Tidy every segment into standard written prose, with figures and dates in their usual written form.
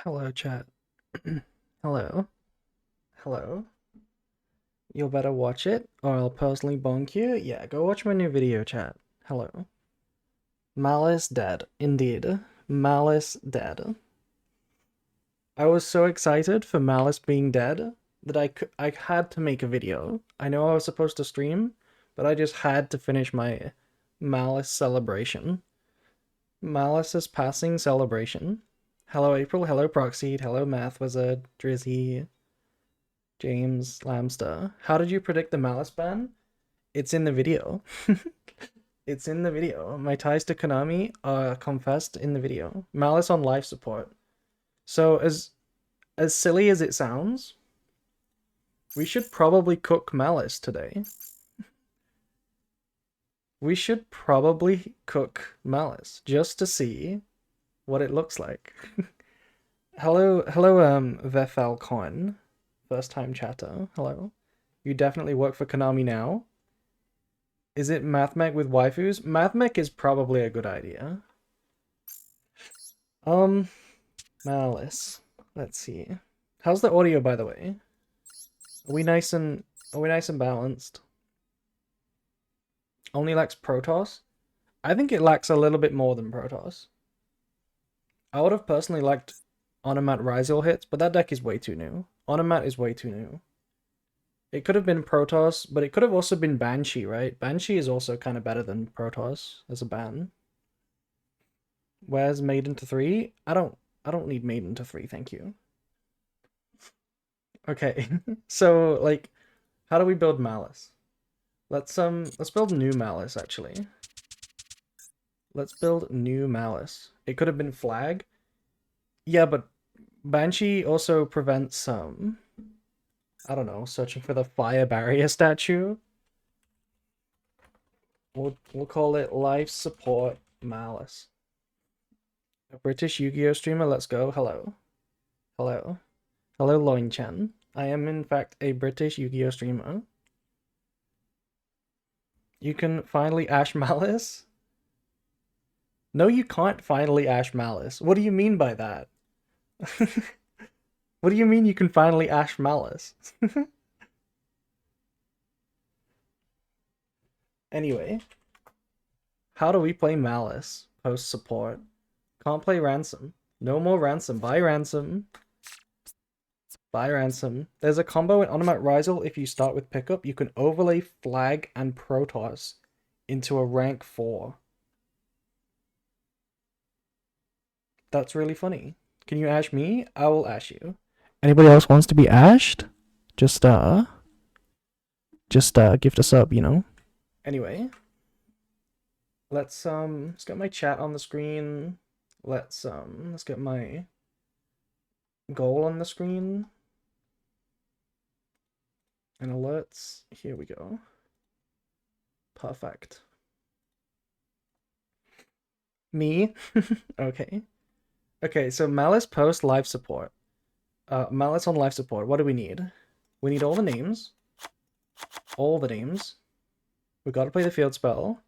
Hello, chat. Hello. Hello. You'll better watch it, or I'll personally bonk you. Yeah, go watch my new video, chat. Hello. Malice dead. Indeed. Malice dead. I was so excited for Malice being dead that I had to make a video. I know I was supposed to stream, but I just had to finish my Malice celebration. Malice's passing celebration. Hello, April. Hello, Proxied. Hello, Math Wizard. Drizzy. James Lamster. How did you predict the Malice ban? It's in the video. It's in the video. My ties to Konami are confessed in the video. Malice on life support. So as silly as it sounds, we should probably cook Malice today. We should probably cook Malice just to see what it looks like. hello, Vefalcon. First time chatter. Hello. You definitely work for Konami now. Is it MathMech with waifus? MathMech is probably a good idea. Um, Malice. Let's see. How's the audio, by the way? Are we nice and balanced? Only lacks Protoss? I think it lacks a little bit more than Protoss. I would have personally liked Onomat Ryzel hits, but that deck is way too new. Onomat is way too new. It could have been Protoss, but it could have also been Banshee, right? Banshee is also kind of better than Protoss as a ban. Where's Maiden to 3? I don't need Maiden to 3, thank you. Okay. So like how do we build Malice? Let's build new Malice actually. Let's build new Malice. It could have been Flag. Yeah, but Banshee also prevents I don't know, searching for the fire barrier statue. We'll call it Life Support Malice. A British Yu-Gi-Oh streamer, let's go. Hello. Hello. Hello, Loin Chen. I am in fact a British Yu-Gi-Oh streamer. You can finally Ash Malice? No, you can't finally Ash Malice. What do you mean by that? What do you mean you can finally Ash Malice? Anyway, how do we play Malice post support? Can't play Ransom. No more Ransom. Bye, Ransom. Bye, Ransom. There's a combo in Onomat Ryzel. If you start with pickup, you can overlay Flag and Protoss into a rank 4. That's really funny. Can you ash me? I will ash you. Anybody else wants to be ashed? Just gift us up, you know. Anyway, let's get my chat on the screen. Let's get my goal on the screen. And alerts. Here we go. Perfect. Me? Okay. Okay, so Malice post live support. Malice on live support. What do we need? We need all the names. All the names. We gotta play the field spell.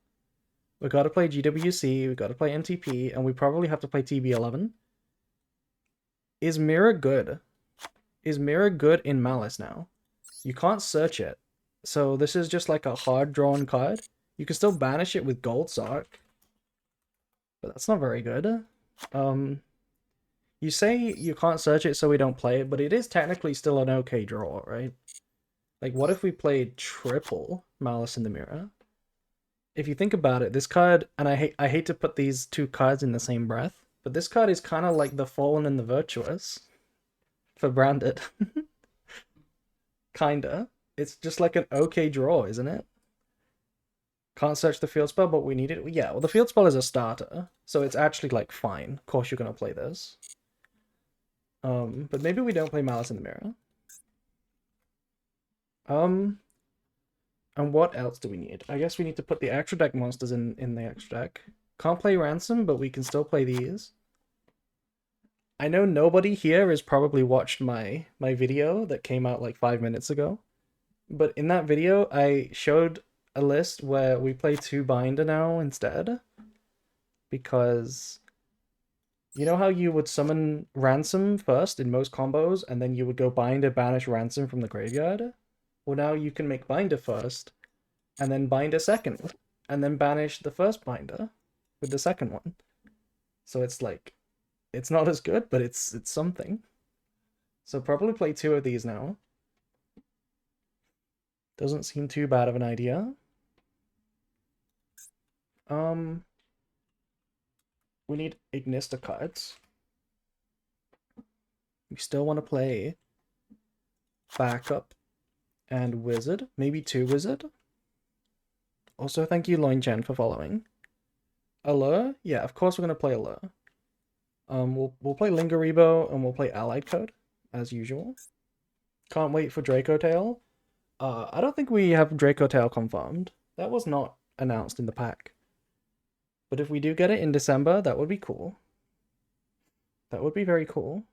We gotta play GWC. We gotta play MTP. And we probably have to play TB11. Is Mirror good? Is Mirror good in Malice now? You can't search it. So this is just like a hard drawn card. You can still banish it with Gold Sark. But that's not very good. You say you can't search it so we don't play it, but it is technically still an okay draw, right? Like, what if we played triple Malice in the Mirror? If you think about it, this card, and I hate to put these two cards in the same breath, but this card is kind of like the Fallen and the Virtuous for Branded. Kinda. It's just like an okay draw, isn't it? Can't search the field spell, but we need it. Yeah, well, the field spell is a starter, so it's actually like fine. Of course, you're gonna play this. But maybe we don't play Malice in the Mirror. And what else do we need? I guess we need to put the extra deck monsters in the extra deck. Can't play Ransom, but we can still play these. I know nobody here has probably watched my video that came out like 5 minutes ago. But in that video, I showed a list where we play 2 Binder now instead. Because You know how you would summon Ransom first in most combos, and then you would go Binder, banish Ransom from the graveyard? Well, now you can make Binder first, and then Binder second, and then banish the first Binder with the second one. So it's like, it's not as good, but it's something. So probably play 2 of these now. Doesn't seem too bad of an idea. We need Ignista cards. We still want to play Backup and Wizard. Maybe 2 Wizard. Also, thank you, Loin Chen, for following. Allure? Yeah, of course we're going to play Allure. We'll play Lingaribo and we'll play Allied Code, as usual. Can't wait for Draco Tail. I don't think we have Draco Tail confirmed. That was not announced in the pack. But if we do get it in December, that would be cool. That would be very cool.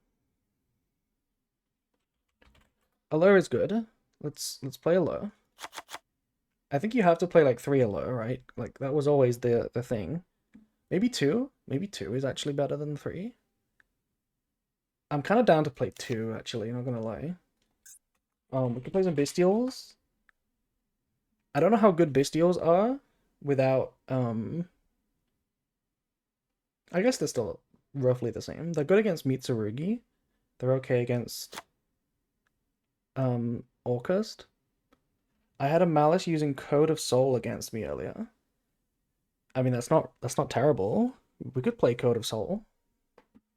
Allure is good. Let's play Allure. I think you have to play like 3 Allure, right? Like that was always the thing. Maybe 2? Maybe 2 is actually better than 3. I'm kind of down to play 2, actually, not gonna lie. We can play some Bestials. I don't know how good Bestials are without, I guess they're still roughly the same. They're good against Mitsurugi. They're okay against, Orcust. I had a Malice using Code of Soul against me earlier. I mean, that's not terrible. We could play Code of Soul.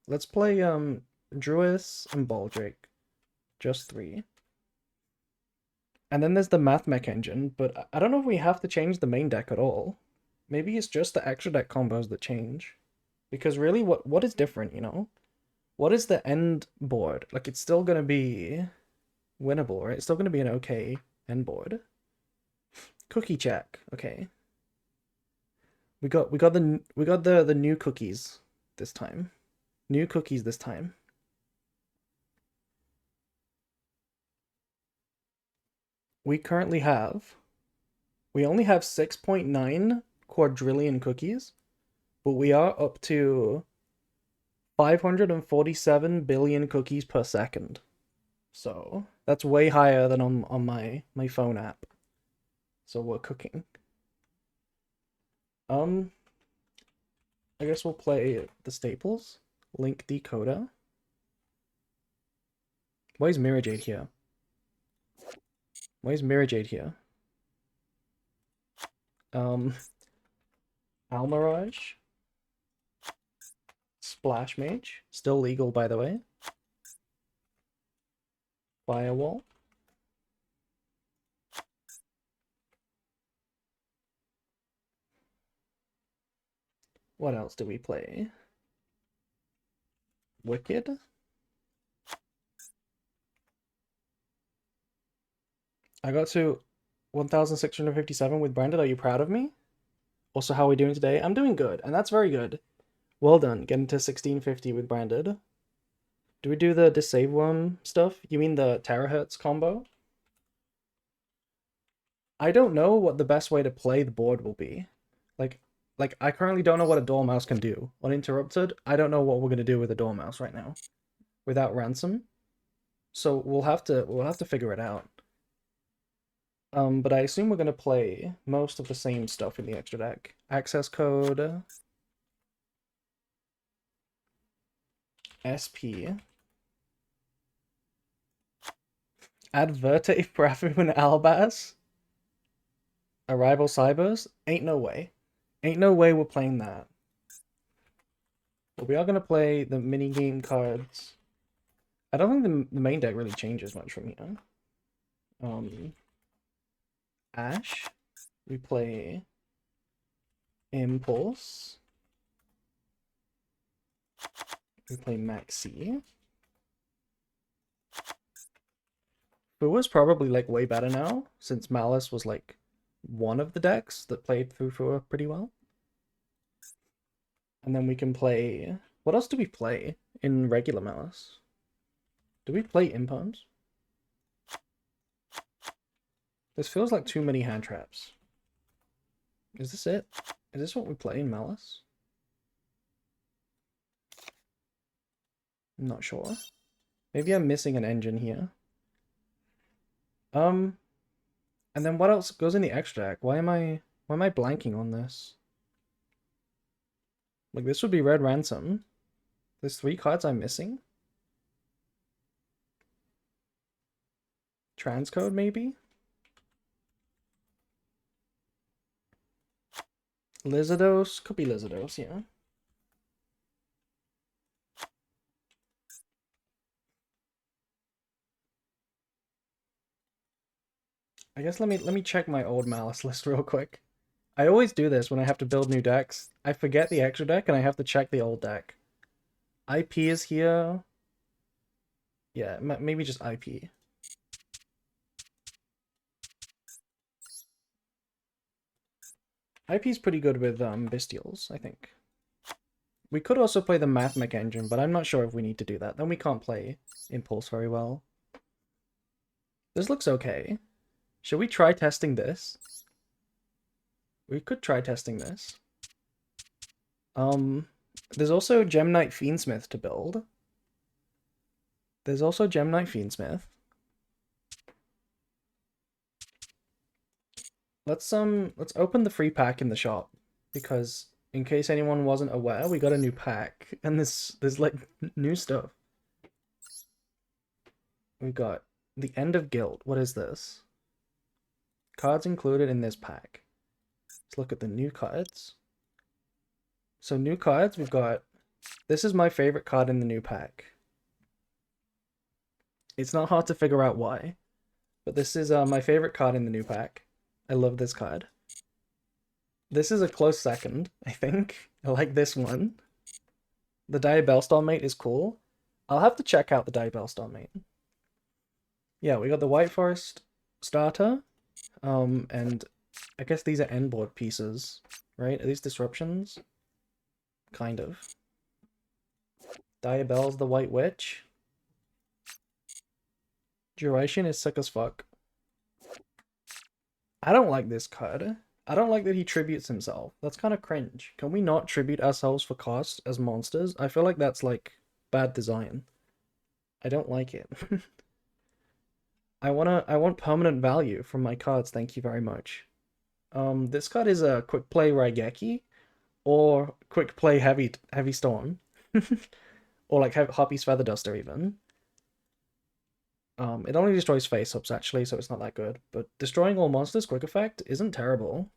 Let's play, Druis and Baldric. Just 3. And then there's the Math Mech engine, but I don't know if we have to change the main deck at all. Maybe it's just the extra deck combos that change. Because really, what is different, you know? What is the end board? Like, it's still gonna be winnable, right? It's still gonna be an okay end board. Cookie check, okay. We got the new cookies this time. New cookies this time. We currently have, we only have 6.9 quadrillion cookies, but we are up to 547 billion cookies per second. So that's way higher than on my phone app. So we're cooking. I guess we'll play the staples. Link Decoder. Why is Mirror Jade here? Why is Mirror Jade here? Almirage. Splash Mage. Still legal, by the way. Firewall. What else do we play? Wicked. I got to 1,657 with Branded. Are you proud of me? Also, how are we doing today? I'm doing good, and that's very good. Well done, getting to 1650 with Branded. Do we do the Disave Worm stuff? You mean the Terahertz combo? I don't know what the best way to play the board will be. Like I currently don't know what a Dormouse can do. Uninterrupted, I don't know what we're gonna do with a Dormouse right now. Without Ransom. So we'll have to figure it out. But I assume we're gonna play most of the same stuff in the extra deck. Access code. SP. Adverte Prafu and Albaz. Arrival Cybers. Ain't no way. Ain't no way we're playing that. But we are gonna play the mini game cards. I don't think the main deck really changes much from here. Ash. We play Impulse. We play Maxi. Fua's probably like way better now, since Malice was like one of the decks that played through Fua pretty well. And then we can play... What else do we play in regular Malice? Do we play Imperms? This feels like too many hand traps. Is this it? Is this what we play in Malice? I'm not sure. Maybe I'm missing an engine here. And then what else goes in the extra deck? Why am I blanking on this? Like, this would be Red Ransom. There's 3 cards I'm missing. Transcode, maybe? Lizardos? Could be Lizardos, yeah. I guess let me check my old Malice list real quick. I always do this when I have to build new decks. I forget the extra deck and I have to check the old deck. IP is here. Yeah, maybe just IP. IP is pretty good with Bestials, I think. We could also play the Mathmech engine, but I'm not sure if we need to do that. Then we can't play Impulse very well. This looks okay. Should we try testing this? We could try testing this. There's also Gem Knight Fiendsmith to build. Let's open the free pack in the shop, because in case anyone wasn't aware, we got a new pack and there's like new stuff. We got the End of Guild. What is this? Cards included in this pack. Let's look at the new cards. So new cards, we've got, this is my favorite card in the new pack. It's not hard to figure out why, but this is my favorite card in the new pack. I love this card. This is a close second, I think. I like this one. The Diabellstorm mate is cool. I'll have to check out the Diabellstorm mate. Yeah, we got the White Forest starter. And I guess these are end board pieces, right? Are these disruptions? Kind of. Diabell's the White Witch. Duration is sick as fuck. I don't like this card. I don't like that he tributes himself. That's kind of cringe. Can we not tribute ourselves for cost as monsters? I feel like that's like bad design. I don't like it. I want permanent value from my cards, thank you very much. This card is a quick play Raigeki or quick play heavy storm. Or like Harpy's Feather Duster even. It only destroys face-ups actually, so it's not that good. But destroying all monsters quick effect isn't terrible.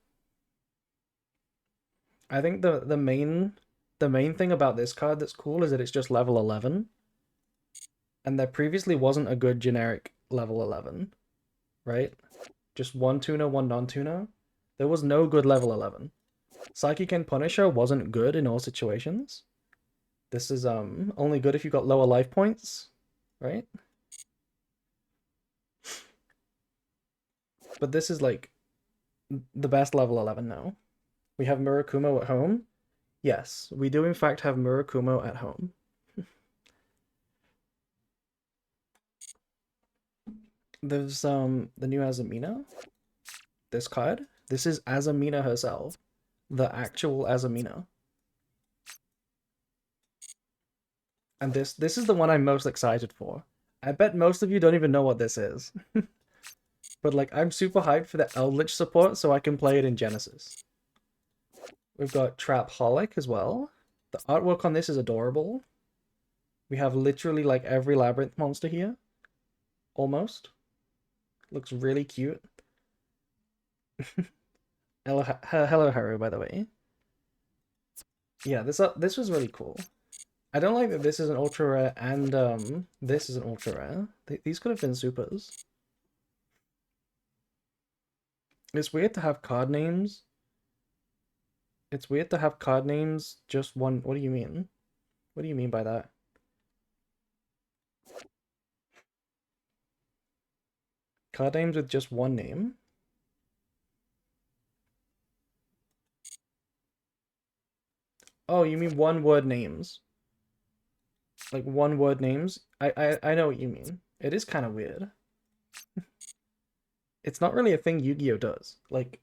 I think the main thing about this card that's cool is that it's just level 11. And there previously wasn't a good generic level 11, right? Just one tuner, one non-tuner. There was no good level 11. Psychic Punisher wasn't good in all situations. This is only good if you got lower life points, right? But this is like the best level 11 now. We have Murakumo at home. Yes, we do in fact have Murakumo at home. There's the new Azumina. This card. This is Azumina herself. The actual Azumina. And this is the one I'm most excited for. I bet most of you don't even know what this is. But like, I'm super hyped for the Eldritch support so I can play it in Genesis. We've got Trapholic as well. The artwork on this is adorable. We have literally like every Labyrinth monster here. Almost. Looks really cute. Hello, Haru, by the way. Yeah, this was really cool. I don't like that this is an ultra rare and this is an ultra rare. These could have been supers. It's weird to have card names. It's weird to have card names just one. What do you mean? What do you mean by that? Card names with just one name? Oh, you mean one word names? Like one word names? I know what you mean. It is kind of weird. It's not really a thing Yu-Gi-Oh does. Like,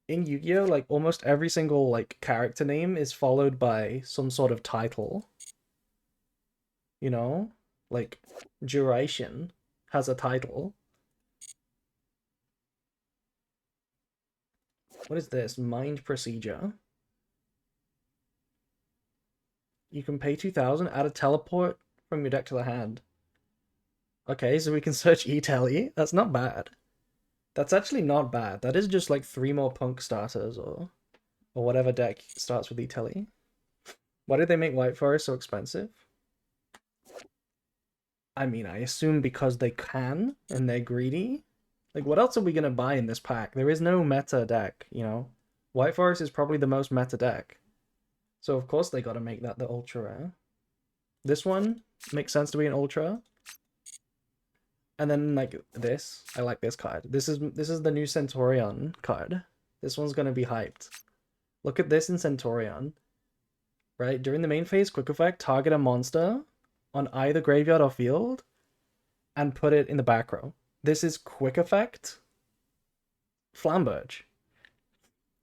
in Yu-Gi-Oh, like almost every single like character name is followed by some sort of title. you know? Like, duration has a title. What is this? Mind procedure. You can pay 2,000, add a teleport from your deck to the hand. Okay, so we can search E-Telly. That's not bad. That's actually not bad. That is just like 3 more Punk starters or whatever deck starts with E-Telly. Why did they make White Forest so expensive? I mean, I assume because they can and they're greedy. Like, what else are we gonna buy in this pack? There is no meta deck, you know? White Forest is probably the most meta deck. So of course they gotta make that the ultra rare. This one makes sense to be an ultra. And then like this, I like this card. This is the new Centaurion card. This one's gonna be hyped. Look at this in Centaurion. Right? During the main phase, quick effect, target a monster on either graveyard or field and put it in the back row. This is quick effect. Flamberge.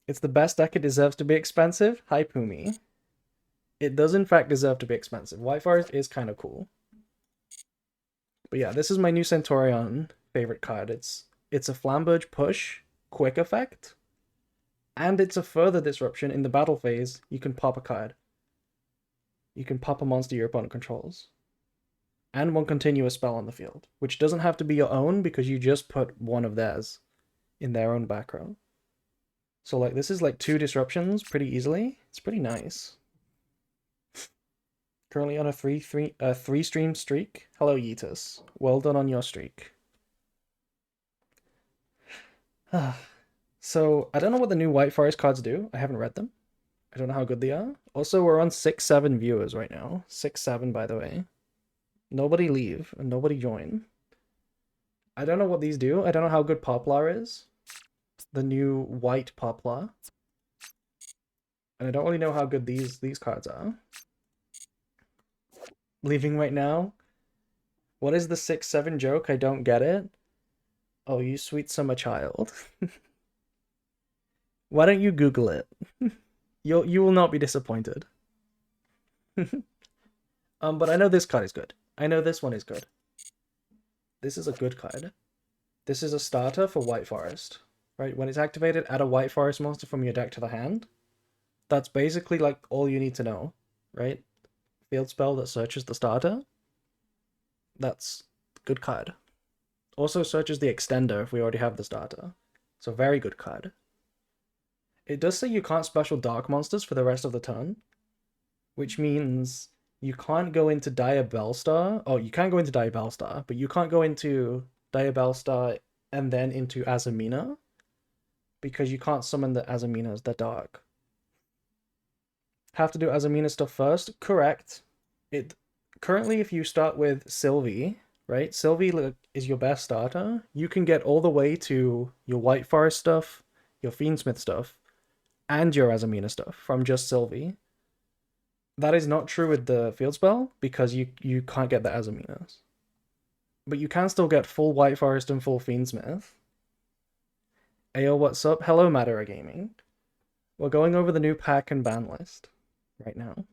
It's the best deck. It deserves to be expensive. Hi, Pumi. It does in fact deserve to be expensive. White Forest is kind of cool. But yeah, this is my new Centaurion favorite card. It's a Flamberge push, quick effect, and it's a further disruption in the battle phase. You can pop a card. You can pop a monster your opponent controls. And one continuous spell on the field, which doesn't have to be your own because you just put one of theirs in their own back row. So like this is like 2 disruptions pretty easily. It's pretty nice. Currently on a 3 stream streak. Hello Yeetus. Well done on your streak. So I don't know what the new White Forest cards do. I haven't read them. I don't know how good they are. Also, we're on 6-7 viewers right now. 6-7 by the way. Nobody leave and nobody join. I don't know what these do. I don't know how good Poplar is. The new white Poplar. And I don't really know how good these cards are. Leaving right now? What is the 6-7 joke? I don't get it. Oh, you sweet summer child. Why don't you Google it? You will not be disappointed. But I know this card is good. I know this one is good. This is a good card. This is a starter for White Forest. Right? When it's activated, add a White Forest monster from your deck to the hand. That's basically like all you need to know, right? Field spell that searches the starter. That's a good card. Also searches the extender if we already have the starter. So very good card. It does say you can't special dark monsters for the rest of the turn, which means you can't go into Dire Bellstar. Oh, you can go into Dire Bellstar, but you can't go into Dire Bellstar and then into Azamina because you can't summon the Azaminas, they're dark. Have to do Azamina stuff first? Correct. It currently, if you start with Sylvie, right? Sylvie is your best starter. You can get all the way to your White Forest stuff, your Fiendsmith stuff, and your Azamina stuff from just Sylvie. That is not true with the field spell because you can't get the Azaminas. But you can still get full White Forest and full Fiendsmith. Ayo, what's up? Hello, Madara Gaming. We're going over the new pack and ban list right now.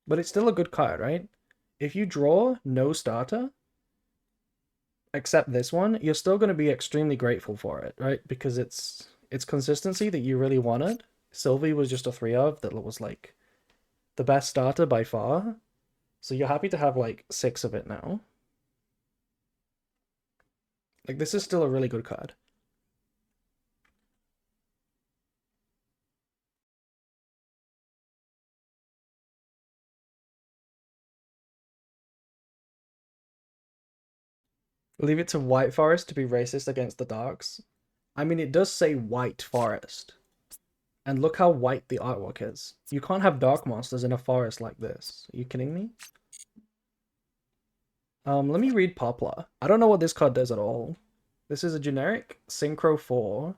But it's still a good card, right? If you draw no starter, except this one, you're still going to be extremely grateful for it, right? Because it's consistency that you really wanted. Sylvie was just a 3 of that was like the best starter by far. So you're happy to have like 6 of it now. Like this is still a really good card. Leave it to White Forest to be racist against the darks. I mean, it does say White Forest. And look how white the artwork is. You can't have dark monsters in a forest like this. Are you kidding me? Let me read Poplar. I don't know what this card does at all. This is a generic Synchro 4.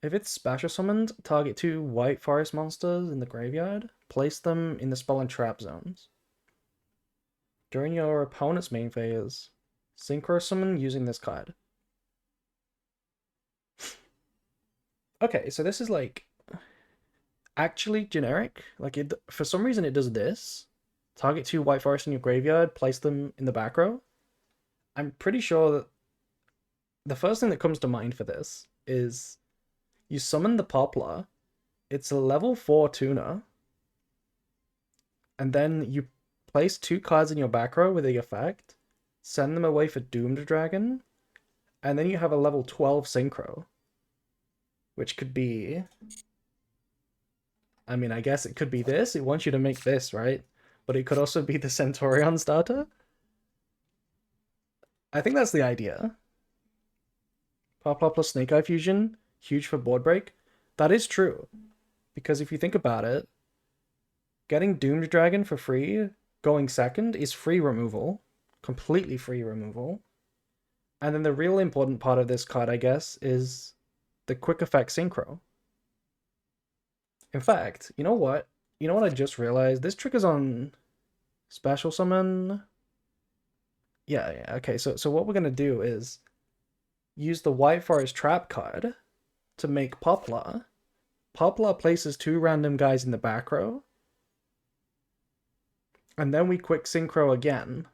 If it's special summoned, target 2 White Forest monsters in the graveyard. Place them in the spell and trap zones. During your opponent's main phase, Synchro summon using this card. Okay, so this is like actually generic. Like it, for some reason it does this. target 2 White Forest in your graveyard, place them in the back row. I'm pretty sure that the first thing that comes to mind for this is you summon the Poplar. It's a level 4 tuner. And then you place 2 cards in your back row with the effect, send them away for Doomed Dragon, and then you have a level 12 Synchro. Which could be... I mean, I guess it could be this. It wants you to make this, right? But it could also be the Centaurion starter. I think that's the idea. Poplar plus Snake Eye Fusion, huge for board break. That is true. Because if you think about it, getting Doomed Dragon for free, going second, is free removal. Completely free removal. And then the real important part of this card, I guess, is the quick effect Synchro. In fact, you know what? You know what I just realized? This triggers on Special Summon. Yeah, okay. So what we're gonna do is use the White Forest Trap card to make Poplar. Poplar places 2 random guys in the back row. And then we quick Synchro again.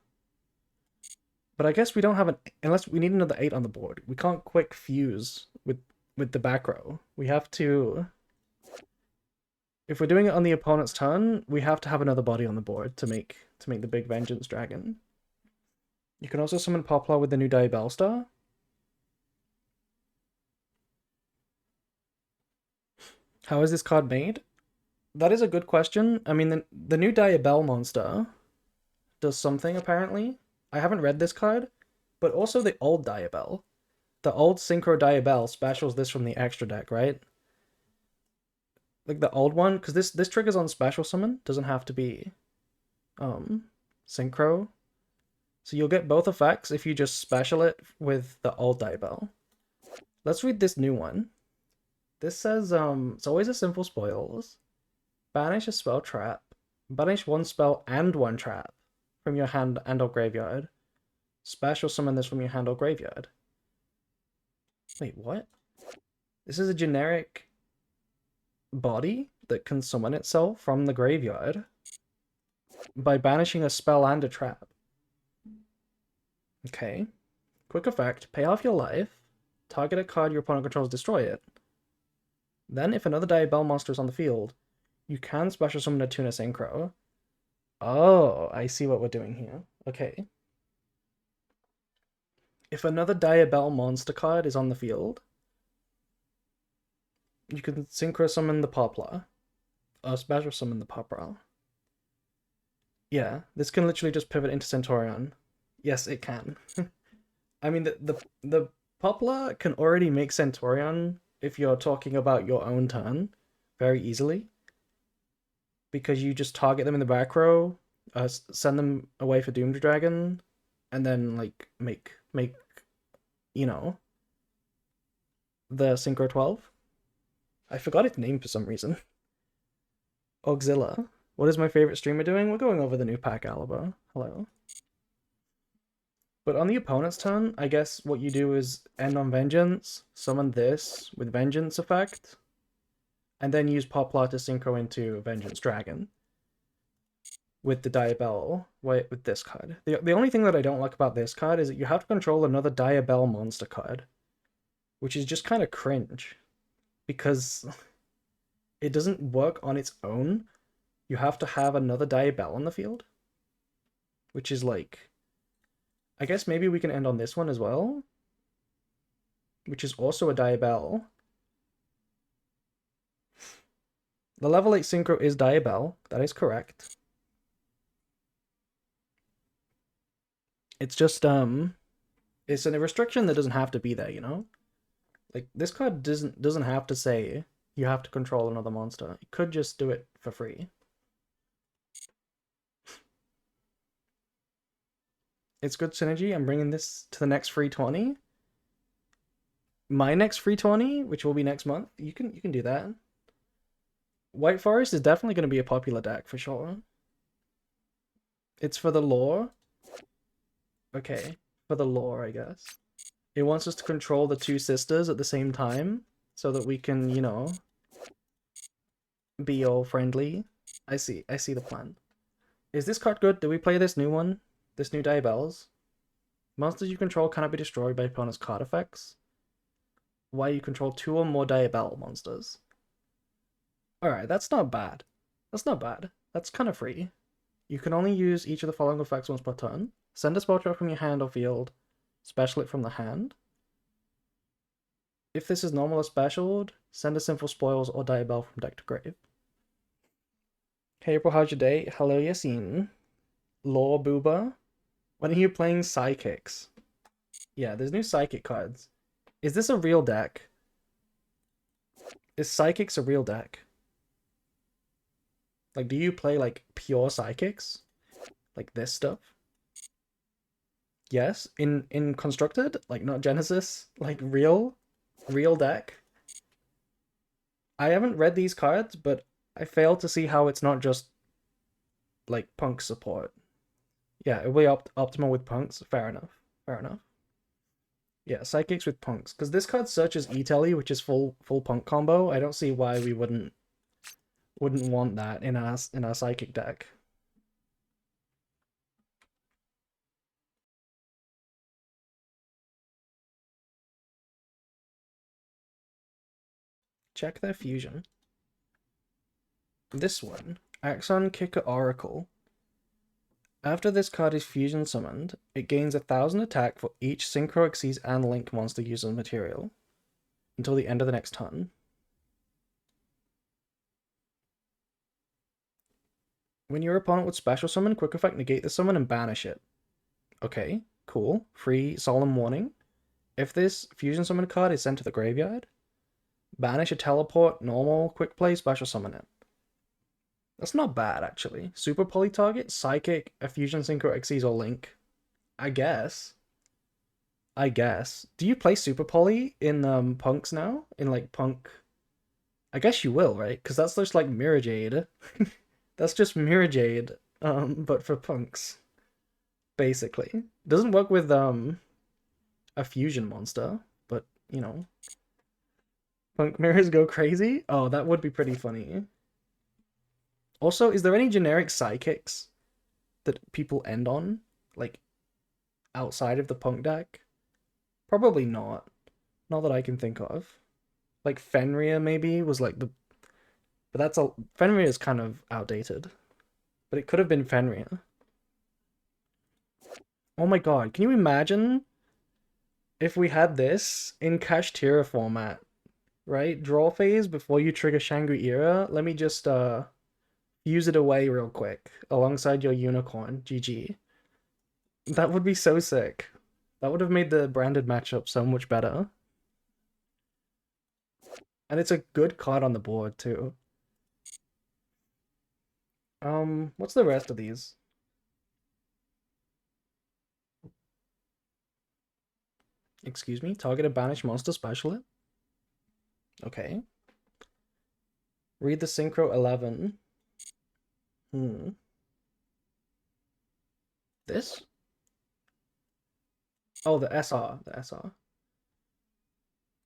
But I guess we don't have an... Unless we need another 8 on the board. We can't quick fuse with the back row. We have to... If we're doing it on the opponent's turn, we have to have another body on the board to make the big Vengeance Dragon. You can also summon Poplar with the new Diabell Star. How is this card made? That is a good question. I mean, the new Diabell monster does something, apparently. I haven't read this card, but also the old Diabell. The old Synchro Diabell specials this from the extra deck, right? Like the old one, because this triggers on Special Summon, doesn't have to be Synchro. So you'll get both effects if you just special it with the old Diabell. Let's read this new one. This says, it's always a simple spoils. Banish a spell trap. Banish 1 spell and 1 trap from your hand and or graveyard. Special summon this from your hand or graveyard. Wait, what? This is a generic body that can summon itself from the graveyard by banishing a spell and a trap. Okay. Quick effect. Pay off your life. Target a card your opponent controls, destroy it. Then, if another Diabell monster is on the field, you can special summon a Tuna Synchro. Oh, I see what we're doing here. Okay. If another Diabell monster card is on the field, you can Synchro summon the Poplar. Or special summon the Poplar. Yeah, this can literally just pivot into Centaurion. Yes, it can. I mean, the Poplar can already make Centaurion if you're talking about your own turn very easily. Because you just target them in the back row, send them away for Doomed Dragon, and then, like, make you know, the Synchro 12. I forgot its name for some reason. Auxilla. What is my favorite streamer doing? We're going over the new pack, Alaba. Hello. But on the opponent's turn, I guess what you do is end on Vengeance, summon this with Vengeance effect, and then use Poplar to synchro into Vengeance Dragon with the Diabell, with this card. The only thing that I don't like about this card is that you have to control another Diabell monster card, which is just kind of cringe, because it doesn't work on its own. You have to have another Diabell on the field, which is like... I guess maybe we can end on this one as well, which is also a Diabell. The level 8 Synchro is Diabell, that is correct. It's just, it's a restriction that doesn't have to be there, you know? Like, this card doesn't have to say you have to control another monster. You could just do it for free. It's good synergy. I'm bringing this to the next free 20. My next free 20, which will be next month. You can do that. White Forest is definitely going to be a popular deck for sure. It's for the lore. Okay, for the lore, I guess. It wants us to control the 2 sisters at the same time, so that we can, you know, be all friendly. I see the plan. Is this card good? Do we play this new one? This new Diabells? Monsters you control cannot be destroyed by opponent's card effects. Why you control 2 or more Diabell monsters. Alright, that's not bad. That's not bad. That's kind of free. You can only use each of the following effects once per turn. Send a spell trap from your hand or field. Special it from the hand. If this is normal or specialed, send a Sinful Spoils or Diabell from deck to grave. Hey April, how's your day? Hello Yassine. Law Booba. When are you playing Psychics? Yeah, there's new Psychic cards. Is this a real deck? Is Psychics a real deck? Like, do you play, like, pure Psychics? Like this stuff? Yes? In Constructed? Like, not Genesis? Like, real deck? I haven't read these cards, but I fail to see how it's not just, like, Punk support. Yeah, it'll be optimal with Punks. Fair enough. Fair enough. Yeah, Psychics with Punks. Because this card searches E-Telly, which is full Punk combo. I don't see why we wouldn't want that in our Psychic deck. Check their fusion. This one, Axon Kicker Oracle. After this card is fusion summoned, it gains 1000 attack for each Synchro, Xyz, and Link monster uses material until the end of the next turn. When your opponent would special summon, quick effect negate the summon and banish it. Okay, cool. Free Solemn Warning. If this fusion summon card is sent to the graveyard, banish a teleport, normal, quick play, special summon it. That's not bad, actually. Super Poly target, Psychic, a Fusion Synchro, Xyz, or Link. I guess. Do you play Super Poly in Punks now? In, like, Punk... I guess you will, right? Because that's just, like, Mirror Jade. That's just Mirror Jade, but for Punks. Basically. Doesn't work with, a Fusion monster, but, you know... Punk Mirrors go crazy? Oh, that would be pretty funny. Also, is there any generic Psychics that people end on? Like, outside of the Punk deck? Probably not. Not that I can think of. Like, Fenrir, maybe, was like the... But that's a... Fenrir is kind of outdated. But it could have been Fenrir. Oh my god, can you imagine if we had this in Kashtira format? Right? Draw phase before you trigger Shangri-Ira. Let me just, use it away real quick, alongside your unicorn, GG. That would be so sick. That would have made the branded matchup so much better. And it's a good card on the board, too. What's the rest of these? Excuse me? Target a banished monster, special it? Okay. Read the Synchro 11. This? Oh, the SR. The SR.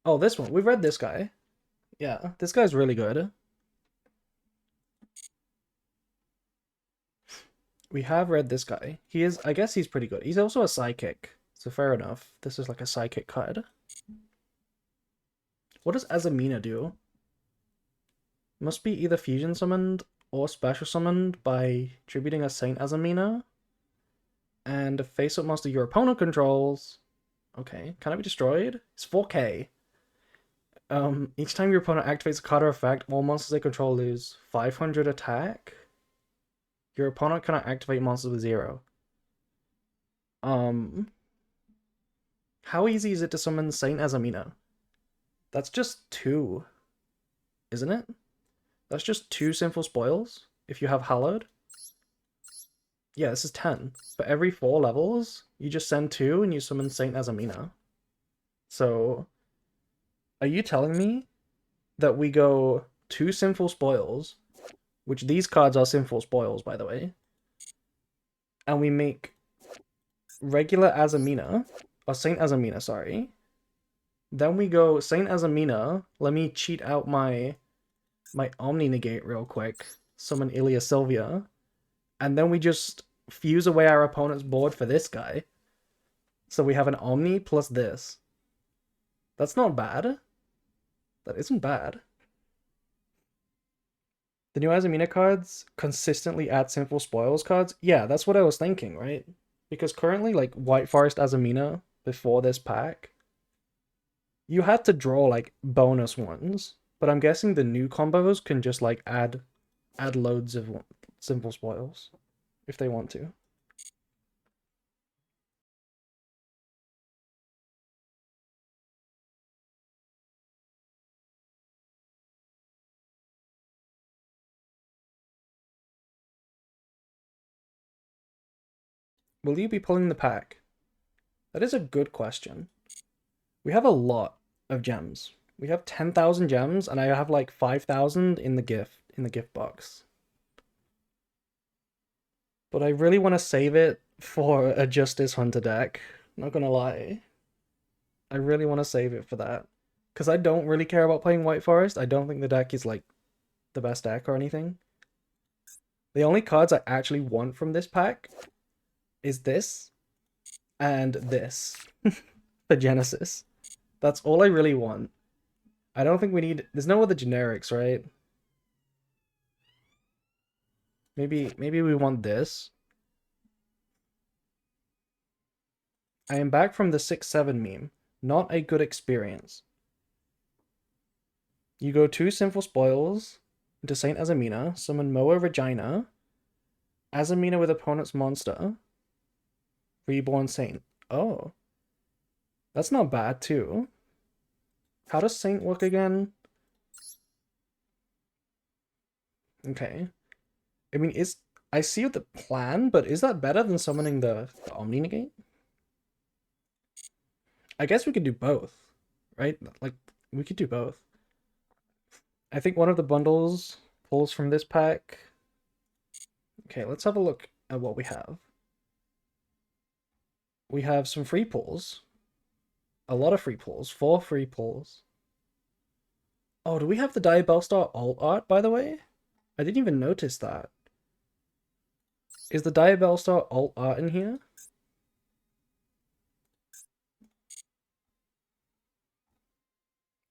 Oh, this one. We've read this guy. Yeah, this guy's really good. We have read this guy. He is, I guess he's pretty good. He's also a Psychic, so fair enough. This is like a Psychic card. What does Azamina do? Must be either fusion summoned or special summoned by tributing a Saint Azamina. And a face-up monster your opponent controls. Okay, can it be destroyed? It's 4K. Each time your opponent activates a card or effect, all monsters they control lose 500 attack. Your opponent cannot activate monsters with 0. How easy is it to summon Saint Azamina? That's just 2, isn't it? That's just 2 Sinful Spoils, if you have Hallowed. Yeah, this is 10. For every 4 levels, you just send 2 and you summon Saint Azamina. So, are you telling me that we go 2 Sinful Spoils, which these cards are Sinful Spoils, by the way, and we make regular Azamina, or Saint Azamina, sorry. Then we go Saint Azamina. Let me cheat out my Omni Negate real quick. Summon Ilia Sylvia. and then we just fuse away our opponent's board for this guy. So we have an Omni plus this. That's not bad. That isn't bad. The new Azumina cards consistently add simple spoils cards. Yeah, that's what I was thinking, right? Because currently, like, White Forest Azumina, before this pack, you had to draw, like, bonus ones. But I'm guessing the new combos can just, like, add loads of simple spoils, if they want to. Will you be pulling the pack? That is a good question. We have a lot of gems. We have 10,000 gems, and I have like 5,000 in the gift box. But I really want to save it for a Justice Hunter deck. Not gonna lie. I really want to save it for that. Because I don't really care about playing White Forest. I don't think the deck is like the best deck or anything. The only cards I actually want from this pack is this and this for Genesis. That's all I really want. I don't think we need... There's no other generics, right? Maybe we want this. I am back from the 6-7 meme. Not a good experience. You go 2 Sinful Spoils into Saint Azumina, summon Moa Regina, Azumina with opponent's monster, Reborn Saint. Oh. That's not bad, too. How does Saint work again? Okay. I mean, I see the plan, but is that better than summoning the Omni Negate? I guess we could do both, right? Like, we could do both. I think one of the bundles pulls from this pack. Okay, let's have a look at what we have. We have some free pulls. A lot of free pulls. 4 free pulls. Oh, do we have the Diabellstar alt art, by the way? I didn't even notice that. Is the Diabellstar alt art in here?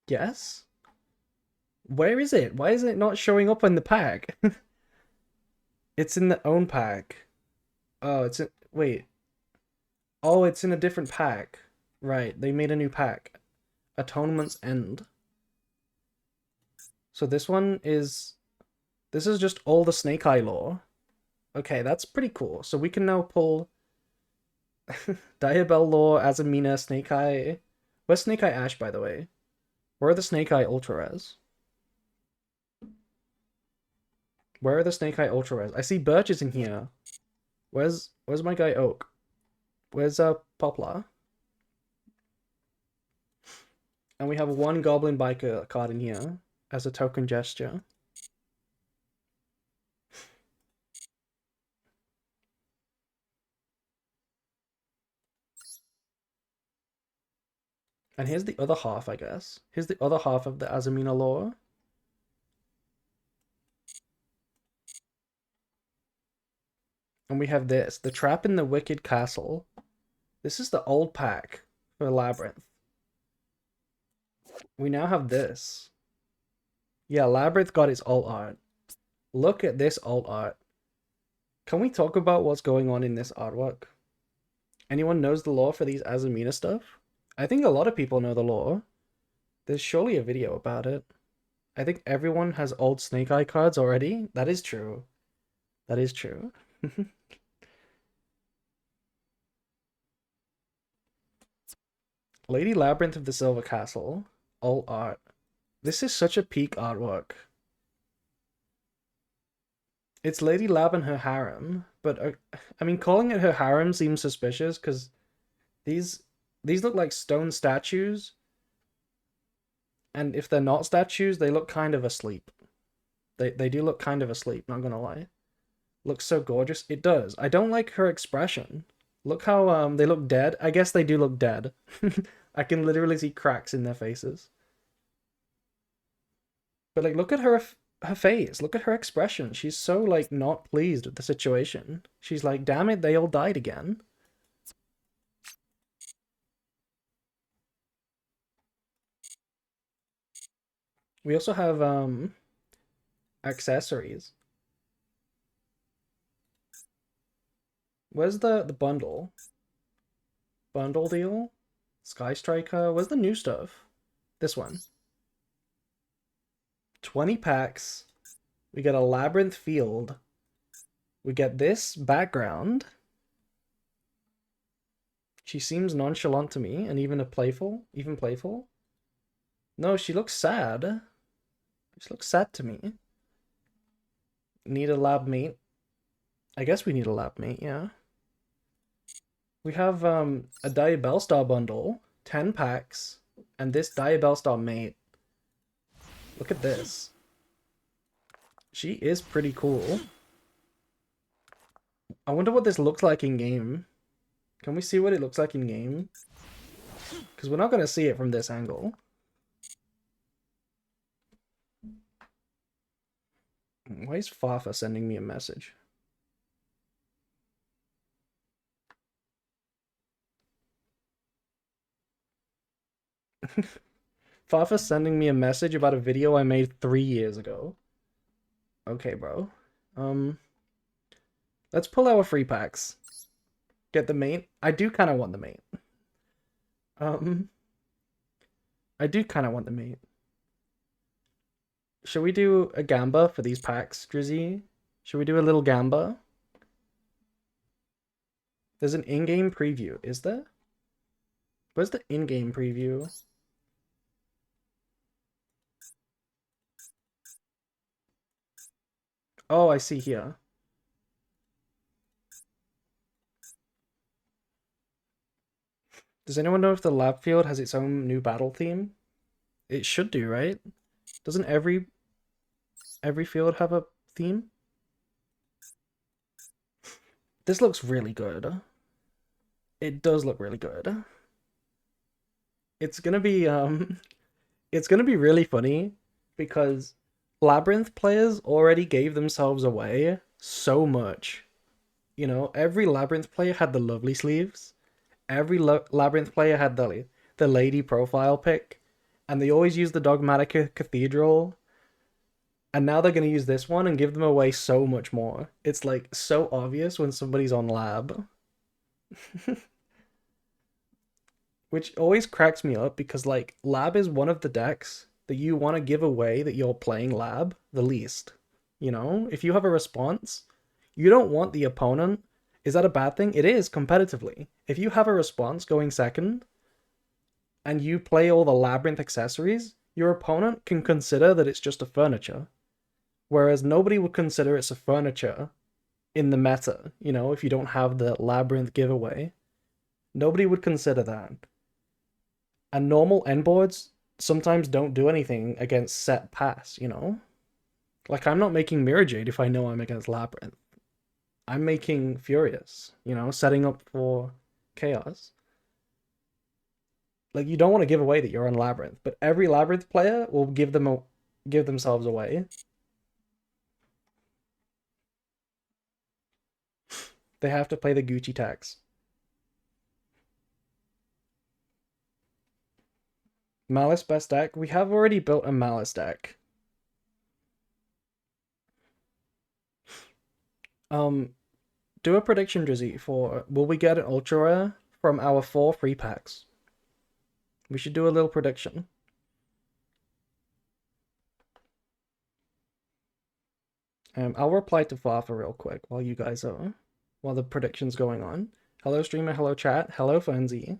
Yes? Where is it? Why is it not showing up in the pack? It's in the own pack. Oh, it's in... Wait. Oh, it's in a different pack. Right, they made a new pack. Atonement's End. So this one is... This is just all the Snake Eye lore. Okay, that's pretty cool. So we can now pull... Diabell lore, Azumina, Snake Eye... Where's Snake Eye Ash, by the way? Where are the Snake Eye Ultra Res? Where are the Snake Eye Ultra Res? I see Birch is in here. Where's my guy Oak? Where's Poplar? And we have one Goblin Biker card in here as a token gesture. And here's the other half, I guess. Here's the other half of the Azumina lore. And we have this, the Trap in the Wicked Castle. This is the old pack for Labyrinth. We now have this. Yeah, Labyrinth got its alt art. Look at this alt art. Can we talk about what's going on in this artwork? Anyone knows the lore for these Azumina stuff? I think a lot of people know the lore. There's surely a video about it. I think everyone has old Snake Eye cards already. That is true. That is true. Lady Labyrinth of the Silver Castle. Alt art. This is such a peak artwork. It's Lady Lab and her harem, but I mean, calling it her harem seems suspicious because these look like stone statues, and if they're not statues, they look kind of asleep. They do look kind of asleep, not gonna lie. Looks so gorgeous. It does. I don't like her expression. Look how they look dead. I guess they do look dead. I can literally see cracks in their faces. But like, look at her her face. Look at her expression. She's so, like, not pleased with the situation. She's like, damn it, they all died again. We also have, accessories. Where's the bundle? Bundle deal? Sky Striker? Where's the new stuff? This one. 20 packs. We get a labyrinth field. We get this background. She seems nonchalant to me, and even playful. No, she looks sad. She looks sad to me. Need a lab mate. I guess we need a lab mate, yeah. We have a Diabellstar bundle, 10 packs, and this Diabellstar mate. Look at this. She is pretty cool. I wonder what this looks like in game. Can we see what it looks like in game? Because we're not going to see it from this angle. Why is Fafa sending me a message? Fafa sending me a message about a video I made 3 years ago. Okay, bro. Let's pull our free packs. Get the mate. I do kind of want the mate. I do kind of want the mate. Should we do a gamba for these packs, Drizzy? Should we do a little gamba? There's an in-game preview, is there? Where's the in-game preview? Oh, I see here. Does anyone know if the lab field has its own new battle theme? It should do, right? Doesn't every field have a theme? This looks really good. It does look really good. It's gonna be it's gonna be really funny because Labyrinth players already gave themselves away so much. You know, every Labyrinth player had the lovely sleeves. Every Labyrinth player had the lady profile pic, and they always use the Dogmatica Cathedral. And now they're gonna use this one and give them away so much more. It's like so obvious when somebody's on Lab. Which always cracks me up because like Lab is one of the decks that you want to give away that you're playing Lab the least. You know, if you have a response, you don't want the opponent. Is that a bad thing? It is competitively. If you have a response going second and you play all the Labyrinth accessories, your opponent can consider that it's just a furniture. Whereas nobody would consider it's a furniture in the meta, you know, if you don't have the Labyrinth giveaway. Nobody would consider that. And normal end boards sometimes don't do anything against set pass, you know? Like, I'm not making Mirror Jade if I know I'm against Labyrinth. I'm making Furious, you know, setting up for Chaos. Like, you don't want to give away that you're on Labyrinth, but every Labyrinth player will give themselves away. They have to play the Gucci tax. Malice best deck? We have already built a Malice deck. Do a prediction, Drizzy, for will we get an Ultra Rare from our 4 free packs? We should do a little prediction. I'll reply to Fafa real quick while you guys are, while the prediction's going on. Hello streamer, hello chat, hello Frenzy.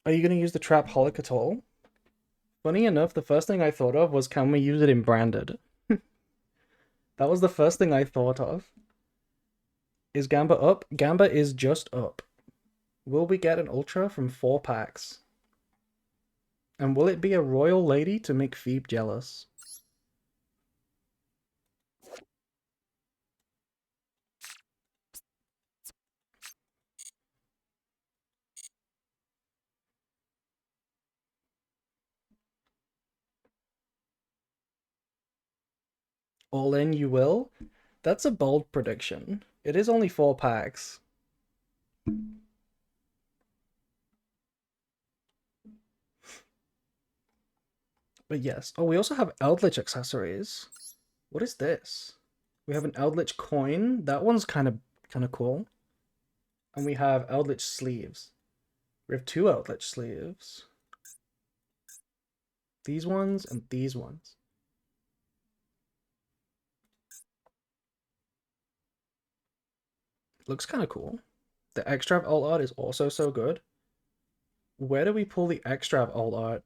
Are you gonna use the trap Holocatal? Funny enough, the first thing I thought of was, can we use it in branded? That was the first thing I thought of. Is Gamba up? Gamba is just up. Will we get an Ultra from 4 packs? And will it be a royal lady to make Phoebe jealous? All in you will? That's a bold prediction. It is only 4 packs. But yes. Oh, we also have Eldritch accessories. What is this? We have an Eldritch coin. That one's kind of cool. And we have Eldritch sleeves. We have 2 Eldritch sleeves. These ones and these ones. Looks kind of cool. The Extrav alt art is also so good. Where do we pull the Extrav alt art?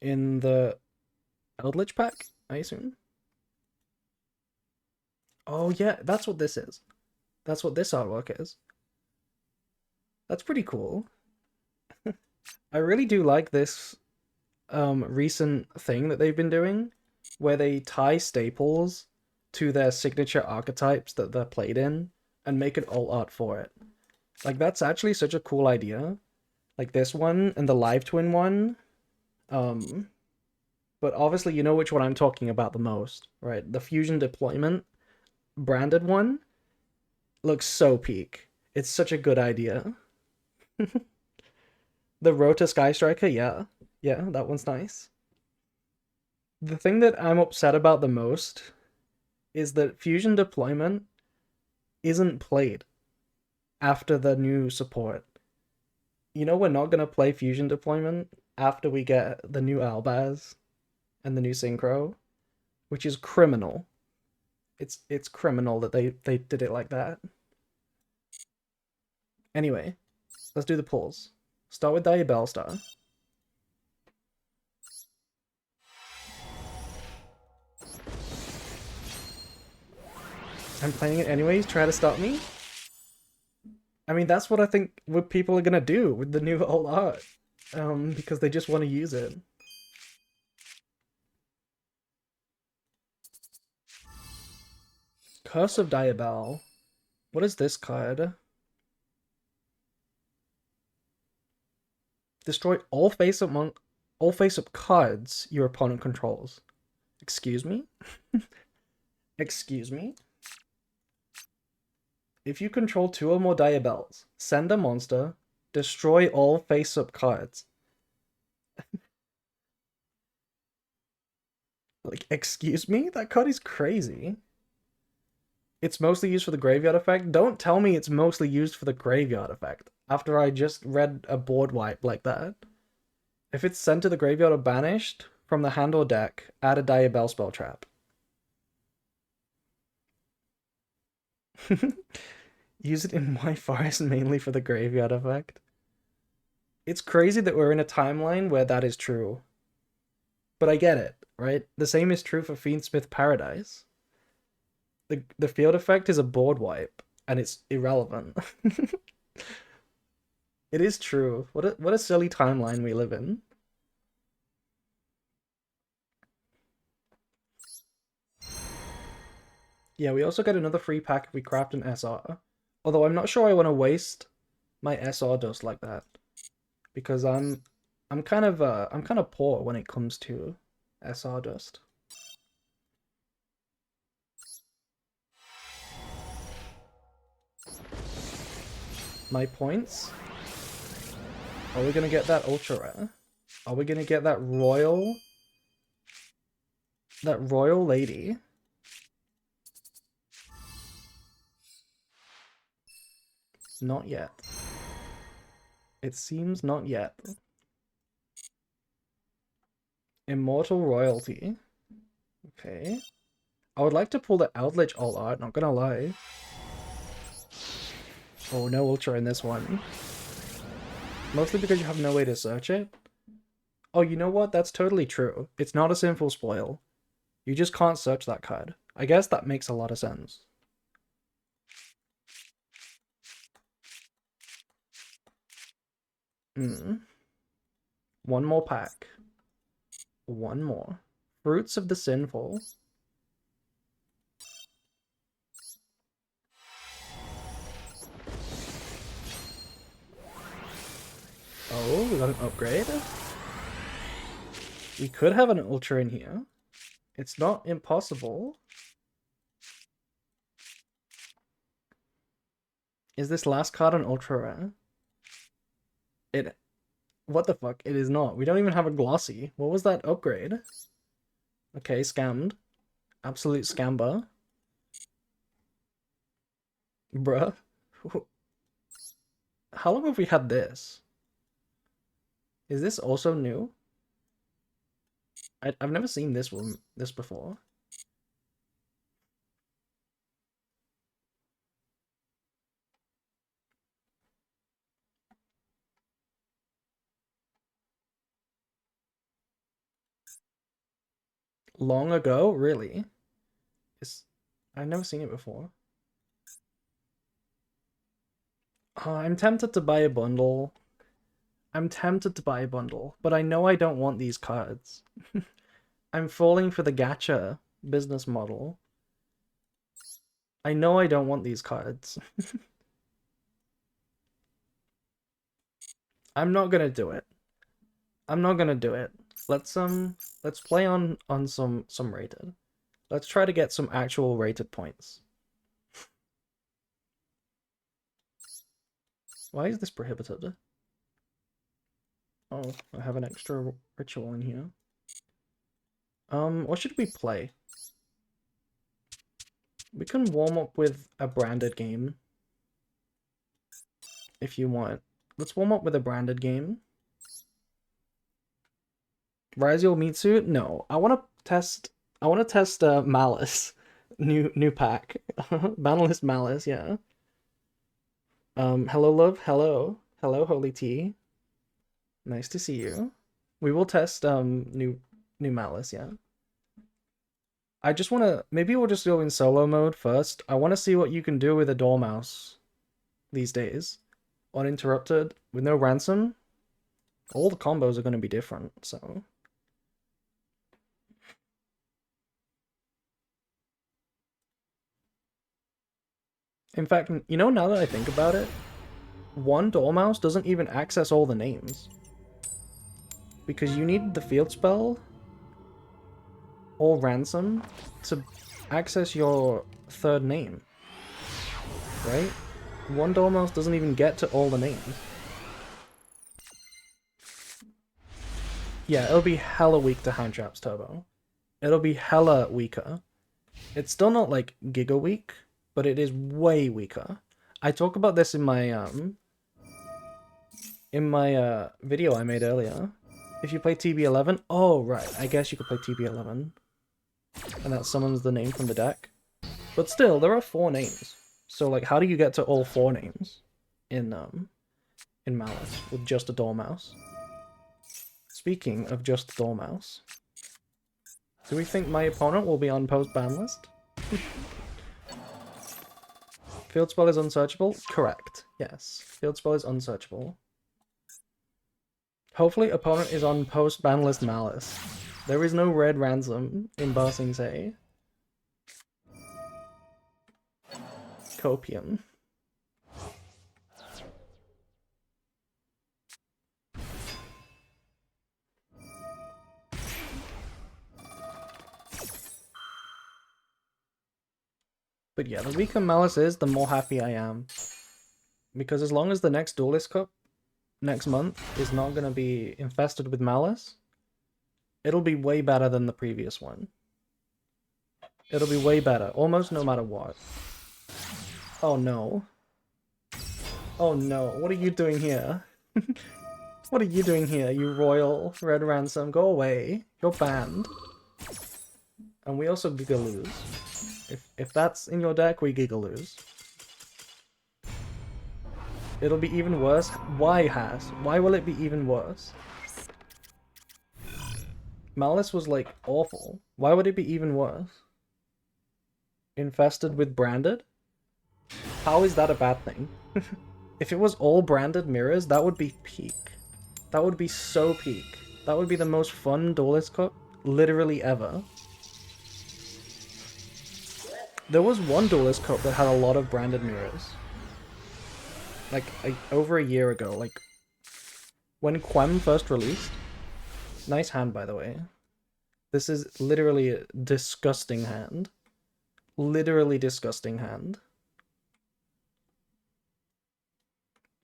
In the Eldritch pack, I assume? Oh yeah, that's what this is. That's what this artwork is. That's pretty cool. I really do like this recent thing that they've been doing, where they tie staples to their signature archetypes that they're played in and make an alt art for it. Like, that's actually such a cool idea. Like this one and the Live Twin one. But obviously you know which one I'm talking about the most, right? The Fusion Deployment branded one looks so peak. It's such a good idea. The Rota Sky Striker, yeah. Yeah, that one's nice. The thing that I'm upset about the most is that Fusion Deployment isn't played after the new support. You know, we're not going to play Fusion Deployment after we get the new Albaz and the new Synchro, which is criminal. It's criminal that they did it like that. Anyway, let's do the pulls. Start with Diabellstar. I'm playing it anyways, try to stop me? I mean, that's what I think what people are gonna do with the new alt art. Because they just want to use it. Curse of Diabell. What is this card? Destroy all face-up cards your opponent controls. Excuse me? Excuse me? If you control 2 or more Diabells, send a monster, destroy all face-up cards. Like, excuse me? That card is crazy. It's mostly used for the graveyard effect? Don't tell me it's mostly used for the graveyard effect, after I just read a board wipe like that. If it's sent to the graveyard or banished from the hand or deck, add a Diabell spell trap. Use it in my forest mainly for the graveyard effect. It's crazy that we're in a timeline where that is true. But I get it, right? The same is true for Fiendsmith Paradise. The field effect is a board wipe, and it's irrelevant. It is true. What a silly timeline we live in. Yeah, we also get another free pack if we craft an SR. Although I'm not sure I want to waste my SR dust like that, because I'm kind of poor when it comes to SR dust. My points? Are we gonna get that ultra rare? Are we gonna get that royal lady? Not yet. It seems not yet. Immortal Royalty. Okay. I would like to pull the Eldritch alt art, not gonna lie. Oh, no ultra in this one. Mostly because you have no way to search it. Oh, you know what? That's totally true. It's not a sinful spoil. You just can't search that card. I guess that makes a lot of sense. One more pack. One more. Fruits of the Sinful. Oh, we got an upgrade. We could have an Ultra in here. It's not impossible. Is this last card an Ultra Rare? What the fuck? It is not. We don't even have a Glossy. What was that upgrade? Okay, scammed. Absolute scamber. Bruh. How long have we had this? Is this also new? I've never seen this before. Long ago? Really? I've never seen it before. Oh, I'm tempted to buy a bundle. But I know I don't want these cards. I'm falling for the gacha business model. I know I don't want these cards. I'm not gonna do it. Let's play on some rated. Let's try to get some actual rated points. Why is this prohibited? Oh, I have an extra ritual in here. What should we play? We can warm up with a branded game. If you want. Let's warm up with a branded game. Raziel Mitsu? No. I wanna test Malice. New pack. Banalist Malice, yeah. Hello love, hello. Hello, Holy Tea. Nice to see you. We will test new Malice, yeah. I just wanna maybe we'll just go in solo mode first. I wanna see what you can do with a Dormouse these days. Uninterrupted, with no ransom. All the combos are gonna be different, so. In fact, you know, now that I think about it, one Dormouse doesn't even access all the names. Because you need the field spell or ransom to access your third name. Right? One Dormouse doesn't even get to all the names. Yeah, it'll be hella weak to Hand Traps Turbo. It'll be hella weaker. It's still not like giga weak, but it is way weaker. I talk about this in my video I made earlier. If you play TB11, oh right, I guess you could play TB11. And that summons the name from the deck. But still, there are 4 names. So like how do you get to all 4 names in Malice with just a Dormouse? Speaking of just Dormouse, do we think my opponent will be on post-ban list? Field spell is unsearchable? Correct. Yes. Field spell is unsearchable. Hopefully opponent is on post-ban list Malice. There is no red ransom in Ba Sing Se. Copium. But yeah, the weaker Malice is, the more happy I am. Because as long as the next Duelist Cup next month is not going to be infested with Malice, it'll be way better than the previous one. It'll be way better, almost no matter what. Oh no. Oh no, what are you doing here? What are you doing here, you royal red ransom? Go away. You're banned. And we also Giga lose. If that's in your deck, we Giga lose. It'll be even worse. Why, Has? Why will it be even worse? Malice was like awful. Why would it be even worse? Infested with branded? How is that a bad thing? If it was all branded mirrors, that would be peak. That would be so peak. That would be the most fun Duelist Cup literally ever. There was one Duelist Cup that had a lot of branded mirrors. Like, over a year ago, like, when Quem first released. Nice hand, by the way. This is literally a disgusting hand. Literally disgusting hand.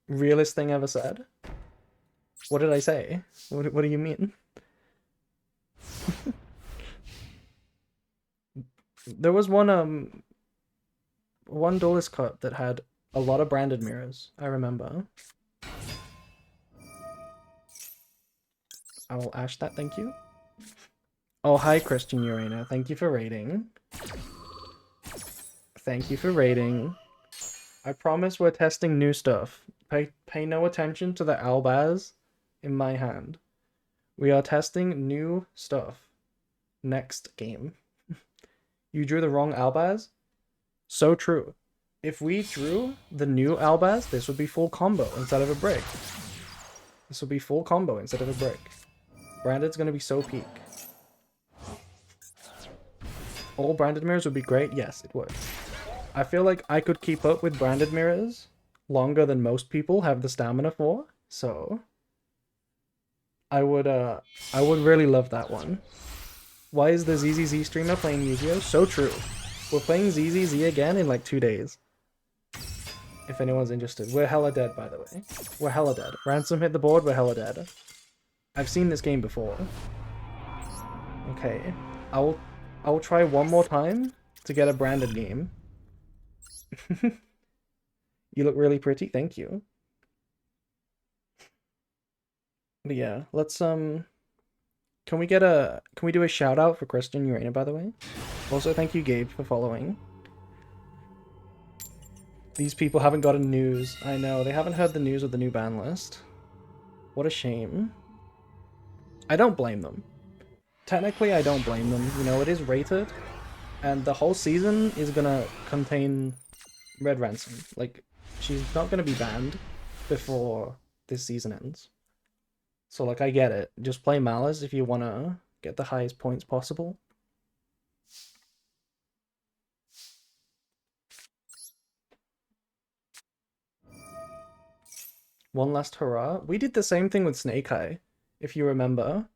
Realest thing ever said? What did I say? What do you mean? There was one Duelist Cup that had a lot of branded mirrors, I remember. I will ash that, thank you. Oh, hi Christian Urena, thank you for raiding. Thank you for raiding. I promise we're testing new stuff. Pay no attention to the Albaz in my hand. We are testing new stuff. Next game. You drew the wrong Albaz? So true. If we drew the new Albaz, this would be full combo instead of a brick. This would be full combo instead of a brick. Branded's gonna be so peak. All branded mirrors would be great? Yes, it would. I feel like I could keep up with branded mirrors longer than most people have the stamina for, so I would really love that one. Why is the ZZZ streamer playing Yu-Gi-Oh? So true. We're playing ZZZ again in like 2 days. If anyone's interested. We're hella dead, by the way. We're hella dead. Ransom hit the board, we're hella dead. I've seen this game before. Okay. I will try one more time to get a branded game. You look really pretty, thank you. But yeah, let's can we do a shout out for Christian Urena, by the way? Also, thank you, Gabe, for following. These people haven't gotten news. I know, they haven't heard the news of the new ban list. What a shame. I don't blame them. Technically, I don't blame them. You know, it is rated, and the whole season is gonna contain Red Ransom. Like, she's not gonna be banned before this season ends. So, like, I get it. Just play Malice if you wanna get the highest points possible. One last hurrah. We did the same thing with Snake Eye, if you remember.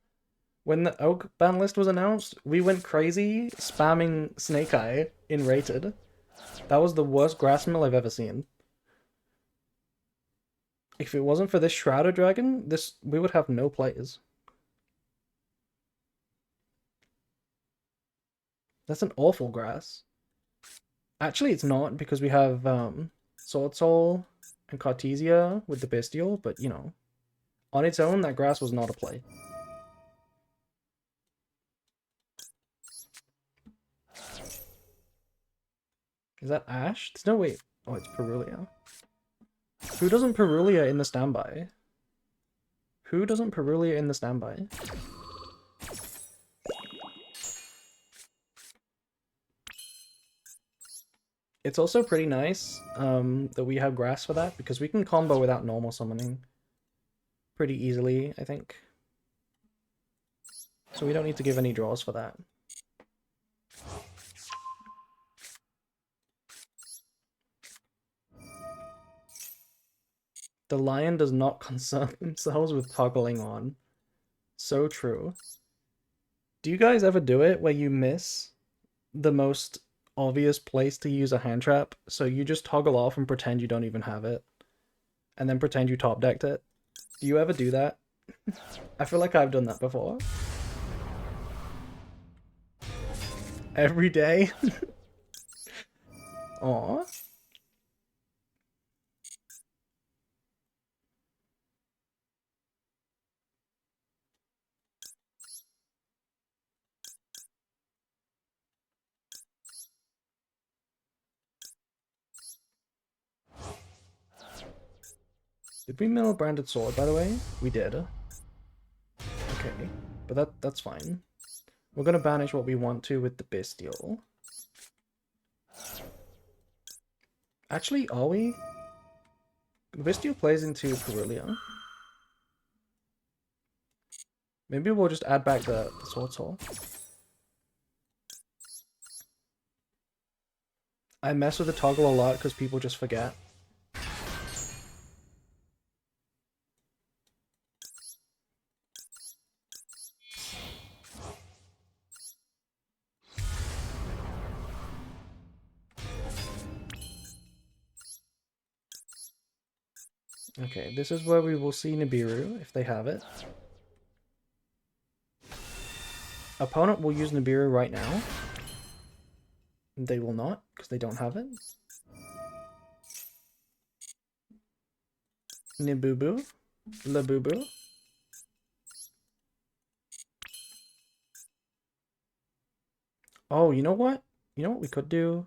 When the Oak ban list was announced, we went crazy spamming Snake Eye in Rated. That was the worst grass mill I've ever seen. If it wasn't for this Shrouded Dragon, we would have no players. That's an awful grass. Actually, it's not, because we have Sword Soul and Cartesia with the Bestial, but, you know, on its own, that grass was not a play. Is that Ash? There's no way. Oh, it's Perulia. Who doesn't Perulia in the standby? Who doesn't Perulia in the standby? It's also pretty nice that we have grass for that, because we can combo without normal summoning pretty easily, I think. So we don't need to give any draws for that. The lion does not concern themselves with toggling on. So true. Do you guys ever do it where you miss the most obvious place to use a hand trap, so you just toggle off and pretend you don't even have it, and then pretend you top decked it? Do you ever do that? I feel like I've done that before. Every day? Aww. Did we mill a branded sword, by the way? We did. Okay, but that's fine. We're gonna banish what we want to with the Bestial. Actually, are we? The Bestial plays into Purulia. Maybe we'll just add back the Sword Soul. I mess with the toggle a lot because people just forget. Okay, this is where we will see Nibiru, if they have it. Opponent will use Nibiru right now. They will not, because they don't have it. Nibubu. Labubu. Oh, you know what? You know what we could do?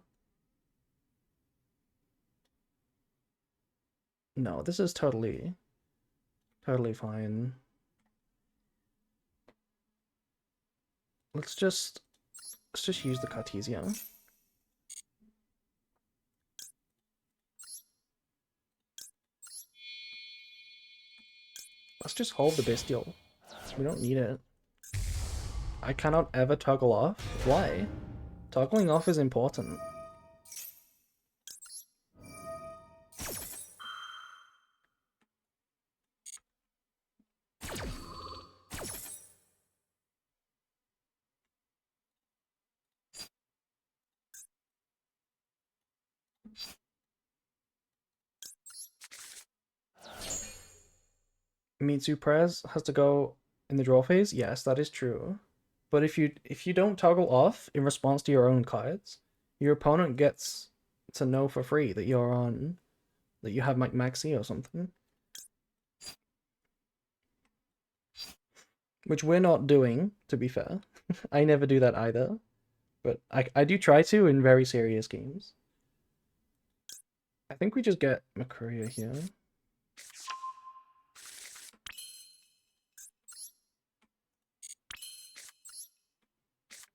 No, this is totally fine. Let's just use the Cartesia. Let's just hold the Bestial. We don't need it. I cannot ever toggle off. Why? Toggling off is important. Mitsu Prez has to go in the draw phase? Yes, that is true. But if you don't toggle off in response to your own cards, your opponent gets to know for free that you're on, that you have like Maxi or something. Which we're not doing, to be fair. I never do that either. But I do try to in very serious games. I think we just get Makuria here.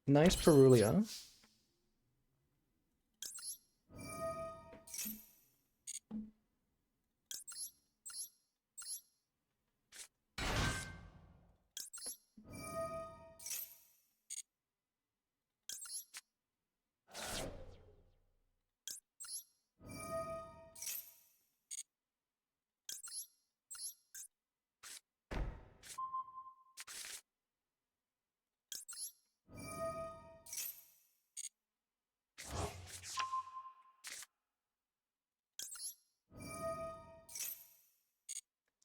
Nice Purulia.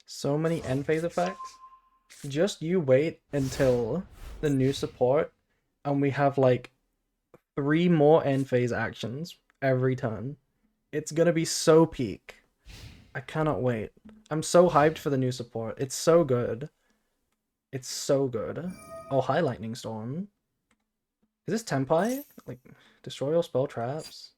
So many end phase effects. Just you wait until the new support and we have like 3 more end phase actions every turn. It's gonna be so peak. I cannot wait. I'm so hyped for the new support. It's so good. It's so good. Oh, hi Lightning Storm. Is this Tenpai? Like, destroy all spell traps?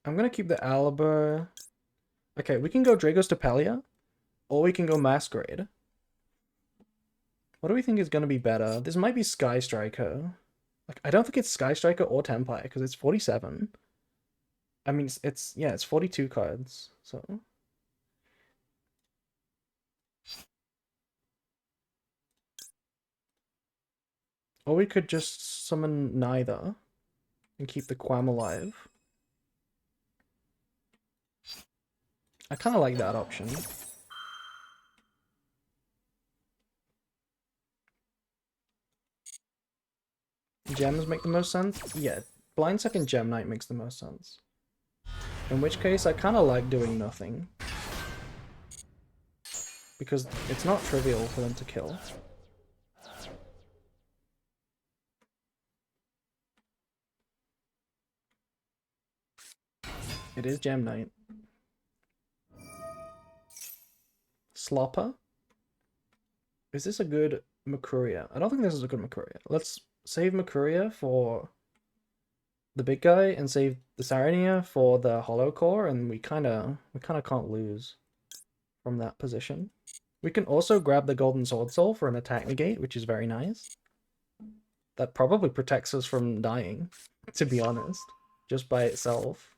I'm gonna keep the Aliber. Okay, we can go Drago's Tapelia, or we can go Masquerade. What do we think is gonna be better? This might be Sky Striker. Like, I don't think it's Sky Striker or Tenpai, because it's 47. I mean, it's 42 cards, so... Or we could just summon neither, and keep the Quam alive. I kind of like that option. Gems make the most sense? Yeah, Blind Second Gem Knight makes the most sense. In which case, I kind of like doing nothing. Because it's not trivial for them to kill. It is Gem Knight. Slopper? Is this a good Makuria? I don't think this is a good Makuria. Let's save Makuria for the big guy and save the Sarania for the hollow core, and we kinda can't lose from that position. We can also grab the golden sword soul for an attack negate, which is very nice. That probably protects us from dying, to be honest, just by itself.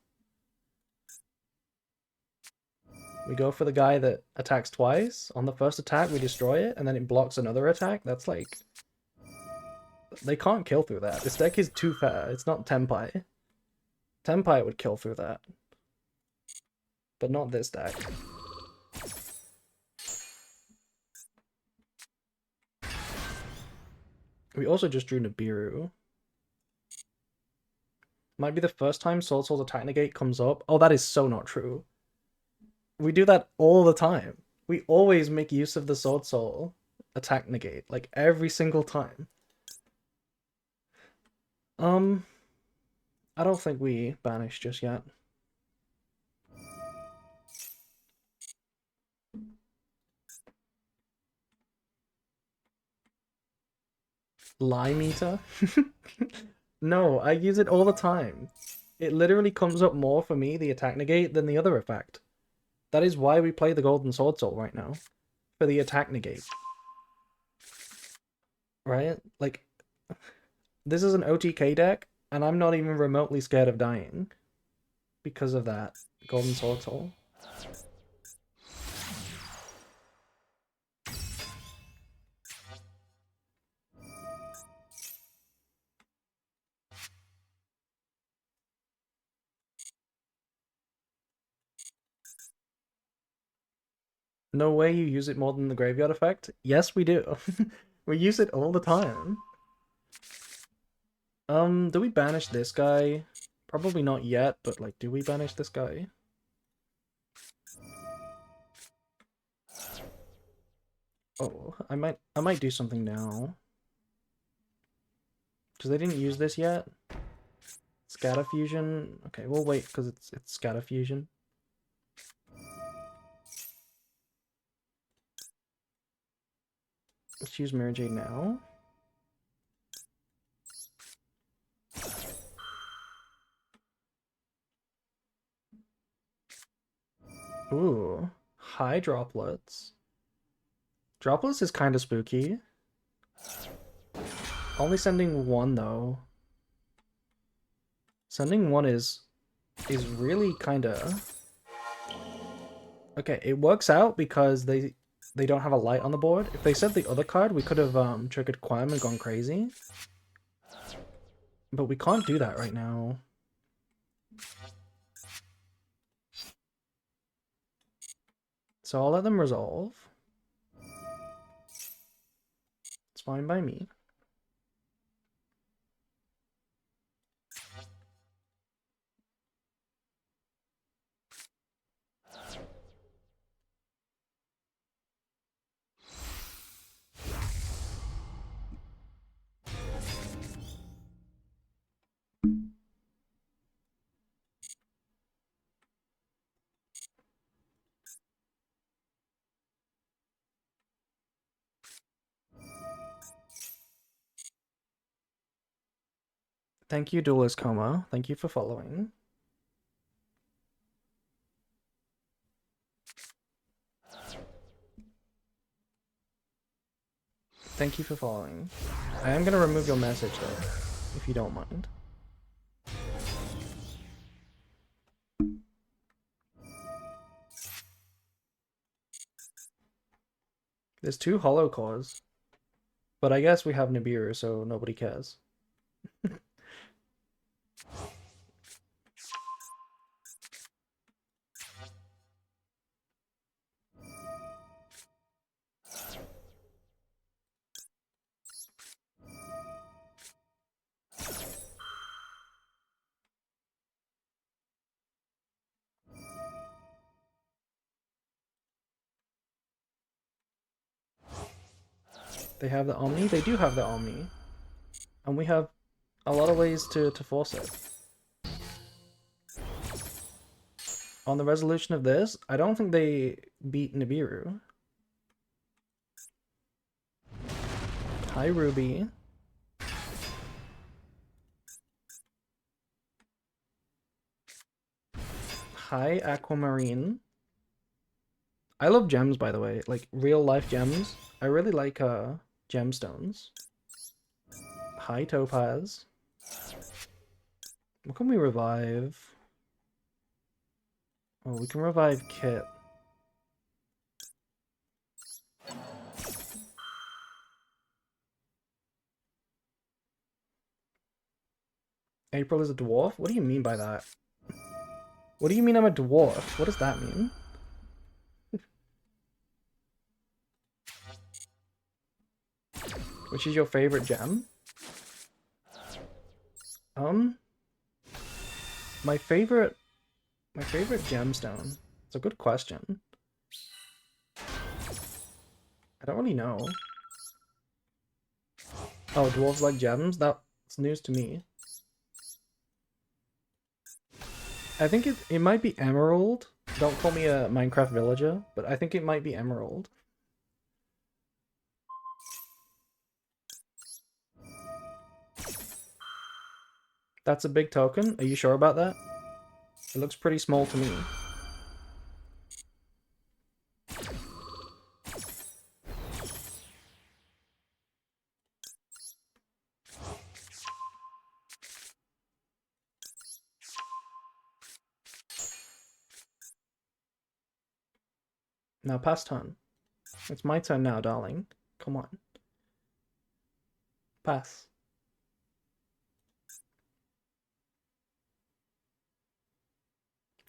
We go for the guy that attacks twice. On the first attack, we destroy it, and then it blocks another attack. That's like... They can't kill through that. This deck is too fair. It's not Tenpai. Tenpai would kill through that. But not this deck. We also just drew Nibiru. Might be the first time Sword Soul's attack negate comes up. Oh, that is so not true. We do that all the time. We always make use of the Sword Soul attack negate, like every single time. I don't think we banish just yet. Lie meter? No, I use it all the time. It literally comes up more for me, the attack negate, than the other effect. That is why we play the Golden Sword Soul right now. For the attack negate. Right? Like, this is an OTK deck, and I'm not even remotely scared of dying. Because of that Golden Sword Soul. No way you use it more than the graveyard effect? Yes, we do. We use it all the time. Do we banish this guy? Probably not yet, but like, do we banish this guy? Oh, I might do something now. Because they didn't use this yet. Scatter Fusion. Okay, we'll wait because it's Scatter Fusion. Let's use Mirror Jade now. Ooh, high droplets. Droplets is kind of spooky. Only sending one though. Sending one is really kind of... Okay, it works out because they don't have a light on the board. If they sent the other card, we could have triggered Quam and gone crazy. But we can't do that right now. So I'll let them resolve. It's fine by me. Thank you, Duelist Coma. Thank you for following. Thank you for following. I am going to remove your message though, if you don't mind. There's 2 hollow cores. But I guess we have Nibiru, so nobody cares. They have the Omni? They do have the Omni. And we have a lot of ways to force it. On the resolution of this, I don't think they beat Nibiru. Hi, Ruby. High aquamarine. I love gems, by the way, like real life gems. I really like gemstones. High topaz. What can we revive? Oh, we can revive Kit. April is a dwarf? What do you mean by that? What do you mean I'm a dwarf? What does that mean? Which is your favorite gem? My favorite gemstone. It's a good question. I don't really know. Oh, dwarves like gems? That's news to me. I think it might be emerald. Don't call me a Minecraft villager, but I think it might be emerald. That's a big token? Are you sure about that? It looks pretty small to me. Now pass turn. It's my turn now, darling. Come on. Pass.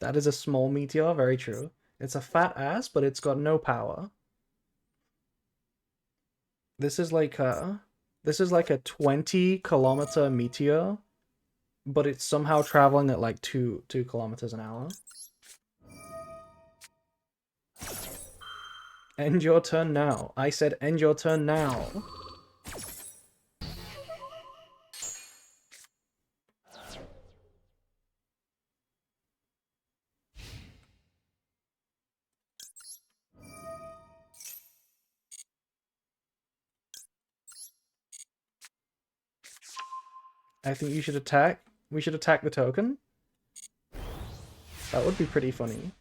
That is a small meteor, very true. It's a fat ass, but it's got no power. This is like a 20-kilometer meteor, but it's somehow traveling at like 2 kilometers an hour. End your turn now. I said end your turn now. I think you should attack. We should attack the token. That would be pretty funny.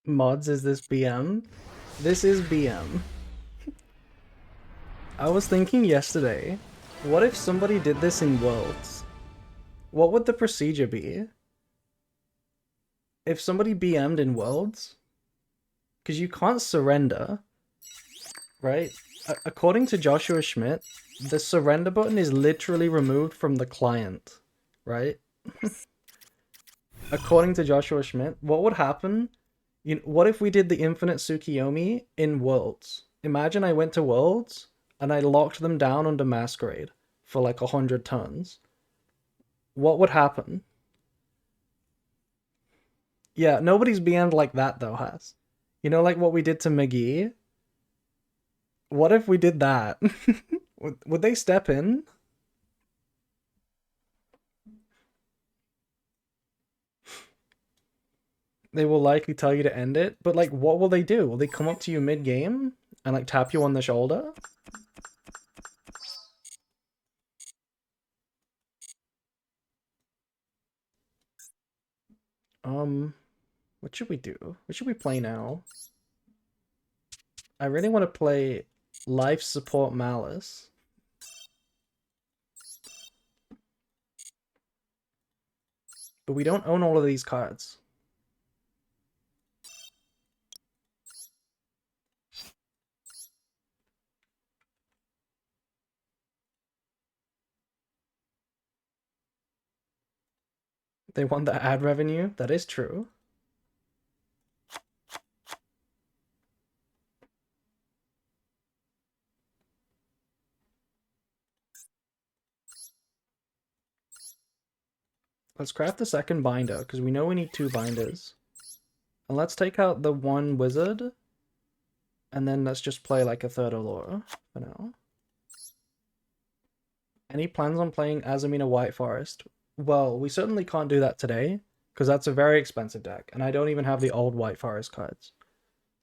Mods, is this BM? This is BM. I was thinking yesterday, what if somebody did this in Worlds? What would the procedure be? If somebody BM'd in Worlds? Because you can't surrender, right? According to Joshua Schmidt, the surrender button is literally removed from the client, right? According to Joshua Schmidt, what would happen? What if we did the Infinite Tsukiyomi in Worlds? Imagine I went to Worlds, and I locked them down under Masquerade for like 100 turns, what would happen? Yeah, nobody's BM'd like that though, Has. You know, like what we did to McGee? What if we did that? Would they step in? They will likely tell you to end it, but like, what will they do? Will they come up to you mid-game and like tap you on the shoulder? What should we do? What should we play now? I really want to play Life Support Malice. But we don't own all of these cards. They want the ad revenue. That is true. Let's craft the second binder, because we know we need 2 binders. And let's take out the 1 wizard. And then let's just play like a 3rd Allura for now. Any plans on playing Azumina White Forest? Well, we certainly can't do that today, because that's a very expensive deck, and I don't even have the old White Forest cards.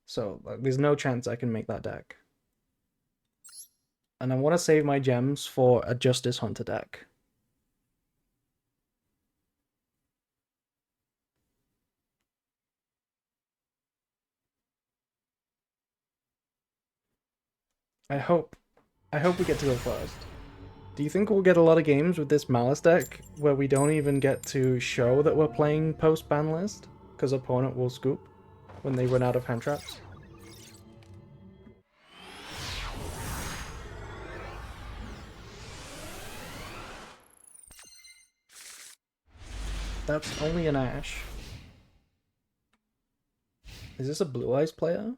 So, like, there's no chance I can make that deck. And I want to save my gems for a Justice Hunter deck. I hope we get to go first. Do you think we'll get a lot of games with this Malice deck where we don't even get to show that we're playing post-ban list? Because opponent will scoop when they run out of hand traps? That's only an Ash. Is this a Blue Eyes player?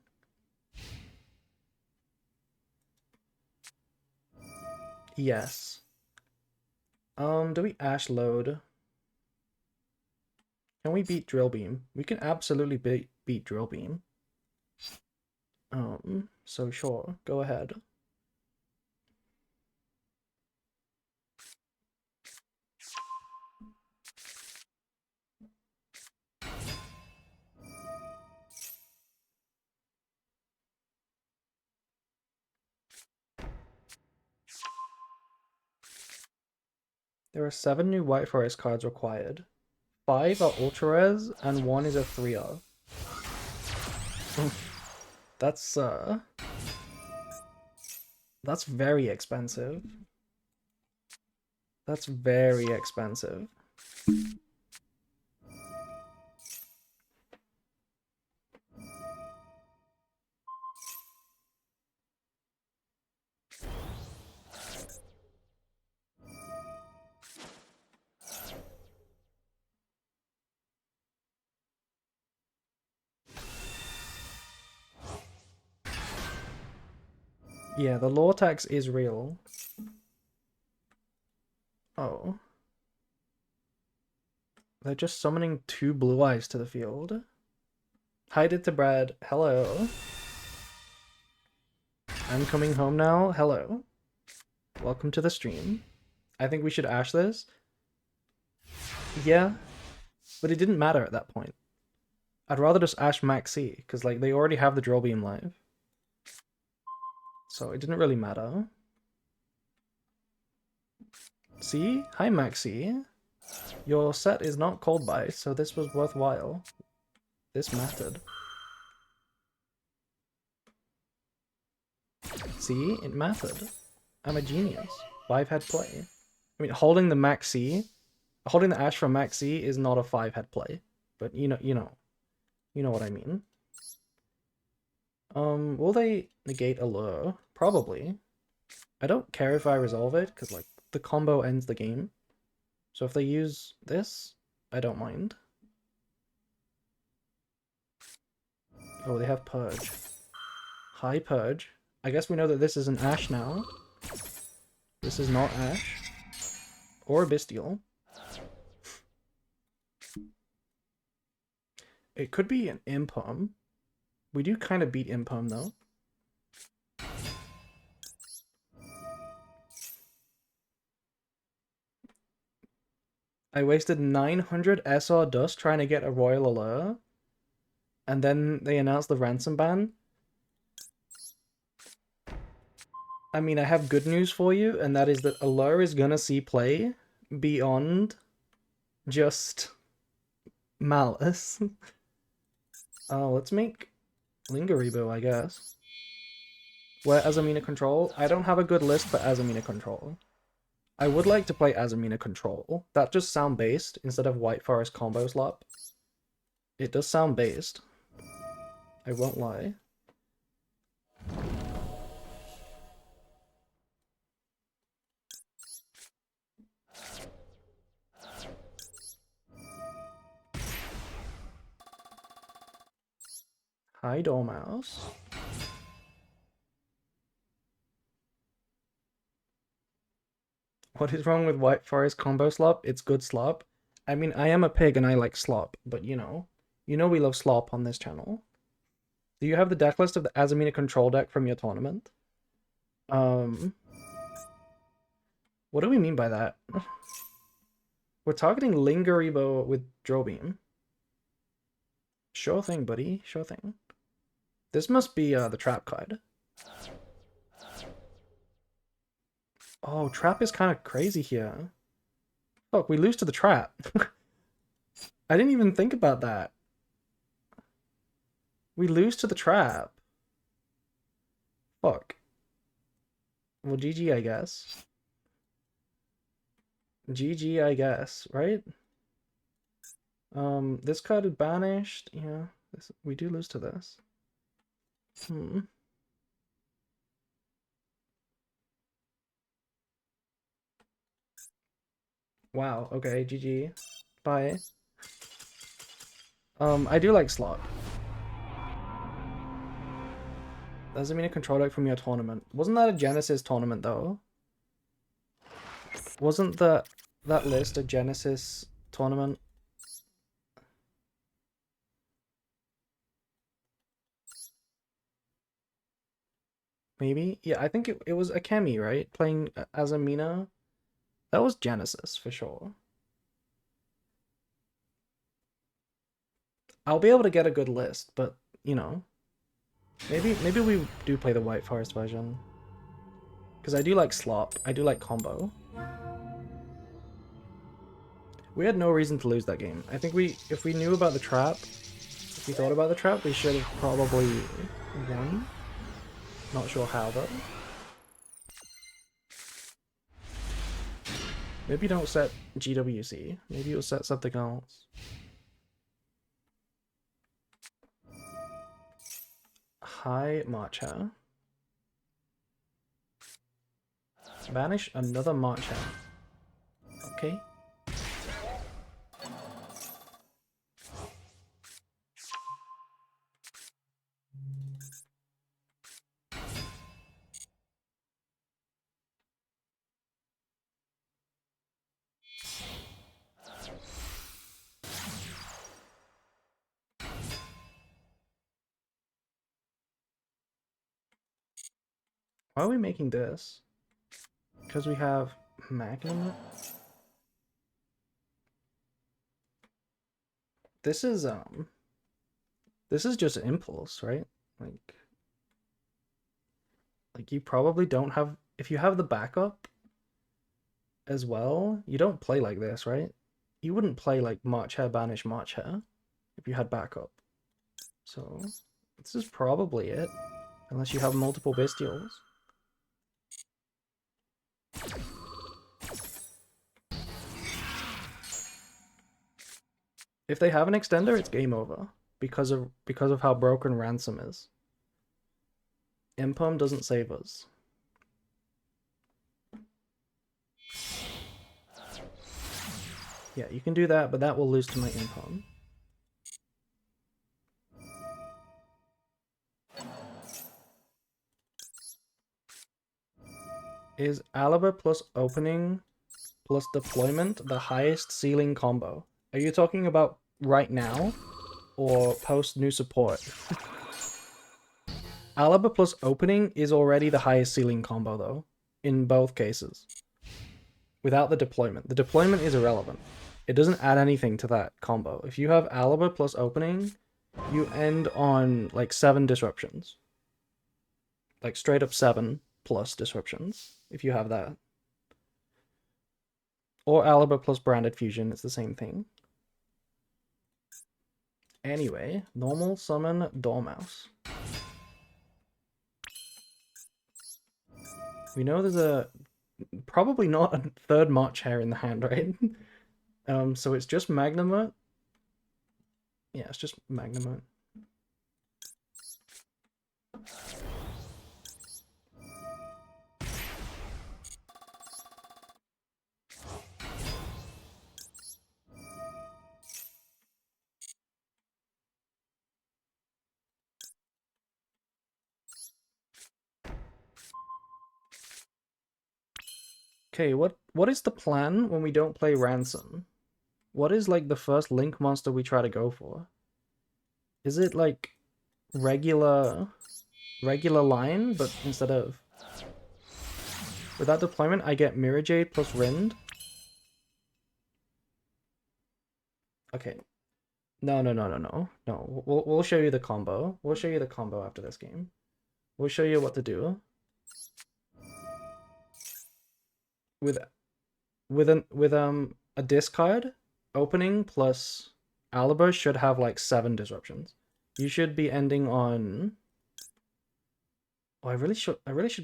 Yes. Do we Ash load? Can we beat Drill Beam? We can absolutely beat Drill Beam. So sure, go ahead. There are 7 new White Forest cards required. 5 are Ultra Rares, and 1 is a 3R. That's very expensive. That's very expensive. Yeah, the lore tax is real. Oh. They're just summoning 2 Blue Eyes to the field. Hi to Brad. Hello. I'm coming home now. Hello. Welcome to the stream. I think we should Ash this. Yeah, but it didn't matter at that point. I'd rather just Ash Maxi, because like they already have the Drill Beam live. So it didn't really matter. See? Hi Maxi. Your set is not Cold Bite, so this was worthwhile. This mattered. See? It mattered. I'm a genius. 5-head play. I mean, holding the Maxi, holding the Ash from Maxi is not a 5-head play. But you know what I mean. Will they negate Allure? Probably. I don't care if I resolve it, because like the combo ends the game. So if they use this, I don't mind. Oh, they have Purge. High Purge. I guess we know that this is an Ash now. This is not Ash. Or a Bestial. It could be an Impom. We do kind of beat Impom though. I wasted 900 SR dust trying to get a Royal Allure. And then they announced the ransom ban. I mean, I have good news for you, and that is that Allure is gonna see play beyond just Malice. Let's make Lingaribo, I guess. Where Azamina Control? I don't have a good list for Azamina Control. I would like to play Azamina Control. That just sound based instead of White Forest Combo Slap. It does sound based. I won't lie. Hi, Dormouse. What is wrong with White Forest Combo Slop? It's good slop. I mean, I am a pig and I like slop, but you know we love slop on this channel. Do you have the deck list of the Azamina Control deck from your tournament? What do we mean by that? We're targeting Lingaribo with Drobeam. Sure thing, buddy. Sure thing. This must be the trap card. Oh, trap is kind of crazy here. Fuck, we lose to the trap. I didn't even think about that. We lose to the trap. Fuck. Well, GG, I guess. GG, I guess, right? This card is banished. Yeah, we do lose to this. Wow, okay, GG. Bye. I do like slot. Doesn't mean a control deck from your tournament. Wasn't that a Genesis tournament though? Wasn't that list a Genesis tournament? Maybe? Yeah, I think it was Akemi, right? Playing Azamina. That was Genesis for sure. I'll be able to get a good list, but you know, maybe we do play the White Forest version. Because I do like slop. I do like combo. We had no reason to lose that game. I think if we knew about the trap, if we thought about the trap, we should have probably won. Not sure how though. Maybe don't set GWC. Maybe you'll set something else. Hi, Marcha. Banish another Marcha. Okay. Why are we making this? Because we have Magnum. This is just Impulse, right? Like you probably don't have, if you have the backup as well, you don't play like this, right? You wouldn't play like March Hair Banish March Hair if you had backup. So this is probably it, unless you have multiple Bestials. If they have an extender, it's game over because of how broken Ransom is. Impom doesn't save us. Yeah, you can do that, but that will lose to my Impom. Is Alaba plus opening plus deployment the highest ceiling combo? Are you talking about right now or post new support? Alaba plus opening is already the highest ceiling combo though, in both cases. Without the deployment. The deployment is irrelevant. It doesn't add anything to that combo. If you have Alaba plus opening, you end on like 7 disruptions. Like straight up 7 plus disruptions, if you have that. Or Alaba plus branded fusion, it's the same thing. Anyway, normal summon Dormouse. We know there's a probably not a third March Hare in the hand, right? So it's just Magnamut. Yeah, it's just Magnamut. Okay, what is the plan when we don't play Ransom? What is like the first Link monster we try to go for? Is it like regular line, but instead of without deployment I get Mirror Jade plus Rind? Okay. No. No, we'll show you the combo. We'll show you the combo after this game. We'll show you what to do. With a discard, opening plus Alaba should have like 7 disruptions. You should be ending on. Oh, I really should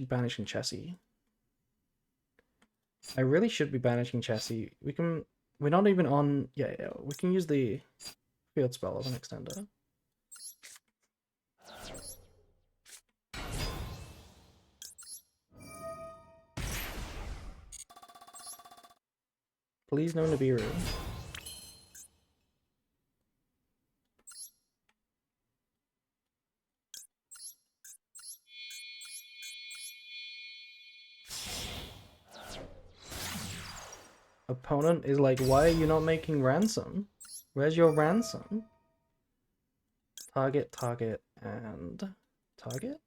banish Chessie. I really should be banishing Chessie. We're not even on. Yeah, we can use the field spell of an extender. Please no Nibiru. Opponent is like, why are you not making Ransom? Where's your Ransom? Target, and target?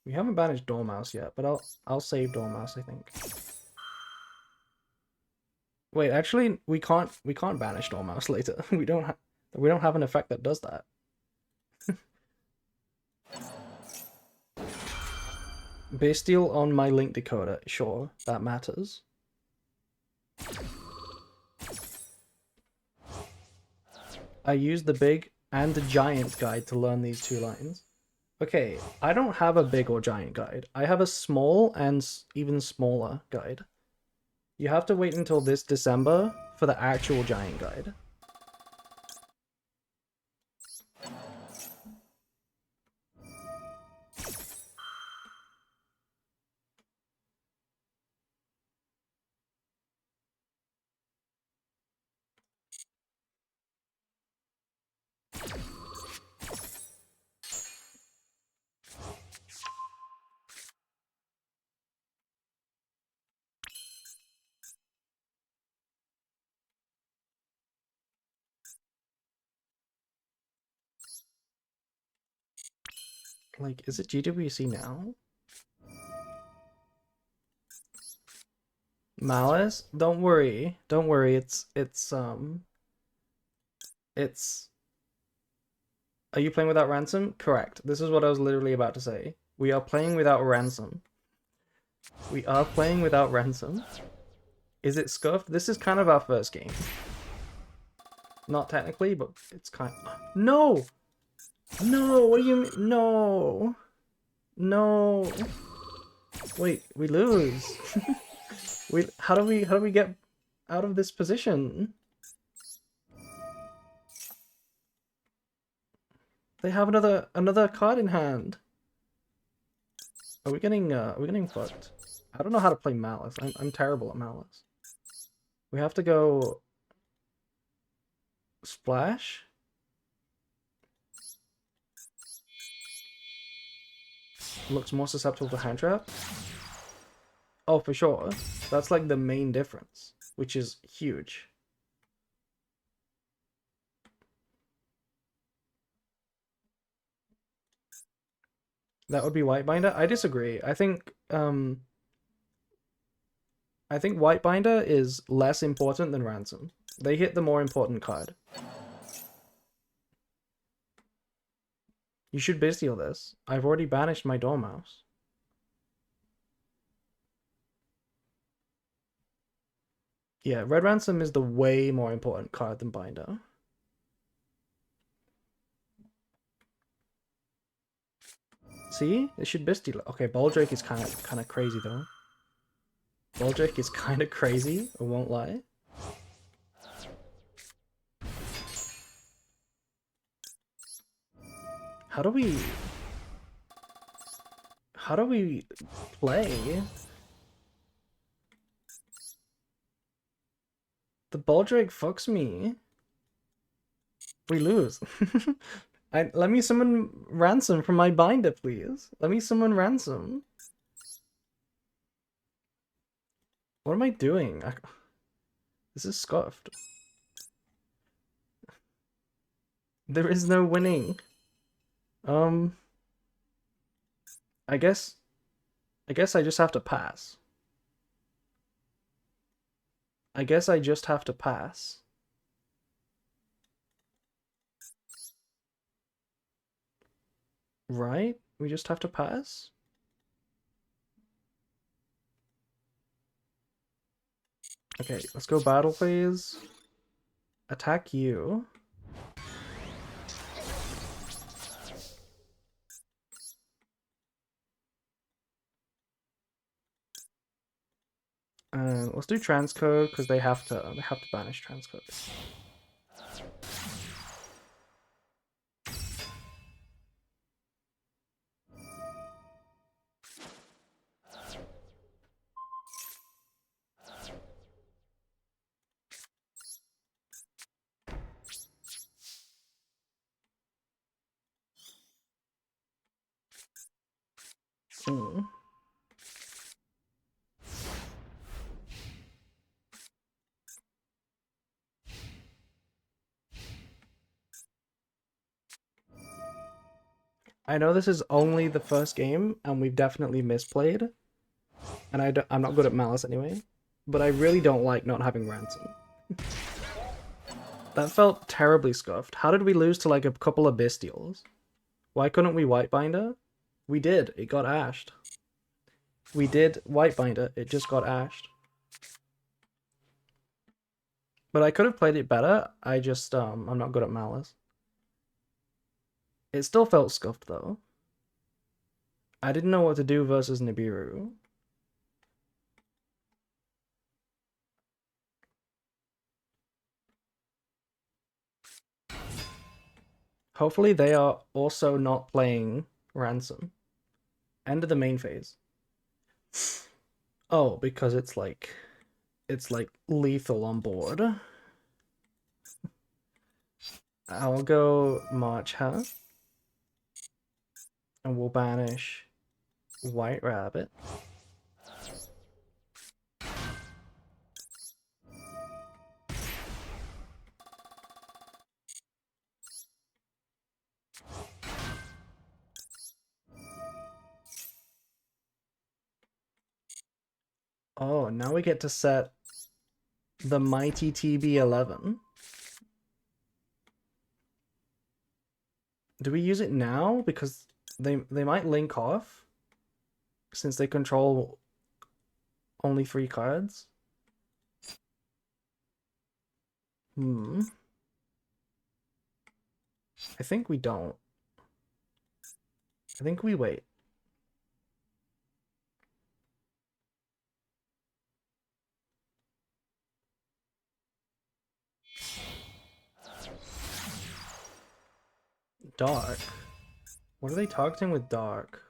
We haven't banished Dormouse yet, but I'll save Dormouse, I think. Wait, actually, we can't banish Dormouse later. we don't have an effect that does that. Bestial on my Link decoder, sure, that matters. I used the big and the giant guide to learn these 2 lines. Okay, I don't have a big or giant guide. I have a small and even smaller guide. You have to wait until this December for the actual giant guide. Like, is it GWC now? Malice? Don't worry. Don't worry. It's Are you playing without Ransom? Correct. This is what I was literally about to say. We are playing without Ransom. We are playing without Ransom. Is it scuffed? This is kind of our first game. Not technically, but it's kind of... No! No! What do you mean? No! No! Wait, we lose. How do we get out of this position? They have another card in hand. Are we getting fucked? I don't know how to play Malice. I'm terrible at Malice. We have to go Splash. looks more susceptible to hand trap. Oh, for sure. That's like the main difference, which is huge. That would be Whitebinder. I disagree. I think Whitebinder is less important than Ransom. They hit the more important card. You should Bestial this. I've already banished my Dormouse. Yeah, Red Ransom is the way more important card than Binder. See? It should Bestial. Okay, Baldrake is kind of crazy though. Baldrake is kind of crazy, I won't lie. How do we play? The Baldrake fucks me. We lose. Let me summon Ransom from my binder, please. Let me summon Ransom. What am I doing? This is scuffed. There is no winning. I guess I just have to pass. I guess I just have to pass. Right? We just have to pass? Okay, let's go battle phase. Attack you. Let's do transcode because they have to banish transcode. I know this is only the first game, and we've definitely misplayed. And I'm not good at Malice anyway. But I really don't like not having Ransom. That felt terribly scuffed. How did we lose to like a couple of Bestials? Why couldn't we Whitebinder? We did. It got ashed. We did Whitebinder. It just got ashed. But I could have played it better. I just, I'm not good at Malice. It still felt scuffed, though. I didn't know what to do versus Nibiru. Hopefully they are also not playing Ransom. End of the main phase. Oh, because it's like lethal on board. I'll go March Hat. And we'll banish White Rabbit. Oh, now we get to set the mighty TB11. Do we use it now? Because they might link off since they control only 3 cards. I think we don't. I think we wait. Dark? What are they targeting with Dark?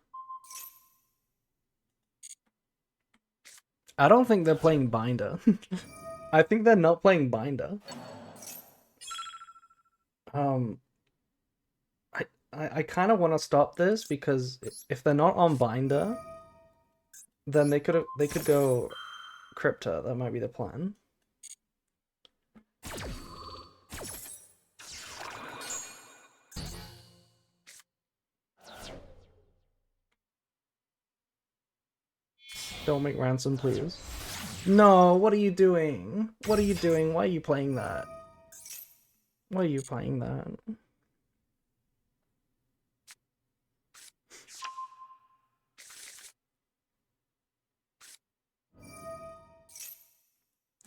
I don't think they're playing Binder. I think they're not playing Binder. I kind of want to stop this because if they're not on Binder, then they could go Crypta. That might be the plan. Don't make ransom, please. No, what are you doing? What are you doing? Why are you playing that? Why are you playing that?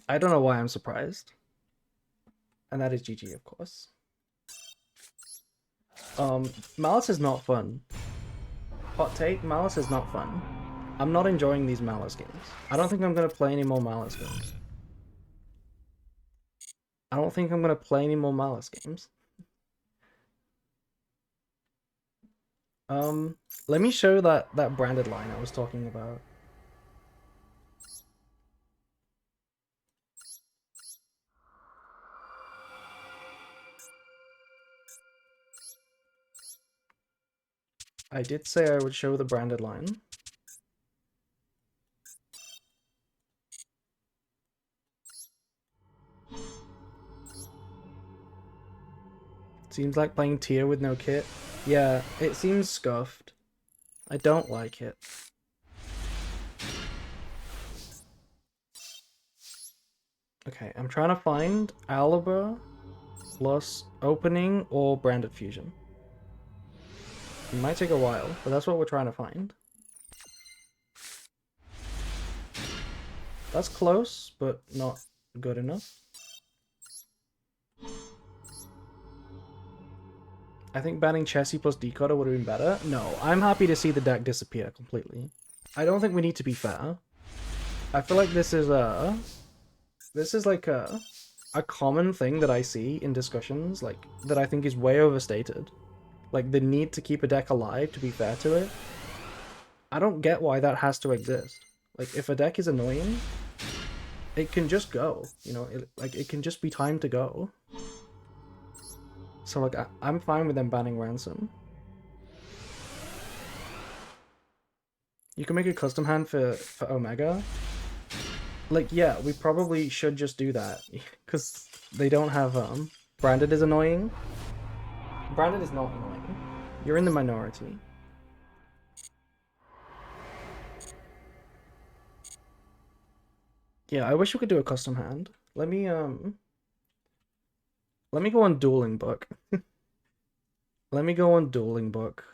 I don't know why I'm surprised. And that is GG, of course. Malice is not fun. Hot take, Malice is not fun. I'm not enjoying these Malice games. I don't think I'm gonna play any more Malice games. I don't think I'm gonna play any more Malice games. Let me show that branded line I was talking about. I did say I would show the branded line. Seems like playing tier with no kit. Yeah, it seems scuffed. I don't like it. Okay, I'm trying to find Alibra plus opening or branded fusion. It might take a while, but that's what we're trying to find. That's close, but not good enough. I think banning Chessie plus Decoder would have been better. No, I'm happy to see the deck disappear completely. I don't think we need to be fair. I feel like this is like a common thing that I see in discussions, like, that I think is way overstated. Like, the need to keep a deck alive to be fair to it. I don't get why that has to exist. Like, if a deck is annoying, it can just go, you know? It can just be time to go. So, like, I'm fine with them banning Ransom. You can make a custom hand for Omega. Like, yeah, we probably should just do that. Because they don't have, Branded is annoying. Branded is not annoying. You're in the minority. Yeah, I wish we could do a custom hand. Let me go on Dueling Book. Let me go on Dueling Book.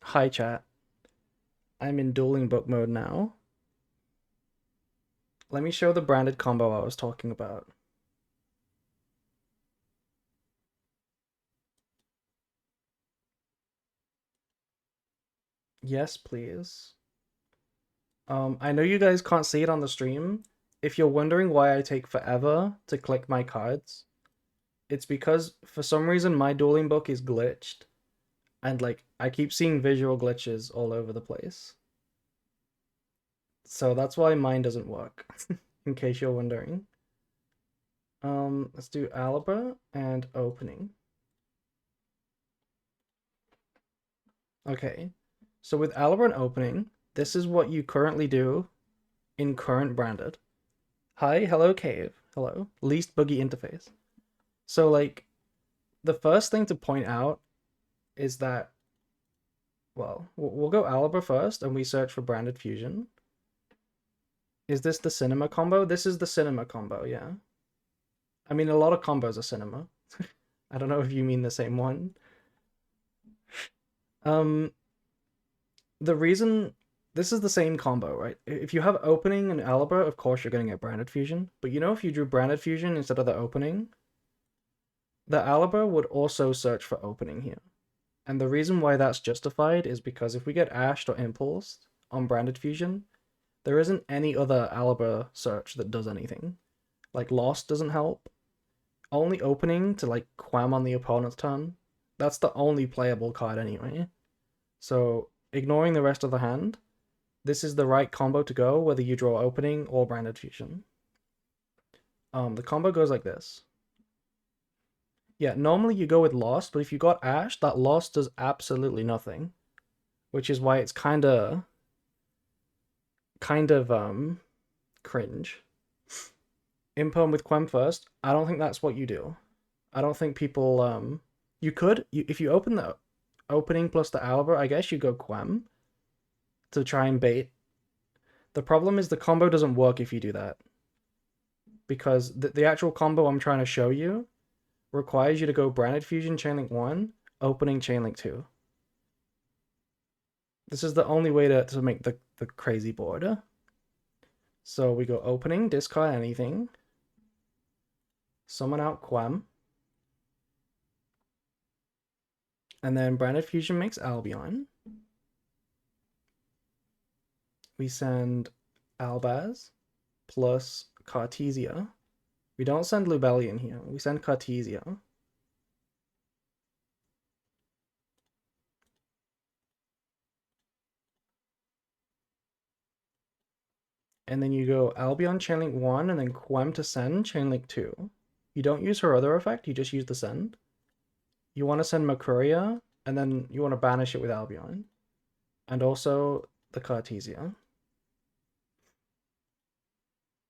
Hi, chat. I'm in Dueling Book mode now. Let me show the branded combo I was talking about. Yes, please. I know you guys can't see it on the stream. If you're wondering why I take forever to click my cards, it's because for some reason my Dueling Book is glitched. And like, I keep seeing visual glitches all over the place. So that's why mine doesn't work, in case you're wondering. Let's do Alibra and opening. Okay, so with Alibra and opening, this is what you currently do in current branded. Hi, hello, Cave. Hello. Least buggy interface. So, like, the first thing to point out is that, well, we'll go Alibra first, and we search for branded fusion. Is this the cinema combo? This is the cinema combo, yeah. I mean, a lot of combos are cinema. I don't know if you mean the same one. The reason... This is the same combo, right? If you have opening and Alibra, of course you're going to get branded fusion. But you know, if you drew branded fusion instead of the opening, the Alibra would also search for opening here. And the reason why that's justified is because if we get ashed or impulsed on Branded Fusion, there isn't any other Alba search that does anything. Like Lost doesn't help. Only Opening to like Quam on the opponent's turn. That's the only playable card anyway. So ignoring the rest of the hand, this is the right combo to go whether you draw Opening or Branded Fusion. The combo goes like this. Yeah, normally you go with Lost, but if you got Ash, that Lost does absolutely nothing. Which is why it's kind of cringe. Imperm with Quem first, I don't think that's what you do. I don't think people you could if you open the Opening plus the Alba, I guess you go Quem to try and bait. The problem is the combo doesn't work if you do that. Because the actual combo I'm trying to show you requires you to go Branded Fusion Chainlink 1, Opening Chainlink 2. This is the only way to make the crazy board. So we go Opening, discard anything, summon out Quem, and then Branded Fusion makes Albion. We send Albaz plus Cartesia. We don't send Lubellion here, we send Cartesia. And then you go Albion Chainlink 1 and then Quem to send Chainlink 2. You don't use her other effect, you just use the send. You want to send Mercuria, and then you want to banish it with Albion. And also the Cartesia.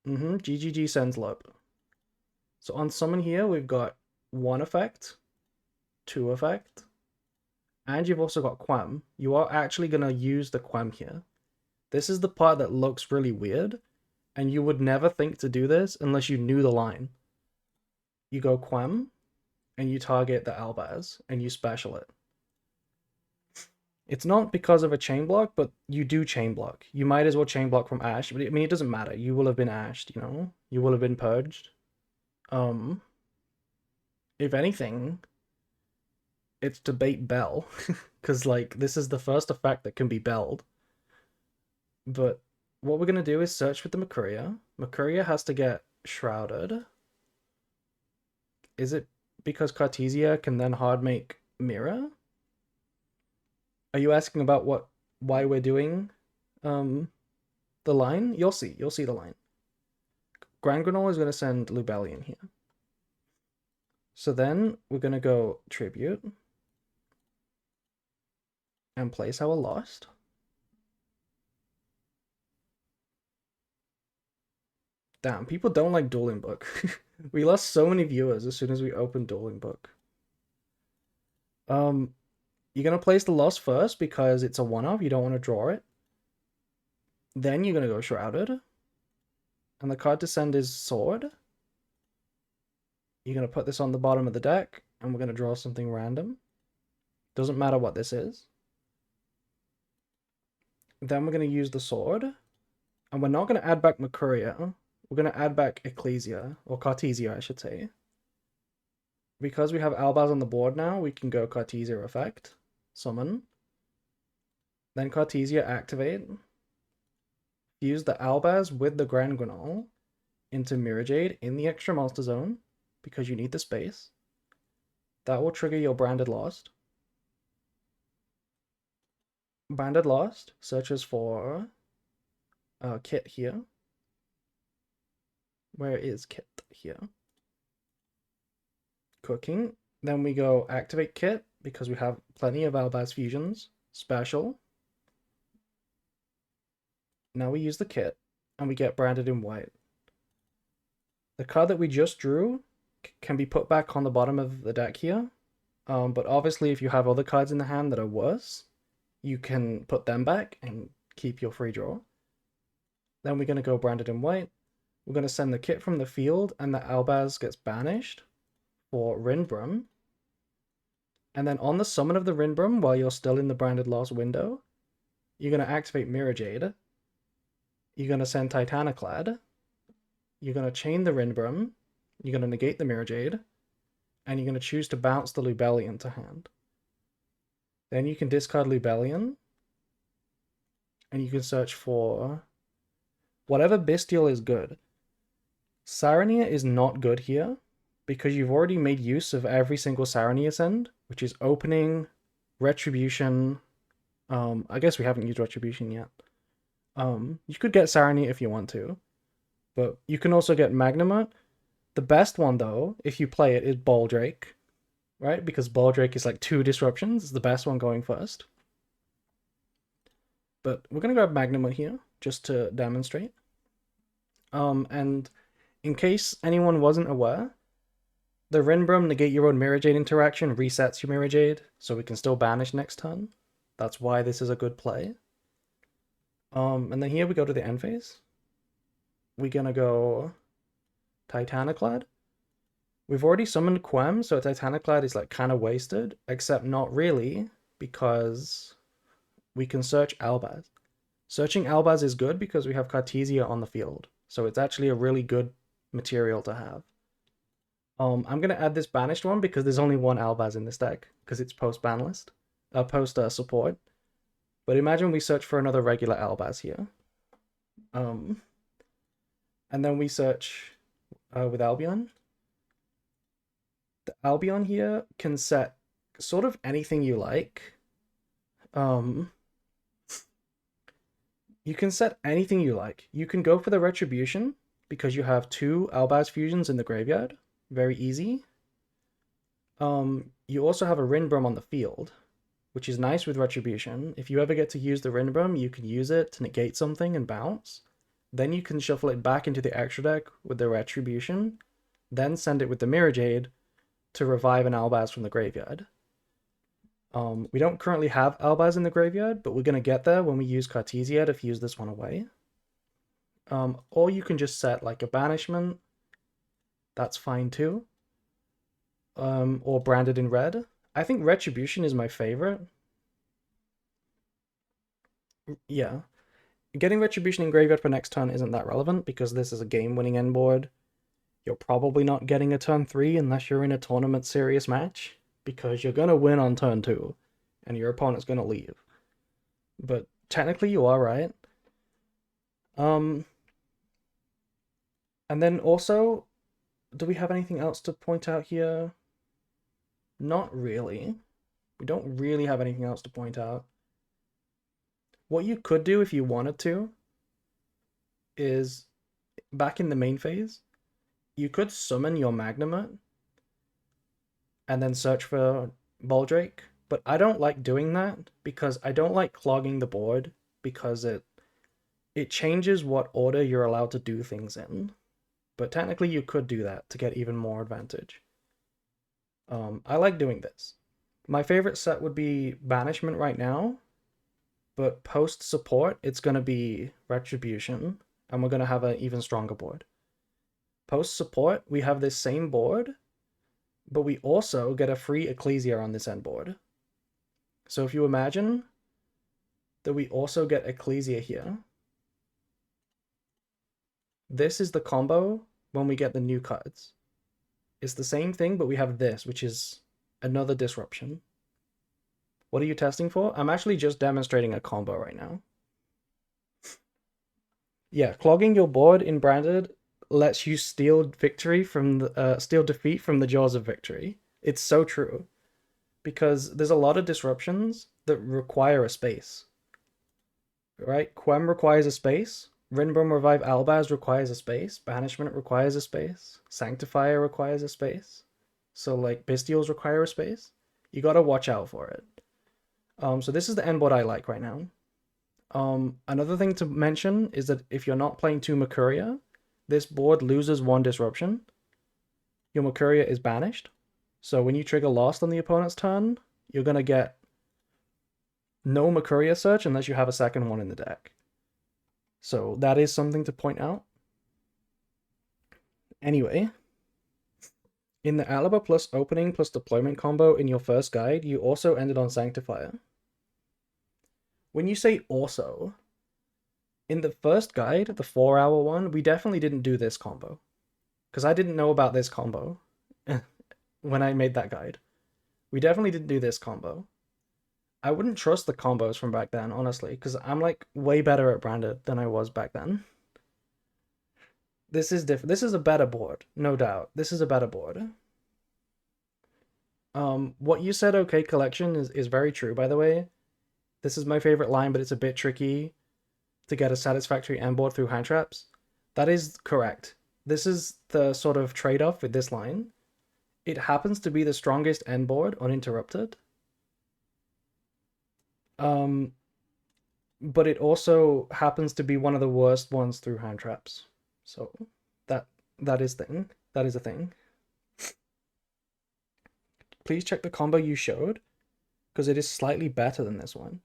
GGG sends Lob. So on summon here, we've got 1 effect, 2 effect, and you've also got Quem. You are actually going to use the Quem here. This is the part that looks really weird, and you would never think to do this unless you knew the line. You go Quem, and you target the Albaz, and you special it. It's not because of a chain block, but you do chain block. You might as well chain block from Ash, but I mean, it doesn't matter. You will have been ashed, you know? You will have been purged. If anything, it's to bait Bell, because, like, this is the first effect that can be belled. But what we're going to do is search with the Mercuria. Mercuria has to get shrouded. Is it because Cartesia can then hard make Mirror? Are you asking about why we're doing the line? You'll see the line. Grand Granola is going to send Lubellion here. So then we're going to go Tribute and place our Lost. Damn, people don't like Dueling Book. We lost so many viewers as soon as we opened Dueling Book. You're going to place the Lost first because it's a one-off. You don't want to draw it. Then you're going to go Shrouded. And the card to send is Sword. You're going to put this on the bottom of the deck, and we're going to draw something random. Doesn't matter what this is. Then we're going to use the Sword. And we're not going to add back Mercuria. We're going to add back Ecclesia, or Cartesia, I should say. Because we have Albaz on the board now, we can go Cartesia effect, summon. Then Cartesia activate. Fuse the Albaz with the Grand Granol into Mirror Jade in the extra monster zone, because you need the space. That will trigger your Branded Lost. Branded Lost searches for Kit here. Where is Kit? Here. Cooking. Then we go activate Kit because we have plenty of Albaz fusions. Special. Now we use the Kit and we get Branded in white. The card that we just drew can be put back on the bottom of the deck here. But obviously if you have other cards in the hand that are worse, you can put them back and keep your free draw. Then we're going to go Branded in white. We're going to send the Kit from the field, and the Albaz gets banished for Rinbrum. And then on the summon of the Rinbrum, while you're still in the Branded Lost window, you're going to activate Mirror Jade. You're going to send Titaniclad. You're going to chain the Rinbrum. You're going to negate the Mirror Jade. And you're going to choose to bounce the Lubellion to hand. Then you can discard Lubellion. And you can search for whatever Bestial is good. Saronir is not good here because you've already made use of every single Saronir send, which is opening, retribution. I guess we haven't used retribution yet. You could get Saronir if you want to, but you can also get Magnemite. The best one though, if you play it, is Baldrake, right? Because Baldrake is like 2 disruptions. It's the best one going first. But we're gonna grab Magnemite here just to demonstrate. And in case anyone wasn't aware, the Rinbrum negate your own Mirror Jade interaction resets your Mirror Jade, so we can still banish next turn. That's why this is a good play. And then here we go to the end phase. We're gonna go Titaniclad. We've already summoned Quem, so Titaniclad is like kind of wasted, except not really, because we can search Albaz. Searching Albaz is good because we have Cartesia on the field, so it's actually a really good material to have. I'm gonna add this banished one because there's only one Albaz in this deck because it's post-ban list, post support. But imagine we search for another regular Albaz here, and then we search with Albion. The Albion here can set sort of anything you like. You can set anything you like. You can go for the Retribution because you have 2 Albaz fusions in the graveyard. Very easy. You also have a Rinbrum on the field, which is nice with Retribution. If you ever get to use the Rinbrum, you can use it to negate something and bounce. Then you can shuffle it back into the extra deck with the Retribution, then send it with the Mirror Jade to revive an Albaz from the graveyard. We don't currently have Albaz in the graveyard, but we're going to get there when we use Cartesia to fuse this one away. Or you can just set like a banishment. That's fine too. Or branded in red. I think Retribution is my favorite. Yeah. Getting Retribution in graveyard for next turn isn't that relevant because this is a game-winning end board. You're probably not getting a turn 3 unless you're in a tournament serious match, because you're going to win on turn 2 and your opponent's going to leave. But technically you are right. And then also, do we have anything else to point out here? Not really. We don't really have anything else to point out. What you could do if you wanted to is, back in the main phase, you could summon your Magnemite and then search for Baldrake, but I don't like doing that because I don't like clogging the board because it changes what order you're allowed to do things in. But technically you could do that to get even more advantage. I like doing this. My favorite set would be Banishment right now, but post support it's going to be Retribution, and we're going to have an even stronger board. Post support, we have this same board, but we also get a free Ecclesia on this end board. So if you imagine that we also get Ecclesia here, this is the combo when we get the new cards. It's the same thing, but we have this, which is another disruption. What are you testing for? I'm actually just demonstrating a combo right now. Yeah, clogging your board in Branded lets you steal victory from the steal defeat from the jaws of victory. It's so true, because there's a lot of disruptions that require a space. Right? Quem requires a space. Rinbrum Revive Albaz requires a space. Banishment requires a space. Sanctifier requires a space. So like Bestials require a space. You gotta watch out for it. So this is the end board I like right now. Another thing to mention is that if you're not playing 2 Mercuria, this board loses 1 disruption. Your Mercuria is banished. So when you trigger Lost on the opponent's turn, you're gonna get no Mercuria search unless you have a second one in the deck. So that is something to point out. Anyway, in the Alaba plus opening plus deployment combo in your first guide, you also ended on Sanctifier. When you say also, in the first guide, the 4-hour one, we definitely didn't do this combo. Because I didn't know about this combo when I made that guide. We definitely didn't do this combo. I wouldn't trust the combos from back then, honestly, because I'm like way better at branded than I was back then. This is different. This is a better board, no doubt. This is a better board. What you said, okay, collection is very true, by the way. This is my favorite line, but it's a bit tricky to get a satisfactory end board through hand traps. That is correct. This is the sort of trade-off with this line. It happens to be the strongest end board uninterrupted. But it also happens to be one of the worst ones through hand traps. So that that is a thing. Please check the combo you showed, because it is slightly better than this one.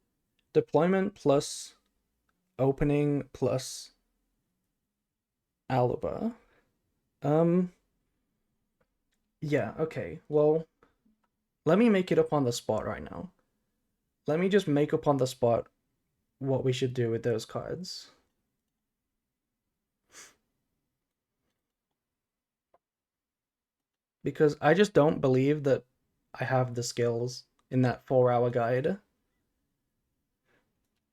Deployment plus opening plus Aluba. Yeah, okay. Well, let me make it up on the spot right now. Let me just make up on the spot what we should do with those cards. Because I just don't believe that I have the skills in that 4-hour guide.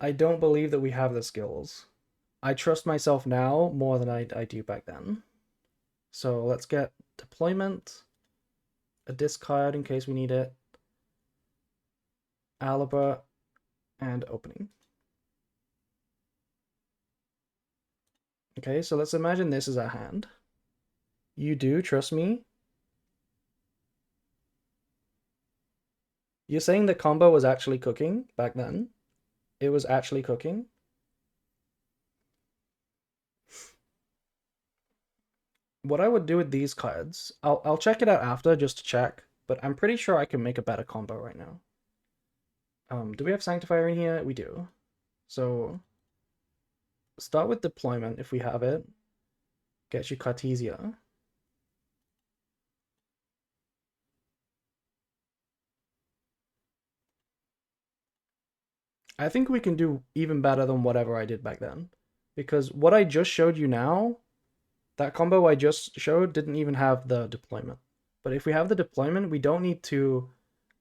I don't believe that we have the skills. I trust myself now more than I do back then. So let's get deployment, a discard in case we need it, Aluba, and opening. Okay, so let's imagine this is our hand. You do trust me? You're saying the combo was actually cooking back then? It was actually cooking? What I would do with these cards, I'll check it out after just to check, but I'm pretty sure I can make a better combo right now. Do we have Sanctifier in here? We do. So start with deployment if we have it. Get you Cartesia. I think we can do even better than whatever I did back then. Because what I just showed you now, that combo I just showed didn't even have the deployment. But if we have the deployment, we don't need to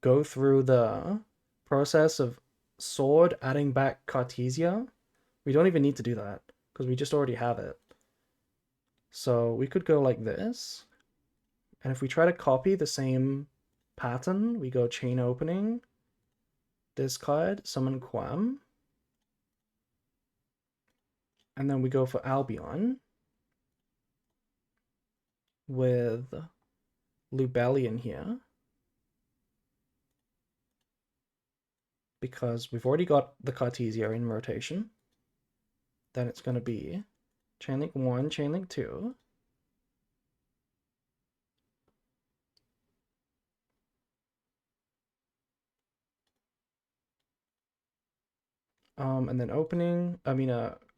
go through the process of sword adding back Cartesia. We don't even need to do that because we just already have it. So we could go like this. And if we try to copy the same pattern, we go chain opening, discard, summon Quam. And then we go for Albion with Lubellion here. Because we've already got the Cartesia in rotation. Then it's going to be Chainlink 1, Chainlink 2. And then opening,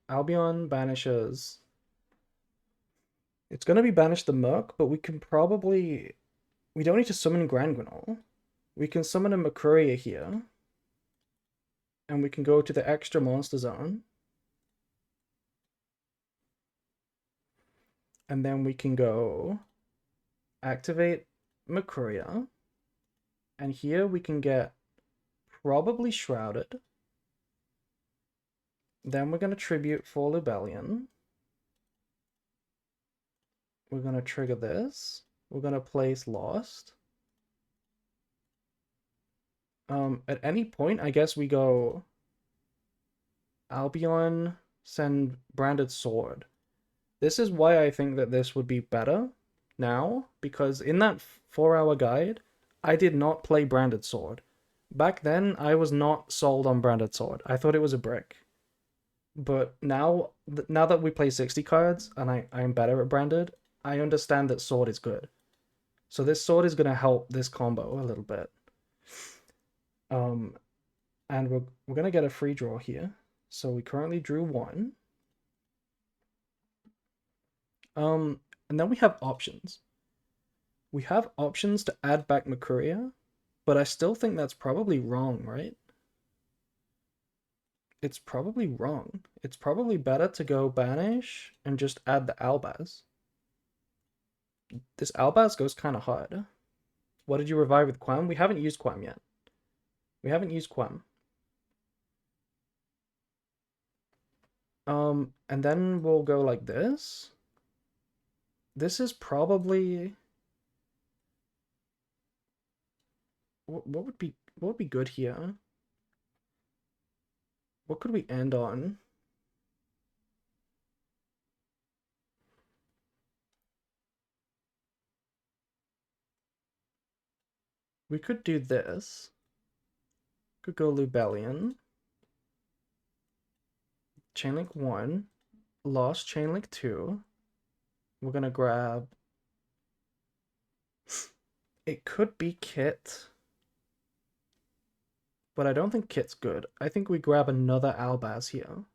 Albion banishes. It's going to be banish the Merc, but we can probably, we don't need to summon Granguinol. We can summon a Macuria here. And we can go to the extra monster zone. And then we can go activate Macuria. And here we can get probably Shrouded. Then we're going to tribute for Lubellion. We're going to trigger this. We're going to place Lost. At any point, I guess we go Albion, send Branded Sword. This is why I think that this would be better now, because in that 4-hour guide, I did not play Branded Sword. Back then, I was not sold on Branded Sword. I thought it was a brick. But now that we play 60 cards, and I'm better at Branded, I understand that Sword is good. So this Sword is going to help this combo a little bit. And we're going to get a free draw here. So we currently drew 1. And then we have options. We have options to add back Macuria, but I still think that's probably wrong, right? It's probably wrong. It's probably better to go banish and just add the Albaz. This Albaz goes kind of hard. What did you revive with Quam? We haven't used Quam yet. We haven't used Quam. And then we'll go like this. This is probably what would be good here? What could we end on? We could do this. Could go Lubellion. Chainlink 1. Lost Chainlink 2. We're gonna grab... It could be Kit. But I don't think Kit's good. I think we grab another Albaz here.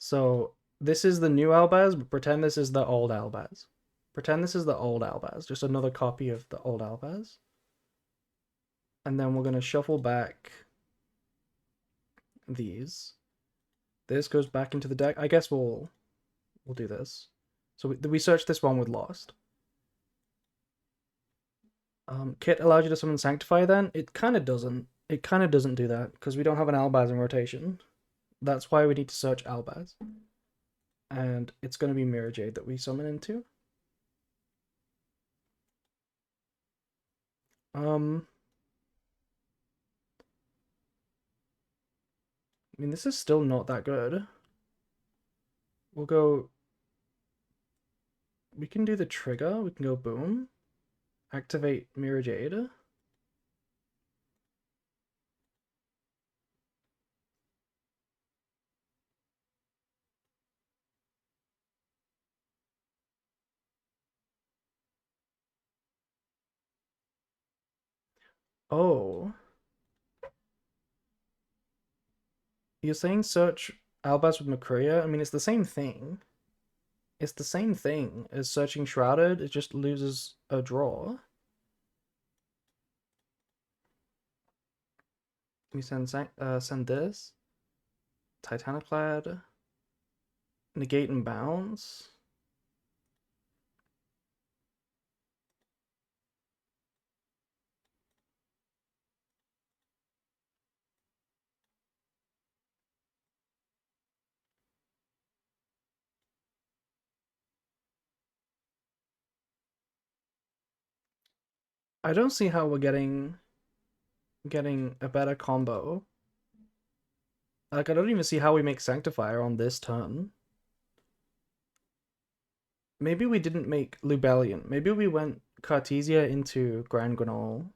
So this is the new Albaz, but pretend this is the old Albaz. Pretend this is the old Albaz. Just another copy of the old Albaz. And then we're going to shuffle back these. This goes back into the deck. I guess we'll do this. So we search this one with Lost. Kit allows you to summon Sanctify then? It kind of doesn't. It kind of doesn't do that, because we don't have an Albaz in rotation. That's why we need to search Albaz. And it's going to be Mirror Jade that we summon into. I mean, this is still not that good. We'll go... We can do the trigger. We can go boom. Activate Mirror Jade. Oh. You're saying search Albaz with Makuria? I mean, it's the same thing. It's the same thing as searching Shrouded. It just loses a draw. We send this. Titaniclad. Negate and bounce. I don't see how we're getting a better combo. Like, I don't even see how we make Sanctifier on this turn. Maybe we didn't make Lubellion. Maybe we went Cartesia into Grand Granol.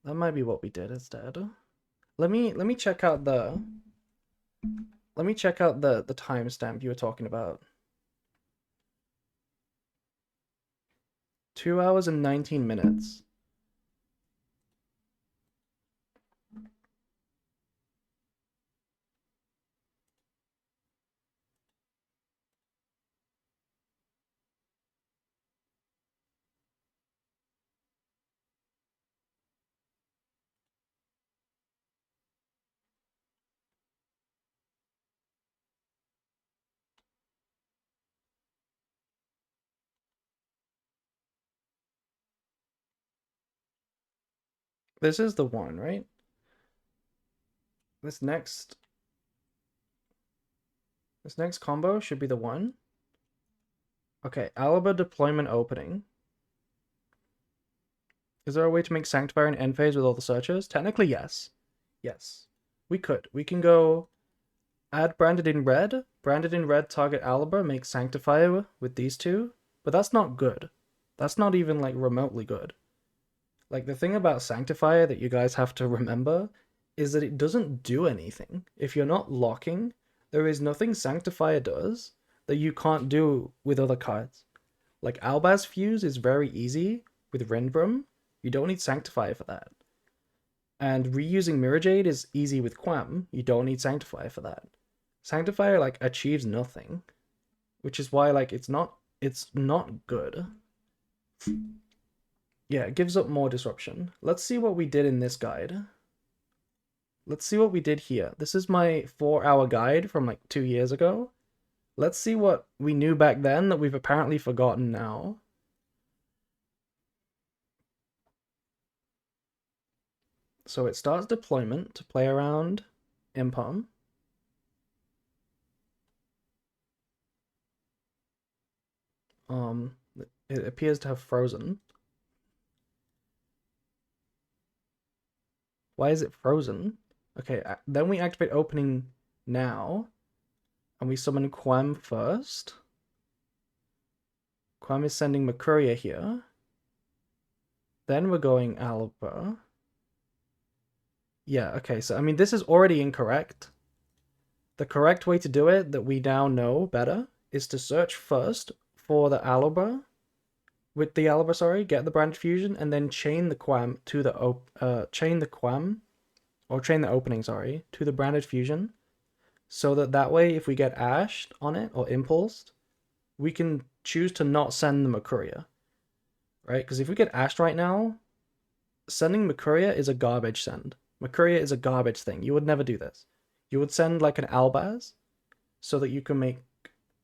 That might be what we did instead. Let me check out the timestamp you were talking about. 2 hours and 19 minutes. This is the one, right? This next combo should be the one. Okay, Alaba deployment opening. Is there a way to make Sanctifier an end phase with all the searches? Technically, yes. Yes. We could. We can go add Branded in Red. Branded in Red target Alaba, make Sanctifier with these two. But that's not good. That's not even like remotely good. Like, the thing about Sanctifier that you guys have to remember is that it doesn't do anything. If you're not locking, there is nothing Sanctifier does that you can't do with other cards. Like, Albaz Fuse is very easy with Rindbrum. You don't need Sanctifier for that. And reusing Mirror Jade is easy with Quam. You don't need Sanctifier for that. Sanctifier, like, achieves nothing. Which is why, like, it's not good. Yeah, it gives up more disruption. Let's see what we did in this guide. Let's see what we did here. This is my 4-hour guide from like 2 years ago. Let's see what we knew back then that we've apparently forgotten now. So it starts deployment to play around Impom. Um, it appears to have frozen. Why is it frozen? Okay, then we activate opening now, and we summon Quam first. Quam is sending Makuria here. Then we're going Alba. Yeah, okay, so I mean, this is already incorrect. The correct way to do it, that we now know better, is to search first for the Alba, with the Alba, sorry, get the brand fusion, and then chain the Quam to the chain the Quam, or chain the opening, sorry, to the branded fusion, so that way, if we get ashed on it or impulsed, we can choose to not send the Makuria, right? Because if we get ashed right now, sending Makuria is a garbage send. Makuria is a garbage thing. You would never do this. You would send like an Albaz so that you can make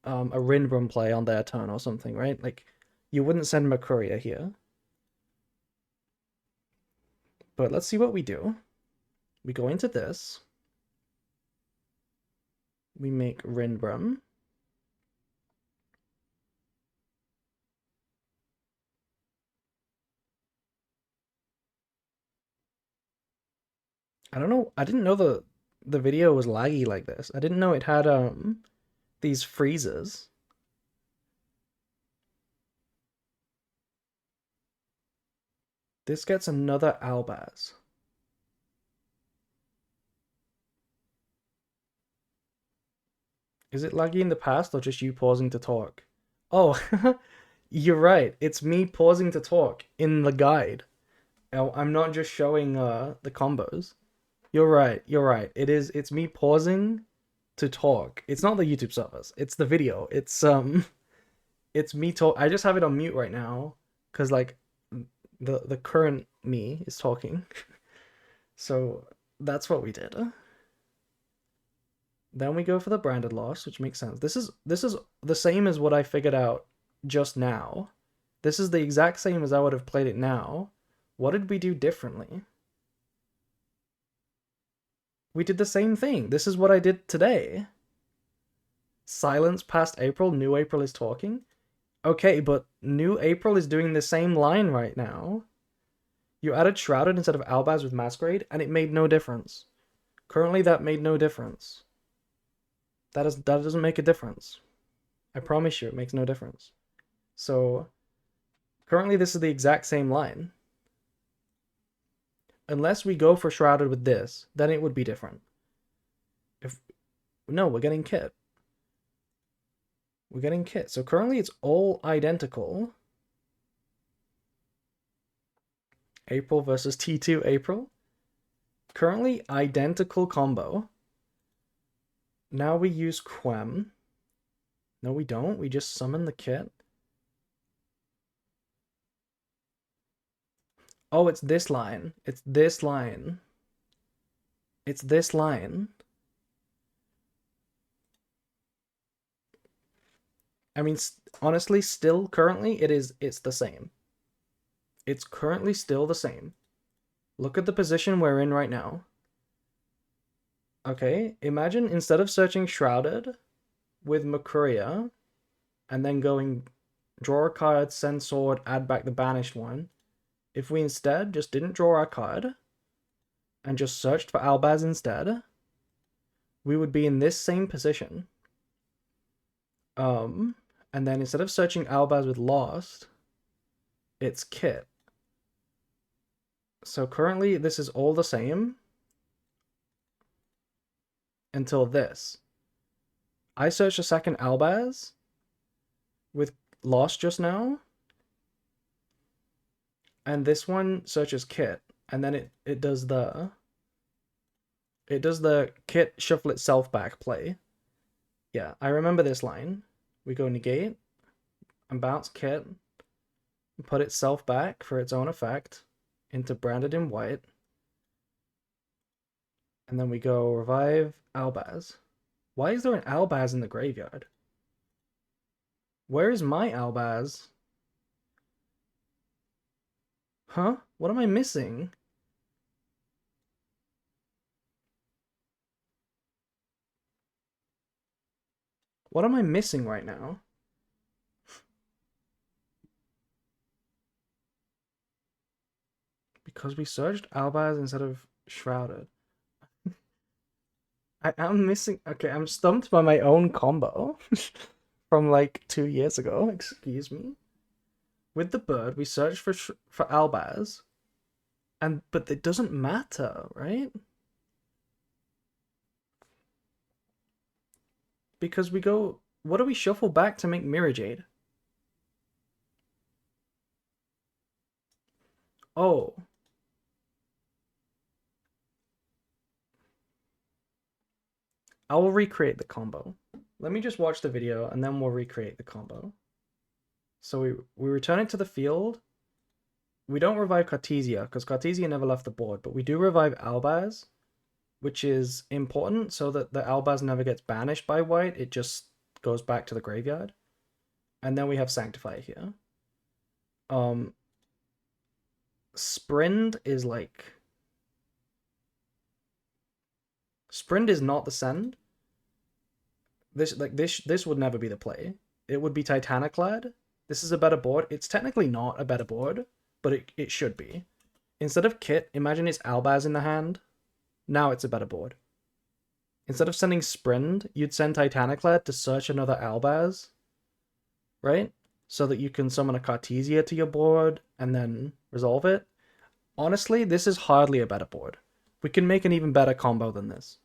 a Rinbrum play on their turn or something, right? Like, you wouldn't send Makuria here. But let's see what we do. We go into this. We make Rinbrum. I don't know. I didn't know the video was laggy like this. I didn't know it had these freezes. This gets another Albaz. Is it laggy in the past or just you pausing to talk? Oh, you're right. It's me pausing to talk in the guide. I'm not just showing the combos. You're right. You're right. It's me pausing to talk. It's not the YouTube service. It's the video. It's me talk. I just have it on mute right now because like the current me is talking. So that's what we did. Then we go for the branded loss, which makes sense. This is the same as what I figured out just now. This is the exact same as I would have played it now. What did we do differently? We did the same thing. This is what I did today. Silence past April, new April is talking. Okay, but new April is doing the same line right now. You added Shrouded instead of Albaz with Masquerade, and it made no difference. Currently, that made no difference. That doesn't make a difference. I promise you, it makes no difference. So, currently this is the exact same line. Unless we go for Shrouded with this, then it would be different. No, we're getting Kit. We're getting Kit. So currently it's all identical. April versus T2 April. Currently identical combo. Now we use Quem. No, we don't. We just summon the Kit. Oh, it's this line. It's this line. It's this line. I mean, honestly, still currently it's the same. It's currently still the same. Look at the position we're in right now. Okay, imagine instead of searching Shrouded with Makuria and then going draw a card, send sword, add back the banished one, if we instead just didn't draw our card and just searched for Albaz instead, we would be in this same position. And then instead of searching Albaz with Lost, it's Kit. So currently this is all the same until this. I searched a second Albaz with Lost just now, and this one searches Kit, and then it does the Kit shuffle itself back play. Yeah, I remember this line. We go negate and bounce Kit, put itself back for its own effect into branded in white, and then we go revive Albaz. Why is there an Albaz in the graveyard? Where is my Albaz? Huh? What am I missing? What am I missing right now? Because we searched Albaz instead of Shrouded. I am missing. Okay, I'm stumped by my own combo from like 2 years ago. Excuse me. With the bird, we searched for Albaz, but it doesn't matter, right? Because we go. What do we shuffle back to make Mirror Jade? Oh. I will recreate the combo. Let me just watch the video and then we'll recreate the combo. So we return it to the field. We don't revive Cartesia because Cartesia never left the board, but we do revive Albaz, which is important so that the Albaz never gets banished by white. It just goes back to the graveyard. And then we have Sanctify here. Sprint is like... Sprint is not the send. This would never be the play. It would be Titaniclad. This is a better board. It's technically not a better board, but it should be. Instead of Kit, imagine it's Albaz in the hand. Now it's a better board. Instead of sending Sprint, you'd send Titaniclad to search another Albaz, right? So that you can summon a Cartesia to your board and then resolve it. Honestly, this is hardly a better board. We can make an even better combo than this.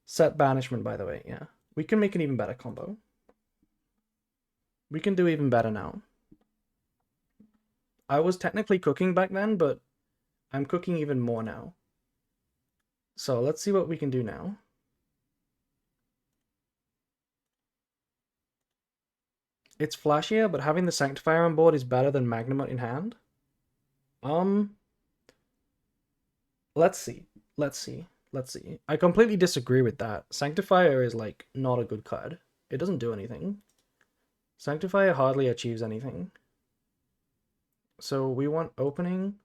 Set Banishment, by the way, yeah. We can make an even better combo. We can do even better now. I was technically cooking back then, but I'm cooking even more now. So let's see what we can do now. It's flashier, but having the Sanctifier on board is better than Magnamut in hand. Let's see. I completely disagree with that. Sanctifier is like not a good card. It doesn't do anything. Sanctifier hardly achieves anything. So we want opening,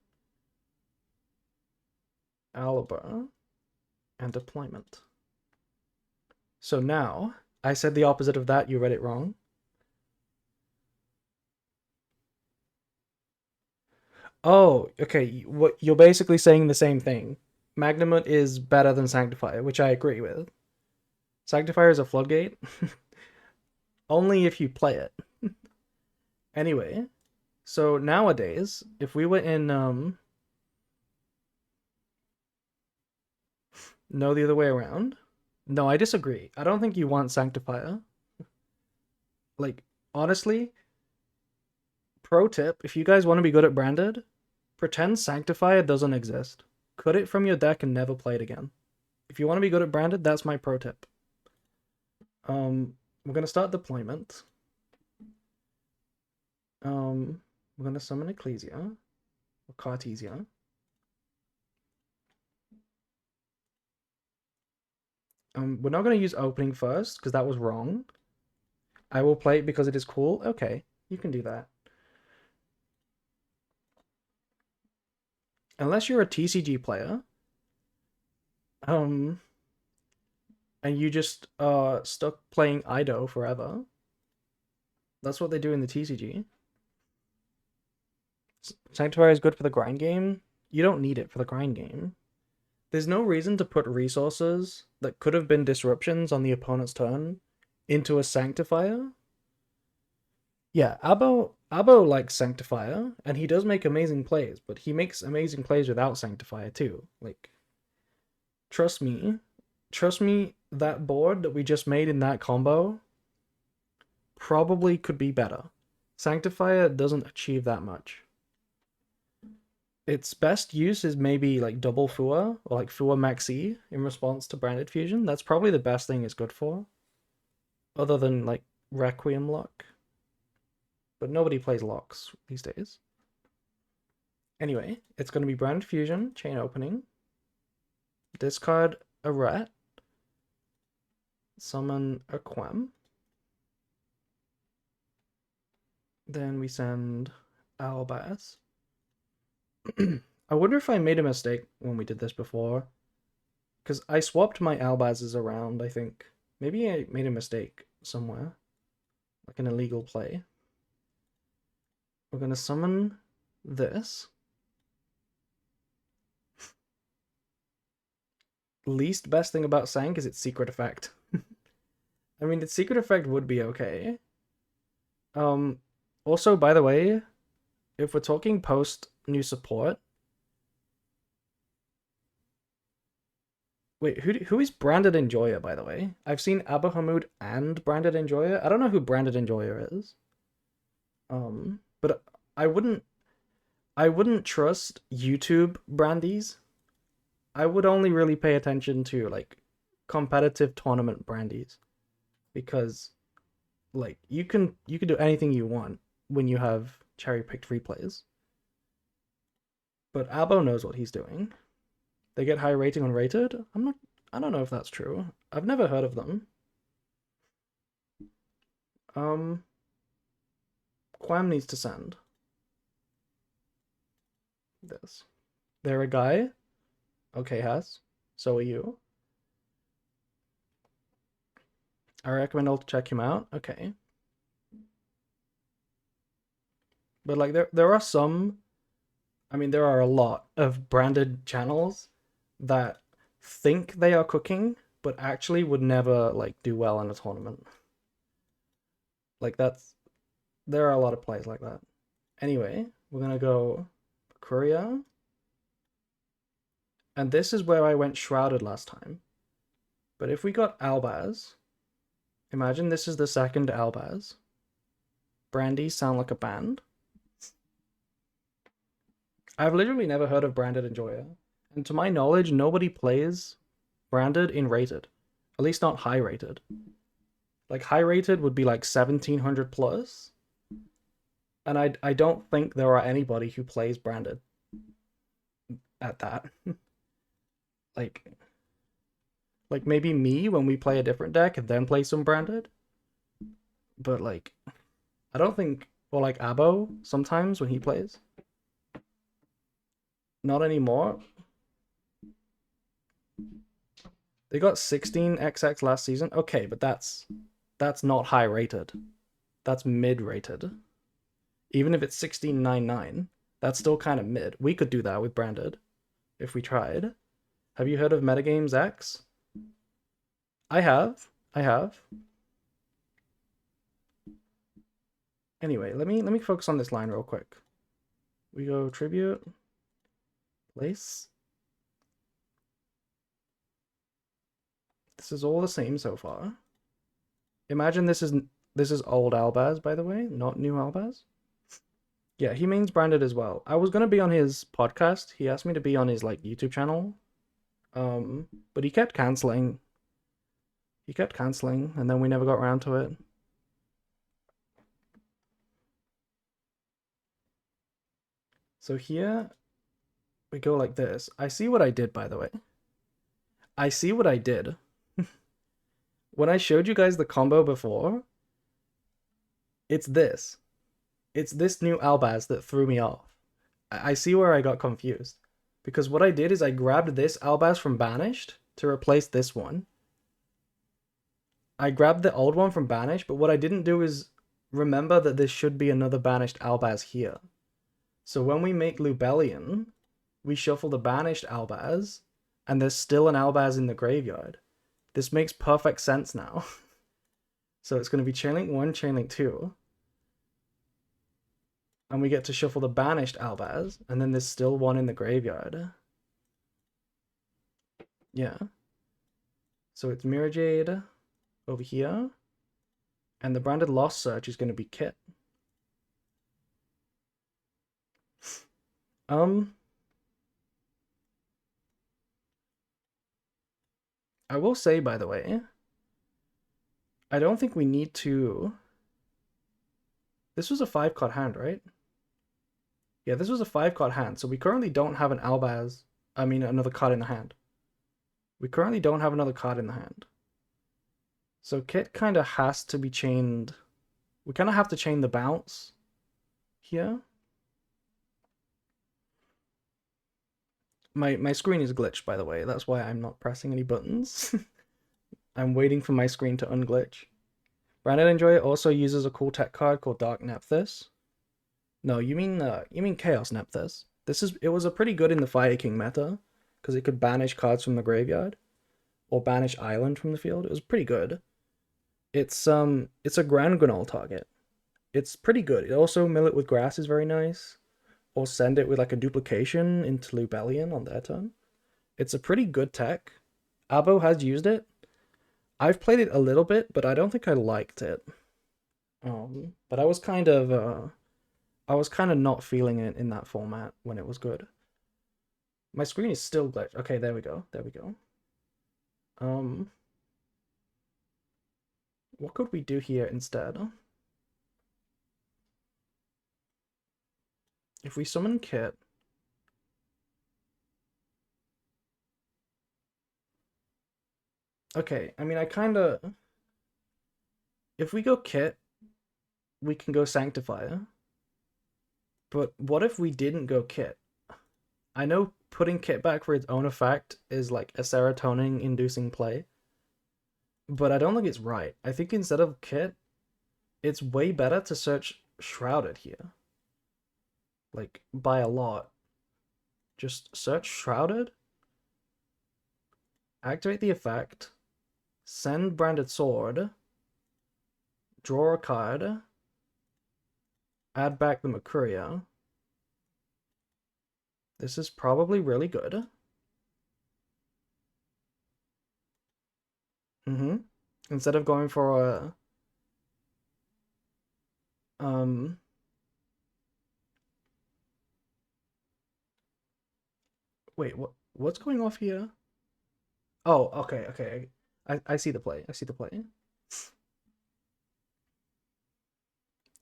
Alibur, and deployment. So now, I said the opposite of that, you read it wrong. Oh, okay, what you're basically saying the same thing. Magnamut is better than Sanctifier, which I agree with. Sanctifier is a floodgate. Only if you play it. Anyway, so nowadays, if we were in, no, the other way around. No, I disagree. I don't think you want Sanctifier. Like, honestly, pro tip, if you guys want to be good at Branded, pretend Sanctifier doesn't exist. Cut it from your deck and never play it again. If you want to be good at Branded, that's my pro tip. We're gonna start deployment. We're gonna summon Ecclesia or Cartesia. We're not gonna use opening first because that was wrong. I will play it because it is cool. Okay, you can do that. Unless you're a TCG player, and you just stuck playing Ido forever. That's what they do in the TCG. Sanctuary is good for the grind game. You don't need it for the grind game. There's no reason to put resources that could have been disruptions on the opponent's turn into a Sanctifier. Yeah, Abo likes Sanctifier, and he does make amazing plays, but he makes amazing plays without Sanctifier too. Like, trust me, that board that we just made in that combo probably could be better. Sanctifier doesn't achieve that much. Its best use is maybe like double Fua, or like Fua Maxi in response to Branded Fusion. That's probably the best thing it's good for. Other than like Requiem Lock. But nobody plays locks these days. Anyway, it's going to be Branded Fusion, Chain Opening. Discard a Rat. Summon a Quem. Then we send Albaz. I wonder if I made a mistake when we did this before. Because I swapped my Albazes around, I think. Maybe I made a mistake somewhere. Like an illegal play. We're going to summon this. least best thing about Sank is its secret effect. I mean, its secret effect would be okay. Also, by the way, if we're talking post new support, wait, who is Branded Enjoyer, by the way? I've seen Abahamud and Branded Enjoyer. I don't know who Branded Enjoyer is. But I wouldn't trust YouTube brandies. I would only really pay attention to like competitive tournament brandies because like you can do anything you want when you have cherry picked replays. But Abo knows what he's doing. They get high rating on rated. I don't know if that's true. I've never heard of them. Quam needs to send this. They're a guy. Okay, Has. So are you. I recommend all to check him out. Okay. But like there are some, I mean there are a lot of branded channels that think they are cooking but actually would never like do well in a tournament. Like there are a lot of plays like that. Anyway, we're gonna go Courier. And this is where I went Shrouded last time. But if we got Albaz, imagine this is the second Albaz. Brandy sound like a band. I've literally never heard of Branded Enjoyer. And to my knowledge, nobody plays Branded in rated. At least not high rated. Like high rated would be like 1700 plus. And I don't think there are anybody who plays Branded at that. like maybe me when we play a different deck and then play some Branded. But like I don't think, or like Abo sometimes when he plays. Not anymore. They got 16XX last season. Okay, but that's not high rated. That's mid rated. Even if it's 1699, that's still kind of mid. We could do that with Branded if we tried. Have you heard of Metagames X? I have. Anyway, let me focus on this line real quick. We go tribute, place. This is all the same so far. Imagine this is old Albaz, by the way, not new Albaz. Yeah, he means Branded as well. I was gonna be on his podcast. He asked me to be on his like YouTube channel. But he kept canceling. And then we never got around to it. So here we go like this. I see what I did, by the way. I see what I did. When I showed you guys the combo before, it's this. It's this new Albaz that threw me off. I see where I got confused. Because what I did is I grabbed this Albaz from Banished to replace this one. I grabbed the old one from Banished, but what I didn't do is remember that there should be another Banished Albaz here. So when we make Lubellion, we shuffle the Banished Albaz, and there's still an Albaz in the graveyard. This makes perfect sense now. So it's going to be Chainlink 1, Chainlink 2. And we get to shuffle the Banished Albaz, and then there's still one in the graveyard. Yeah. So it's Mirror Jade over here. And the Branded Lost Search is going to be Kit. I will say, by the way, I don't think we need to... This was a 5-card hand, right? Yeah, this was a 5-card hand, so we currently don't have an Albaz... another card in the hand. We currently don't have another card in the hand. So Kit kind of has to be chained... We kind of have to chain the bounce here. My screen is glitched, by the way. That's why I'm not pressing any buttons. I'm waiting for my screen to unglitch. Branded Enjoyer also uses a cool tech card called Dark Nephthys. No, you mean Chaos Nephthys. It was a pretty good in the Fire King meta, because it could banish cards from the graveyard. or banish Island from the field. It was pretty good. It's a Grand Granol target. It's pretty good. It also mill it with grass is very nice. Or send it with like a duplication into Lubellion on their turn. It's a pretty good tech. Abo has used it. I've played it a little bit, but I don't think I liked it. But I was kind of not feeling it in that format when it was good. My screen is still glitched. Okay, there we go. There we go. What could we do here instead? If we summon Kit, okay, I mean, if we go Kit, we can go Sanctifier. But what if we didn't go Kit? I know putting Kit back for its own effect is like a serotonin-inducing play, but I don't think it's right. I think instead of Kit, it's way better to search Shrouded here. Like, by a lot. Just search Shrouded, activate the effect, send Branded Sword, draw a card, add back the Mercuria. This is probably really good. Instead of going for a wait, what's going off here? Oh, okay. I see the play. I see the play.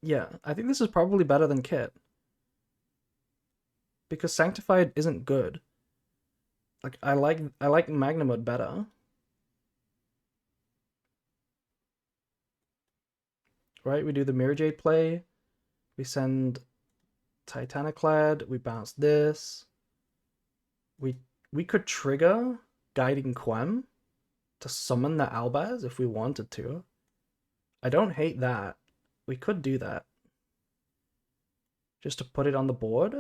Yeah, I think this is probably better than Kit. Because Sanctified isn't good. Like I like Magnamud better. Right? We do the Mirror Jade play. We send Titaniclad, we bounce this. We could trigger Guiding Quem to summon the Albaz if we wanted to. I don't hate that. We could do that. Just to put it on the board.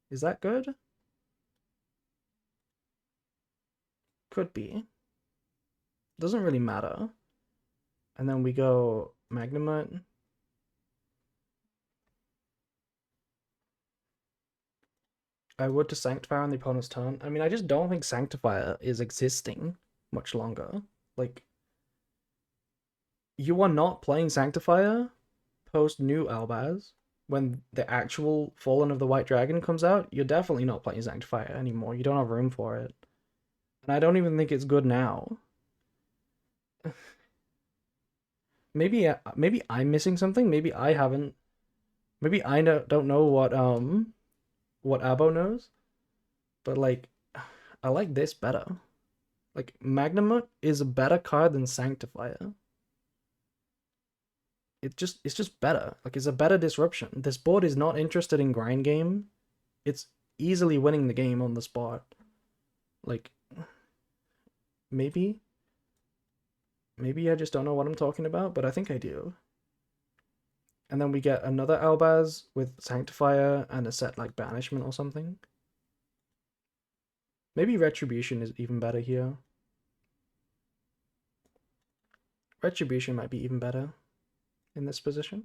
Is that good? Could be. Doesn't really matter. And then we go Magnamut. I would to Sanctifier on the opponent's turn. I mean, I just don't think Sanctifier is existing much longer. Like, you are not playing Sanctifier post new Albaz. When the actual Fallen of the White Dragon comes out, you're definitely not playing Sanctifier anymore. You don't have room for it. And I don't even think it's good now. Maybe I'm missing something. Maybe I haven't. Maybe I don't know what Abo knows. But like, I like this better. Like Magnamut is a better card than Sanctifier. It's just better. Like it's a better disruption. This board is not interested in grind game. It's easily winning the game on the spot. Like maybe I just don't know what I'm talking about, but I think I do. And then we get another Albaz with Sanctifier and a set like Banishment or something. Maybe Retribution is even better here. Retribution might be even better in this position.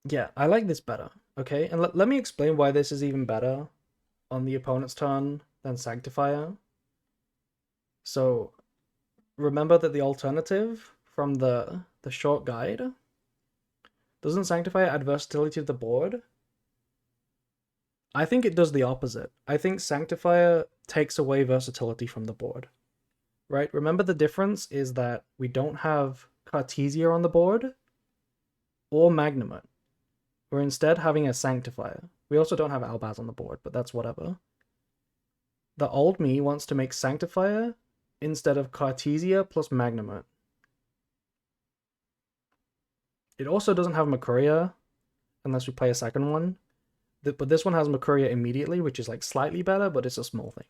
Yeah, I like this better, okay? And let me explain why this is even better on the opponent's turn than Sanctifier. So, remember that the alternative from the short guide, doesn't Sanctifier add versatility to the board? I think it does the opposite. I think Sanctifier takes away versatility from the board. Right? Remember the difference is that we don't have Cartesia on the board or Magnamut. We're instead having a Sanctifier. We also don't have Albaz on the board, but that's whatever. The old me wants to make Sanctifier instead of Cartesia plus Magnamut. It also doesn't have Mercuria, unless we play a second one. But this one has Mercuria immediately, which is like slightly better, but it's a small thing.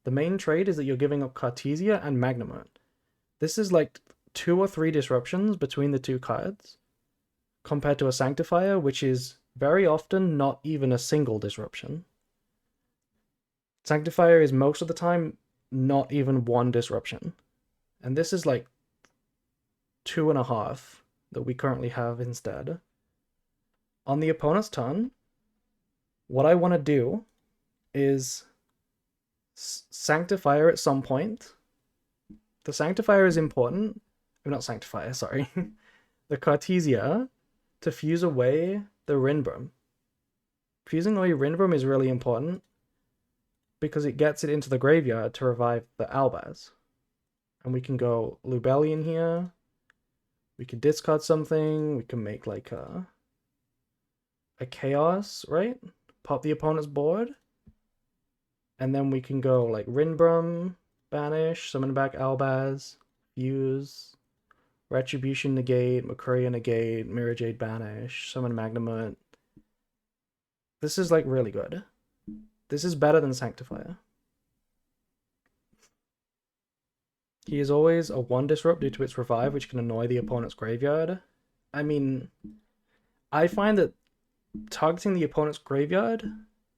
The main trade is that you're giving up Cartesia and Magnamut. This is like 2 or 3 disruptions between the two cards, compared to a Sanctifier, which is very often not even a single disruption. Sanctifier is most of the time not even one disruption. And this is like 2.5 that we currently have instead. On the opponent's turn, what I want to do is Sanctifier at some point. The Sanctifier is important. Not Sanctifier, sorry. The Cartesia to fuse away the Rinbrum. Fusing away Rinbrum is really important because it gets it into the graveyard to revive the Albaz. And we can go Lubellion here. We can discard something. We can make like a Chaos, right? Pop the opponent's board. And then we can go like Rinbrum, banish, summon back Albaz, fuse, Retribution negate, Makuria negate, Mirror Jade banish, summon Magnamut. This is like really good. This is better than Sanctifier. He is always a 1 disrupt due to its revive, which can annoy the opponent's graveyard. I mean, I find that targeting the opponent's graveyard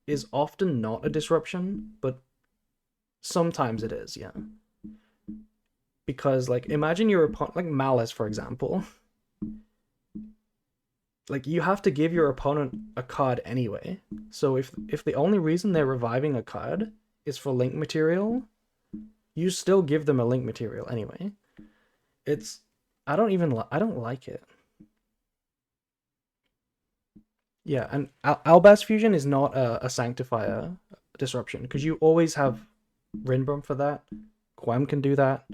is often not a disruption, but sometimes it is, yeah. Because, like, imagine your opponent, like Malice, for example. Like, you have to give your opponent a card anyway. So if the only reason they're reviving a card is for link material, you still give them a link material anyway. It's... I don't like it. Yeah, and Albaz Fusion is not a Sanctifier disruption, because you always have Rinbrum for that. Gwem can do that.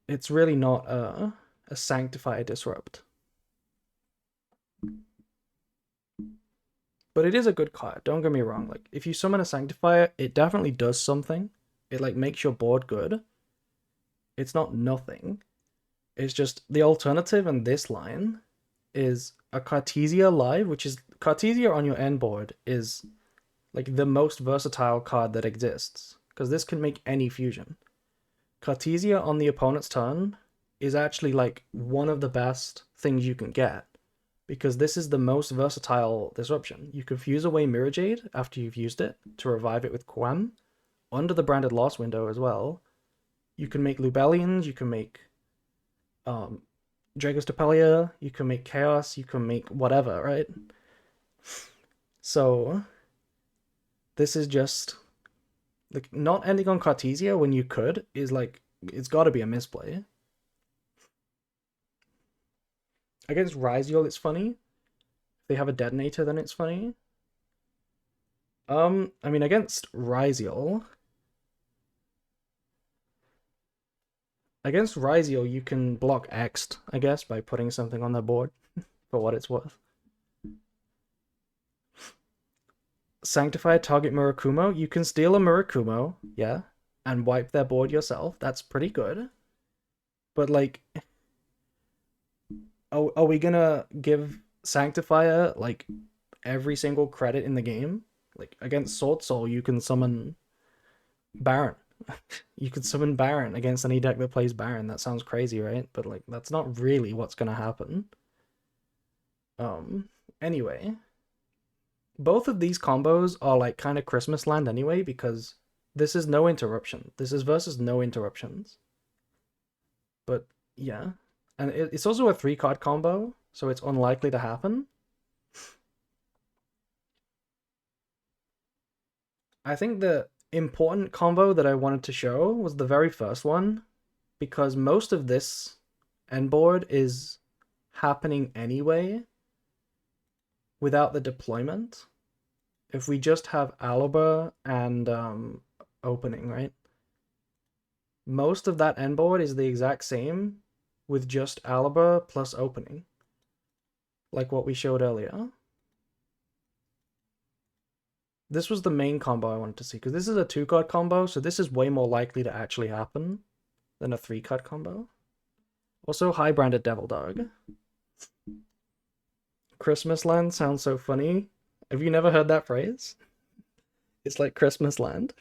It's really not a Sanctifier disrupt. But it is a good card, don't get me wrong. Like, if you summon a Sanctifier, it definitely does something. It, like, makes your board good. It's not nothing. It's just the alternative in this line is a Cartesia live, which is... Cartesia on your end board is, like, the most versatile card that exists. Because this can make any fusion. Cartesia on the opponent's turn is actually, like, one of the best things you can get. Because this is the most versatile disruption. You can fuse away Mirror Jade after you've used it to revive it with Gwem. Under the Branded Loss window as well. You can make Lubellions, you can make Dragostapelia, you can make Chaos, you can make whatever, right? So, this is just... like, not ending on Cartesia when you could is like... it's gotta be a misplay. Against Ryziel, it's funny. If they have a detonator, then it's funny. I mean, against Ryziel... Against Ryziel, you can block X'd, I guess, by putting something on their board, for what it's worth. Sanctify target Murakumo. You can steal a Murakumo, yeah, and wipe their board yourself. That's pretty good. But, like... are we gonna give Sanctifier, like, every single credit in the game? Like, against Sword Soul, you can summon Baron. You could summon Baron against any deck that plays Baron. That sounds crazy, right? But, like, that's not really what's gonna happen. Anyway. Both of these combos are, like, kind of Christmas land anyway, because this is no interruption. This is versus no interruptions. But, yeah. And it's also a 3-card combo, so it's unlikely to happen. I think the important combo that I wanted to show was the very first one, because most of this end board is happening anyway without the deployment. If we just have Aluber and opening, right? Most of that end board is the exact same with just Aluber plus opening, like what we showed earlier. This was the main combo I wanted to see, because this is a 2-card combo, so this is way more likely to actually happen than a 3-card combo. Also, high branded Devil Dog. Christmas land sounds so funny. Have you never heard that phrase? It's like Christmas land.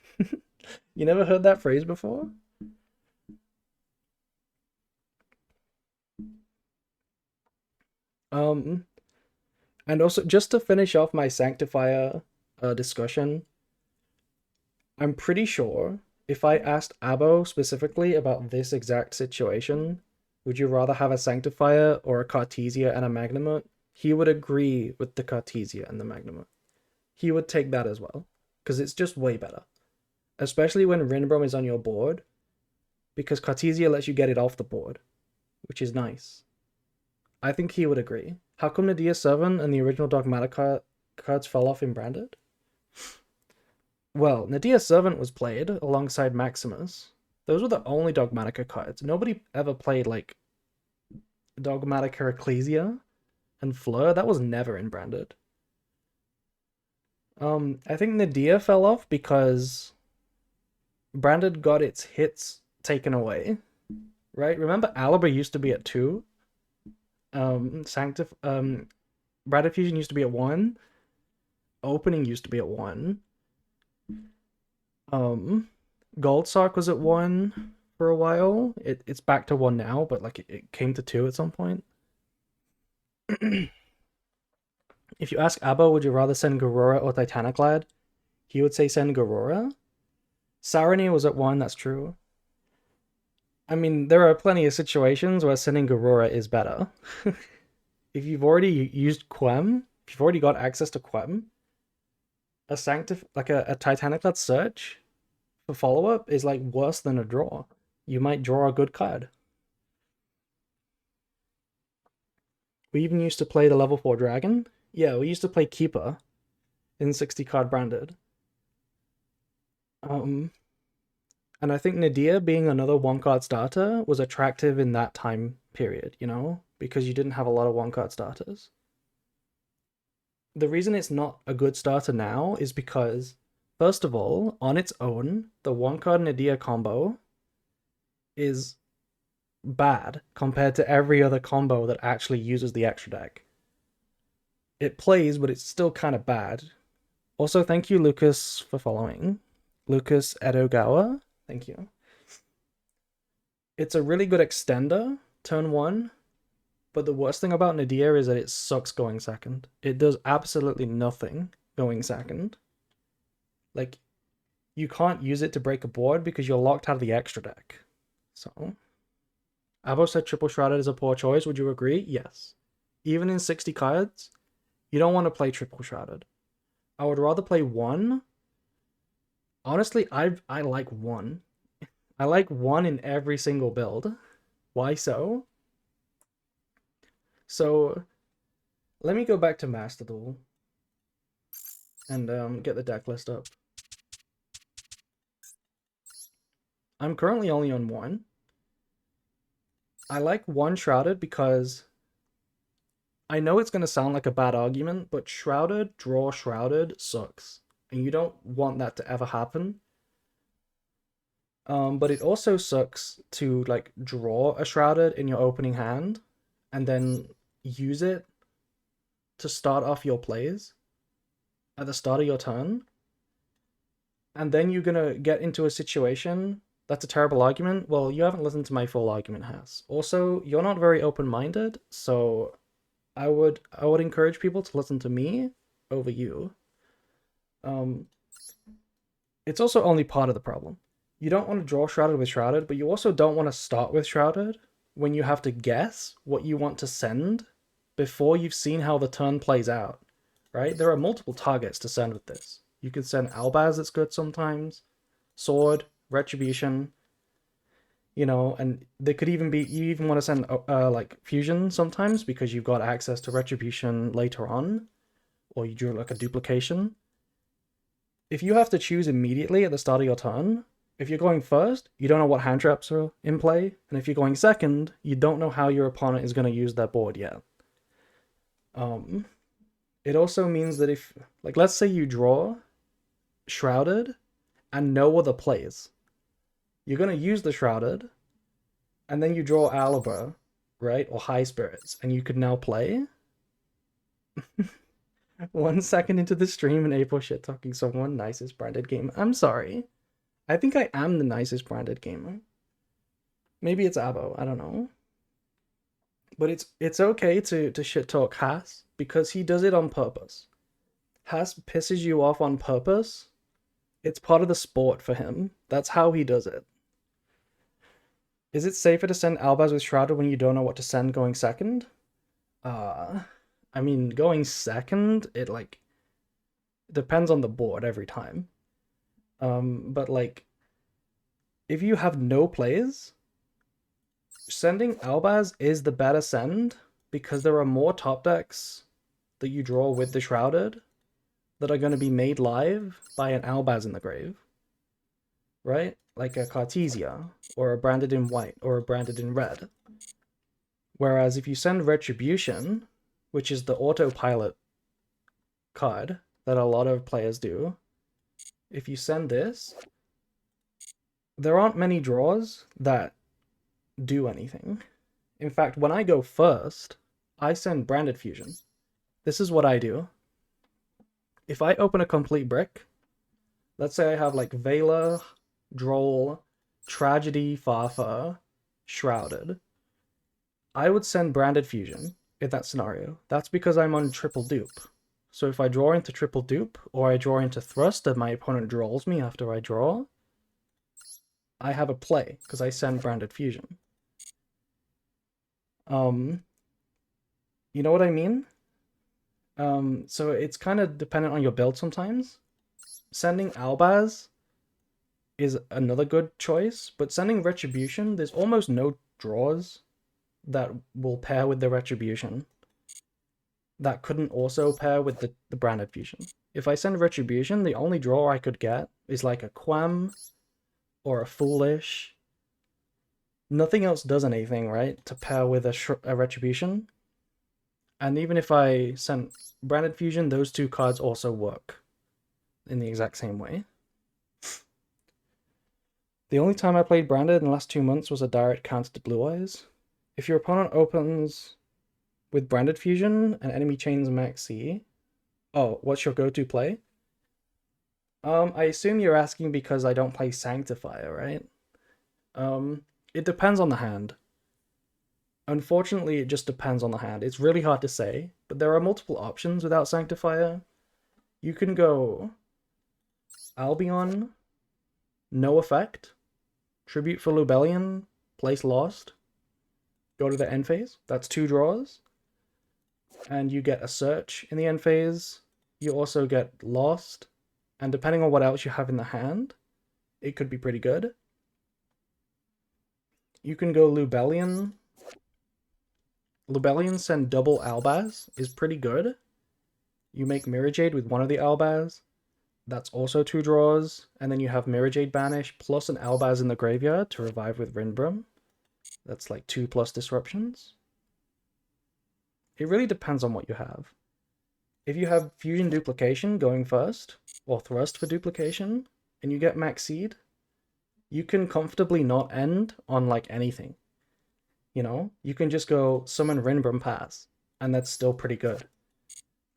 You never heard that phrase before? And also, just to finish off my Sanctifier discussion, I'm pretty sure if I asked Abo specifically about this exact situation, would you rather have a Sanctifier or a Cartesia and a Magnamut? He would agree with the Cartesia and the Magnamut. He would take that as well, because it's just way better. Especially when Rinbrom is on your board, because Cartesia lets you get it off the board, which is nice. I think he would agree. How come Nadia 7 and the original Dogmatica cards fell off in Branded? Well, Nadia Servant was played alongside Maximus. Those were the only Dogmatica cards. Nobody ever played, like, Dogmatica Ecclesia and Fleur. That was never in Branded. I think Nadia fell off because Branded got its hits taken away, right? Remember Alibur used to be at 2? Branded Fusion used to be at 1. Opening used to be at 1. Goldsark was at 1 for a while. It's back to 1 now, but like it came to 2 at some point. If you ask Abo, would you rather send Garora or Titaniclad? He would say send Garora. Sarani was at 1, that's true. I mean, there are plenty of situations where sending Garora is better. If you've already used Quem, if you've already got access to Quem, a Titaniclad search for follow-up is like worse than a draw. You might draw a good card. We even used to play the level 4 dragon. Yeah, we used to play Keeper in 60 card Branded. And I think Nadia being another 1-card starter was attractive in that time period, you know? Because you didn't have a lot of 1-card starters. The reason it's not a good starter now is because, first of all, on its own, the 1-card Nadia combo is bad compared to every other combo that actually uses the extra deck. It plays, but it's still kind of bad. Also, thank you, Lucas, for following. Lucas Edogawa, thank you. It's a really good extender, turn 1, but the worst thing about Nadia is that it sucks going second. It does absolutely nothing going second. Like, you can't use it to break a board because you're locked out of the extra deck. So, Abo said Triple Shrouded is a poor choice. Would you agree? Yes. Even in 60 cards, you don't want to play Triple Shrouded. I would rather play 1. Honestly, I like 1. I like 1 in every single build. Why so? So, let me go back to Master Duel and get the deck list up. I'm currently only on 1. I like 1 Shrouded because I know it's going to sound like a bad argument, but Shrouded, draw Shrouded sucks. And you don't want that to ever happen. But it also sucks to like draw a Shrouded in your opening hand and then use it to start off your plays at the start of your turn. And then you're gonna get into a situation that's a terrible argument. Well, you haven't listened to my full argument, Has. Also, you're not very open-minded, so I would encourage people to listen to me over you. It's also only part of the problem. You don't want to draw Shrouded with Shrouded, but you also don't want to start with Shrouded when you have to guess what you want to send before you've seen how the turn plays out, right? There are multiple targets to send with this. You can send Albaz, that's good sometimes, Sword, Retribution, you know, and they could even be, you even want to send like Fusion sometimes because you've got access to Retribution later on, or you do like a duplication. If you have to choose immediately at the start of your turn, if you're going first, you don't know what hand traps are in play, and if you're going second, you don't know how your opponent is going to use their board yet. It also means that if, like, let's say you draw Shrouded and no other plays, you're going to use the Shrouded, and then you draw Alibur, right, or High Spirits, and you could now play. 1 second into the stream and April shit talking someone, nicest Branded gamer. I'm sorry. I think I am the nicest Branded gamer. Maybe it's Abo, I don't know. But it's okay to shit talk Haas because he does it on purpose. Haas pisses you off on purpose. It's part of the sport for him. That's how he does it. Is it safer to send Albaz with Shrouded when you don't know what to send going second? Uh, I mean, going second, it like depends on the board every time. But like, if you have no plays, sending Albaz is the better send because there are more top decks that you draw with the Shrouded that are going to be made live by an Albaz in the grave, right? Like a Cartesia, or a Branded in White, or a Branded in Red. Whereas if you send Retribution, which is the autopilot card that a lot of players do, if you send this, there aren't many draws that do anything. In fact, when I go first, I send Branded Fusion. This is what I do. If I open a complete brick, let's say I have like Vela, Droll, Tragedy, Farfa, Shrouded, I would send Branded Fusion in that scenario. That's because I'm on triple dupe. So if I draw into triple dupe, or I draw into thrust and my opponent draws me after I draw, I have a play, because I send Branded Fusion. You know what I mean? So it's kind of dependent on your build sometimes. Sending Albaz is another good choice, but sending Retribution, there's almost no draws that will pair with the Retribution that couldn't also pair with the Branded Fusion. If I send Retribution, the only draw I could get is like a Quem or a Foolish. Nothing else does anything, right, to pair with a Retribution. And even if I sent Branded Fusion, those two cards also work in the exact same way. The only time I played Branded in the last 2 months was a direct counter to Blue Eyes. If your opponent opens with Branded Fusion and enemy chains Maxi, oh, what's your go-to play? I assume you're asking because I don't play Sanctifier, right? It depends on the hand. Unfortunately, it just depends on the hand. It's really hard to say, but there are multiple options without Sanctifier. You can go Albion, no effect, Tribute for Lubellion, place lost, go to the end phase. That's 2 draws. And you get a search in the end phase. You also get lost. And depending on what else you have in the hand, it could be pretty good. You can go Lubellion. Lubellion send double Albaz is pretty good. You make Mirajade with one of the Albaz. That's also 2 draws. And then you have Mirajade banish plus an Albaz in the graveyard to revive with Rinbrum. That's like 2+ disruptions. It really depends on what you have. If you have Fusion Duplication going first, or Thrust for Duplication, and you get Max Seed, you can comfortably not end on like anything. You know, you can just go summon Rinbrum Pass, and that's still pretty good.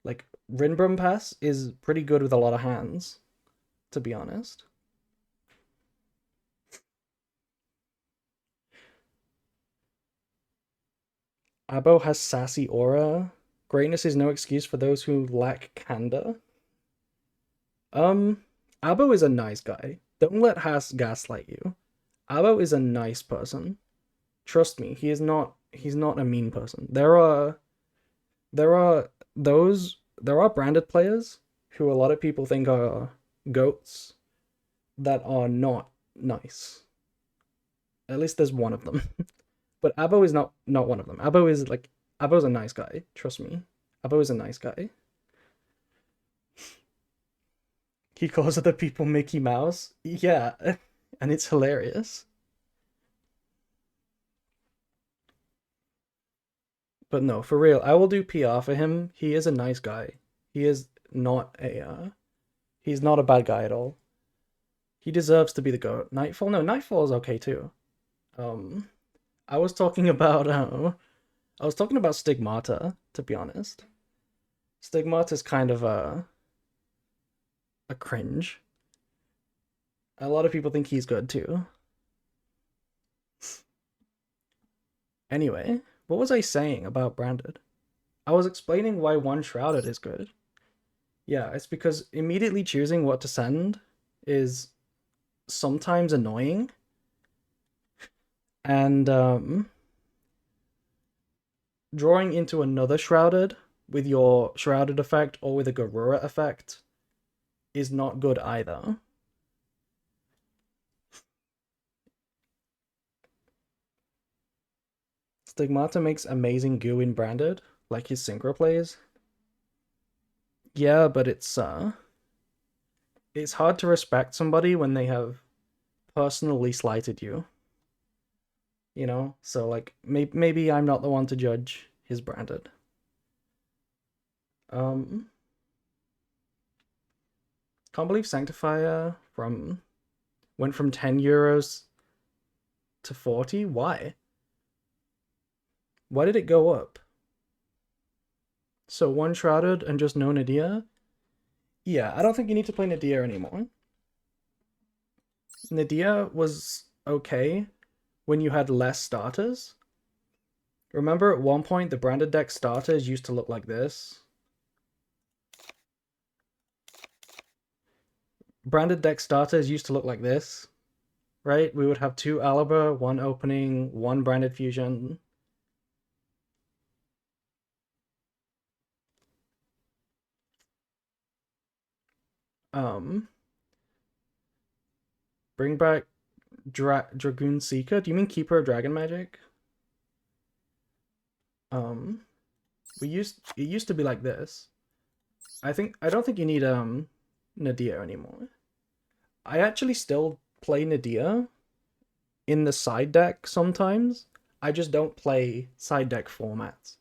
Like, Rinbrum Pass is pretty good with a lot of hands, to be honest. Abo has sassy aura. Greatness is no excuse for those who lack candor. Abo is a nice guy. Don't let Haas gaslight you. Abo is a nice person. Trust me, he's not a mean person. There are branded players who a lot of people think are goats that are not nice. At least there's one of them. But Abo is not one of them. Abo's a nice guy, trust me. Abo is a nice guy. He calls other people Mickey Mouse. Yeah, and it's hilarious. But no, for real, I will do PR for him. He is a nice guy. He is not he's not a bad guy at all. He deserves to be the GOAT. Nightfall? No, Nightfall is okay too. I was talking about Stigmata, to be honest. Stigmata is kind of a cringe. A lot of people think he's good too. Anyway, What was I saying about Branded? I was explaining why one Shrouded is good. Yeah, it's because immediately choosing what to send is sometimes annoying. And drawing into another Shrouded with your Shrouded effect or with a Garura effect is not good either. Stigmata makes amazing goo in Branded, like his synchro plays. Yeah, but it's hard to respect somebody when they have personally slighted you. You know? So like maybe I'm not the one to judge his Branded. Can't believe Sanctifier went from 10 euros to 40. Why? Why did it go up? So one Shrouded and just no Nadia? Yeah, I don't think you need to play Nadia anymore. Nadia was okay when you had less starters. Remember at one point the Branded deck starters used to look like this? Branded deck starters used to look like this, right? We would have 2 Alaba, 1 opening, 1 Branded fusion. Bring back Dragoon Seeker? Do you mean Keeper of Dragon Magic? It used to be like this. I don't think you need Nadia anymore. I actually still play Nadia in the side deck sometimes. I just don't play side deck formats.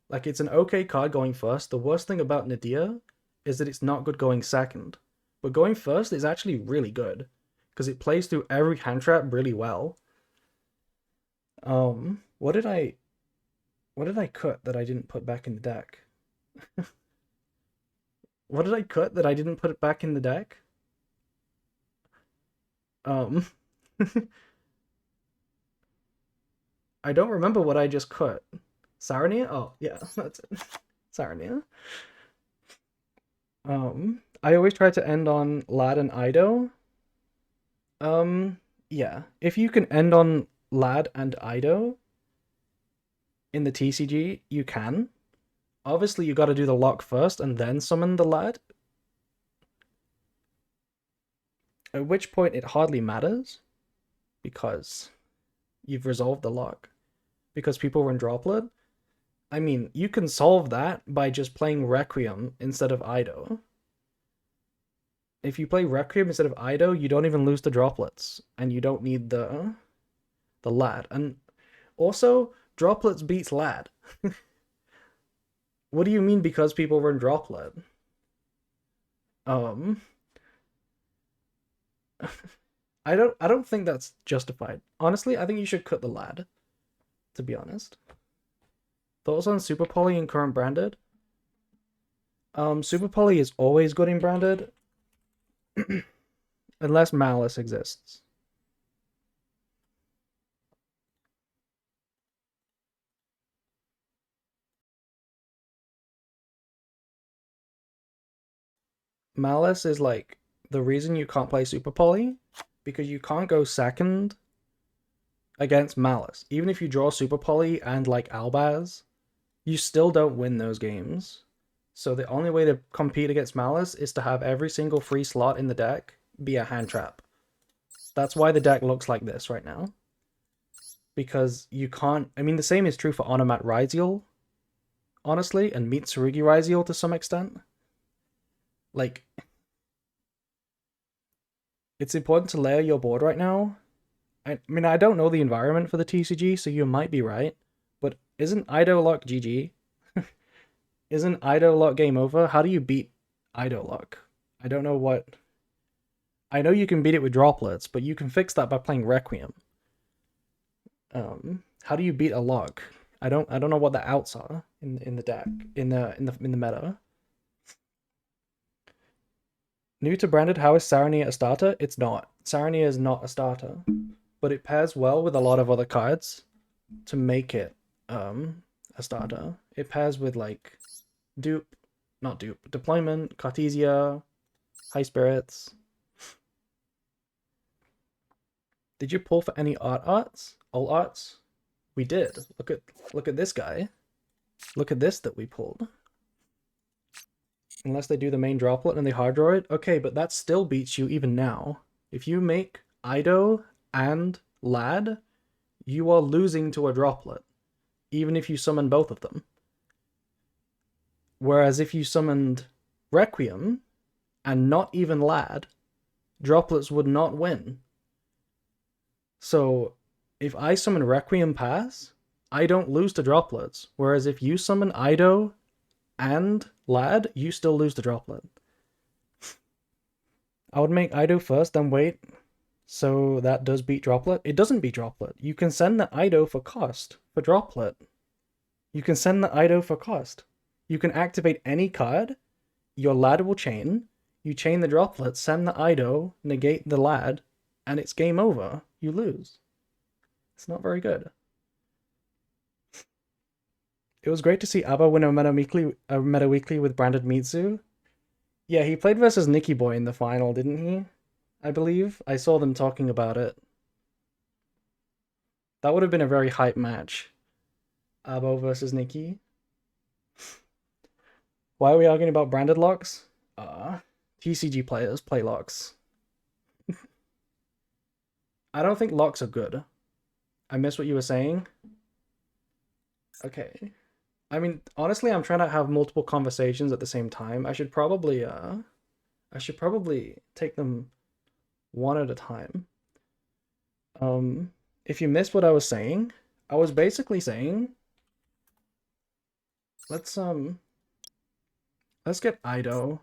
Like, it's an okay card going first. The worst thing about Nadia is that it's not good going second. But going first is actually really good, because it plays through every hand trap really well. What did I cut that I didn't put back in the deck? What did I cut that I didn't put it back in the deck? I don't remember what I just cut. Sarnia? Oh, yeah, that's it. Sarnia. I always try to end on Lad and Ido. Yeah. If you can end on Lad and Ido in the TCG, you can. Obviously, you gotta do the lock first and then summon the Lad. At which point it hardly matters, because you've resolved the lock. Because people run Droplet. I mean, you can solve that by just playing Requiem instead of Ido. If you play Requiem instead of Ido, you don't even lose the droplets, and you don't need the Lad. And also, droplets beats Lad. What do you mean because people run Droplet? I don't think that's justified. Honestly, I think you should cut the Lad, to be honest. Thoughts on Super Poly and current Branded? Super Poly is always good in Branded. Unless Malice exists. Malice is like the reason you can't play Super Poly, because you can't go second against Malice. Even if you draw Super Poly and like Albaz, you still don't win those games. So the only way to compete against Malice is to have every single free slot in the deck be a hand trap. That's why the deck looks like this right now. Because you can't... I mean, the same is true for Onomat Ryziel, honestly, and Mitsurugi Ryziel to some extent. Like, it's important to layer your board right now. I mean, I don't know the environment for the TCG, so you might be right, but isn't Ido Lock GG? Isn't Ido Lock game over? How do you beat Ido Lock? I don't know what... I know you can beat it with droplets, but you can fix that by playing Requiem. How do you beat a lock? I don't know what the outs are in the deck, in the meta. New to Branded, how is Sarania a starter? It's not. Sarania is not a starter, but it pairs well with a lot of other cards to make it a starter. It pairs with like Deployment, Cartesia, High Spirits. Did you pull for any arts? All arts? We did. Look at this guy. Look at this that we pulled. Unless they do the main droplet and they hard draw it. Okay, but that still beats you even now. If you make Ido and Lad, you are losing to a droplet, even if you summon both of them. Whereas if you summoned Requiem and not even Lad, droplets would not win. So if I summon Requiem pass, I don't lose to droplets. Whereas if you summon Ido and Lad, you still lose the droplet. I would make Ido first, then wait. So that does beat droplet. It doesn't beat droplet. You can send the Ido for cost for droplet. You can send the Ido for cost. You can activate any card. Your Lad will chain. You chain the droplet, send the Ido, negate the Lad, and it's game over. You lose. It's not very good. It was great to see Abba win a meta weekly with Branded Mitsu. Yeah, he played versus Nicky Boy in the final, didn't he? I believe. I saw them talking about it. That would have been a very hype match. Abba versus Nicky. Why are we arguing about branded locks? TCG players play locks. I don't think locks are good. I missed what you were saying. Okay. I mean, honestly, I'm trying to have multiple conversations at the same time. I should probably take them one at a time. If you missed what I was saying, I was basically saying let's get Ido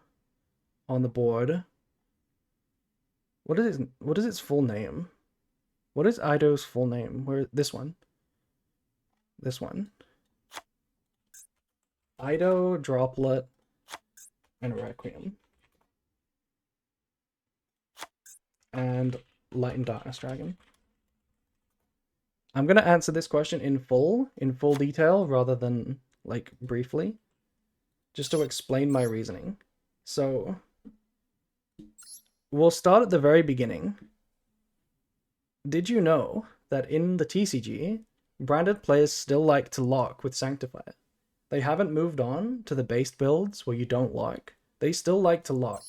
on the board. What is its full name? What is Ido's full name? Where this one? This one. Ido, Droplet, and Requiem. And Light and Darkness Dragon. I'm gonna answer this question in full detail, rather than like briefly, just to explain my reasoning. So we'll start at the very beginning. Did you know that in the TCG, branded players still like to lock with Sanctifier? They haven't moved on to the based builds where you don't lock. They still like to lock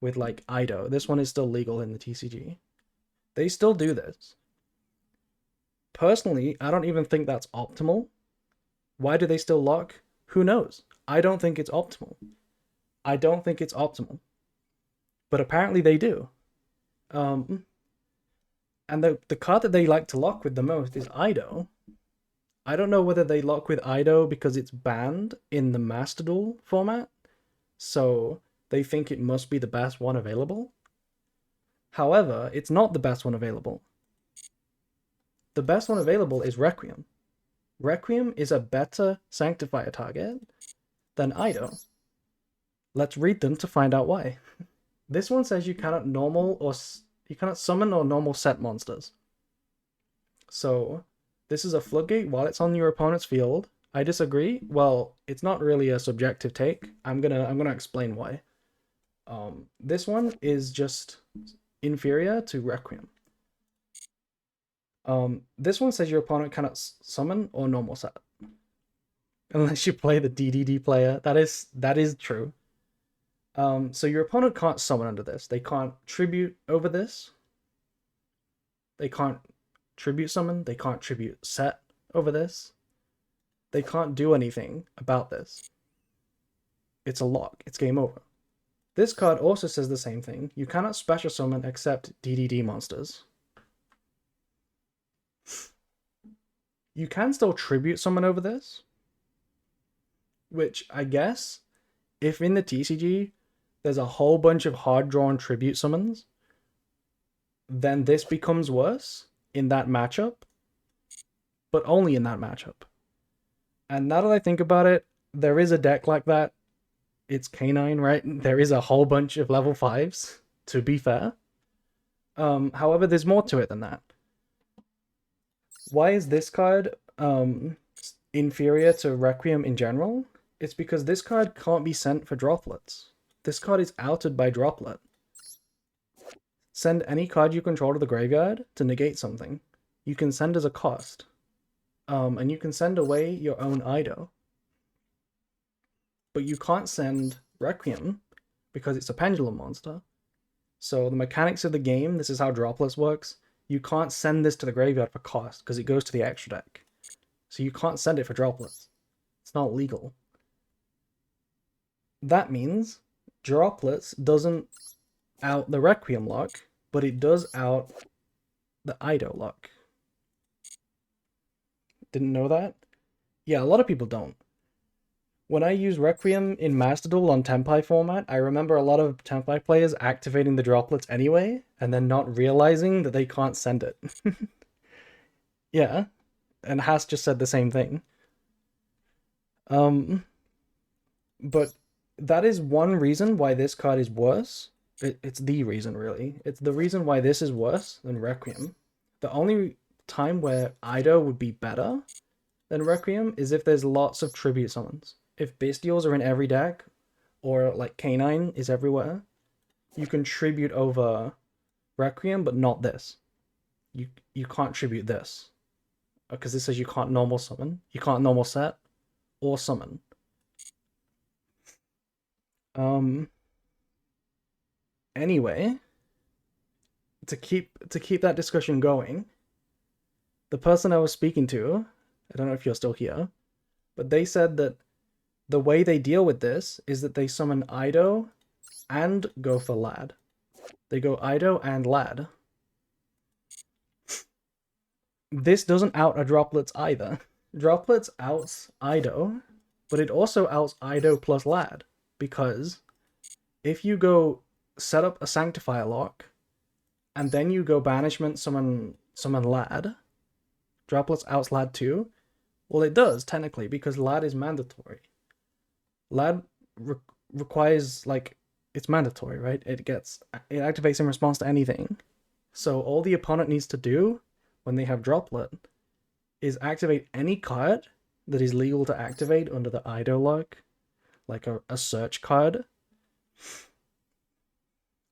with like Ido. This one is still legal in the TCG. They still do this. Personally, I don't even think that's optimal. Why do they still lock? Who knows? I don't think it's optimal. I don't think it's optimal. But apparently they do. And the card that they like to lock with the most is Ido. I don't know whether they lock with Ido because it's banned in the Master Duel format, so they think it must be the best one available. However, it's not the best one available. The best one available is Requiem. Requiem is a better Sanctifier target than Ido. Let's read them to find out why. This one says you cannot summon or normal set monsters. So this is a floodgate while it's on your opponent's field. I disagree. Well, it's not really a subjective take. I'm gonna explain why. This one is just inferior to Requiem. This one says your opponent cannot summon or normal set unless you play the DDD player. That is true. So your opponent can't summon under this. They can't tribute over this. They can't tribute summon. They can't tribute set over this. They can't do anything about this. It's a lock. It's game over. This card also says the same thing. You cannot special summon except DDD monsters. You can still tribute summon over this, which I guess if in the TCG there's a whole bunch of hard-drawn tribute summons, then this becomes worse in that matchup, but only in that matchup. And now that I think about it, there is a deck like that. It's Canine, right? There is a whole bunch of level 5s, to be fair. However, there's more to it than that. Why is this card inferior to Requiem in general, it's because this card can't be sent for droplets. This card is outed by droplet. Send any card you control to the graveyard to negate something. You can send as a cost. And you can send away your own Ido. But you can't send Requiem because it's a pendulum monster. So the mechanics of the game, this is how droplets works. You can't send this to the graveyard for cost because it goes to the extra deck. So you can't send it for droplets. It's not legal. That means droplets doesn't out the Requiem lock, but it does out the Ido lock. Didn't know that? Yeah, a lot of people don't. When I use Requiem in Master Duel on Tenpai format, I remember a lot of Tenpai players activating the droplets anyway, and then not realizing that they can't send it. Yeah, and Has just said the same thing. But that is one reason why this card is worse. It's the reason, really. It's the reason why this is worse than Requiem. The only time where Ido would be better than Requiem is if there's lots of tribute summons. If Bestials are in every deck, or like Canine is everywhere, you can tribute over Requiem, but not this. You can't tribute this. Because this says you can't normal summon. You can't normal set or summon. Anyway, to keep that discussion going, the person I was speaking to, I don't know if you're still here, but they said that the way they deal with this is that they summon Ido and go for Lad. They go Ido and Lad. This doesn't out a Droplets either. Droplets outs Ido, but it also outs Ido plus Lad, because if you go set up a Sanctifier lock, and then you go Banishment summon Lad, Droplets outs Lad too? Well, it does, technically, because Lad is mandatory. Lad requires, like, it's mandatory, right? It activates in response to anything. So all the opponent needs to do when they have Droplet is activate any card that is legal to activate under the Ido lock, like a search card.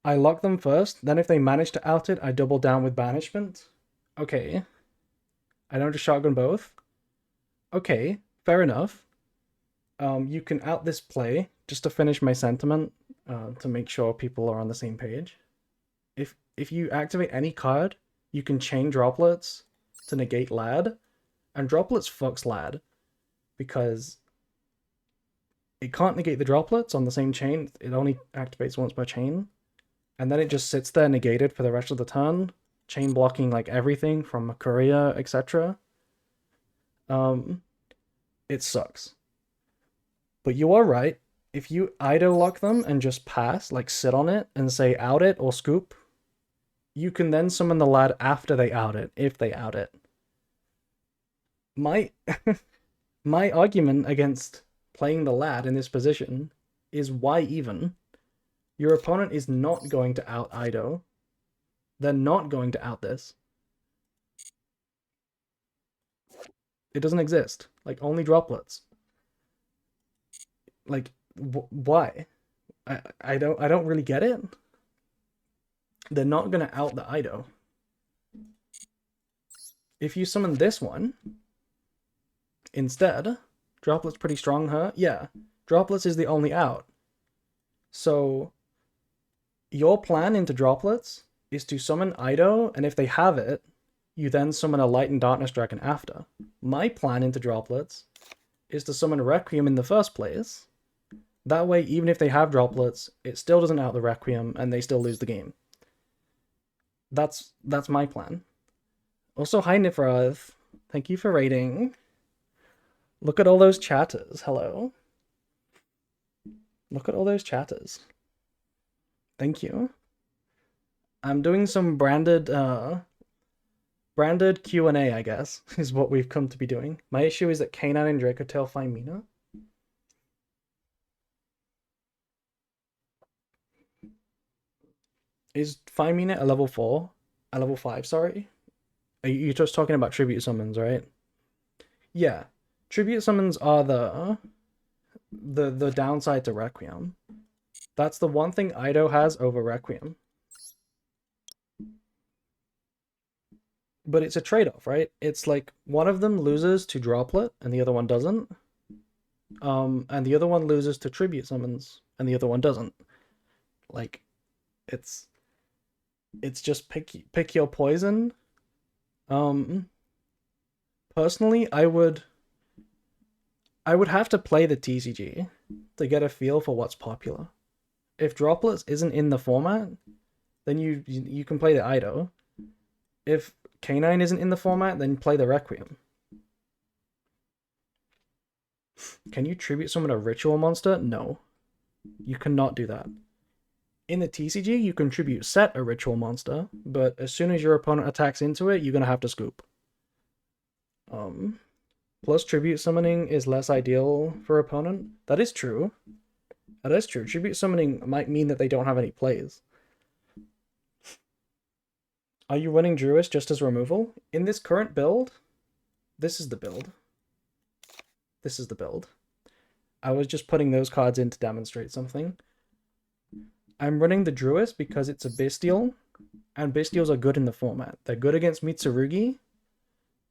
I lock them first, then if they manage to out it, I double down with Banishment. Okay. I don't just shotgun both. Okay, fair enough. You can out this play, just to finish my sentiment, to make sure people are on the same page. If you activate any card, you can chain Droplets to negate Lad, and Droplets fucks Lad, because it can't negate the Droplets on the same chain, it only activates once per chain, and then it just sits there negated for the rest of the turn, chain blocking like everything from Courier, etc. It sucks. But you are right, if you Ido lock them and just pass, like sit on it and say out it or scoop, you can then summon the Lad after they out it, if they out it. My argument against playing the Lad in this position is why even? Your opponent is not going to out Ido. They're not going to out this. It doesn't exist. Like, only Droplets. Like, why? I don't really get it. They're not gonna out the Ido. If you summon this one instead, Droplets pretty strong, huh? Yeah, Droplets is the only out. So your plan into Droplets is to summon Ido, and if they have it, you then summon a Light and Darkness Dragon after. My plan into Droplets is to summon Requiem in the first place. That way, even if they have Droplets, it still doesn't out the Requiem, and they still lose the game. That's my plan. Also, hi Nifrath. Thank you for raiding. Look at all those chatters. Hello. Look at all those chatters. Thank you. I'm doing some branded Q&A, I guess, is what we've come to be doing. My issue is that Canine and Dracotail find Mina. Is Find Mina a level 4? A level 5, sorry? Are you just talking about tribute summons, right? Yeah. Tribute summons are the downside to Requiem. That's the one thing Ido has over Requiem. But it's a trade-off, right? It's like one of them loses to Droplet and the other one doesn't. And the other one loses to Tribute summons and the other one doesn't. Like, it's just pick your poison. Personally, I would have to play the TCG to get a feel for what's popular. If Droplets isn't in the format, then you can play the Ido. If Canine isn't in the format, then play the Requiem. Can you tribute summon a ritual monster? No. You cannot do that. In the TCG, you can tribute set a ritual monster, but as soon as your opponent attacks into it, you're gonna have to scoop. Plus tribute summoning is less ideal for opponent. That is true. That is true. Tribute summoning might mean that they don't have any plays. Are you running Druid just as removal? In this current build, this is the build. This is the build. I was just putting those cards in to demonstrate something. I'm running the Druid because it's a Bestial, and Bestials are good in the format. They're good against Mitsurugi.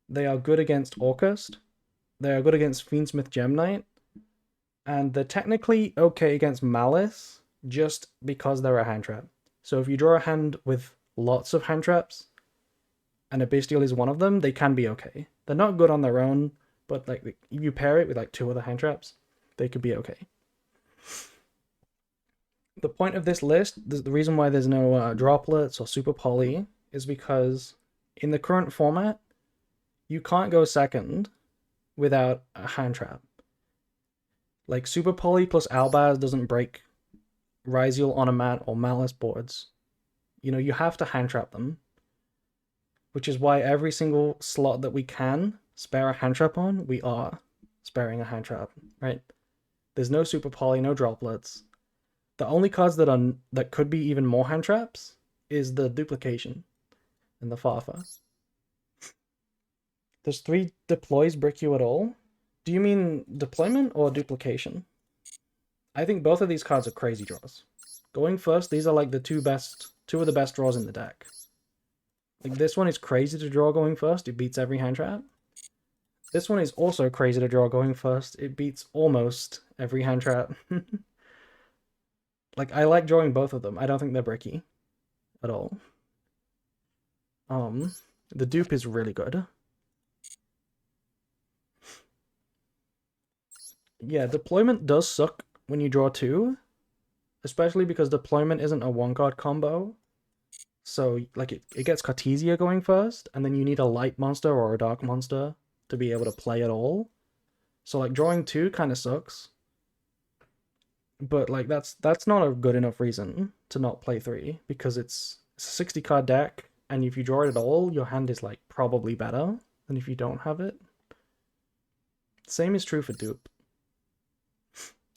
They are good against Orcust. They are good against Fiendsmith Gem Knight. And they're technically okay against Malice, just because they're a hand trap. So if you draw a hand with lots of hand traps, and a Bestial is one of them, they can be okay. They're not good on their own, but like if you pair it with like 2 other hand traps, they could be okay. The point of this list, the reason why there's no droplets or super poly, is because in the current format, you can't go second without a hand trap. Like super poly plus Albaz doesn't break Ryziel, Onomat, or Malice boards. You know, you have to hand trap them, which is why every single slot that we can spare a hand trap on, we are sparing a hand trap, right? There's no super poly, no droplets. The only cards that could be even more hand traps is the duplication and the Fafa. Does 3 deploys brick you at all? Do you mean deployment or duplication? I think both of these cards are crazy draws. Going first, these are like the two of the best draws in the deck. Like this one is crazy to draw going first, it beats every hand trap. This one is also crazy to draw going first, it beats almost every hand trap. Like, I like drawing both of them. I don't think they're bricky at all. The dupe is really good. Yeah, deployment does suck when you draw 2, especially because deployment isn't a 1-card combo. So, like, it gets Cartesia going first, and then you need a light monster or a dark monster to be able to play at all. So, like, drawing 2 kind of sucks. But, like, that's not a good enough reason to not play 3, because it's a 60-card deck, and if you draw it at all, your hand is, like, probably better than if you don't have it. Same is true for dupe.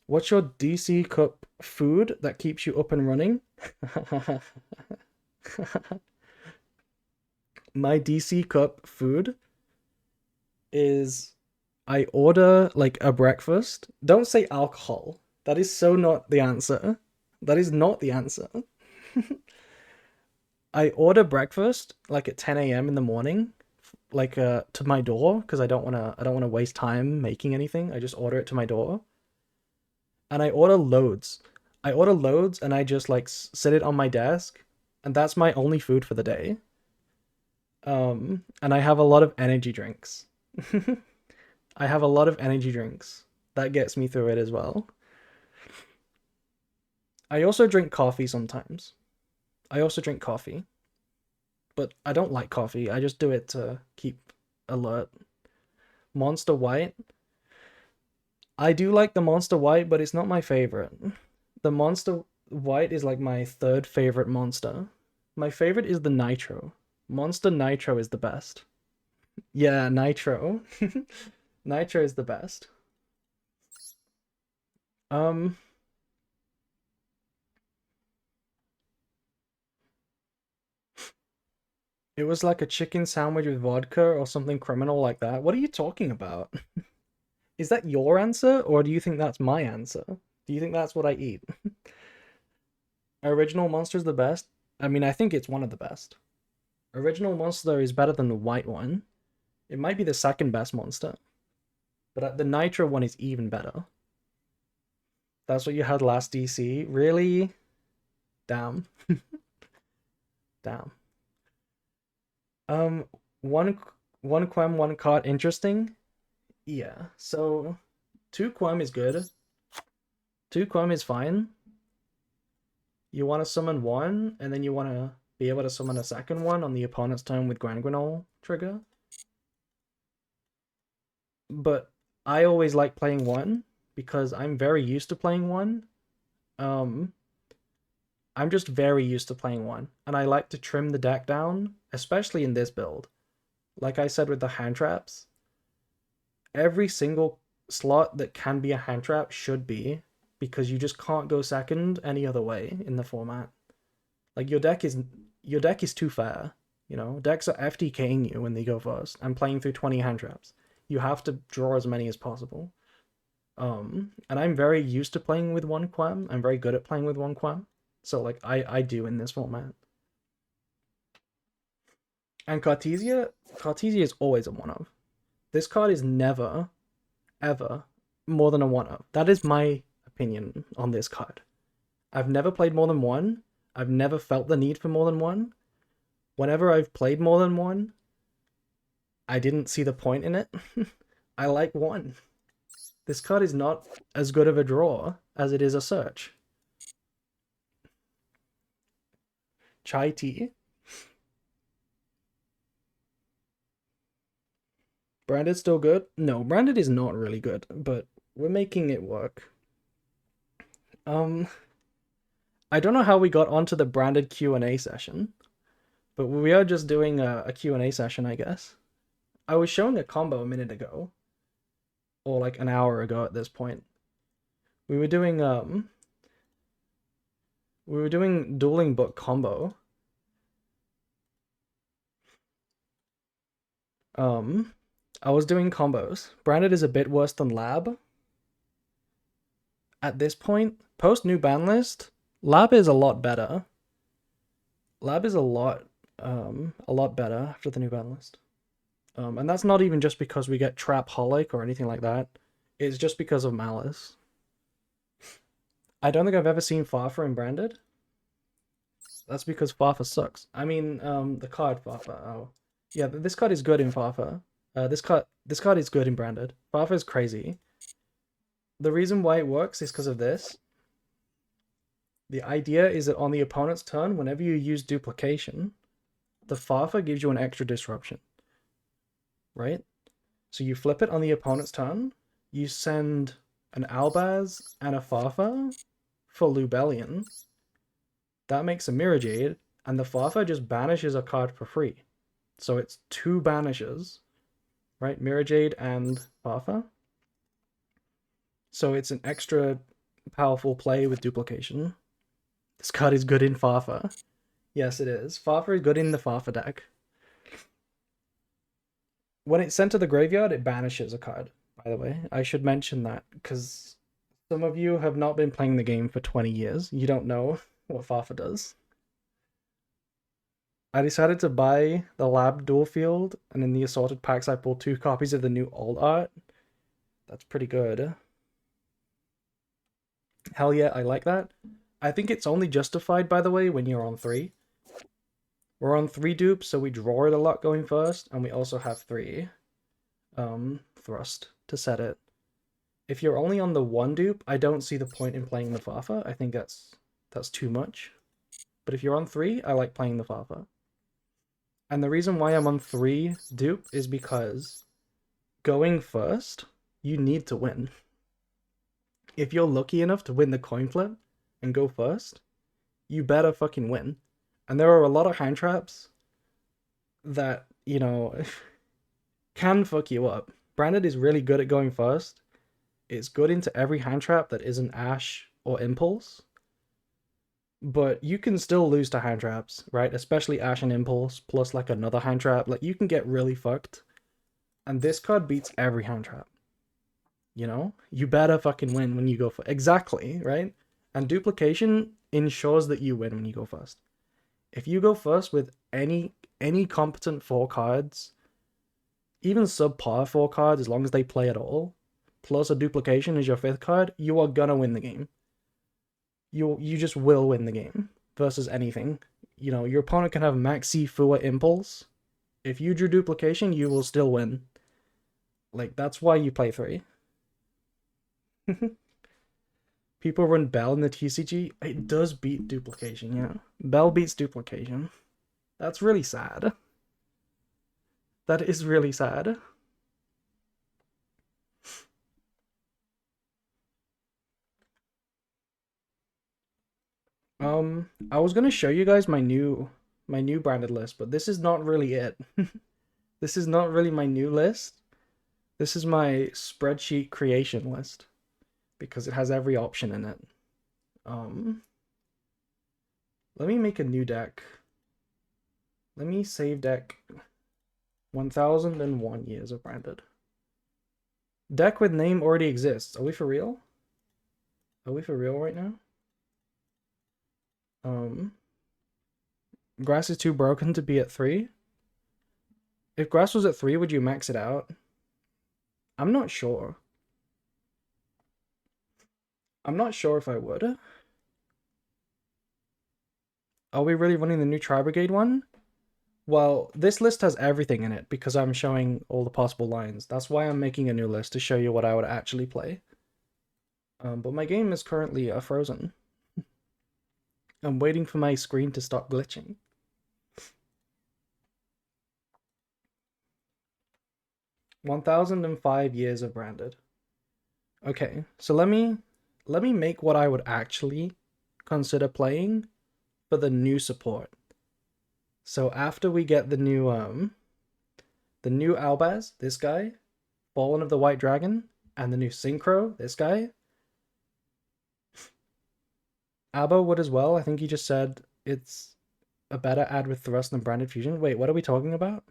What's your DC Cup food that keeps you up and running? My DC Cup food is I order like a breakfast. Don't say alcohol. That is so not the answer. That is not the answer. I order breakfast like at 10 a.m. in the morning, like to my door because I don't wanna waste time making anything. I just order it to my door, and I order loads. I order loads, and I just like sit it on my desk, and that's my only food for the day. And I have a lot of energy drinks. I have a lot of energy drinks. That gets me through it as well. I also drink coffee sometimes. I also drink coffee. But I don't like coffee. I just do it to keep alert. Monster White. I do like the Monster White, but it's not my favorite. The Monster White is like my 3rd favorite monster. My favorite is the Nitro. Monster Nitro is the best. Yeah, Nitro. Nitro is the best. It was like a chicken sandwich with vodka or something criminal like that. What are you talking about? Is that your answer, or do you think that's my answer? Do you think that's what I eat? Original Monster's the best? I mean, I think it's one of the best. Original Monster is better than the white one. It might be the second best monster. But the Nitro one is even better. That's what you had last DC? Really? Damn. Damn. One Quem, one card, interesting? Yeah, so 2 Quem is good. 2 Quem is fine. You want to summon one, and then you want to be able to summon a second one on the opponent's turn with Grand Granol trigger. But I always like playing one, because I'm very used to playing one. I'm just very used to playing one, and I like to trim the deck down, especially in this build. Like I said with the hand traps, every single slot that can be a hand trap should be, because you just can't go second any other way in the format. Like your deck is too fair. You know, decks are FTKing you when they go first and playing through 20 hand traps. You have to draw as many as possible. And I'm very used to playing with 1 Quem. I'm very good at playing with 1 Quem. So like I do in this format. And Cartesia is always a 1-of. This card is never, ever more than a 1-of. That is my opinion on this card. I've never played more than 1. I've never felt the need for more than 1. Whenever I've played more than 1, I didn't see the point in it. I like 1. This card is not as good of a draw as it is a search. Chai tea. Branded still good? No, Branded is not really good, but we're making it work. I don't know how we got onto the Branded Q&A session, but we are just doing a Q&A session, I guess. I was showing a combo a minute ago, or like an hour ago at this point. We were doing Dueling Book combo. I was doing combos. Branded is a bit worse than Lab. At this point, post new ban list, Lab is a lot better. Lab is a lot better after the new ban list. And that's not even just because we get Trapaholic or anything like that. It's just because of Malice. I don't think I've ever seen Farfa in Branded. That's because Farfa sucks. I mean, the card Farfa. Oh, yeah, this card is good in Farfa. This card is good in Branded. Farfa is crazy. The reason why it works is because of this. The idea is that on the opponent's turn, whenever you use duplication, the Farfa gives you an extra disruption. Right? So you flip it on the opponent's turn, you send an Albaz and a Farfa for Lubellion. That makes a Mirror Jade, and the Farfa just banishes a card for free. So it's 2 banishes, right? Mirror Jade and Farfa. So it's an extra powerful play with duplication. This card is good in Farfa. Yes, it is. Farfa is good in the Farfa deck. When it's sent to the graveyard, it banishes a card, by the way. I should mention that, because some of you have not been playing the game for 20 years. You don't know what Farfa does. I decided to buy the Lab Dual Field, and in the assorted packs I pulled 2 copies of the new old art. That's pretty good. Hell yeah, I like that. I think it's only justified, by the way, when you're on 3. We're on 3 dupes, so we draw it a lot going first, and we also have 3 thrust to set it. If you're only on the 1 dupe, I don't see the point in playing the Farfa. I think that's too much. But if you're on 3, I like playing the Farfa. And the reason why I'm on 3 dupe is because going first, you need to win. If you're lucky enough to win the coin flip and go first, you better fucking win. And there are a lot of hand traps that, you know, can fuck you up. Branded is really good at going first. It's good into every hand trap that isn't Ash or Impulse. But you can still lose to hand traps, right? Especially Ash and Impulse, plus like another hand trap. Like, you can get really fucked. And this card beats every hand trap. You know, you better fucking win when you go for exactly, right? And duplication ensures that you win when you go first. If you go first with any competent 4 cards, even subpar 4 cards, as long as they play at all, plus a duplication is your 5th card, you are gonna win the game. You just will win the game versus anything. You know, your opponent can have Maxi Fua Impulse. If you drew duplication, you will still win. Like, that's why you play 3. People run Bell in the TCG. It does beat duplication, yeah. Bell beats duplication. That's really sad. That is really sad. I was gonna show you guys my new branded list, but this is not really it. This is not really my new list. This is my spreadsheet creation list because it has every option in it. Let me make a new deck. Let me save deck 1001 years of branded. Deck with name already exists. Are we for real? Are we for real right now? Grass is too broken to be at 3. If grass was at 3, would you max it out? I'm not sure. I'm not sure if I would. Are we really running the new Tri Brigade one? Well, this list has everything in it because I'm showing all the possible lines. That's why I'm making a new list to show you what I would actually play. But my game is currently frozen. I'm waiting for my screen to stop glitching. "1005 years of branded." Okay, so let me make what I would actually consider playing for the new support. So after we get the new Albaz, this guy, Fallen of the White Dragon, and the new Synchro, this guy. Abo would as well. I think he just said it's a better ad with Thrust than Branded Fusion. Wait, what are we talking about?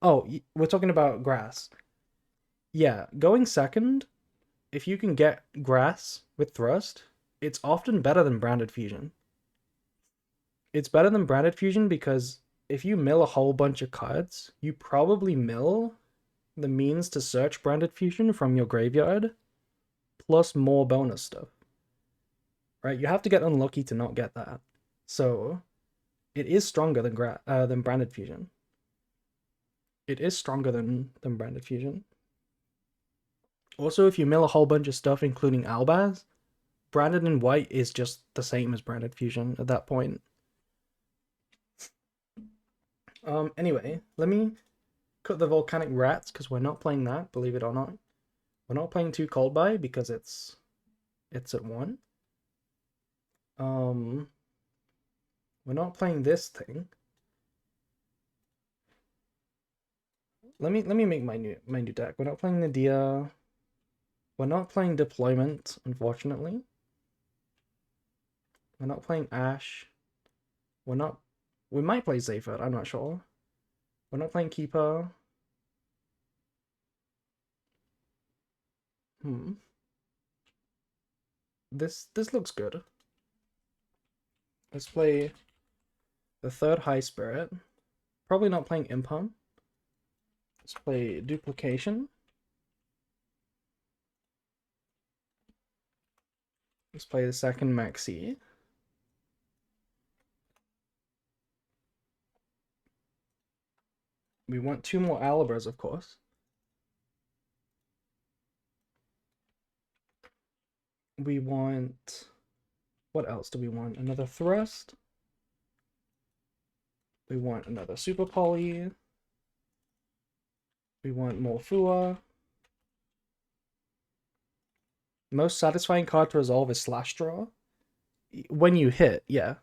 Oh, we're talking about Grass. Yeah, going second, if you can get Grass with Thrust, it's often better than Branded Fusion. It's better than Branded Fusion because if you mill a whole bunch of cards, you probably mill the means to search Branded Fusion from your graveyard, plus more bonus stuff. Right? You have to get unlucky to not get that. So, it is stronger than Branded Fusion. It is stronger than Branded Fusion. Also, if you mill a whole bunch of stuff, including Albaz, Branded in white is just the same as Branded Fusion at that point. Anyway, let me cut the Volcanic Rats, because we're not playing that, believe it or not. We're not playing 2 Cold Buy, because it's at 1. We're not playing this thing. Let me make my new deck. We're not playing Nadia. We're not playing Deployment, unfortunately. We're not playing Ash. We might play Zayford, I'm not sure. We're not playing Keeper. This looks good. Let's play the 3rd High Spirit. Probably not playing Imphum. Let's play Duplication. Let's play the 2nd Maxi. We want 2 more Alibras, of course. We want... What else do we want? Another Thrust. We want another Super Poly. We want more Fua. Most satisfying card to resolve is Slash Draw. When you hit, yeah.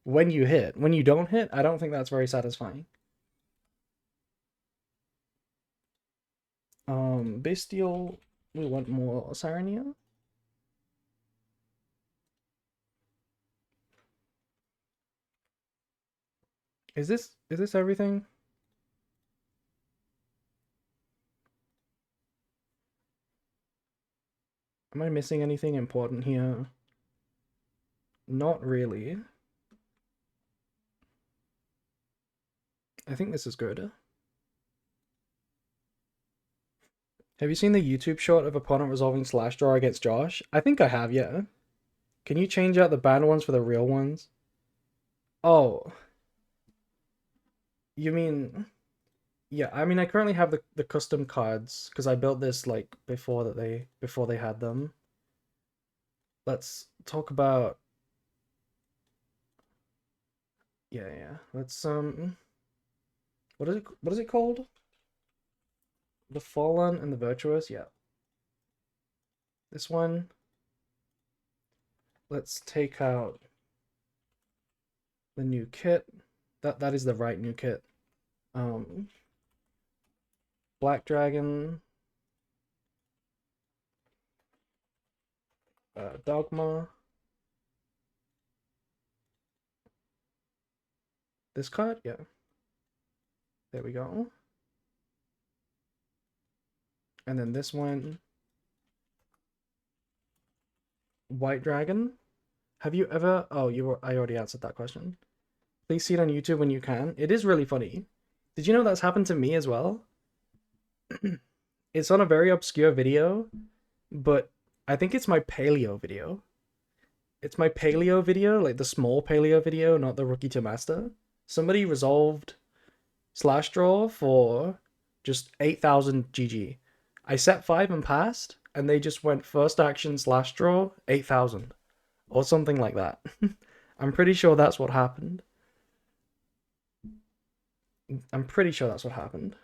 When you hit. When you don't hit, I don't think that's very satisfying. Bestial, we want more Sirenia. Is this everything? Am I missing anything important here? Not really. I think this is good. Have you seen the YouTube short of opponent resolving slash draw against Josh? I think I have, yeah. Can you change out the banned ones for the real ones? Oh. You mean... Yeah, I mean, I currently have the custom cards because I built this like before they had them. Let's talk about yeah. Let's what is it called? The Fallen and the Virtuous, yeah. This one. Let's take out the new kit. That is the right new kit. Black Dragon, Dogma. This card, yeah. There we go. And then this one, White Dragon. Have you ever? Oh, I already answered that question. Please see it on YouTube when you can. It is really funny. Did you know that's happened to me as well? It's on a very obscure video, but I think it's my paleo video. It's my paleo video, like the small paleo video, not the rookie to master. Somebody resolved slash draw for just 8,000 GG. I set 5 and passed, and they just went first action slash draw 8,000 or something like that. I'm pretty sure that's what happened. I'm pretty sure that's what happened.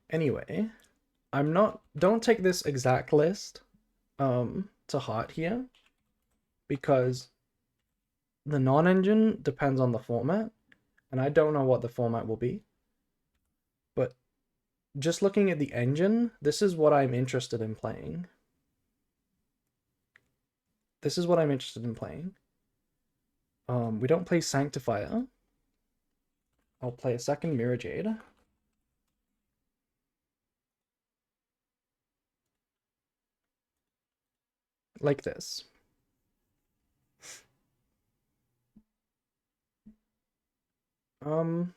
Anyway, don't take this exact list to heart here, because the non-engine depends on the format, and I don't know what the format will be. But just looking at the engine, this is what I'm interested in playing. This is what I'm interested in playing. We don't play Sanctifier. I'll play a second Mirror Jade. Like this. I'm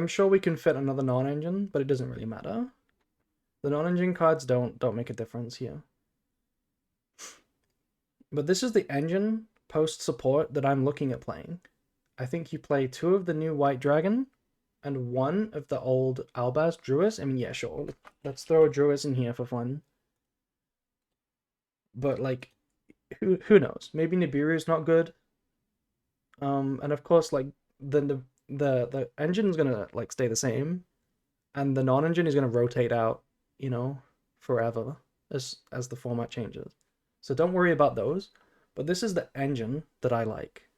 sure we can fit another non-engine, but it doesn't really matter. The non-engine cards don't make a difference here. But this is the engine post-support that I'm looking at playing. I think you play 2 of the new White Dragon and 1 of the old Albaz Druis. I mean, yeah, sure. Let's throw a Druis in here for fun. But, like, who knows? Maybe Nibiru's not good. And of course, like, the engine's gonna, like, stay the same. And the non-engine is gonna rotate out, you know, forever as the format changes. So don't worry about those. But this is the engine that I like.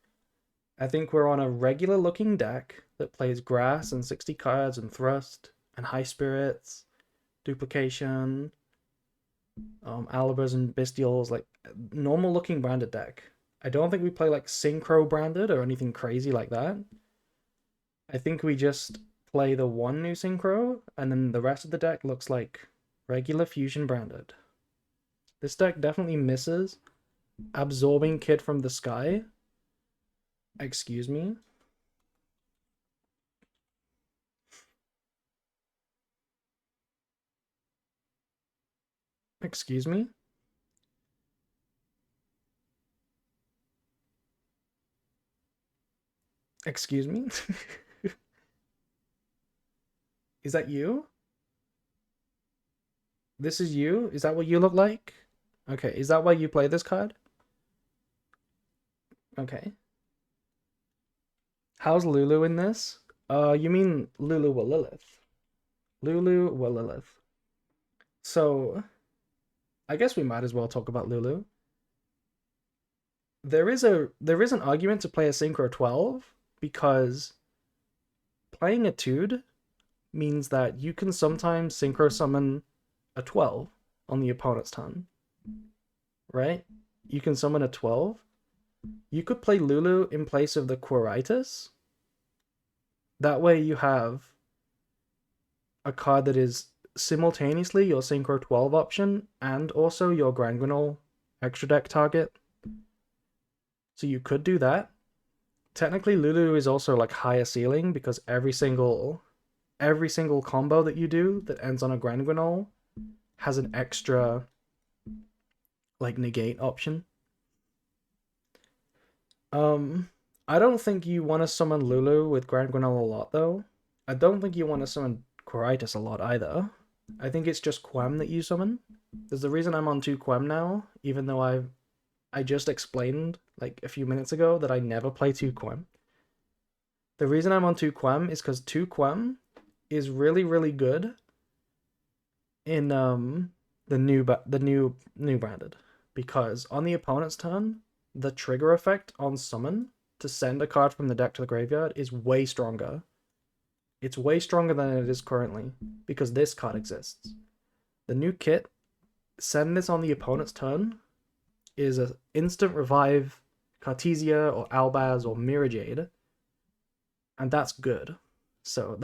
I think we're on a regular looking deck that plays grass and 60 cards and thrust and high spirits, duplication, Alibers and Bestials, like normal looking branded deck. I don't think we play like Synchro branded or anything crazy like that. I think we just play the 1 new Synchro, and then the rest of the deck looks like regular Fusion branded. This deck definitely misses absorbing Kid from the Sky. Excuse me. Excuse me? Excuse me? Is that you? This is you? Is that what you look like? Okay, is that why you play this card? Okay. How's Lulu in this? You mean Lulu Lilith. Lulu Lilith. So, I guess we might as well talk about Lulu. There is an argument to play a Synchro 12, because playing a Tude means that you can sometimes Synchro summon a 12 on the opponent's turn. Right? You can summon a 12. You could play Lulu in place of the Quiritis. That way you have a card that is simultaneously your Synchro 12 option and also your Granguinol extra deck target. So you could do that. Technically, Lulu is also like higher ceiling because every single combo that you do that ends on a Granguinol has an extra like negate option. I don't think you want to summon Lulu with Granguinol a lot though. I don't think you want to summon Quiritis a lot either. I think it's just Quem that you summon. There's the reason I'm on 2 Quem now, even though I just explained like a few minutes ago that I never play 2 Quem. The reason I'm on 2 Quem is because 2 Quem is really, really good in the new branded. Because on the opponent's turn, the trigger effect on summon to send a card from the deck to the graveyard is way stronger. It's way stronger than it is currently, because this card exists. The new kit, send this on the opponent's turn, is an instant revive Cartesia or Albaz or Mirajade, and that's good. So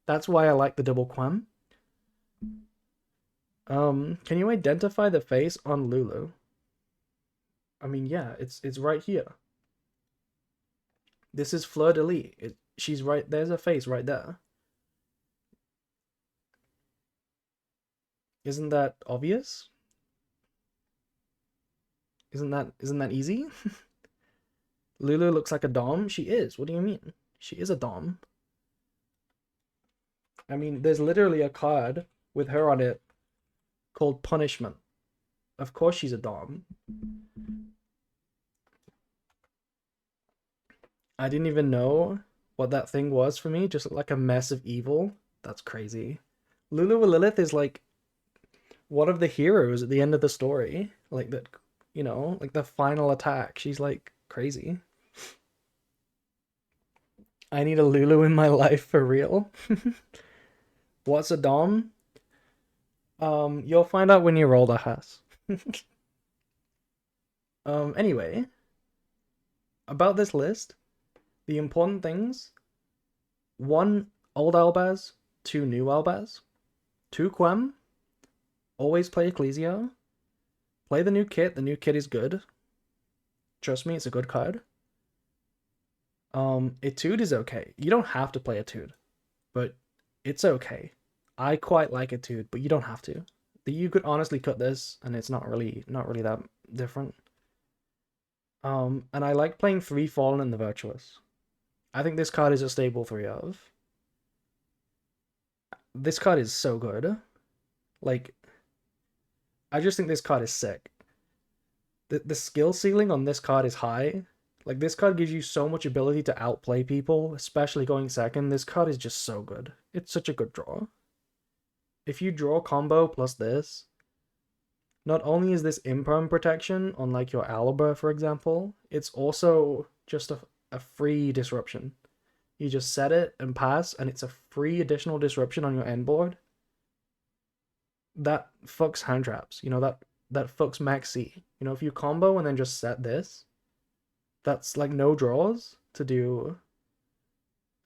that's why I like the double Quem. Can you identify the face on Lulu? I mean, yeah, it's right here. This is Fleur de Lis. She's right, there's a face right there. Isn't that obvious? Isn't that easy? Lulu looks like a dom. She is. What do you mean? She is a dom. I mean, there's literally a card with her on it called Punishment. Of course she's a dom. I didn't even know what that thing was for me. Just like a mess of evil. That's crazy. Lulu with Lilith is like one of the heroes at the end of the story. Like that, you know, like the final attack. She's like crazy. I need a Lulu in my life for real. What's a dom? You'll find out when you roll the Has. Anyway, about this list, the important things: 1 old Albaz, 2 new Albaz, 2 Quem, always play Ecclesia, play the new kit. The new kit is good. Trust me, it's a good card. Etude is okay. You don't have to play Etude, but it's okay. I quite like Etude, but you don't have to. You could honestly cut this, and it's not really that different. And I like playing 3 Fallen and the Virtuous. I think this card is a stable 3 of. This card is so good. Like, I just think this card is sick. The skill ceiling on this card is high. Like, this card gives you so much ability to outplay people, especially going second. This card is just so good. It's such a good draw. If you draw combo plus this, not only is this imperm protection on like your Alba, for example, it's also just a free disruption. You just set it and pass, and it's a free additional disruption on your end board. That fucks hand traps. You know, that fucks max C. You know, if you combo and then just set this, that's like no draws to do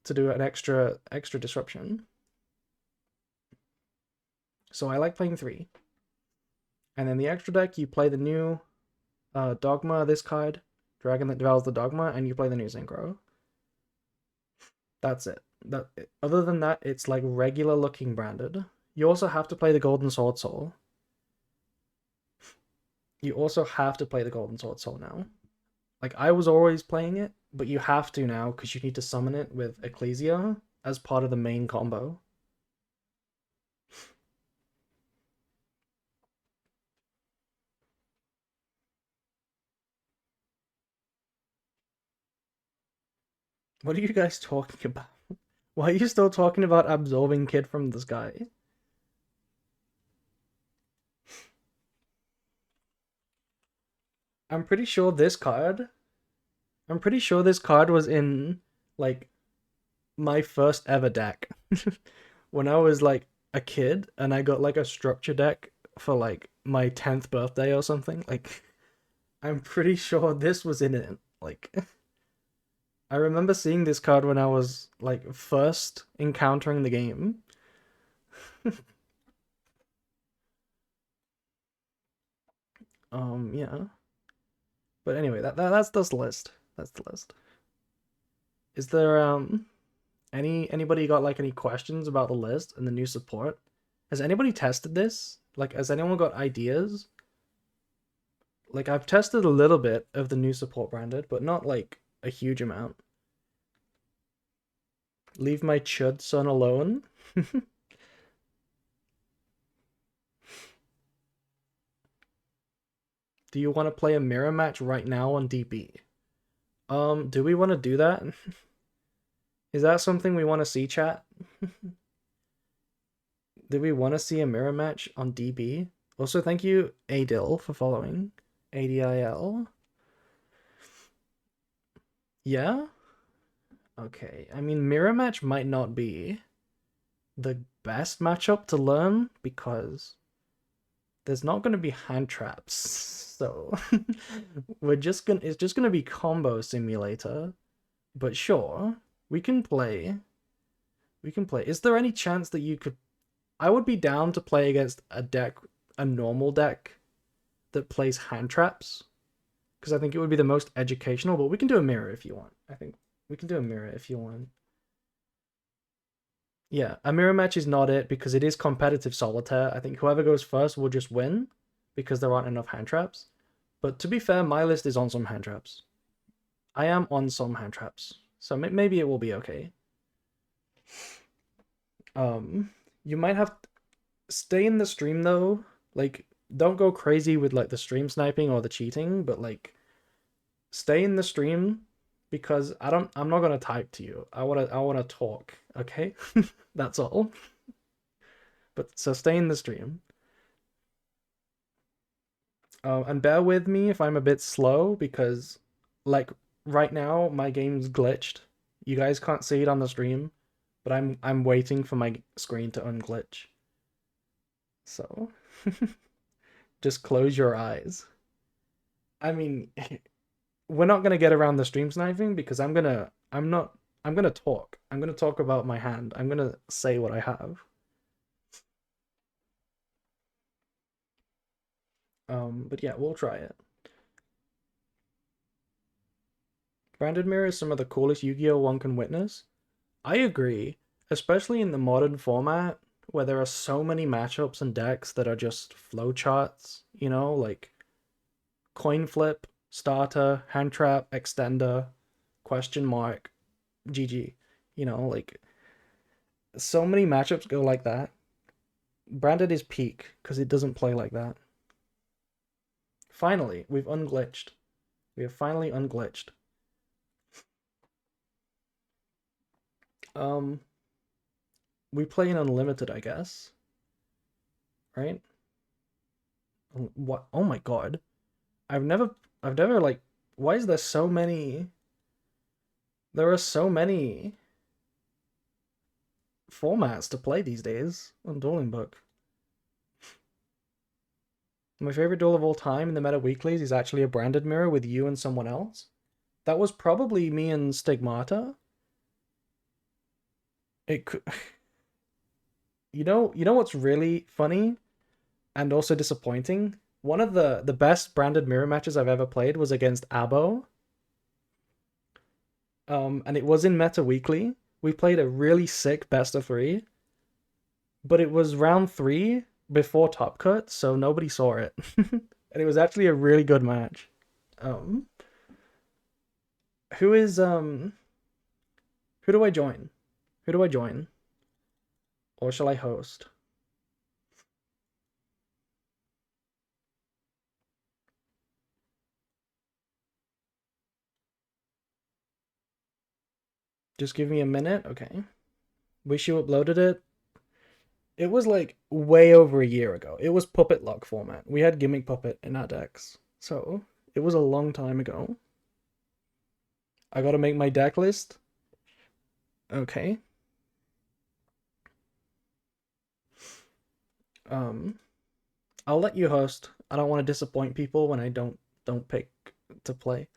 an extra disruption. So I like playing 3. And then the extra deck, you play the new Dogma, this card, Dragon that Devours the Dogma, and you play the new Synchro. That's it. Other than that, it's like regular looking branded. You also have to play the Golden Sword Soul. You also have to play the Golden Sword Soul now. Like, I was always playing it, but you have to now because you need to summon it with Ecclesia as part of the main combo. What are you guys talking about? Why are you still talking about absorbing Kid from the Sky? I'm pretty sure this card was in like my first ever deck when I was like a kid and I got like a structure deck for like my 10th birthday or something. Like, I'm pretty sure this was in it. Like, I remember seeing this card when I was like first encountering the game. Yeah. But anyway, that's this list. That's the list. Is there anybody got like any questions about the list and the new support? Has anybody tested this? Like, has anyone got ideas? Like, I've tested a little bit of the new support branded, but not like a huge amount. Leave my chud son alone. Do you want to play a mirror match right now on DB? Do we want to do that? Is that something we want to see, chat? Do we want to see a mirror match on DB? Also, thank you, Adil, for following. ADIL. Yeah? Okay. I mean, mirror match might not be the best matchup to learn because there's not going to be hand traps. So it's just going to be combo simulator. But sure, we can play. We can play. Is there any chance that you could I would be down to play against a normal deck that plays hand traps because I think it would be the most educational, but we can do a mirror if you want. I think we can do a mirror if you want. Yeah, a mirror match is not it because it is competitive solitaire. I think whoever goes first will just win because there aren't enough hand traps. But to be fair, my list is on some hand traps. I am on some hand traps, so maybe it will be okay. You might have to stay in the stream though. Like, don't go crazy with like the stream sniping or the cheating, but like, stay in the stream because I'm not gonna type to you. I wanna talk. Okay, that's all. But so stay in the stream. And bear with me if I'm a bit slow because, like, right now my game's glitched. You guys can't see it on the stream, but I'm waiting for my screen to unglitch. So, just close your eyes. I mean, we're not gonna get around the stream sniping because I'm gonna talk. I'm gonna talk about my hand. I'm gonna say what I have. But yeah, we'll try it. Branded Mirror is some of the coolest Yu-Gi-Oh! One can witness. I agree, especially in the modern format where there are so many matchups and decks that are just flowcharts, you know, like coin flip, starter, hand trap, extender, question mark, GG. You know, like so many matchups go like that. Branded is peak because it doesn't play like that. Finally, we've unglitched. We have finally unglitched. We play in unlimited, I guess. Right? What? Oh my god. I've never like why is there so many there are so many formats to play these days on Dueling Book. My favorite duel of all time in the Meta Weeklies is actually a branded mirror with you and someone else. That was probably me and Stigmata. It could you know what's really funny and also disappointing? One of the best branded mirror matches I've ever played was against Abo. And it was in Meta Weekly. We played a really sick best of three, but it was round 3 before Top Cut, so nobody saw it. And it was actually a really good match. Um, who is who do I join? Who do I join? Or shall I host? Just give me a minute, okay. Wish you uploaded it. It was like way over a year ago. It was Puppet Lock format. We had Gimmick Puppet in our decks. So, it was a long time ago. I gotta make my deck list. Okay. I'll let you host. I don't want to disappoint people when I don't pick to play.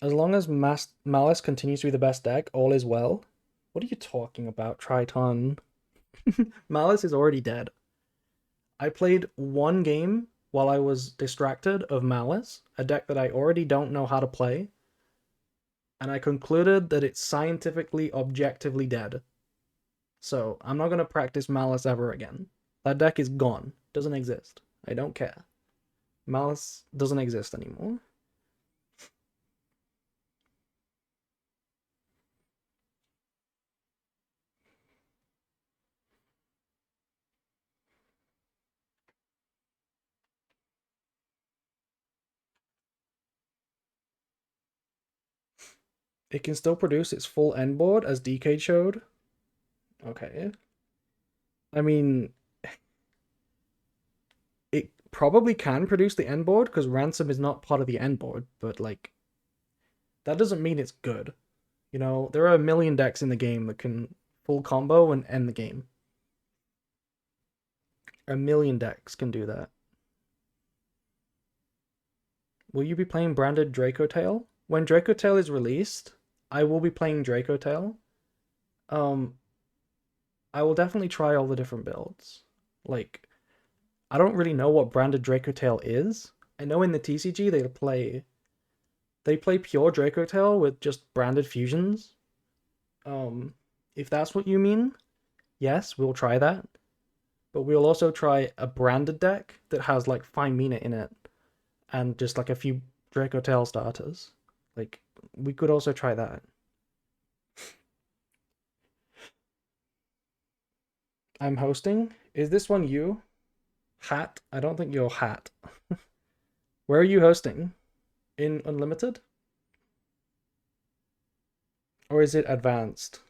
As long as Malice continues to be the best deck, all is well. What are you talking about, Triton? Malice is already dead. I played one game while I was distracted of Malice, a deck that I already don't know how to play, and I concluded that it's scientifically, objectively dead. So I'm not gonna practice Malice ever again. That deck is gone. Doesn't exist. I don't care. Malice doesn't exist anymore. It can still produce its full end board, as Decade showed. Okay. I mean, it probably can produce the end board because Ransom is not part of the end board, but like, that doesn't mean it's good. You know, there are a million decks in the game that can full combo and end the game. A million decks can do that. Will you be playing branded Draco Tail? When Draco Tail is released, I will be playing Draco Tail. Um, I will definitely try all the different builds. Like, I don't really know what branded Draco Tail is. I know in the TCG they play pure Draco Tail with just branded fusions. If that's what you mean, yes, we'll try that. But we'll also try a branded deck that has like Fine Mina in it and just like a few Draco Tail starters. Like, we could also try that. I'm hosting. Is this one you? Hat? I don't think you're Hat. Where are you hosting? In Unlimited? Or is it Advanced?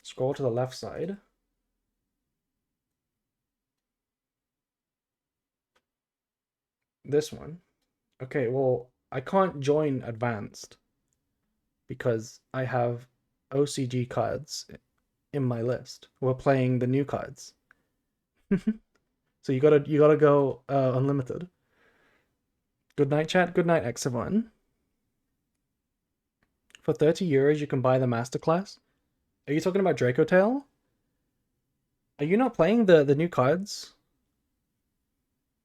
Scroll to the left side. This one. Okay, well, I can't join Advanced because I have OCG cards in my list. We're playing the new cards. So you gotta go Unlimited. Good night, chat. Good night, X1. For 30 euros, you can buy the masterclass. Are you talking about Draco Tail? Are you not playing the new cards?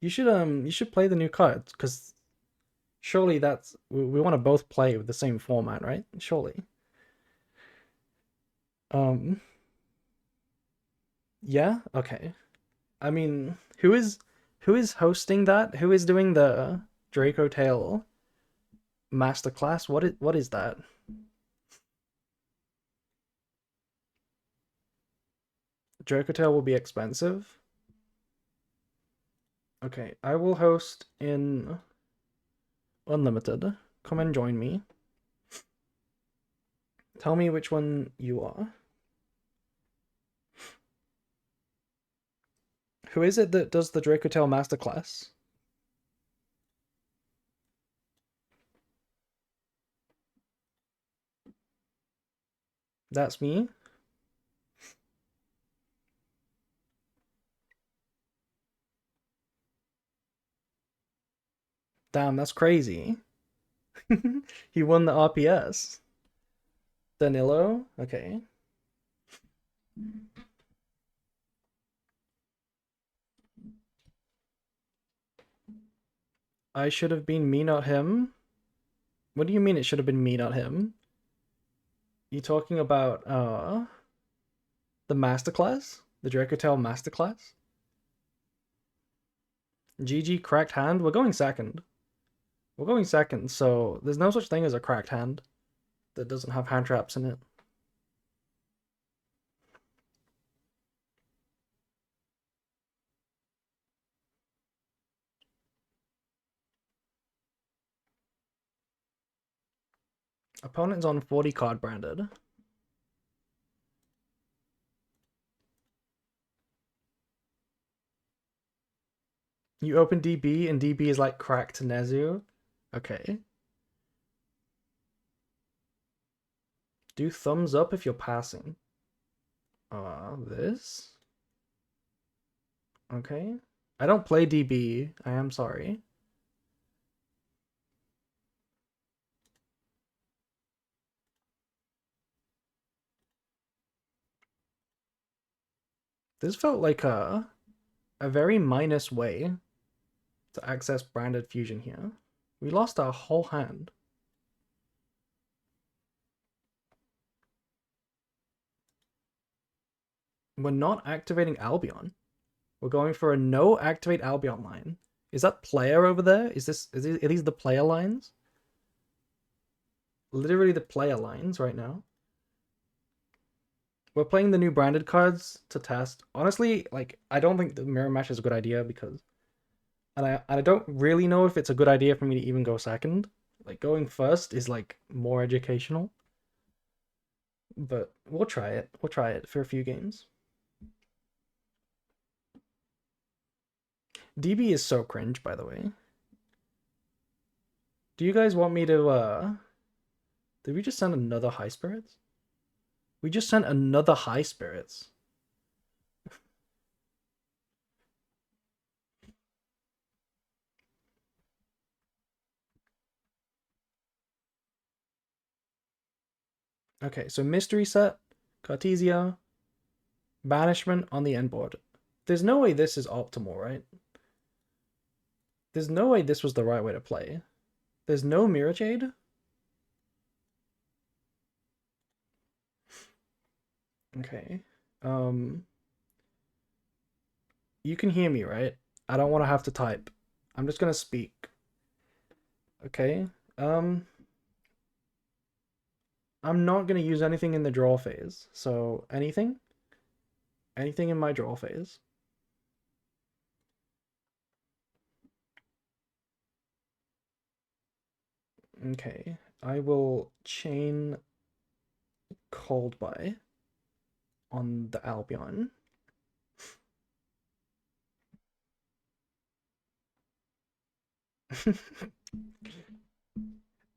You should play the new cards because surely that's we want to both play with the same format, right? Surely. Um. Yeah. Okay. I mean, who is hosting that? Who is doing the Draco Tail masterclass? What is that? Draco Tail will be expensive. Okay, I will host in Unlimited. Come and join me. Tell me which one you are. Who is it that does the Draco Tail masterclass? That's me. Damn, that's crazy. He won the RPS. Danilo? Okay. I should have been me, not him. What do you mean it should have been me, not him? You talking about the masterclass? The Draco Tail masterclass? GG cracked hand? We're going second. We're going second, so there's no such thing as a cracked hand that doesn't have hand traps in it. Opponent's on 40 card branded. You open DB and DB is like cracked Nezu. Okay. Do thumbs up if you're passing. This? Okay. I don't play DB. I am sorry. This felt like a a very minus way to access branded fusion here. We lost our whole hand. We're not activating Albion. We're going for a no activate Albion line. Is that player over there? Are these the player lines? Literally the player lines right now. We're playing the new branded cards to test. Honestly, like, I don't think the mirror match is a good idea because, and I don't really know if it's a good idea for me to even go second. Like, going first is like more educational. But we'll try it. We'll try it for a few games. DB is so cringe, by the way. Do you guys want me to did we just send another high spirits? We just sent another high spirits. Okay, so mystery set, Cartesia, banishment on the end board. There's no way this is optimal, right? There's no way this was the right way to play. There's no Mirror Jade. Okay. You can hear me, right? I don't want to have to type. I'm just gonna speak. Okay. I'm not gonna use anything in the draw phase. So anything in my draw phase. Okay, I will chain Cold Buy on the Albion.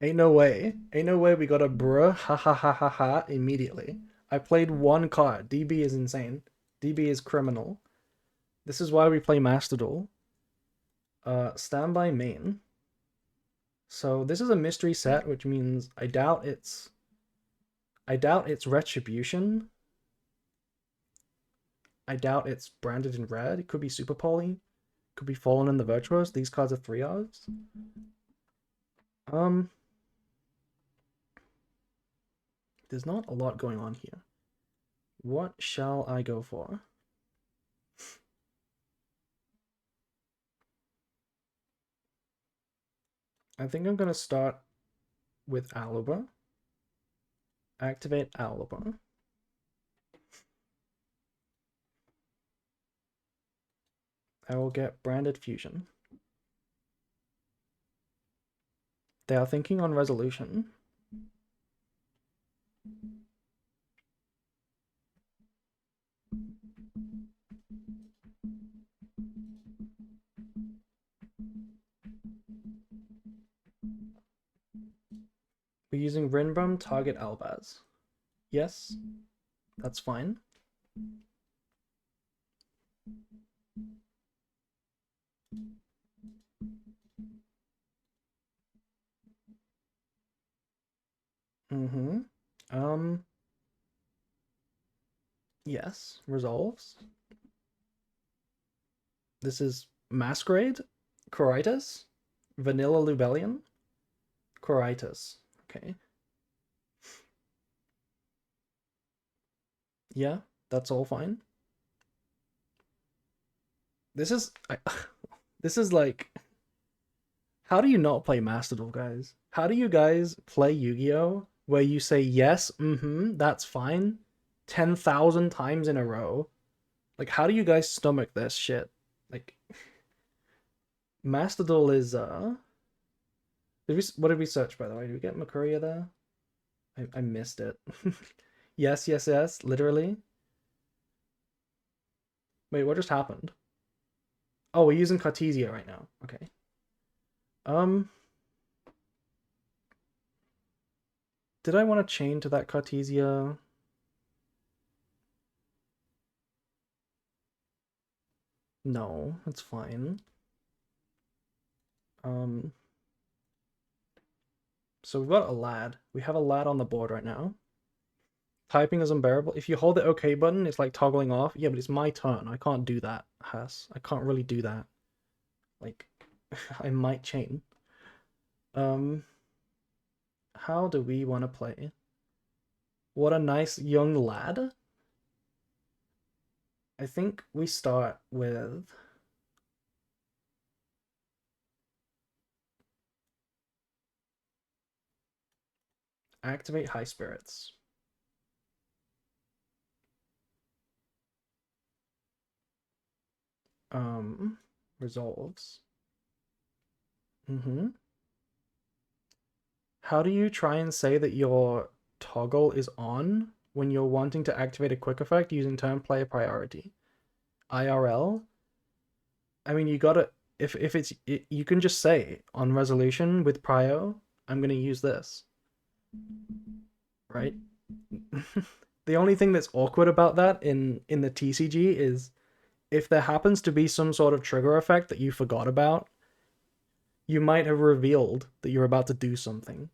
Ain't no way. Ain't no way we got a bruh ha ha ha ha ha immediately. I played one card. DB is insane. DB is criminal. This is why we play Master Duel. Standby main. So this is a mystery set, which means I doubt it's Retribution. I doubt it's branded in red. It could be Super Poly. Could be Fallen in the Virtuos. These cards are 3-ofs. There's not a lot going on here. What shall I go for? I think I'm gonna start with Aluber. Activate Aluber. I will get Branded Fusion. They are thinking on resolution. We're using Rinbrum, target Albaz. Yes, that's fine. Yes, resolves. This is Masquerade, Coritus, Vanilla Lubellion, Coritus. Okay. Yeah, that's all fine. This is this is like, how do you not play Master Duel, guys? How do you guys play Yu-Gi-Oh where you say yes, that's fine 10,000 times in a row? Like, how do you guys stomach this shit? Like, Master Duel is what did we search, by the way? Did we get Makuria there? I missed it. Yes, yes, yes, literally. Wait, what just happened? Oh, we're using Cartesia right now. Okay. Did I want to chain to that Cartesia? No, it's fine. So we've got a lad. We have a lad on the board right now. Typing is unbearable. If you hold the OK button, it's like toggling off. Yeah, but it's my turn. I can't do that, Has. I can't really do that. Like, I might chain. How do we want to play? What a nice young lad. I think we start with activate high spirits. Resolves. How do you try and say that your toggle is on when you're wanting to activate a quick effect using turn player priority? IRL? I mean, you gotta, if it's, you can just say on resolution with prio, I'm gonna use this, right? The only thing that's awkward about that in the TCG is if there happens to be some sort of trigger effect that you forgot about, you might have revealed that you're about to do something.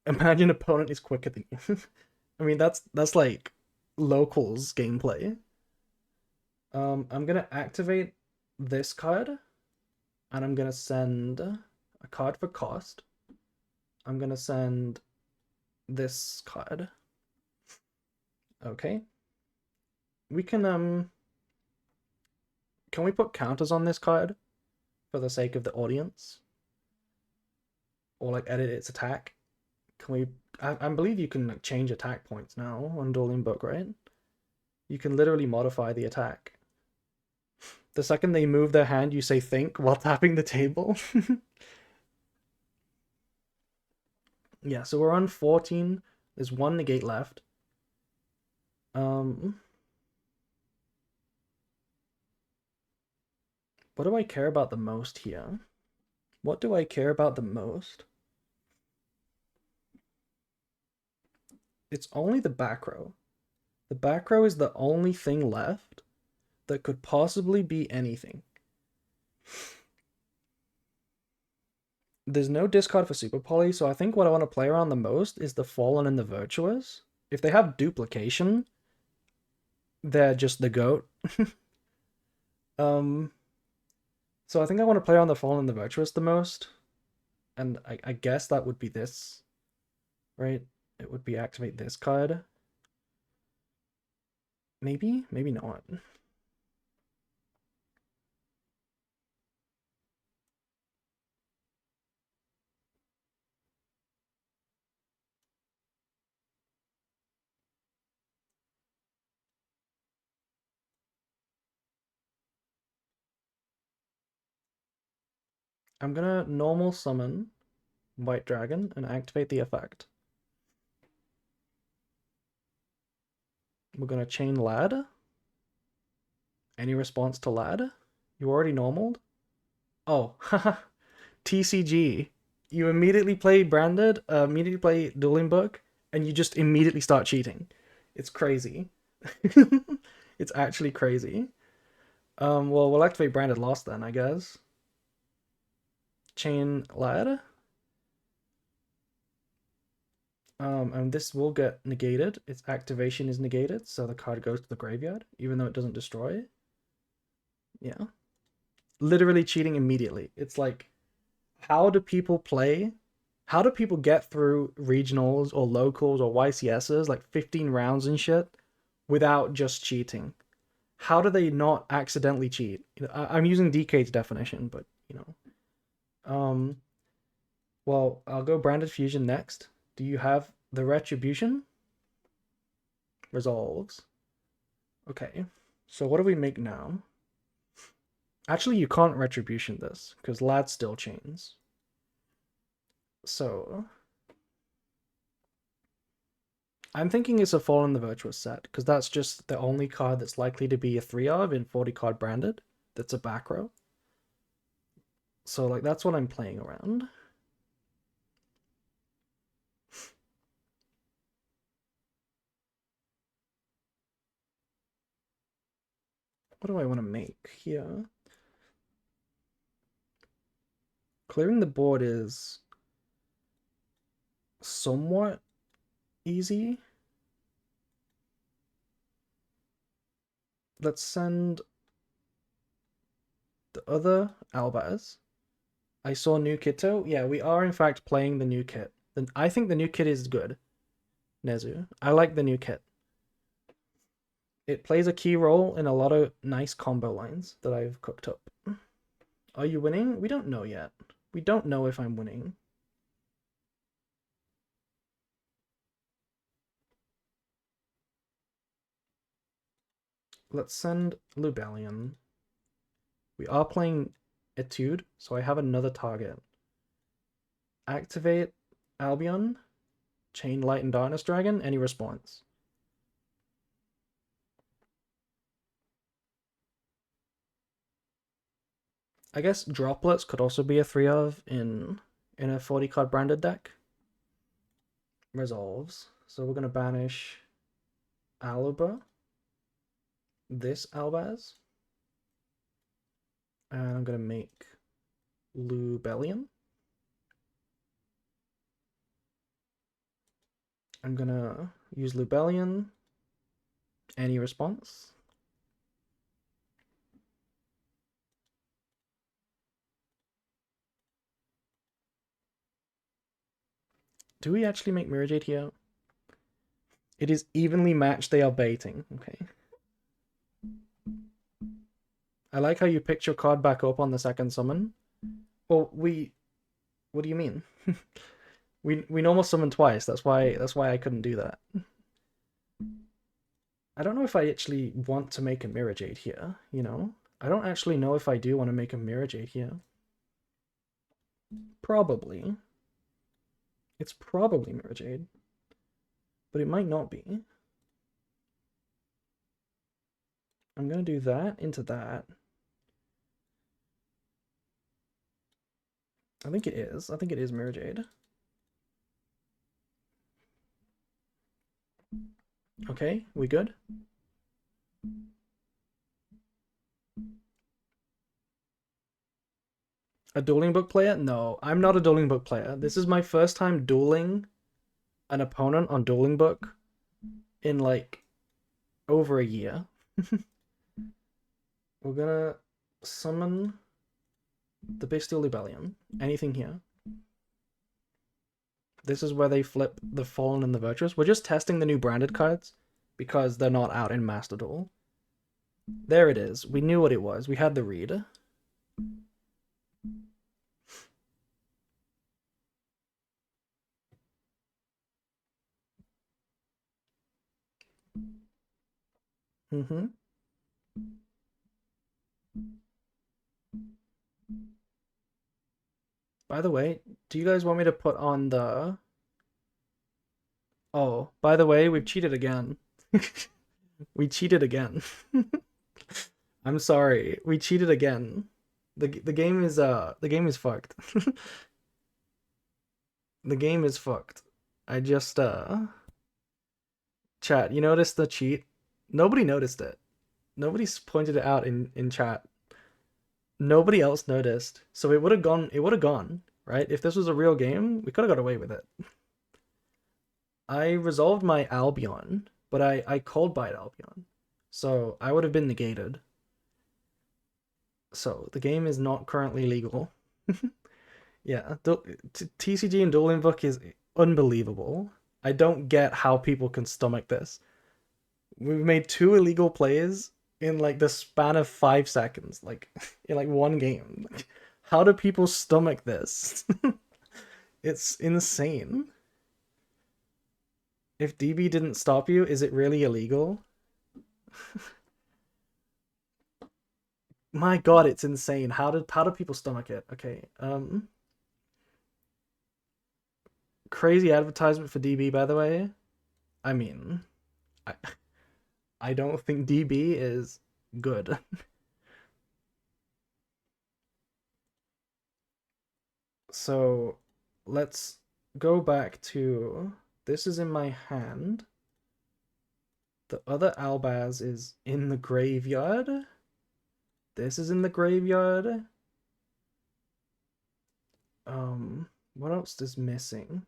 Imagine opponent is quicker than you. I mean, that's like locals gameplay. I'm gonna activate this card, and I'm gonna send a card for cost. I'm gonna send this card. Okay. We can we put counters on this card for the sake of the audience? Or like edit its attack? Can we I believe you can like change attack points now on Dueling Book, right? You can literally modify the attack. The second they move their hand, you say think while tapping the table. Yeah, so we're on 14. There's one negate left. What do I care about the most here? What do I care about the most? It's only the back row. The back row is the only thing left that could possibly be anything. There's no discard for Super Poly, so I think what I want to play around the most is the Fallen and the Virtuous. If they have duplication, they're just the GOAT. So I think I want to play around the Fallen and the Virtuous the most. And I guess that would be this, right? It would be activate this card. Maybe? Maybe not. I'm gonna normal summon White Dragon and activate the effect. We're gonna chain Lad. Any response to Lad? You already normaled? Oh, haha. TCG. You immediately play Branded, immediately play Dueling Book, and you just immediately start cheating. It's crazy. It's actually crazy. Well, we'll activate Branded Lost then, I guess. Chain Lad. And this will get negated. Its activation is negated, so the card goes to the graveyard, even though it doesn't destroy it. Yeah. Literally cheating immediately. It's like, how do people play? How do people get through regionals or locals or YCSs, like 15 rounds and shit, without just cheating? How do they not accidentally cheat? I'm using DK's definition, but you know. Well, I'll go Branded Fusion next. Do you have the Retribution? Resolves. Okay. So what do we make now? Actually, you can't Retribution this, because Lad still chains. So I'm thinking it's a Fallen the Virtuous set, because that's just the only card that's likely to be a 3 of in 40 card Branded that's a back row. So like that's what I'm playing around. What do I want to make here? Clearing the board is somewhat easy. Let's send the other Albaz. I saw new Kitto. Yeah, we are in fact playing the new kit. I think the new kit is good. Nezu. I like the new kit. It plays a key role in a lot of nice combo lines that I've cooked up. Are you winning? We don't know yet. We don't know if I'm winning. Let's send Lubellion. We are playing Etude, so I have another target. Activate Albion, Chain Light and Darkness Dragon, any response. I guess Droplets could also be a 3 of in a 40 card branded deck. Resolves. So we're going to banish Aluba, this Albaz, and I'm going to make Lubellion. I'm going to use Lubellion, any response. Do we actually make Mirror Jade here? It is evenly matched, they are baiting. Okay. I like how you picked your card back up on the second summon. Well, what do you mean? we normal summon twice. That's why I couldn't do that. I don't know if I actually want to make a Mirror Jade here, you know? I don't actually know if I do want to make a Mirror Jade here. Probably. It's probably Mirror Jade. But it might not be. I'm gonna do that into that. I think it is. I think it is Mirror Jade. Okay, we good? A dueling book player? No, I'm not a dueling book player. This is my first time dueling an opponent on dueling book in like over a year. We're gonna summon the Bestial Rebellion. Anything here? This is where they flip the Fallen and the Virtuous. We're just testing the new branded cards because they're not out in Master Duel. There it is. We knew what it was. We had the read. Mm-hmm. By the way, do you guys want me to put on the... Oh, by the way, we've cheated again. We cheated again. I'm sorry. We cheated again. The game is fucked. The game is fucked. I just chat, you noticed the cheat? Nobody noticed it. Nobody's pointed it out in chat. Nobody else noticed. So it would have gone, right? If this was a real game, we could have got away with it. I resolved my Albion, but I cold bite Albion. So I would have been negated. So the game is not currently legal. Yeah, TCG and Dueling Book is unbelievable. I don't get how people can stomach this. We've made 2 illegal plays in like the span of 5 seconds, like in like one game. How do people stomach this? It's insane. If DB didn't stop you, is it really illegal? My god, it's insane. How do people stomach it? Okay. Crazy advertisement for DB, by the way. I mean, I don't think DB is good. So let's go back to this is in my hand. The other Albaz is in the graveyard. This is in the graveyard. What else is missing?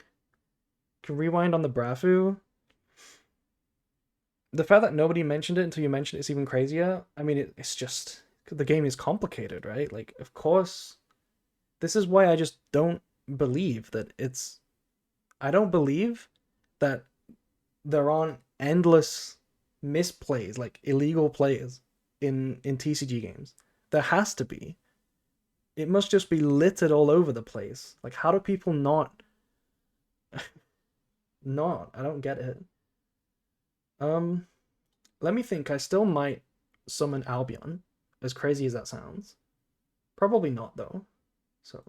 Can rewind on the Brafu. The fact that nobody mentioned it until you mentioned it's even crazier. I mean, it's just the game is complicated, right? Like, of course, this is why I just don't believe that it's. I don't believe that there aren't endless misplays, like illegal plays in TCG games. There has to be. It must just be littered all over the place. Like, how do people not? Not. I don't get it. Um, Let me think. I still might summon Albion, as crazy as that sounds. Probably not though. So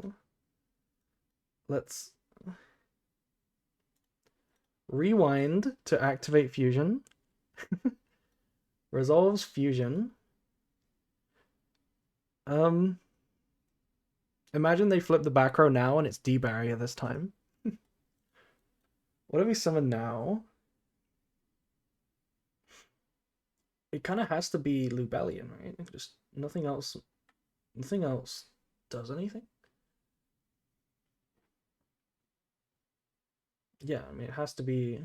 let's rewind to activate fusion. Resolves fusion. Imagine they flip the back row now and it's D-barrier this time. What do we summon now? It kind of has to be Lubellion, right? Just nothing else. Nothing else does anything. Yeah, I mean it has to be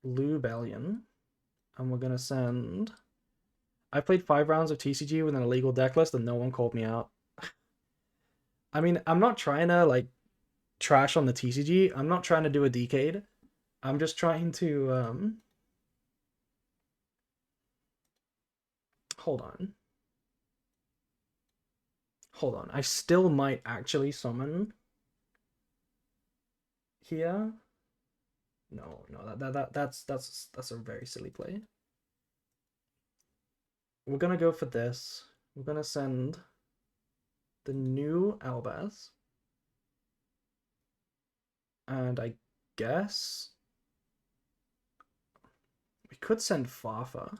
Lubellion, and we're gonna send. I played 5 rounds of TCG with an illegal deck list, and no one called me out. I mean, I'm not trying to like trash on the TCG. I'm not trying to do a decade. I'm just trying to hold on. Hold on. I still might actually summon here. No, that's a very silly play. We're gonna go for this. We're gonna send the new Albaz. And I guess we could send Fafa.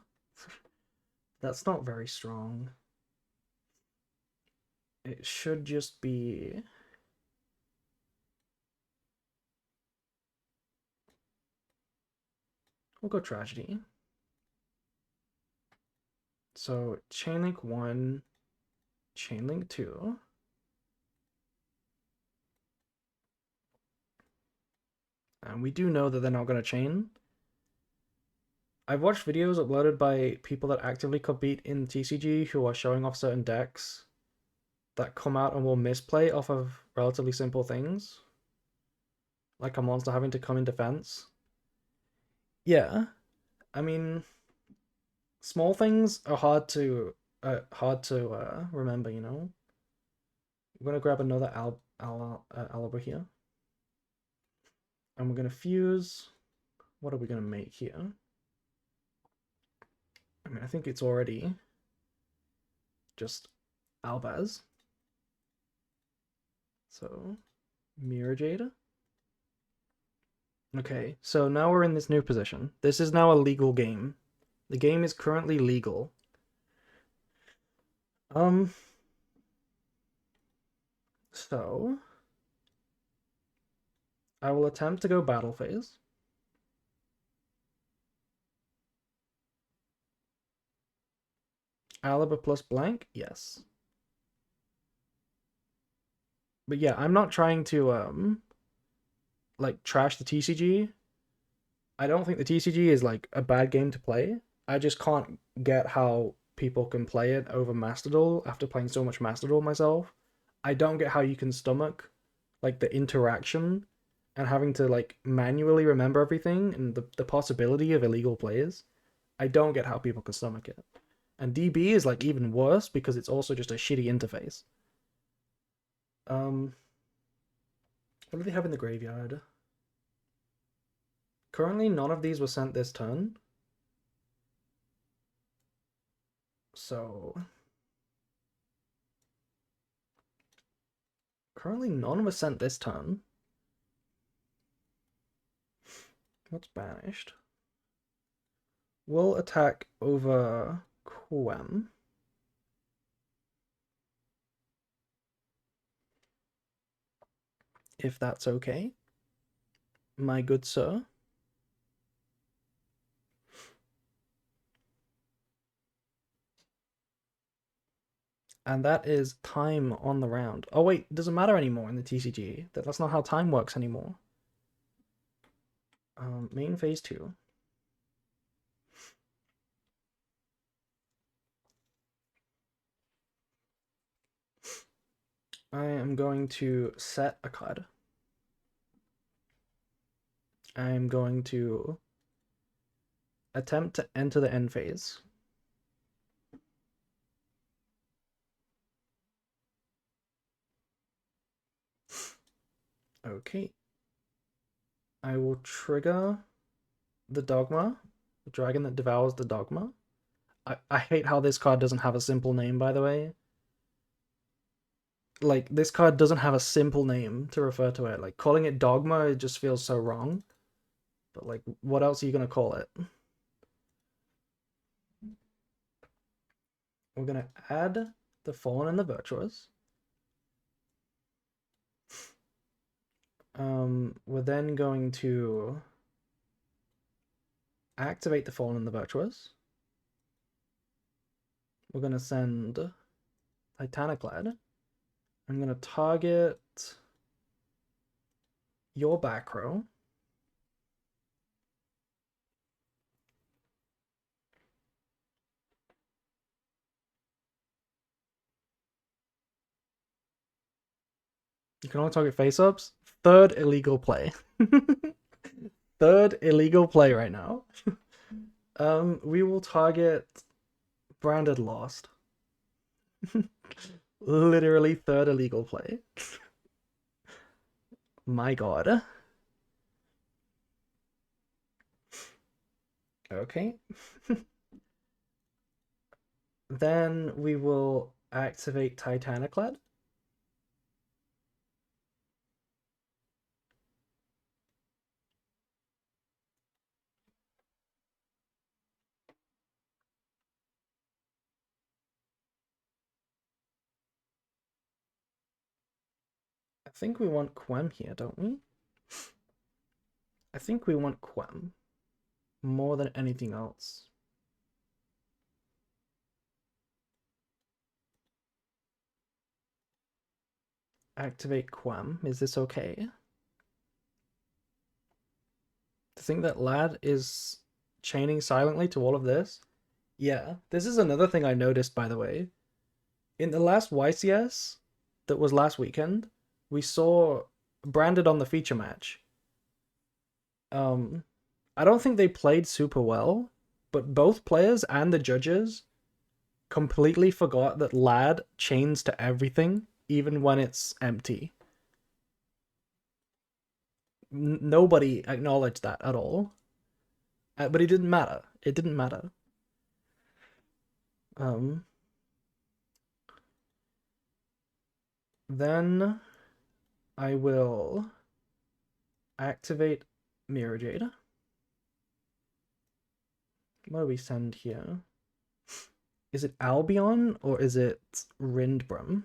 That's not very strong. It should just be. We'll go Tragedy. So Chainlink 1, Chainlink 2. And we do know that they're not going to chain. I've watched videos uploaded by people that actively compete in TCG who are showing off certain decks that come out and will misplay off of relatively simple things. Like a monster having to come in defense. Yeah. I mean, small things are hard to remember, you know? I'm gonna grab another Alba here. And we're gonna fuse. What are we gonna make here? I mean, I think it's already just Albaz. So, Mirror Jade. Okay, so now we're in this new position. This is now a legal game. The game is currently legal. So I will attempt to go battle phase. Alaba plus blank, yes. But yeah, I'm not trying to like trash the TCG. I don't think the TCG is like a bad game to play. I just can't get how people can play it over Master Duel after playing so much Master Duel myself. I don't get how you can stomach like the interaction and having to like manually remember everything and the possibility of illegal plays. I don't get how people can stomach it. And DB is like even worse because it's also just a shitty interface. What do they have in the graveyard? Currently, none of these were sent this turn. So currently none was sent this turn. What's banished? We'll attack over Quem. If that's okay, my good sir. And that is time on the round. Oh wait, it doesn't matter anymore in the TCG. That's not how time works anymore. Main phase 2. I am going to set a card. I am going to attempt to enter the end phase. Okay. I will trigger the Dogma, the dragon that devours the Dogma. I hate how this card doesn't have a simple name, by the way. Like, this card doesn't have a simple name to refer to it. Like, calling it Dogma, it just feels so wrong. But, like, what else are you gonna call it? We're gonna add the Fallen and the Virtuous. We're then going to activate the Fallen and the Virtuous. We're gonna send Titaniclad. I'm gonna target your back row. You can only target face-ups. Third illegal play. Third illegal play right now. We will target Branded Lost. Literally third illegal play. My god. Okay. Then we will activate Titaniclad. I think we want Quem here, don't we? I think we want Quem more than anything else. Activate Quem. Is this okay? To think that Lad is chaining silently to all of this? Yeah, this is another thing I noticed, by the way. In the last YCS that was last weekend, we saw Branded on the feature match. I don't think they played super well, but both players and the judges completely forgot that Lad chains to everything, even when it's empty. Nobody acknowledged that at all. But it didn't matter. It didn't matter. Um, then I will activate Mirror Jade. What do we send here? Is it Albion or is it Rindbrum?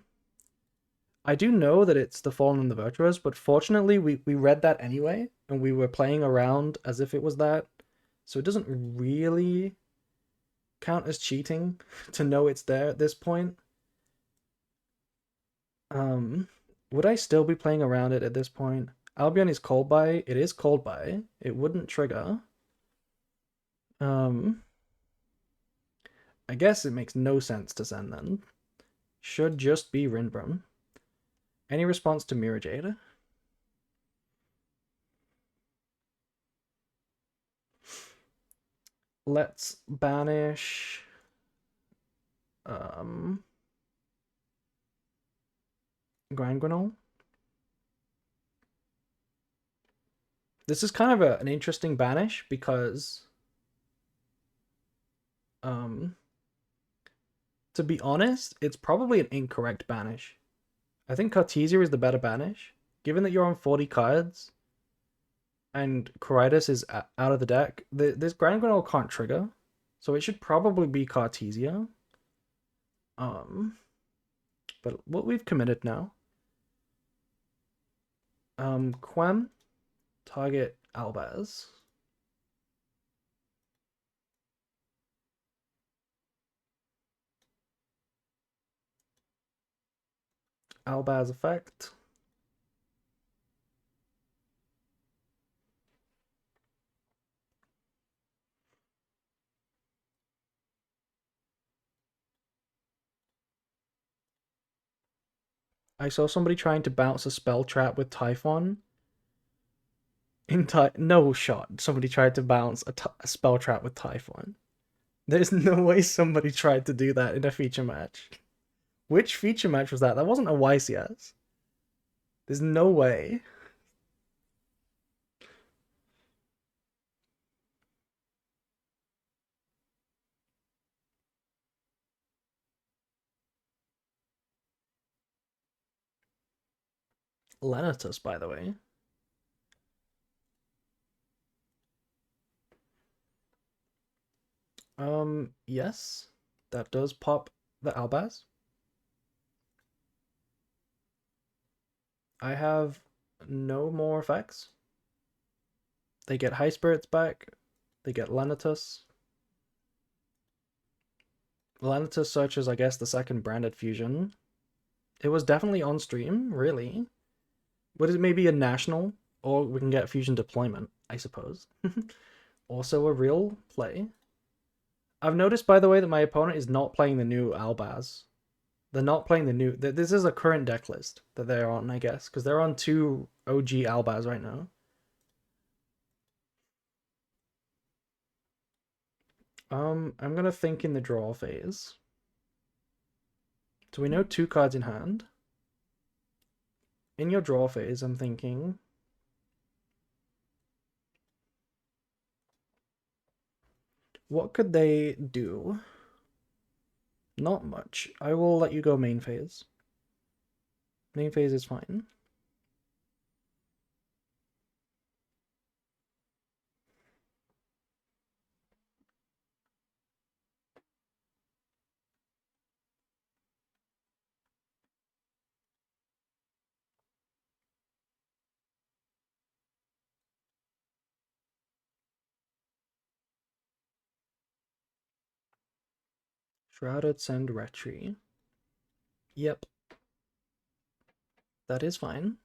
I do know that it's the Fallen and the Virtuous, but fortunately we read that anyway, and we were playing around as if it was that. So it doesn't really count as cheating to know it's there at this point. Would I still be playing around it at this point? Albion is cold by. It is cold by. It wouldn't trigger. Um, I guess it makes no sense to send then. Should just be Rindbrum. Any response to Mirror Jade? Let's banish Grangrenol. This is kind of an interesting banish because to be honest, it's probably an incorrect banish. I think Cartesia is the better banish. Given that you're on 40 cards and Coridas is out of the deck, this Grangrenol can't trigger. So it should probably be Cartesia. But what we've committed now. Quem, target Albaz. Albaz effect. I saw somebody trying to bounce a spell trap with Typhon. No shot. Somebody tried to bounce a spell trap with Typhon. There's no way somebody tried to do that in a feature match. Which feature match was that? That wasn't a YCS. There's no way. Lenatus, by the way. Yes. That does pop the Albaz. I have no more effects. They get High Spirits back. They get Lenatus. Lenatus searches, I guess, the second branded fusion. It was definitely on stream, really. What is it, maybe a national? Or we can get fusion deployment, I suppose. Also a real play. I've noticed, by the way, that my opponent is not playing the new Albaz. They're not playing the new... This is a current deck list that they're on, I guess, because they're on 2 OG Albaz right now. I'm gonna think in the draw phase. So we know 2 cards in hand. In your draw phase, I'm thinking... What could they do? Not much. I will let you go main phase. Main phase is fine. Shrouded Send Retry. Yep. That is fine.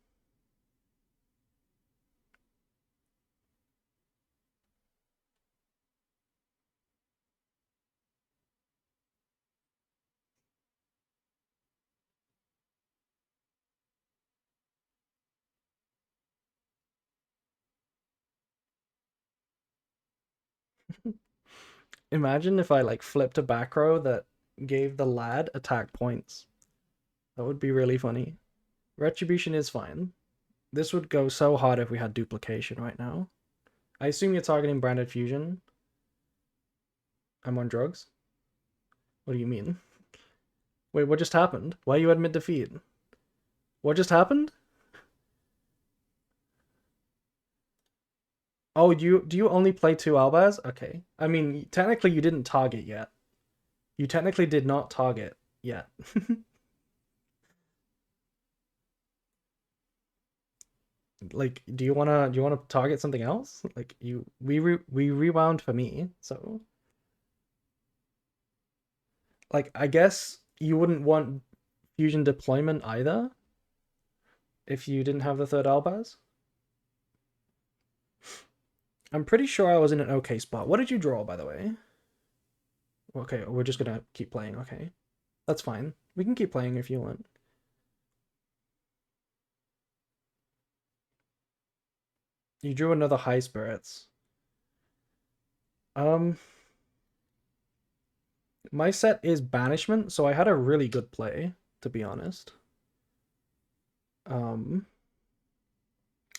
Imagine if I like flipped a back row that gave the lad attack points. That would be really funny. Retribution is fine. This would go so hard if we had duplication right now. I assume you're targeting branded fusion. I'm on drugs. What do you mean? Wait, what just happened? Why are you admit defeat? What just happened? Oh, do you only play 2 Albaz? Okay. I mean, technically you didn't target yet. You technically did not target yet. Like, do you wanna target something else? Like we rewound for me, so like I guess you wouldn't want fusion deployment either if you didn't have the third Albaz. I'm pretty sure I was in an okay spot. What did you draw, by the way? Okay, we're just gonna keep playing. Okay, that's fine. We can keep playing if you want. You drew another High Spirits. My set is Banishment, so I had a really good play, to be honest.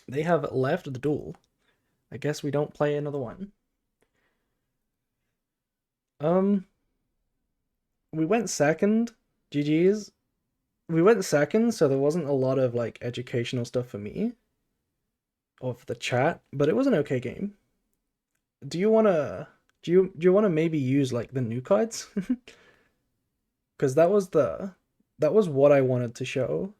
They have left the duel. I guess we don't play another one. We went second. GG's. We went second, so there wasn't a lot of like educational stuff for me or for the chat, but it was an okay game. Do you wanna do you wanna maybe use like the new cards? Because that was what I wanted to show.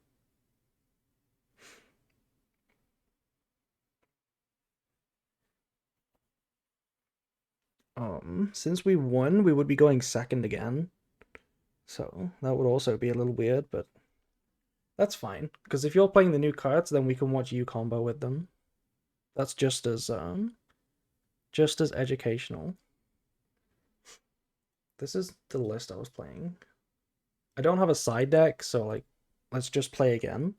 Since we won, we would be going second again. So that would also be a little weird, but that's fine. Because if you're playing the new cards, then we can watch you combo with them. That's just as educational. This is the list I was playing. I don't have a side deck, so like Let's just play again.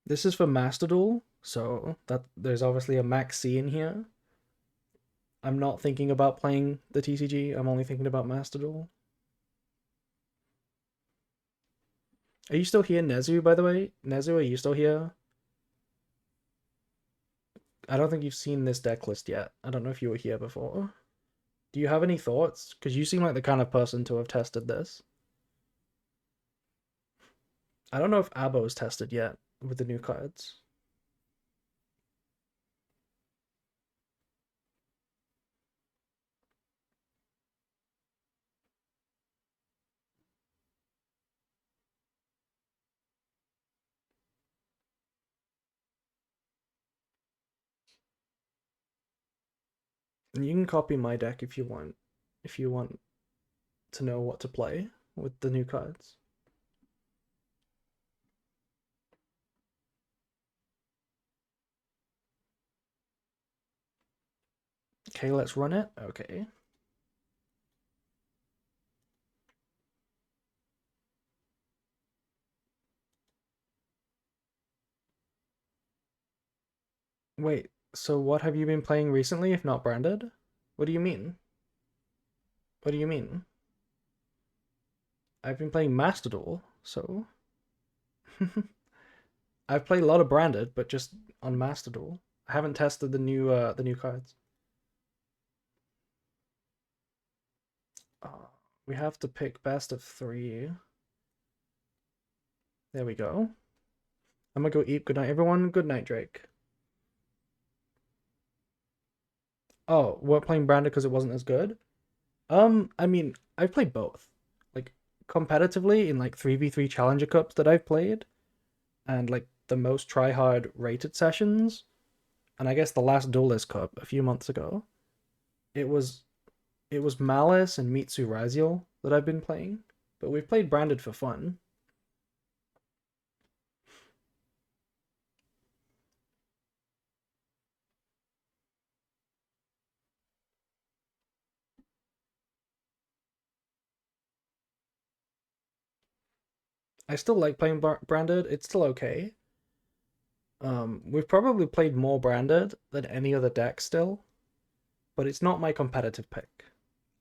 This is for Master Duel, so that there's obviously a max C in here. I'm not thinking about playing the TCG, I'm only thinking about Master Duel. Are you still here, Nezu, by the way? Nezu, are you still here? I don't think you've seen this deck list yet. I don't know if you were here before. Do you have any thoughts? Because you seem like the kind of person to have tested this. I don't know if Abo's tested yet with the new cards. And you can copy my deck if you want. If you want to know what to play with the new cards. Okay, let's run it. Okay. Wait, so what have you been playing recently if not branded? What do you mean? What do you mean? I've been playing Master Duel, so I've played a lot of branded, but just on Master Duel. I haven't tested the new cards. We have to pick best of 3. There we go. I'm gonna go eat. Good night, everyone. Good night, Drake. Oh, we're playing branded because it wasn't as good. I mean, I've played both. Like competitively in like 3v3 Challenger Cups that I've played, and like the most try hard rated sessions, and I guess the last Duelist Cup a few months ago. It was it was Malice and Mitsu Raziel that I've been playing, but we've played branded for fun. I still like playing branded. It's still okay. We've probably played more branded than any other deck still, but it's not my competitive pick.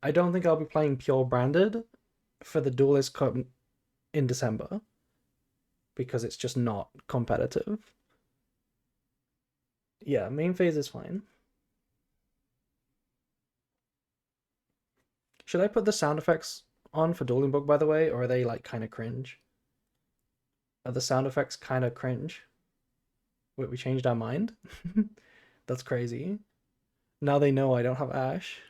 I don't think I'll be playing pure branded for the Duelist Cup in December because it's just not competitive. Yeah, main phase is fine. Should I put the sound effects on for Dueling Book, by the way, or are they like kind of cringe? Are the sound effects kind of cringe? Wait, we changed our mind? That's crazy. Now they know I don't have Ash.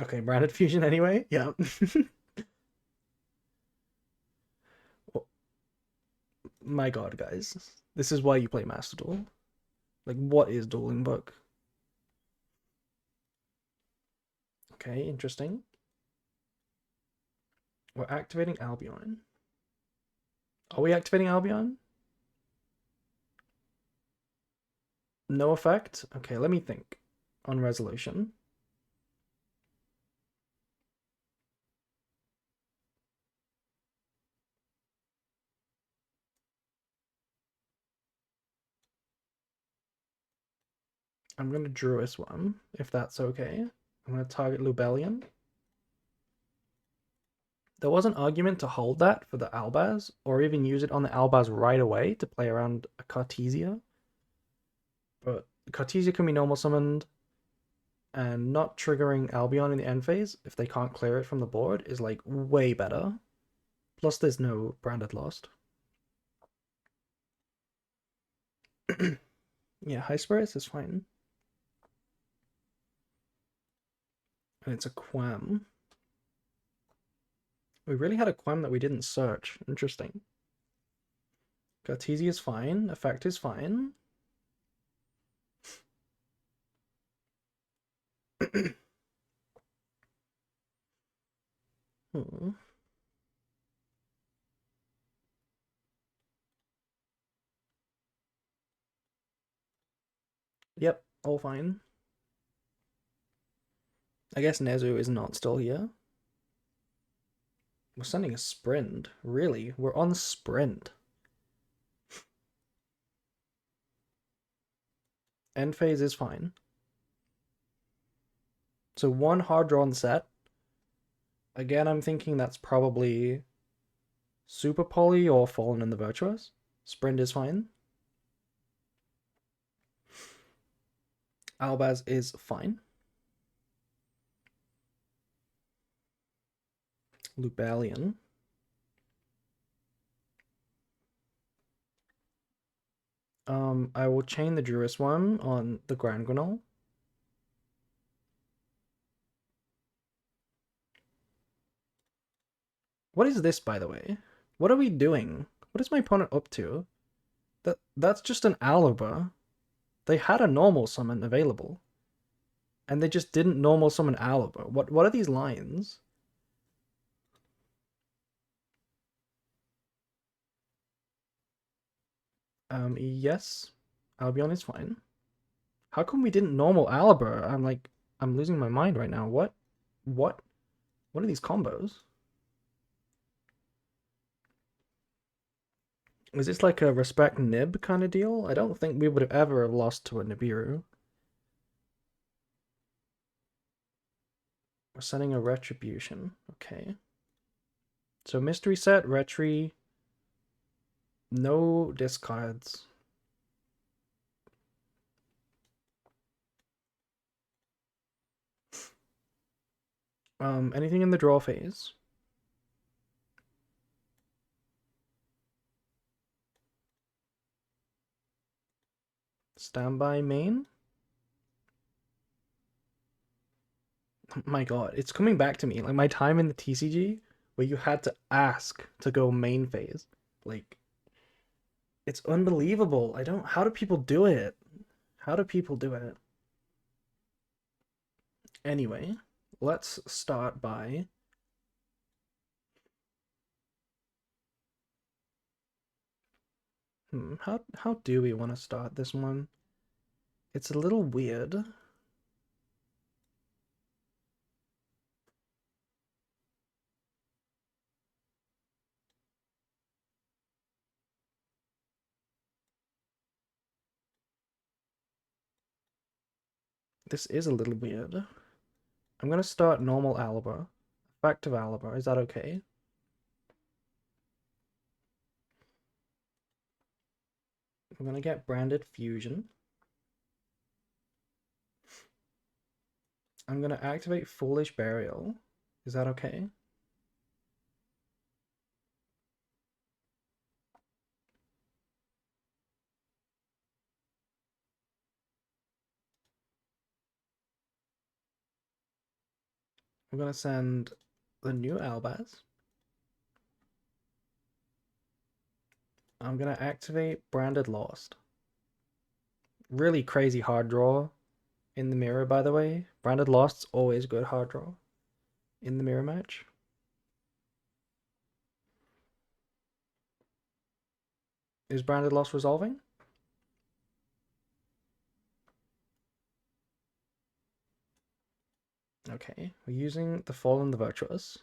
Okay, branded fusion anyway. Yeah. My god, guys. This is why you play Master Duel. Like, what is Dueling Book? Okay, interesting. We're activating Albion. Are we activating Albion? No effect? Okay, let me think. On resolution. I'm gonna Druis one, if that's okay. I'm gonna target Lubellion. There was an argument to hold that for the Albaz, or even use it on the Albaz right away to play around a Cartesia. But Cartesia can be normal summoned, and not triggering Albion in the end phase, if they can't clear it from the board, is like way better. Plus, there's no branded lost. Yeah, High Spirits is fine. And it's a Quam. We really had a Quam that we didn't search. Interesting. Cartesia is fine. Effect is fine. Hmm. Yep, all fine. I guess Nezu is not still here. We're sending a sprint. Really? We're on sprint. End phase is fine. So one hard draw on set. Again, I'm thinking that's probably Super Poly or Fallen in the Virtuous. Sprint is fine. Albaz is fine. Lubalian. I will chain the Juris one on the Grand Granol. What is this, by the way? What are we doing? What is my opponent up to? That's just an Aluber. They had a normal summon available. And they just didn't normal summon Aluber. What are these lines? Yes. Albion is fine. How come we didn't normal Aluber? I'm losing my mind right now. What? What are these combos? Is this like a respect Nib kind of deal? I don't think we would have ever lost to a Nibiru. We're sending a Retribution. Okay. So mystery set, Retri. No discards. Anything in the draw phase? Standby main? My god, it's coming back to me. Like my time in the TCG where you had to ask to go main phase. Like it's unbelievable. I don't how do people do it? How do people do it? Anyway, let's start by how do we want to start this one? It's a little weird. This is a little weird. I'm gonna start normal Aliber. Effective Aliber, is that okay? I'm gonna get Branded Fusion. I'm gonna activate Foolish Burial. Is that okay? I'm gonna send the new Albaz. I'm gonna activate Branded Lost. Really crazy hard draw in the mirror, by the way. Branded Lost's always good hard draw in the mirror match. Is Branded Lost resolving? Okay, we're using the Fallen the Virtuous.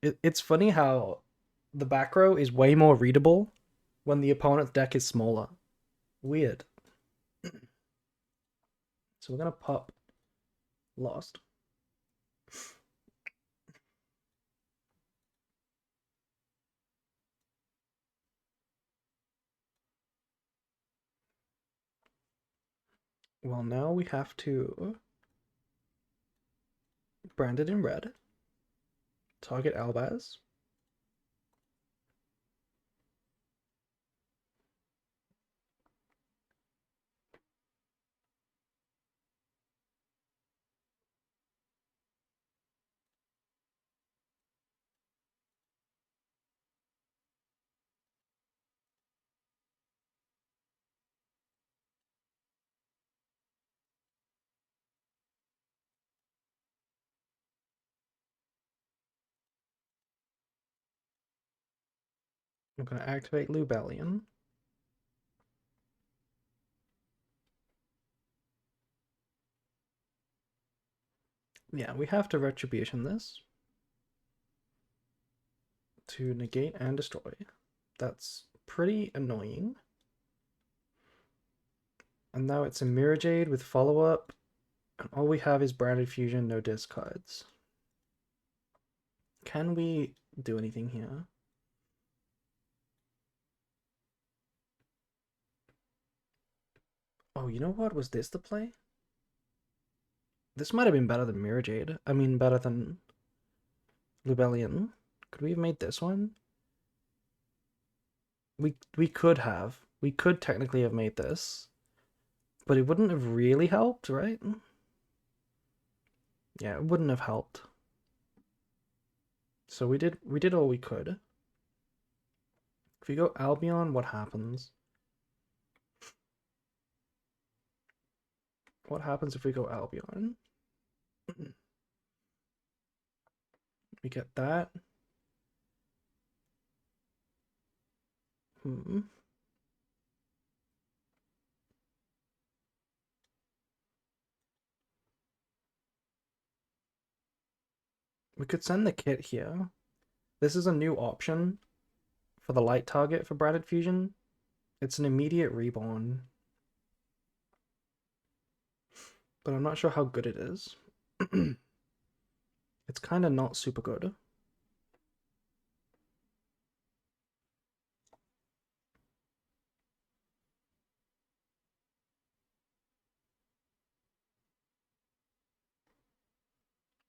It's funny how the back row is way more readable when the opponent's deck is smaller. Weird. So we're gonna pop Lost. Well, now we have to brand it in red. Target Albaz. I'm gonna activate Lubellion. Yeah, we have to retribution this to negate and destroy. That's pretty annoying. And now it's a Mirror Jade with follow-up, and all we have is Branded Fusion, no discards. Can we do anything here? Oh, you know what? Was this the play? This might have been better than Mirror Jade. I mean, better than Lubellion. Could we have made this one? We could have. We could technically have made this. But it wouldn't have really helped, right? Yeah, it wouldn't have helped. So we did all we could. If we go Albion, what happens? What happens if we go Albion? We get that. Hmm. We could send the kit here. This is a new option for the light target for Branded Fusion. It's an immediate reborn. But I'm not sure how good it is. It's kind of not super good.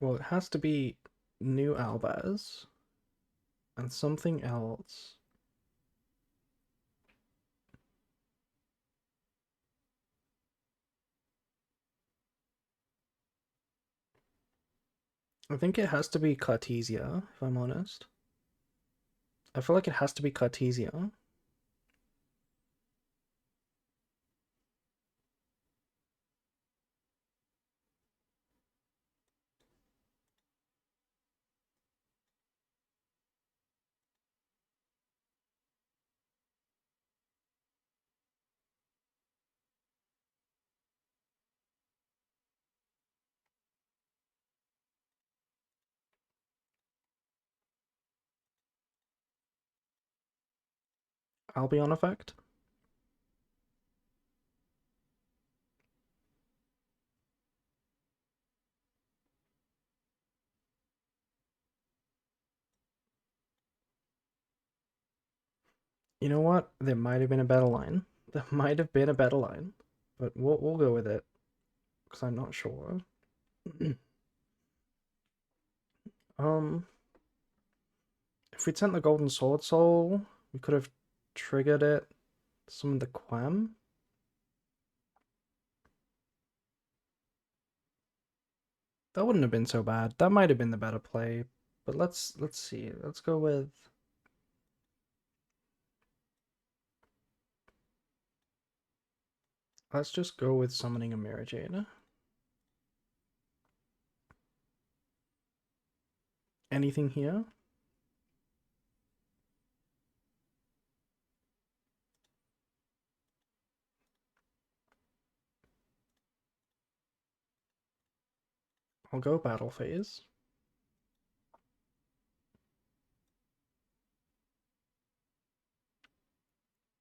Well, it has to be new Albaz and something else. I think it has to be Cartesia, if I'm honest. I feel like it has to be Cartesia. Albion effect. You know what? There might have been a better line. There might have been a better line, but we'll go with it because I'm not sure. um, if we'd sent the Golden Sword Soul, we could have triggered it. Summoned the Quam. That wouldn't have been so bad. That might have been the better play, but let's see. Let's go with. Let's just go with summoning a Mirror Jade. Anything here? I'll go battle phase.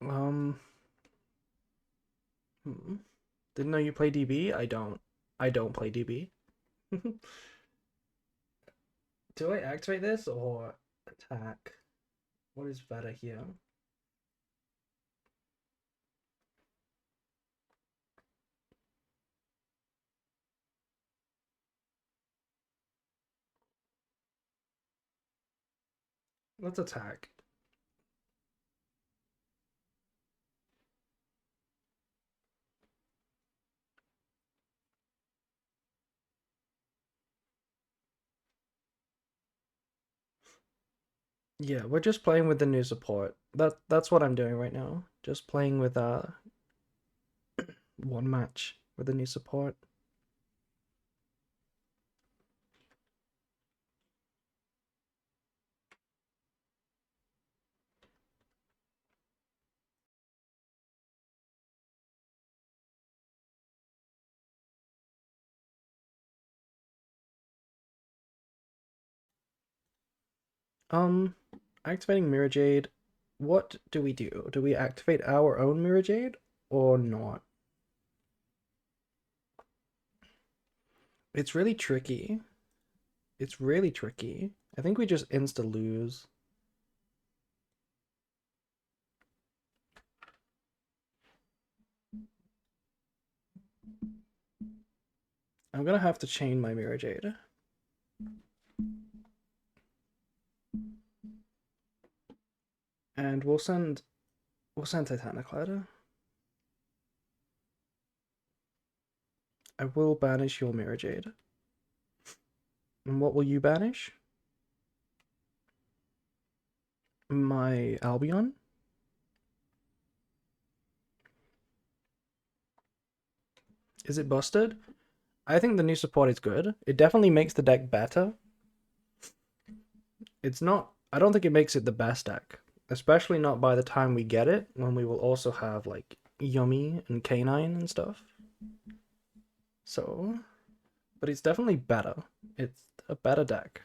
Um, Didn't know you play DB. I don't. I don't play DB. Do I activate this or attack? What is better here? Let's attack. Yeah, we're just playing with the new support. That's what I'm doing right now. Just playing with one match with the new support. Activating Mirror Jade. What do we do? Do we activate our own Mirror Jade or not? It's really tricky. It's really tricky. I think we just insta lose. I'm gonna have to chain my Mirror Jade. And we'll send Titaniclad. I will banish your Mirror Jade. And what will you banish? My Albion. Is it busted? I think the new support is good. It definitely makes the deck better. It's not... I don't think it makes it the best deck. Especially not by the time we get it, when we will also have, like, Yummy and Canine and stuff. So... But it's definitely better. It's a better deck.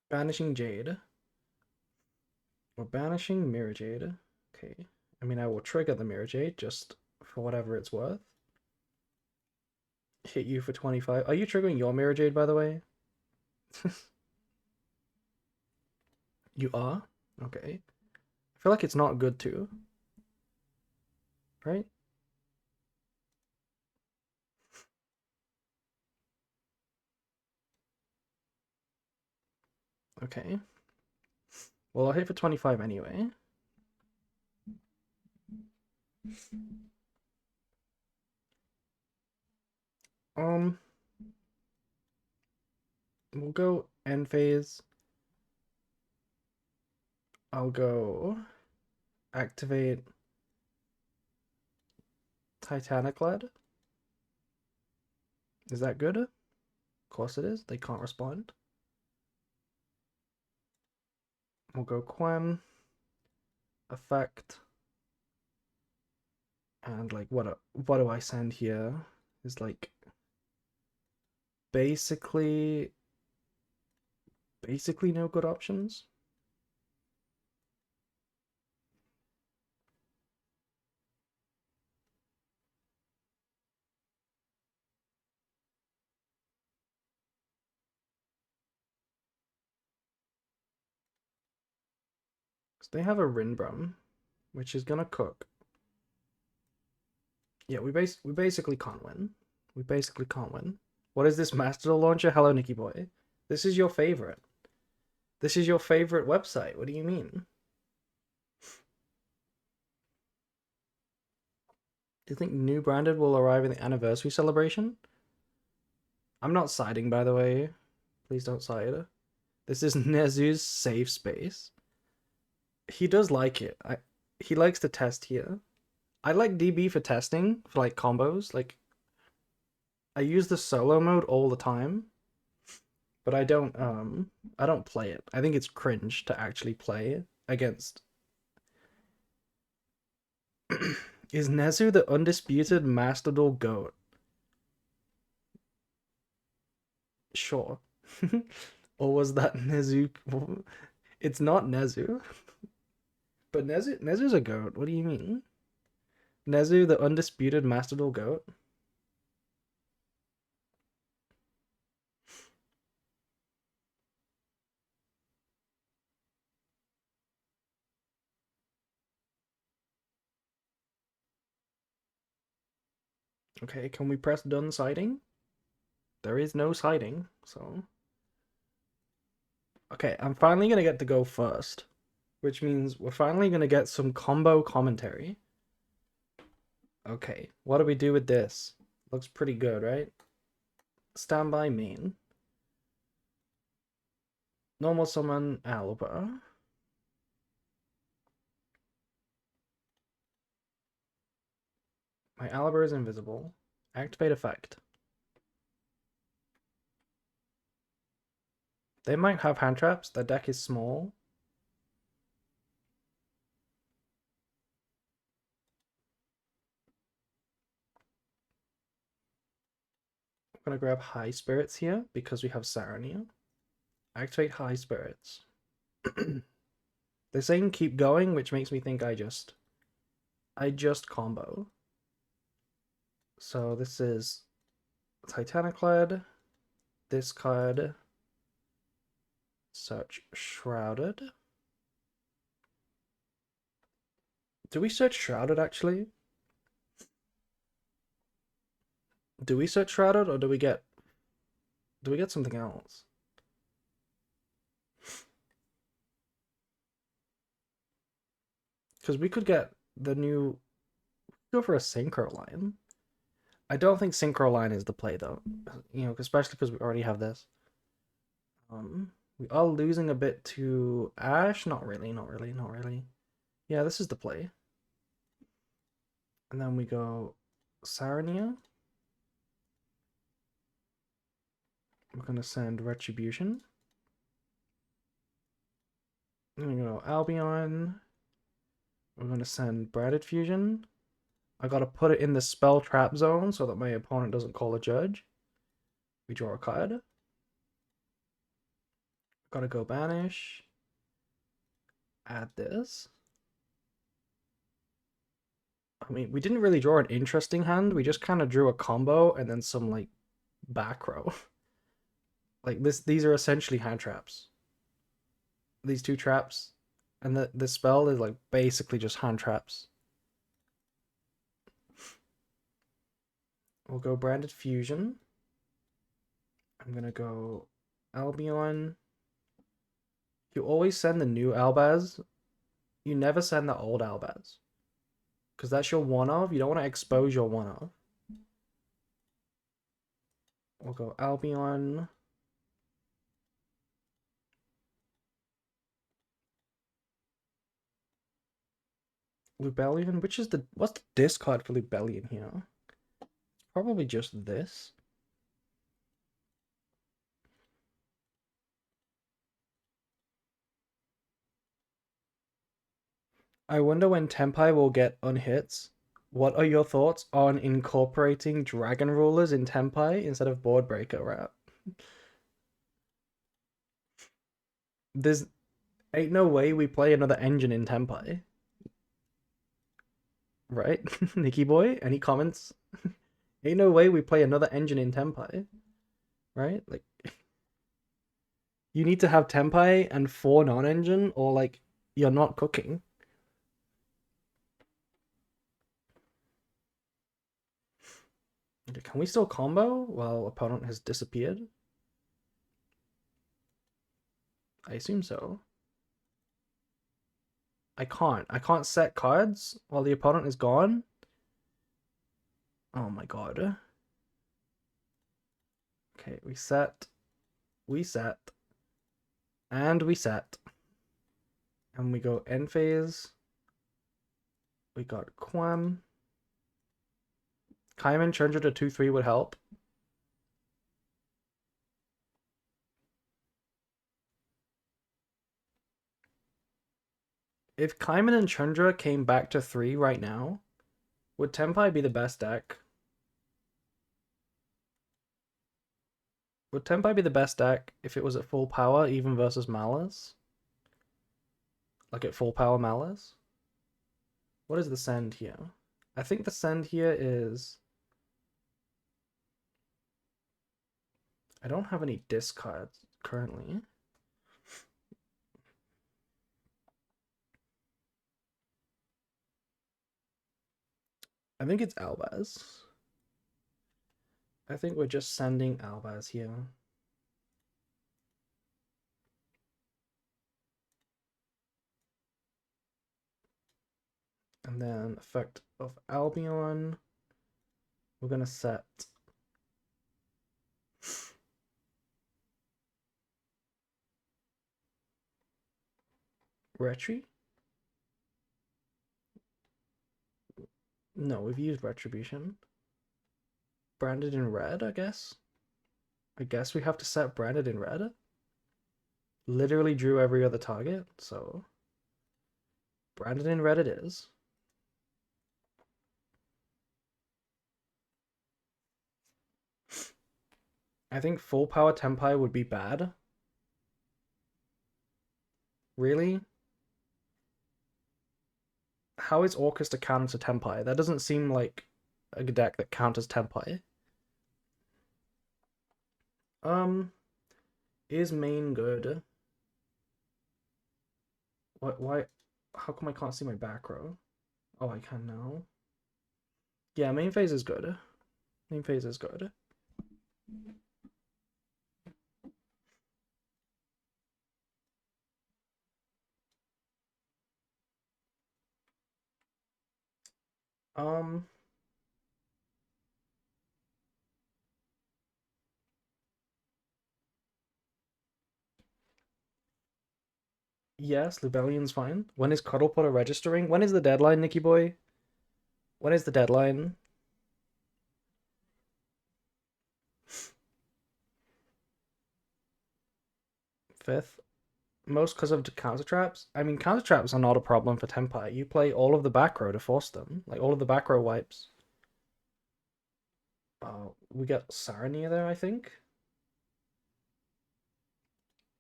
Banishing Jade. We're banishing Mirror Jade. Okay. I mean, I will trigger the Mirror Jade just for whatever it's worth. Hit you for 25. Are you triggering your Mirror Jade, by the way? You are? Okay. I feel like it's not good too. Right? Okay. Well, I'll hit for 25 anyway. Um, we'll go end phase. I'll go activate Titaniclad. Is that good? Of course it is. They can't respond. We'll go Quen. Effect. And like what do I send here? Is like basically no good options. So they have a Rinbrum, which is gonna cook. Yeah, we basically can't win. We basically can't win. What is this Mastodon launcher? Hello, Nicky Boy. This is your favorite. This is your favorite website. What do you mean? Do you think New Branded will arrive in the anniversary celebration? I'm not siding, by the way. Please don't side. This is Nezu's safe space. He does like it. He likes to test here. I like DB for testing, for like combos. Like, I use the solo mode all the time, but I don't play it. I think it's cringe to actually play against. Is Nezu the undisputed Mastodon GOAT? Sure. Or was that Nezu? It's not Nezu. But Nezu's a GOAT. What do you mean? Nezu the undisputed Mastodon GOAT? Okay, can we press done siding? There is no siding, so... Okay, I'm finally gonna get to go first, which means we're finally gonna get some combo commentary. Okay, what do we do with this? Looks pretty good, right? Standby main. Normal summon Alba. My Alba is invisible. Activate effect. They might have hand traps. Their deck is small. I'm gonna grab High Spirits here because we have Sarnia. Activate High Spirits. They're saying keep going, which makes me think I just combo. So this is Titaniclad, this card, search Shrouded. Do we search Shrouded actually? Do we search Shrouded or do we get something else? Because we could get the new, go for a Synchro Line. I don't think Synchro Line is the play though, you know, especially because we already have this. We are losing a bit to Ash. Not really, not really, not really. Yeah, this is the play. And then we go Sarnia. We're gonna send Retribution. Then we go Albion. We're gonna send Branded Fusion. I gotta put it in the spell trap zone so that my opponent doesn't call a judge. We draw a card. Gotta go banish. Add this. I mean, we didn't really draw an interesting hand. We just kind of drew a combo and then some like back row. Like these are essentially hand traps. These two traps, and the spell is like basically just hand traps. We'll go Branded Fusion. I'm gonna go Albion. You always send the new Albaz. You never send the old Albaz. Because that's your one of. You don't want to expose your one of. We'll go Albion. Lubellion? What's the discard for Lubellion here? Probably just this. I wonder when Tenpai will get unhits. What are your thoughts on incorporating Dragon Rulers in Tenpai instead of Board Breaker Wrap? There's ain't no way we play another engine in Tenpai. Right? Nikki Boy? Any comments? Ain't no way we play another engine in Tenpai. Right? Like, you need to have Tenpai and 4 non-engine, or like, you're not cooking. Okay, can we still combo while opponent has disappeared? I assume so. I can't. I can't set cards while the opponent is gone. Oh my god. Okay, we set, and we set. And we go end phase. We got Quam. Kaiman Chandra to 2-3 would help. If Kaiman and Chandra came back to 3 right now, would Tenpai be the best deck? Would Tenpai be the best deck if it was at full power, even versus Malice? Like at full power Malice? What is the send here? I think the send here is... I don't have any discards currently. I think it's Albaz. I think we're just sending Albaz here. And then effect of Albion. We're gonna set Retri? No, we've used Retribution. Branded in red, I guess? I guess we have to set branded in red? Literally drew every other target, so... Branded in red it is. I think full power Tenpai would be bad. Really? How is Orchestra counter to Tenpai? That doesn't seem like a deck that counters Tenpai. Um, is main good? What? Why? How come I can't see my back row? Oh, I can now. Yeah, main phase is good. Main phase is good. Um, yes, Lubellion's fine. When is Cuddle Putter registering? When is the deadline, Nicky boy? When is the deadline? 5th? Most because of the counter traps? I mean, counter traps are not a problem for Tenpai. You play all of the back row to force them. Like, all of the back row wipes. We got Sarnia there, I think.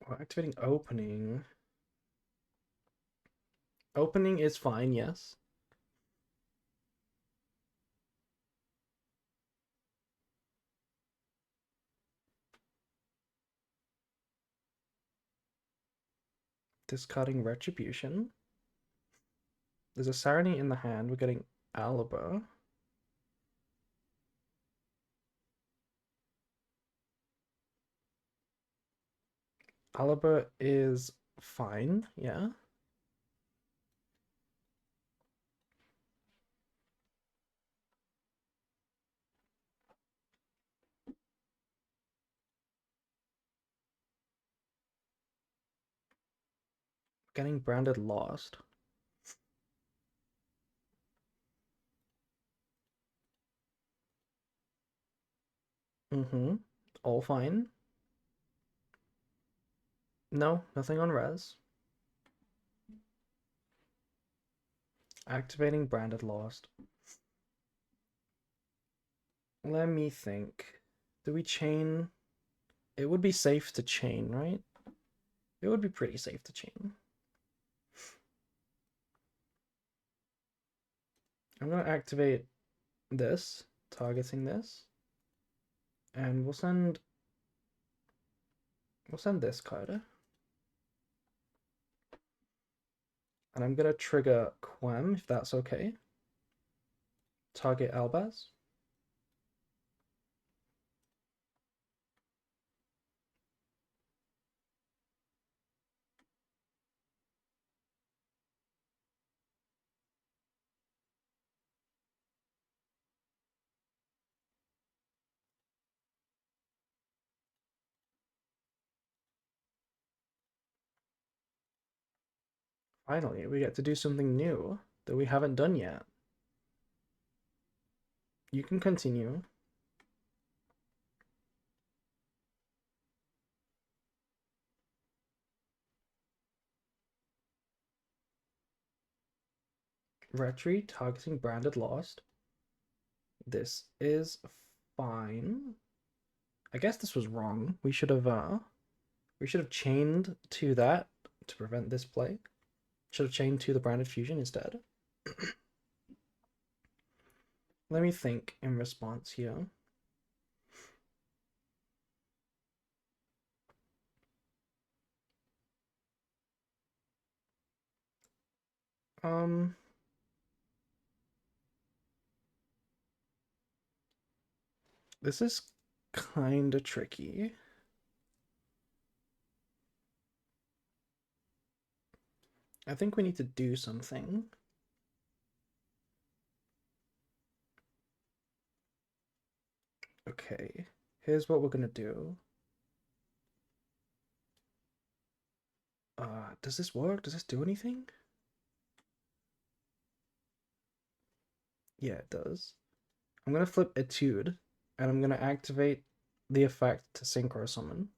We're activating opening. Opening is fine, yes. Discarding Retribution. There's a Sarnia in the hand. We're getting Alaba. Alaba is fine, yeah. Getting branded lost. Mm-hmm. All fine. No, nothing on res. Activating branded lost. Let me think. Do we chain? It would be safe to chain, right? It would be pretty safe to chain. I'm gonna activate this, targeting this, and we'll send this card. And I'm gonna trigger Quem if that's okay. Target Albaz. Finally, we get to do something new that we haven't done yet. You can continue. Retry, targeting branded lost. This is fine. I guess this was wrong. We should have chained to that to prevent this play. Should have chained to the branded fusion instead. Let me think in response here. Um, this is kind of tricky. I think we need to do something. Okay, here's what we're gonna do. Does this work? Does this do anything? Yeah, it does. I'm gonna flip Etude, and I'm gonna activate the effect to Synchro Summon.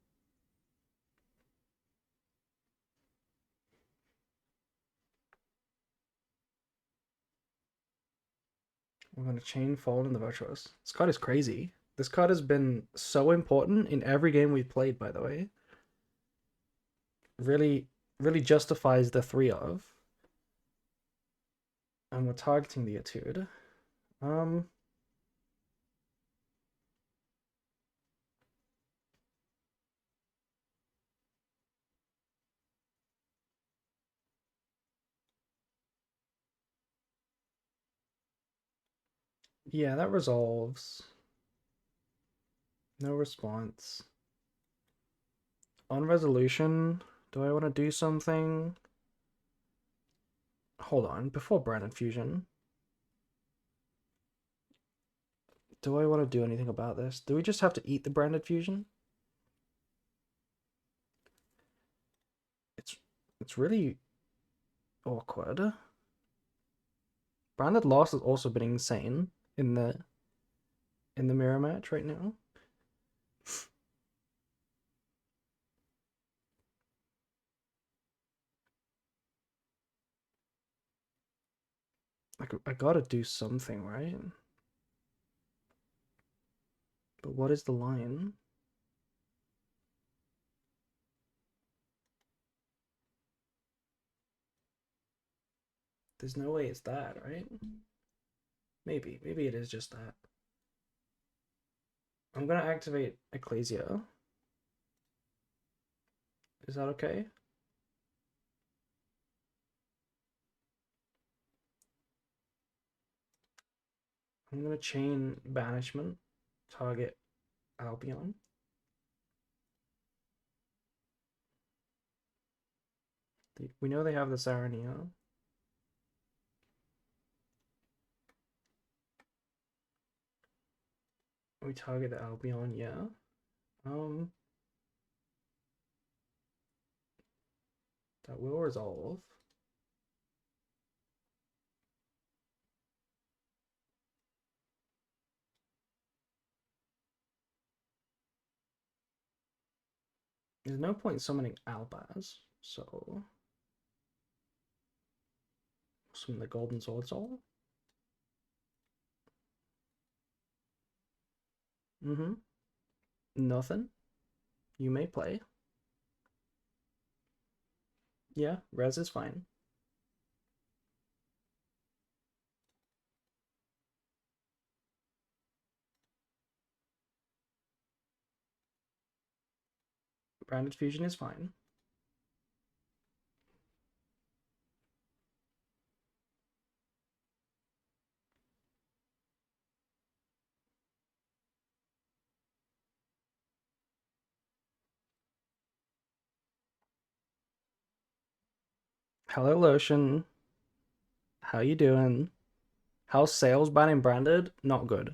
We're gonna chain Fold in the Virtuos. This card is crazy. This card has been so important in every game we've played, by the way. Really, really justifies the 3 of. And we're targeting the Etude. Yeah, that resolves. No response. On resolution, do I want to do something? Hold on, before Branded Fusion. Do I want to do anything about this? Do we just have to eat the Branded Fusion? It's really awkward. Branded loss has also been insane in the mirror match right now. I gotta do something, right? But what is the line? There's no way it's that, right? Maybe it is just that. I'm gonna activate Ecclesia. Is that okay? I'm gonna chain Banishment, target Albion. We know they have the Sarania. We target the Albion, yeah. That will resolve. There's no point summoning Albaz, so summon the Golden Sword Soul. Nothing. You may play. Yeah, res is fine. Branded Fusion is fine. Hello, Lotion. How you doing? How's Sales Ban and Branded? Not good.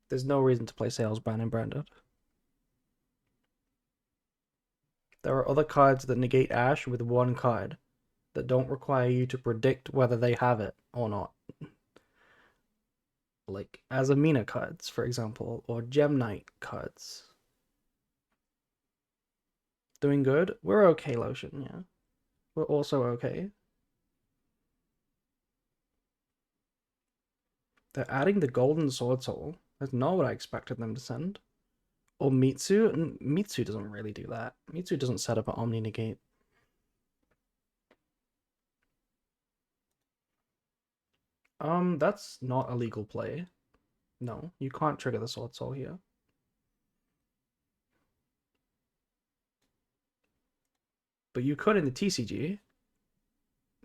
There's no reason to play Sales Ban and Branded. There are other cards that negate Ash with one card that don't require you to predict whether they have it or not. Like Azamina cards, for example, or Gem Knight cards. Doing good? We're okay, Lotion, yeah. We're also okay. They're adding the Golden Sword Soul. That's not what I expected them to send. Or Mitsu? Mitsu doesn't really do that. Mitsu doesn't set up an Omni Negate. That's not a legal play. No, you can't trigger the Sword Soul here. But you could in the TCG.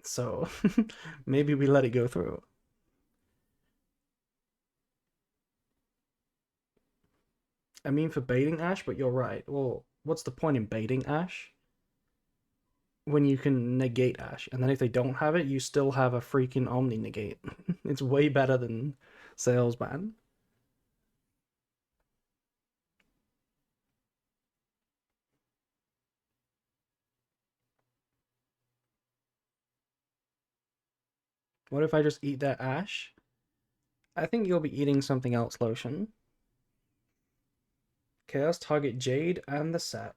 So maybe we let it go through. I mean for baiting Ash, but you're right. Well, what's the point in baiting Ash? When you can negate Ash, and then if they don't have it, you still have a freaking Omni negate. It's way better than Sales Ban. What if I just eat that Ash? I think you'll be eating something else, Lotion. Chaos target Jade and the set.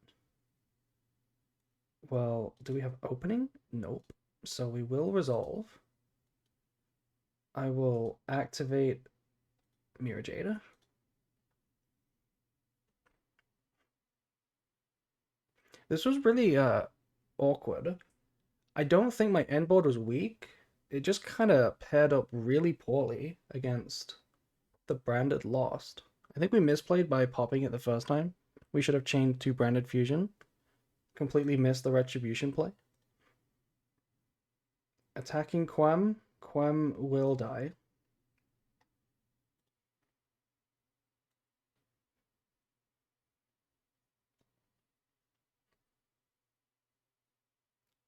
Well, do we have opening? Nope. So we will resolve. I will activate Mirror Jade. This was really awkward. I don't think my end board was weak. It just kind of paired up really poorly against the branded Lost. I think we misplayed by popping it the first time. We should have chained to branded fusion. Completely missed the retribution play. Attacking Quem. Quem will die.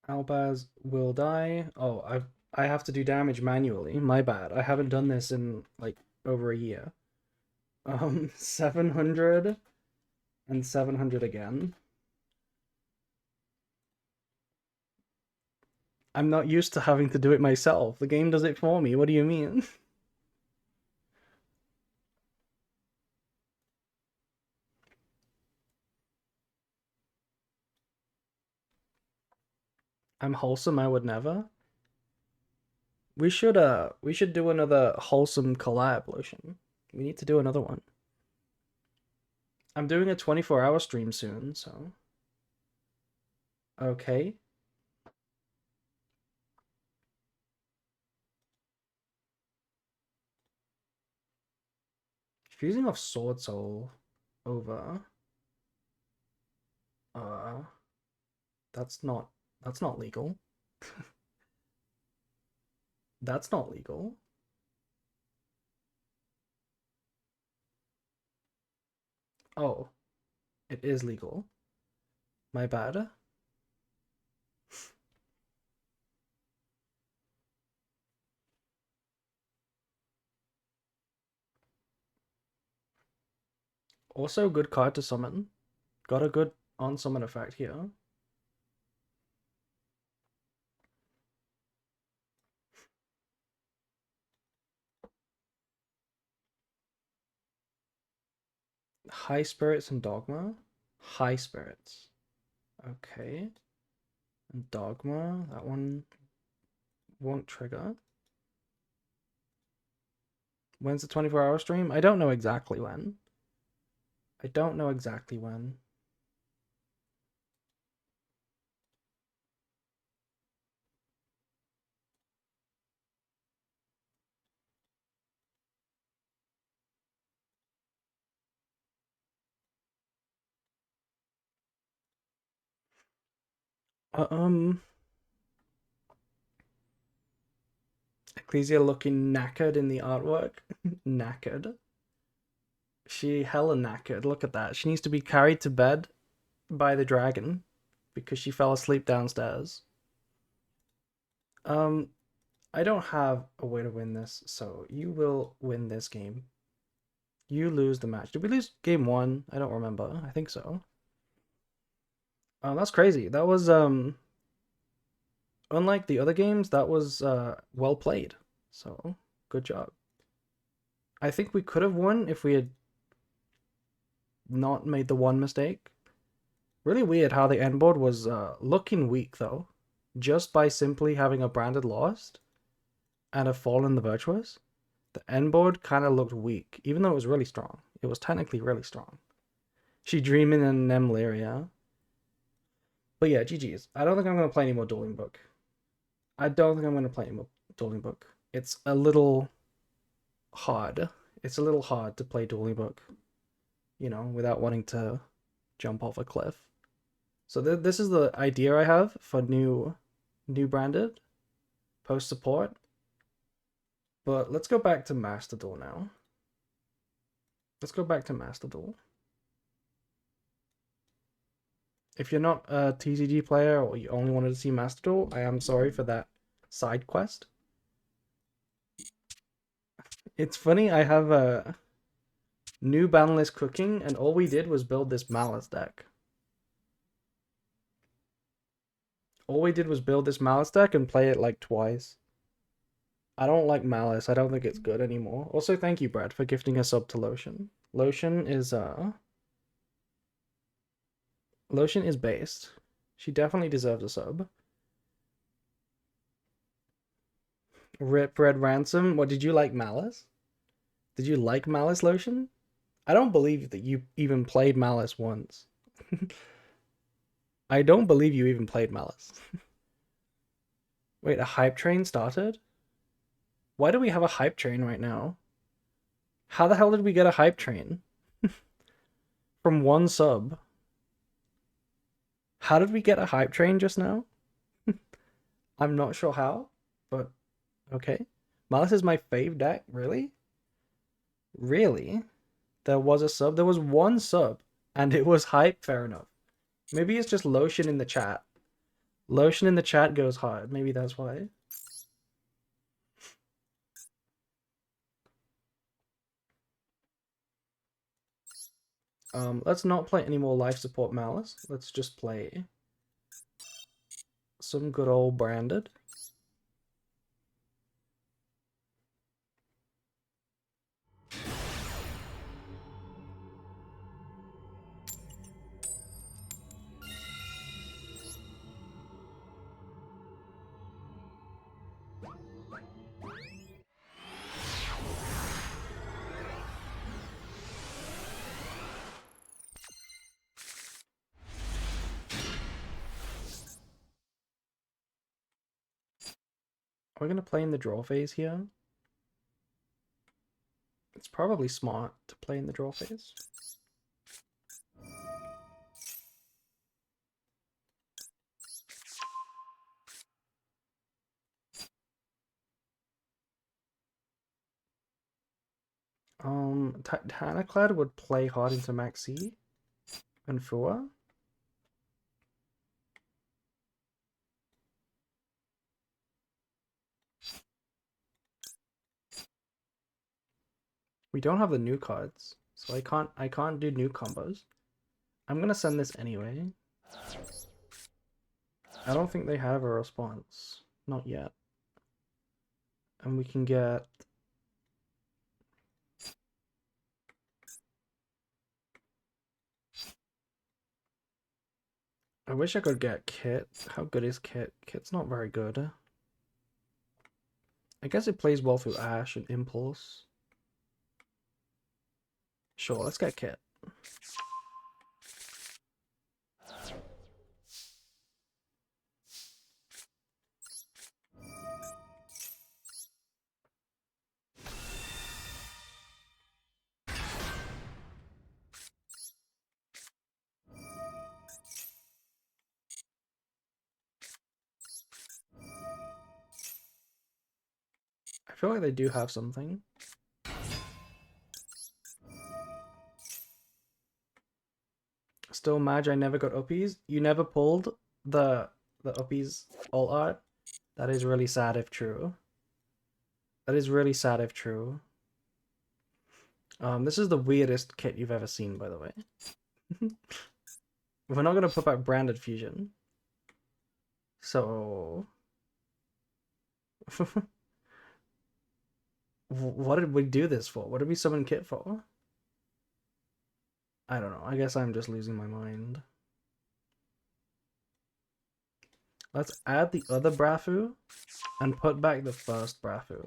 Albaz will die. Oh, I have to do damage manually. My bad. I haven't done this in like over a year. 700 and 700 again. I'm not used to having to do it myself. The game does it for me. What do you mean? I'm wholesome, I would never. We should do another wholesome collab, Lotion. We need to do another one. I'm doing a 24-hour stream soon, so okay. Fusing off Sword Soul over uh that's not legal. That's not legal. Oh, it is legal. My bad. Also, good card to summon. Got a good on summon effect here. High Spirits and Dogma. High Spirits. Okay. And Dogma, that one won't trigger. When's the 24-hour stream? I don't know exactly when. I don't know exactly when. Uh, Ecclesia looking knackered in the artwork. Knackered. She hella knackered. Look at that. She needs to be carried to bed by the dragon because she fell asleep downstairs. I don't have a way to win this, so you will win this game. You lose the match. Did we lose game one? I don't remember. I think so. Oh, that's crazy. That was unlike the other games, that was well played. So, good job. I think we could have won if we had not made the one mistake. Really weird how the end board was looking weak though. Just by simply having a branded Lost and a Fallen the Virtuous, the end board kind of looked weak, even though it was really strong. It was technically really strong. She Dreaming in Nemleria. But yeah, GG's. I don't think I'm going to play any more Dueling Book. I don't think I'm going to play any more Dueling Book. It's a little hard. It's a little hard to play Dueling Book, you know, without wanting to jump off a cliff. So this is the idea I have for new branded post support. But let's go back to Master Duel now. Let's go back to Master Duel. If you're not a TCG player or you only wanted to see Master Duel, I am sorry for that side quest. It's funny, I have a new ban list cooking, and all we did was build this Malice deck. All we did was build this Malice deck and play it like twice. I don't like Malice. I don't think it's good anymore. Also, thank you, Brad, for gifting a sub to Lotion. Lotion is based. She definitely deserves a sub. Rip Red Ransom. What, did you like Malice? Did you like Malice, Lotion? I don't believe that you even played Malice once. I don't believe you even played Malice. Wait, a hype train started? Why do we have a hype train right now? How the hell did we get a hype train? From one sub. How did we get a hype train just now? I'm not sure how, but okay. Malice is my fave deck, really? Really? There was a sub? There was one sub, and it was hype, fair enough. Maybe it's just lotion in the chat. Lotion in the chat goes hard. Maybe that's why. Let's not play any more life support Malice. Let's just play some good old branded. Are we gonna play in the draw phase here? It's probably smart to play in the draw phase. Titanic would play hard into Maxi and Fua. We don't have the new cards, so I can't do new combos. I'm gonna send this anyway. I don't think they have a response. Not yet. And we can get... I wish I could get Kit. How good is Kit? Kit's not very good. I guess it plays well through Ash and Impulse. Sure, let's get Kit. I feel like they do have something. Still mad I never got uppies. You never pulled the uppies alt art? That is really sad if true. That is really sad if true. This is the weirdest kit you've ever seen, by the way. We're not gonna put back branded fusion. So what did we do this for? What did we summon Kit for? I don't know. I guess I'm just losing my mind. Let's add the other Brafu and put back the first Brafu.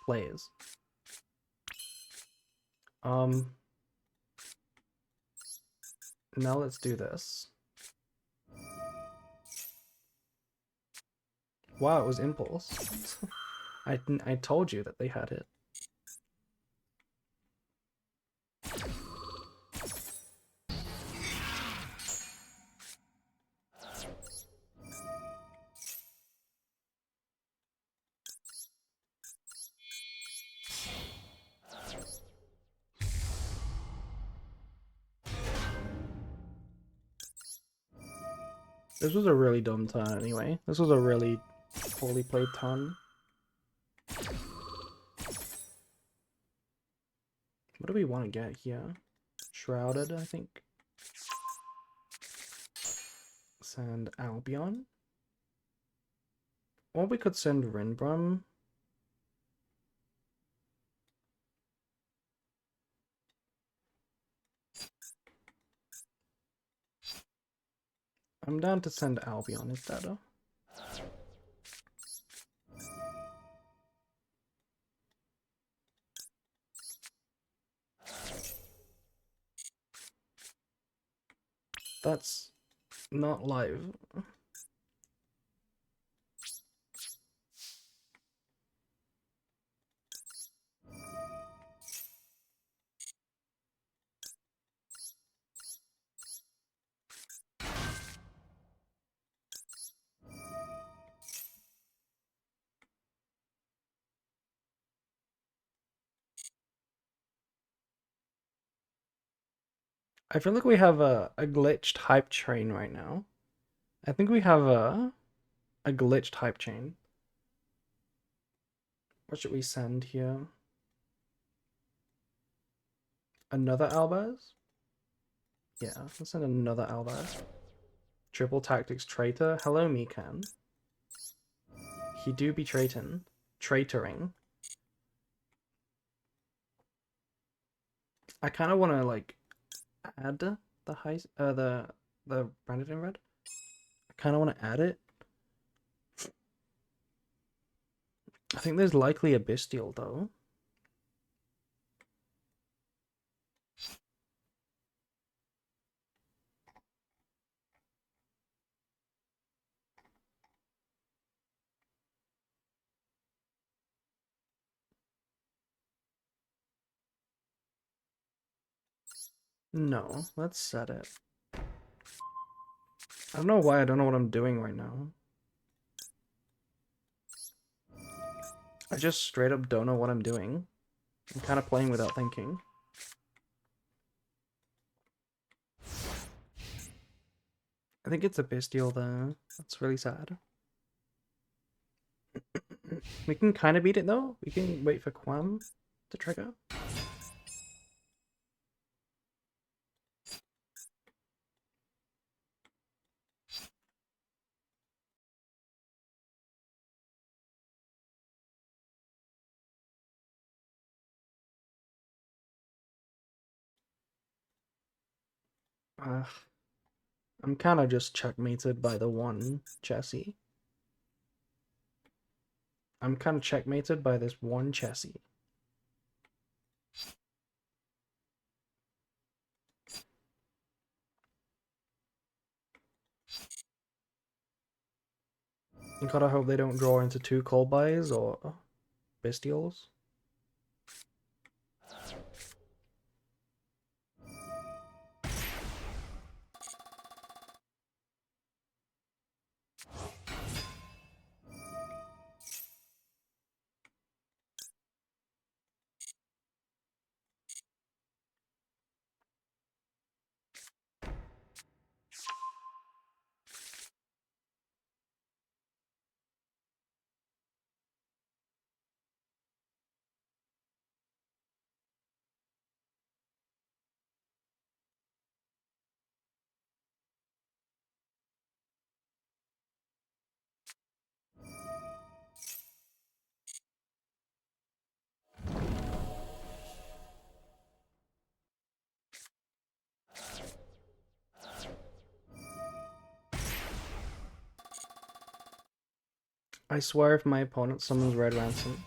Please. Now let's do this. Wow, it was Impulse. I told you that they had it. This was a really dumb turn anyway. This was a really poorly played turn. What do we want to get here? Shrouded, I think. Send Albion. Or we could send Rinbrum. I'm down to send Albion instead. That's Not live. I feel like we have a glitched hype train right now. I think we have a glitched hype chain. What should we send here? Another Albaz? Yeah, let's send another Albaz. Triple Tactics Traitor. Hello, Mikan. He do be traitoring. I kind of want to like add the high the branded in red. I kind of want to add it. I think there's likely a bestial though. No, let's set it. I don't know why I don't know what I'm doing right now. I just straight up don't know what I'm doing. I'm kind of playing without thinking. I think it's a bestial though. That's really sad. We can kind of beat it though. We can wait for Quam to trigger. I'm kind of just checkmated by the one chassis. I'm kind of checkmated by this one chassis. You gotta hope they don't draw into two cold buys or bestials. I swear if my opponent summons Red Ransom.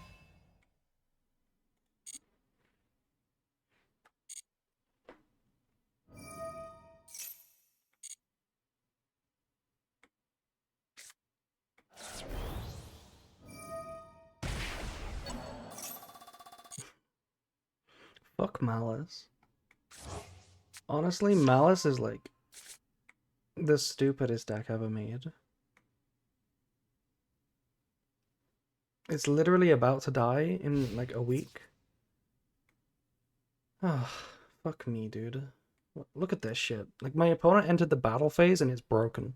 Fuck Malice. Honestly, Malice is like the stupidest deck ever made. It's literally about to die in like a week. Ah, fuck me, dude. Look at this shit. Like, my opponent entered the battle phase and it's broken.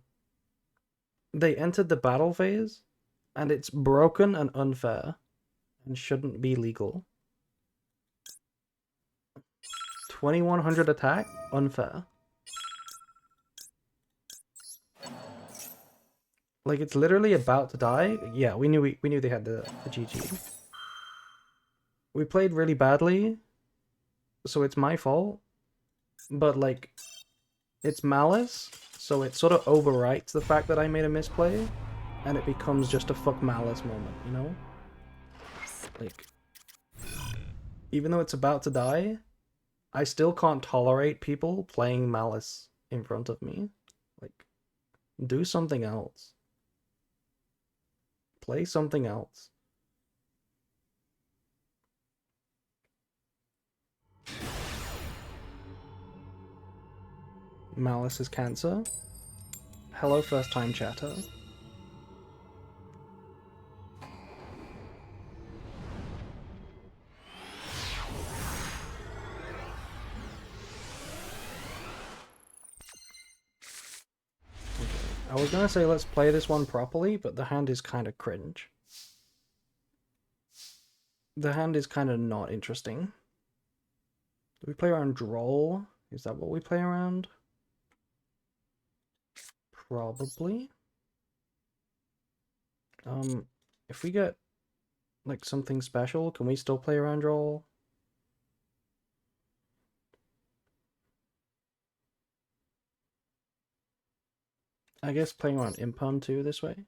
They entered the battle phase and it's broken and unfair and shouldn't be legal. 2100 attack? Unfair. Like, it's literally about to die. Yeah, we knew they had the GG. We played really badly, so it's my fault. But like, it's Malice, so it sort of overwrites the fact that I made a misplay, and it becomes just a fuck Malice moment, you know? Like, even though it's about to die, I still can't tolerate people playing Malice in front of me. Like, Do something else. Play something else. Malice is cancer. Hello, first time chatter. I was gonna say let's play this one properly, but the hand is kind of cringe. The hand is kind of not interesting. Do we play around Droll? Is that what we play around? Probably. If we get like something special, can we still play around Droll? I guess playing around Imperm too this way.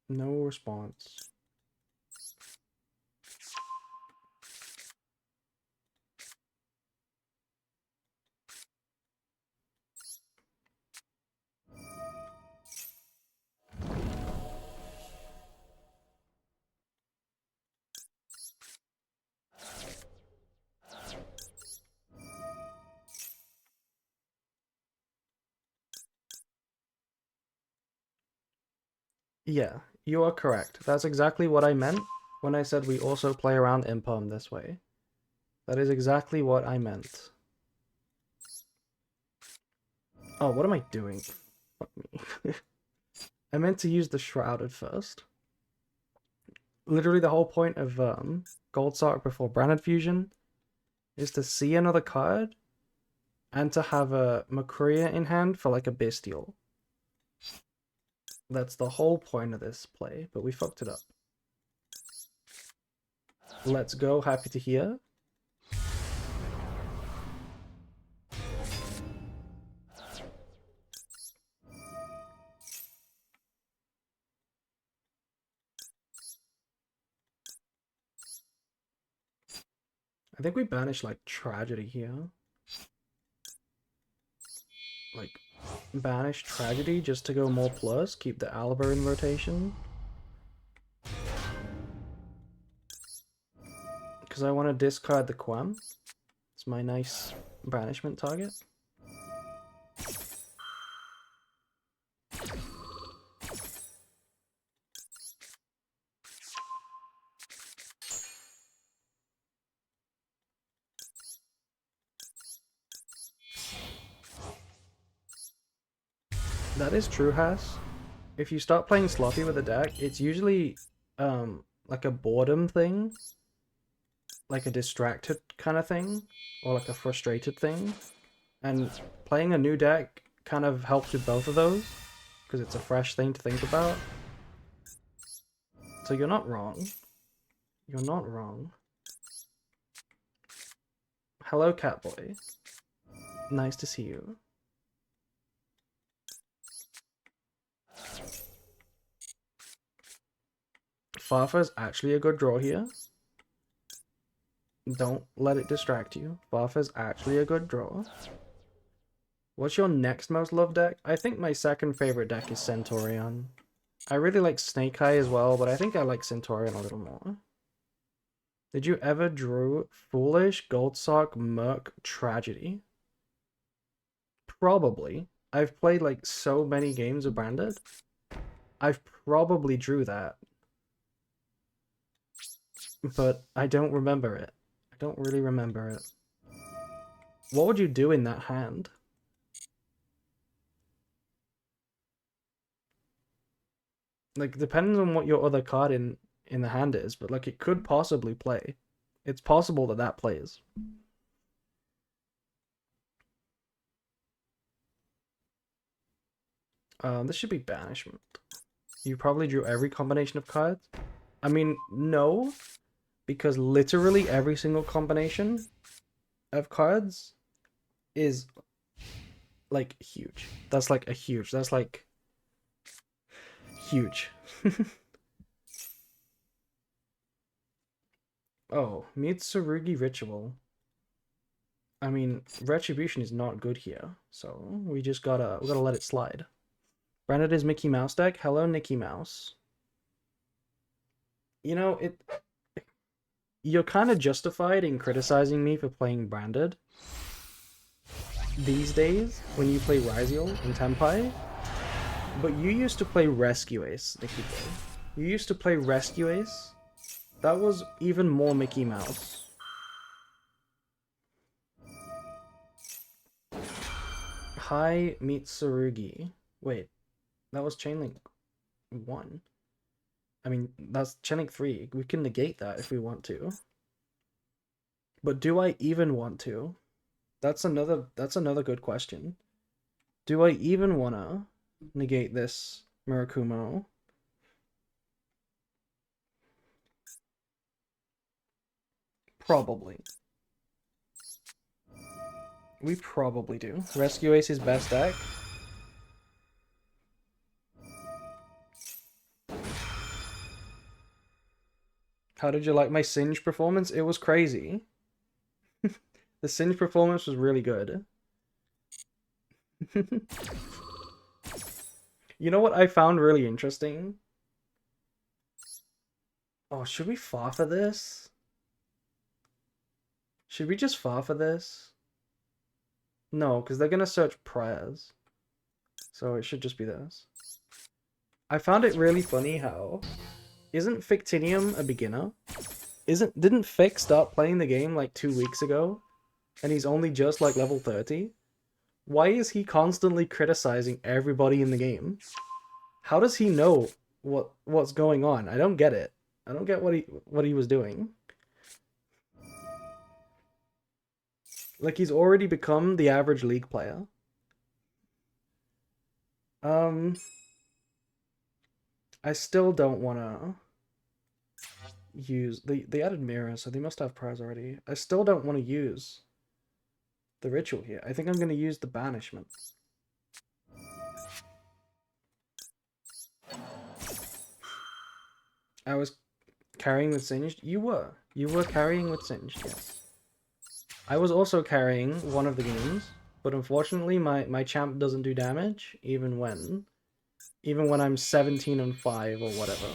No response. Yeah, you are correct. That's exactly what I meant when I said we also play around Imperm this way. That is exactly what I meant. Oh, what am I doing? Fuck me. I meant to use the Shrouded first. Literally the whole point of Gold Sock before Branded Fusion is to see another card and to have a Makuria in hand for like a Bestial. That's the whole point of this play, but we fucked it up. Let's go, happy to hear. I think we banish like Tragedy here. Like, banish Tragedy just to go more plus, keep the Aliber in rotation. Because I want to discard the Quem. It's my nice banishment target. That is true, Has. If you start playing sloppy with a deck, it's usually like a boredom thing, like a distracted kind of thing, or like a frustrated thing. And playing a new deck kind of helps with both of those, because it's a fresh thing to think about. So you're not wrong. You're not wrong. Hello, Catboy. Nice to see you. Farfa is actually a good draw here. Don't let it distract you. Farfa is actually a good draw. What's your next most loved deck? I think my second favorite deck is Centaurion. I really like Snake Eye as well, but I think I like Centaurion a little more. Did you ever draw Foolish, Goldsock, Merc, Tragedy? Probably. I've played like so many games of Branded. I've probably drew that. But I don't remember it. I don't really remember it. What would you do in that hand? Like, depends on what your other card in the hand is, but like it could possibly play. It's possible that that plays. This should be banishment. You probably drew every combination of cards. I mean, no, because literally every single combination of cards is like huge. That's like a huge. That's like huge. Oh, Mitsurugi Ritual. I mean, Retribution is not good here, so we gotta let it slide. Branded is Mickey Mouse deck. Hello, Mickey Mouse. You know, you're kind of justified in criticizing me for playing Branded these days when you play Ryziel and Tenpai, but you used to play Rescue Ace, Nikki Boy. You used to play Rescue Ace. That was even more Mickey Mouse. Hi, Mitsurugi. Wait, that was Chainlink 1. I mean, that's Chainlink 3. We can negate that if we want to. But do I even want to? That's another good question. Do I even wanna negate this Murakumo? Probably. We probably do. Rescue Ace is best deck. How did you like my Singe performance? It was crazy. The Singe performance was really good. You know what I found really interesting? Oh, should we far for this? Should we just far for this? No, because they're gonna search prayers. So it should just be this. I found it really funny how... Isn't Fictinium a beginner? Didn't Fic start playing the game like 2 weeks ago? And he's only just like level 30? Why is he constantly criticizing everybody in the game? How does he know what's going on? I don't get it. I don't get what he was doing. Like, he's already become the average League player. I still don't want to use... They added mirror, so they must have prize already. I still don't want to use the ritual here. I think I'm going to use the banishment. I was carrying with Singed. You were carrying with Singed, yes. I was also carrying one of the games, but unfortunately my champ doesn't do damage, even when I'm 17-5 or whatever.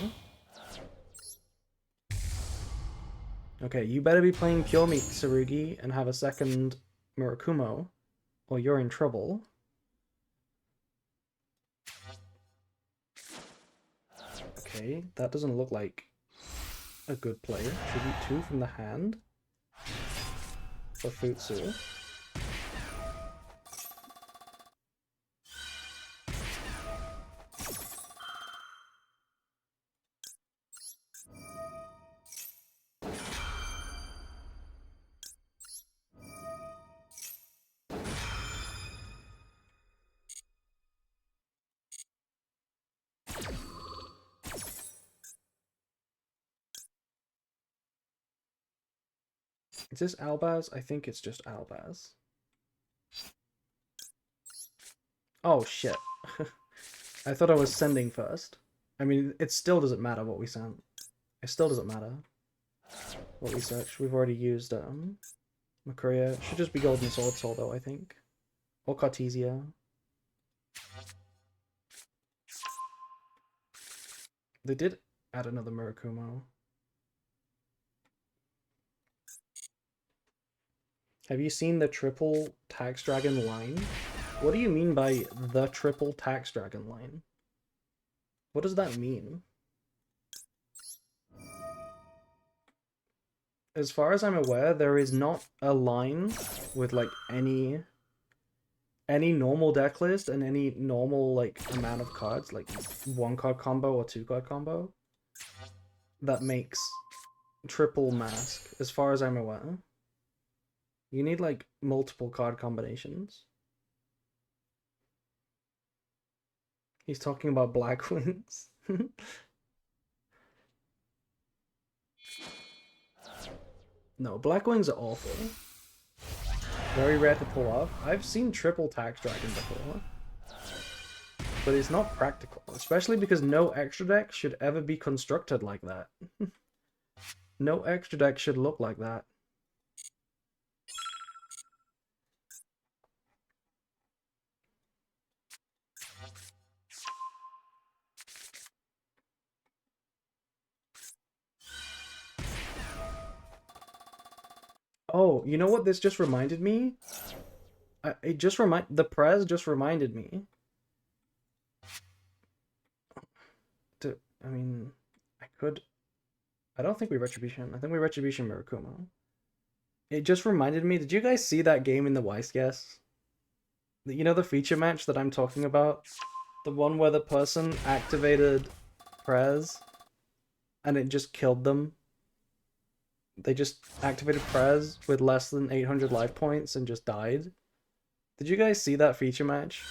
Okay, you better be playing Pure Meat, Tsurugi, and have a second Murakumo, or you're in trouble. Okay, that doesn't look like a good play. Tribute 2 from the hand for Futsu. Is this Albaz? I think it's just Albaz. Oh shit. I thought I was sending first. I mean, it still doesn't matter what we sent. It still doesn't matter what we searched. We've already used Makuria. Should just be Golden Sword Soul though, I think. Or Cartesia. They did add another Murakumo. Have you seen the triple Tax Dragon line? What do you mean by the triple Tax Dragon line? What does that mean? As far as I'm aware, there is not a line with like any normal deck list and any normal like amount of cards, like 1-card combo or 2-card combo, that makes triple mask, as far as I'm aware. You need like multiple card combinations. He's talking about Black Wings. No, Black Wings are awful. Very rare to pull off. I've seen triple Tax Dragon before. But it's not practical, especially because no extra deck should ever be constructed like that. No extra deck should look like that. Oh, you know what this just reminded me? The Prez just reminded me. I mean, I could. I don't think we Retribution. I think we Retribution Mirakumo. It just reminded me. Did you guys see that game in the Weiss Guess? You know the feature match that I'm talking about? The one where the person activated Prez and it just killed them. They just activated Prez with less than 800 life points and just died. Did you guys see that feature match?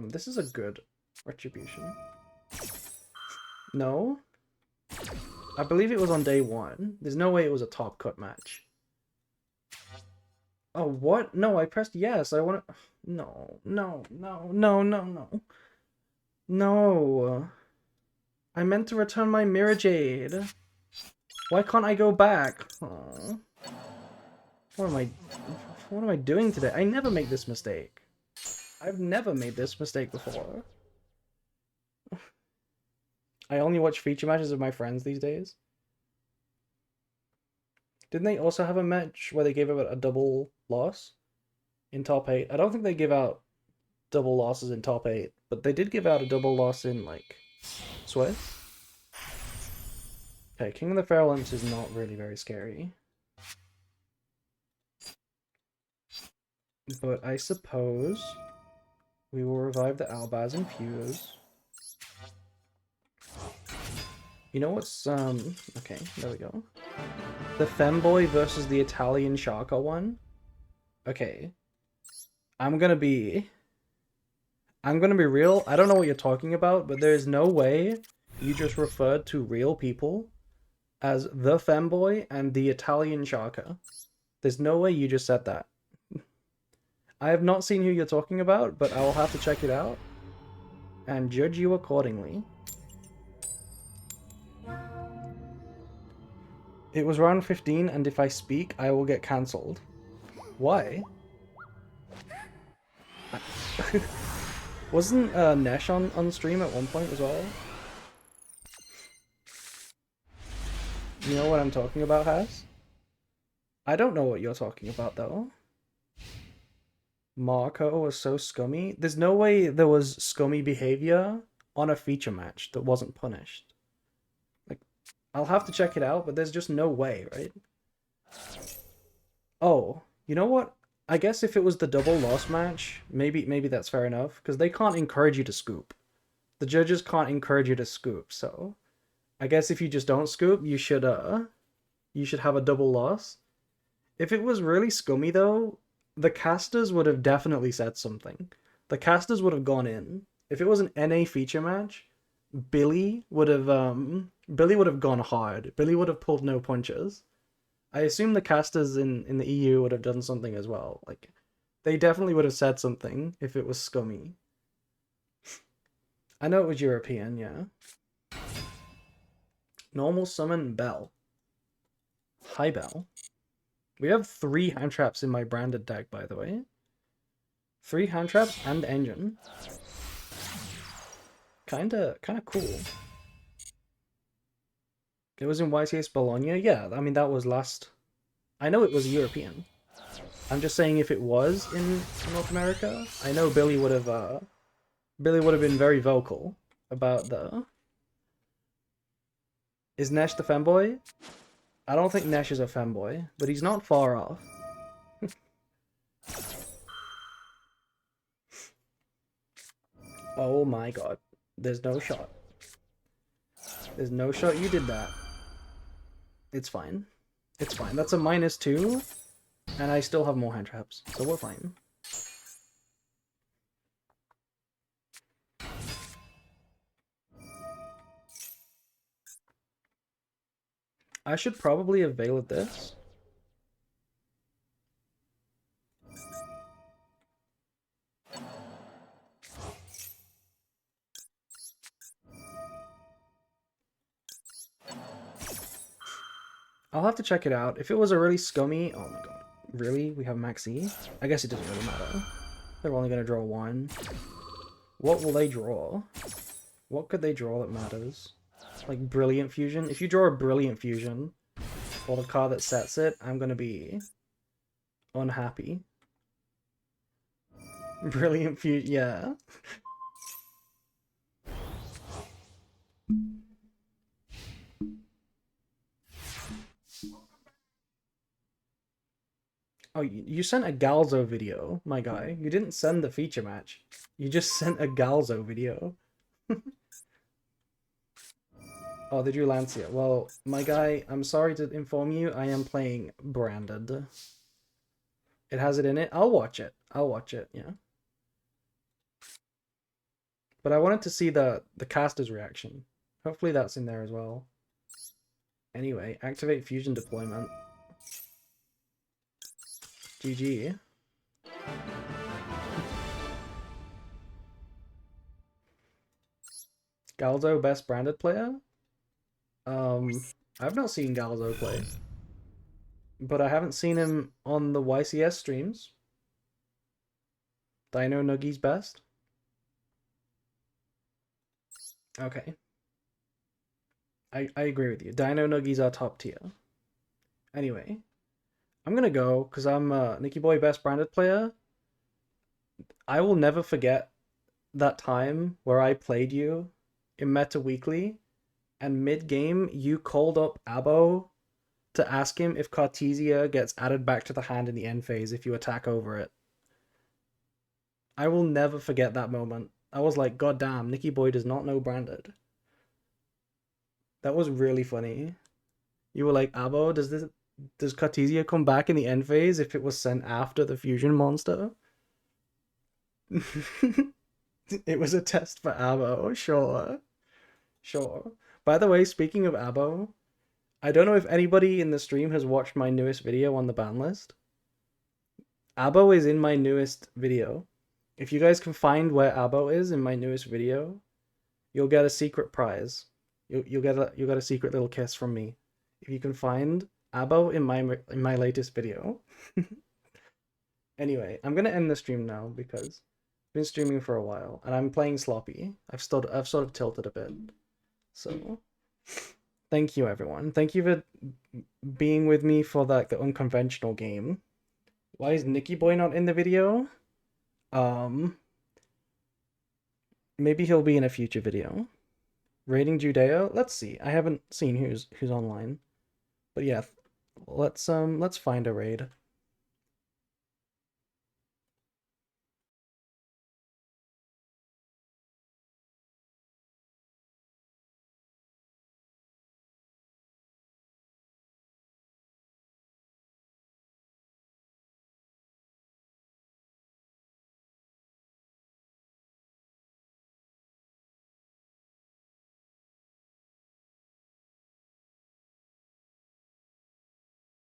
This is a good Retribution. No? I believe it was on day 1. There's no way it was a top cut match. Oh, what? No, I pressed yes. I want to... No. No. I meant to return my Mirror Jade. Why can't I go back? Aww. What am I doing today? I never make this mistake. I've never made this mistake before. I only watch feature matches of my friends these days. Didn't they also have a match where they gave out a double loss in top 8? I don't think they give out double losses in top 8, but they did give out a double loss in, like, Swiss. Okay, King of the Feral Imps is not really very scary. But I suppose we will revive the Albaz and Fuse. You know what's, okay, there we go. The Femboy versus the Italian Shaka one? Okay. I'm gonna be real. I don't know what you're talking about, but there's no way you just referred to real people as the Femboy and the Italian Shaka. There's no way you just said that. I have not seen who you're talking about, but I will have to check it out and judge you accordingly. It was round 15, and if I speak, I will get cancelled. Why? Wasn't Nesh on stream at one point as well? You know what I'm talking about, Has? I don't know what you're talking about, though. Marco was so scummy. There's no way there was scummy behavior on a feature match that wasn't punished. Like, I'll have to check it out, but there's just no way, right? Oh, you know what? I guess if it was the double loss match, maybe that's fair enough, because they can't encourage you to scoop. The judges can't encourage you to scoop, so I guess if you just don't scoop, you should have a double loss. If it was really scummy though, the casters would have definitely said something. The casters would have gone in. If it was an NA feature match, Billy would have gone hard. Billy would have pulled no punches. I assume the casters in the EU would have done something as well. Like, they definitely would have said something if it was scummy. I know it was European, yeah. Normal summon Bell. Hi, Bell. We have 3 hand traps in my branded deck, by the way. 3 hand traps and engine. Kinda cool. It was in YCS Bologna? Yeah, I mean, that was last... I know it was European. I'm just saying if it was in North America, I know Billy would have been very vocal about the... Is Nesh the femboy? I don't think Nesh is a femboy, but he's not far off. Oh my god. There's no shot. There's no shot you did that. It's fine. It's fine. That's a -2, and I still have more hand traps, so we're fine. I should probably have veiled this. I'll have to check it out. If it was a really scummy... Oh my god. Really? We have Maxi? I guess it doesn't really matter. They're only gonna draw one. What will they draw? What could they draw that matters? Like Brilliant Fusion? If you draw a Brilliant Fusion, or the card that sets it, I'm gonna be unhappy. Brilliant Fusion, yeah. Oh, you sent a Galzo video, my guy. You didn't send the feature match. You just sent a Galzo video. Oh, they drew Lancia. Well, my guy, I'm sorry to inform you, I am playing Branded. It has it in it. I'll watch it. I'll watch it, yeah. But I wanted to see the caster's reaction. Hopefully that's in there as well. Anyway, activate fusion deployment. GG. Galzo best branded player? I've not seen Galzo play. But I haven't seen him on the YCS streams. Dino Nuggies best? Okay. I agree with you. Dino Nuggies are top tier. Anyway, I'm gonna go because I'm Nicky Boy best branded player. I will never forget that time where I played you in Meta Weekly, and mid-game you called up Abo to ask him if Cartesia gets added back to the hand in the end phase if you attack over it. I will never forget that moment. I was like, God damn, Nicky Boy does not know branded. That was really funny. You were like, Abo, does Cartesia come back in the end phase if it was sent after the fusion monster? It was a test for Abo, sure. Sure. By the way, speaking of Abo, I don't know if anybody in the stream has watched my newest video on the ban list. Abo is in my newest video. If you guys can find where Abo is in my newest video, you'll get a secret prize. You'll get a secret little kiss from me. If you can find Abo in my latest video. Anyway, I'm gonna end the stream now because I've been streaming for a while and I'm playing sloppy. I've sort of tilted a bit. So thank you everyone. Thank you for being with me for the unconventional game. Why is Nicky Boy not in the video? Maybe he'll be in a future video. Raiding Judeo? Let's see. I haven't seen who's online. But yeah, let's find a raid.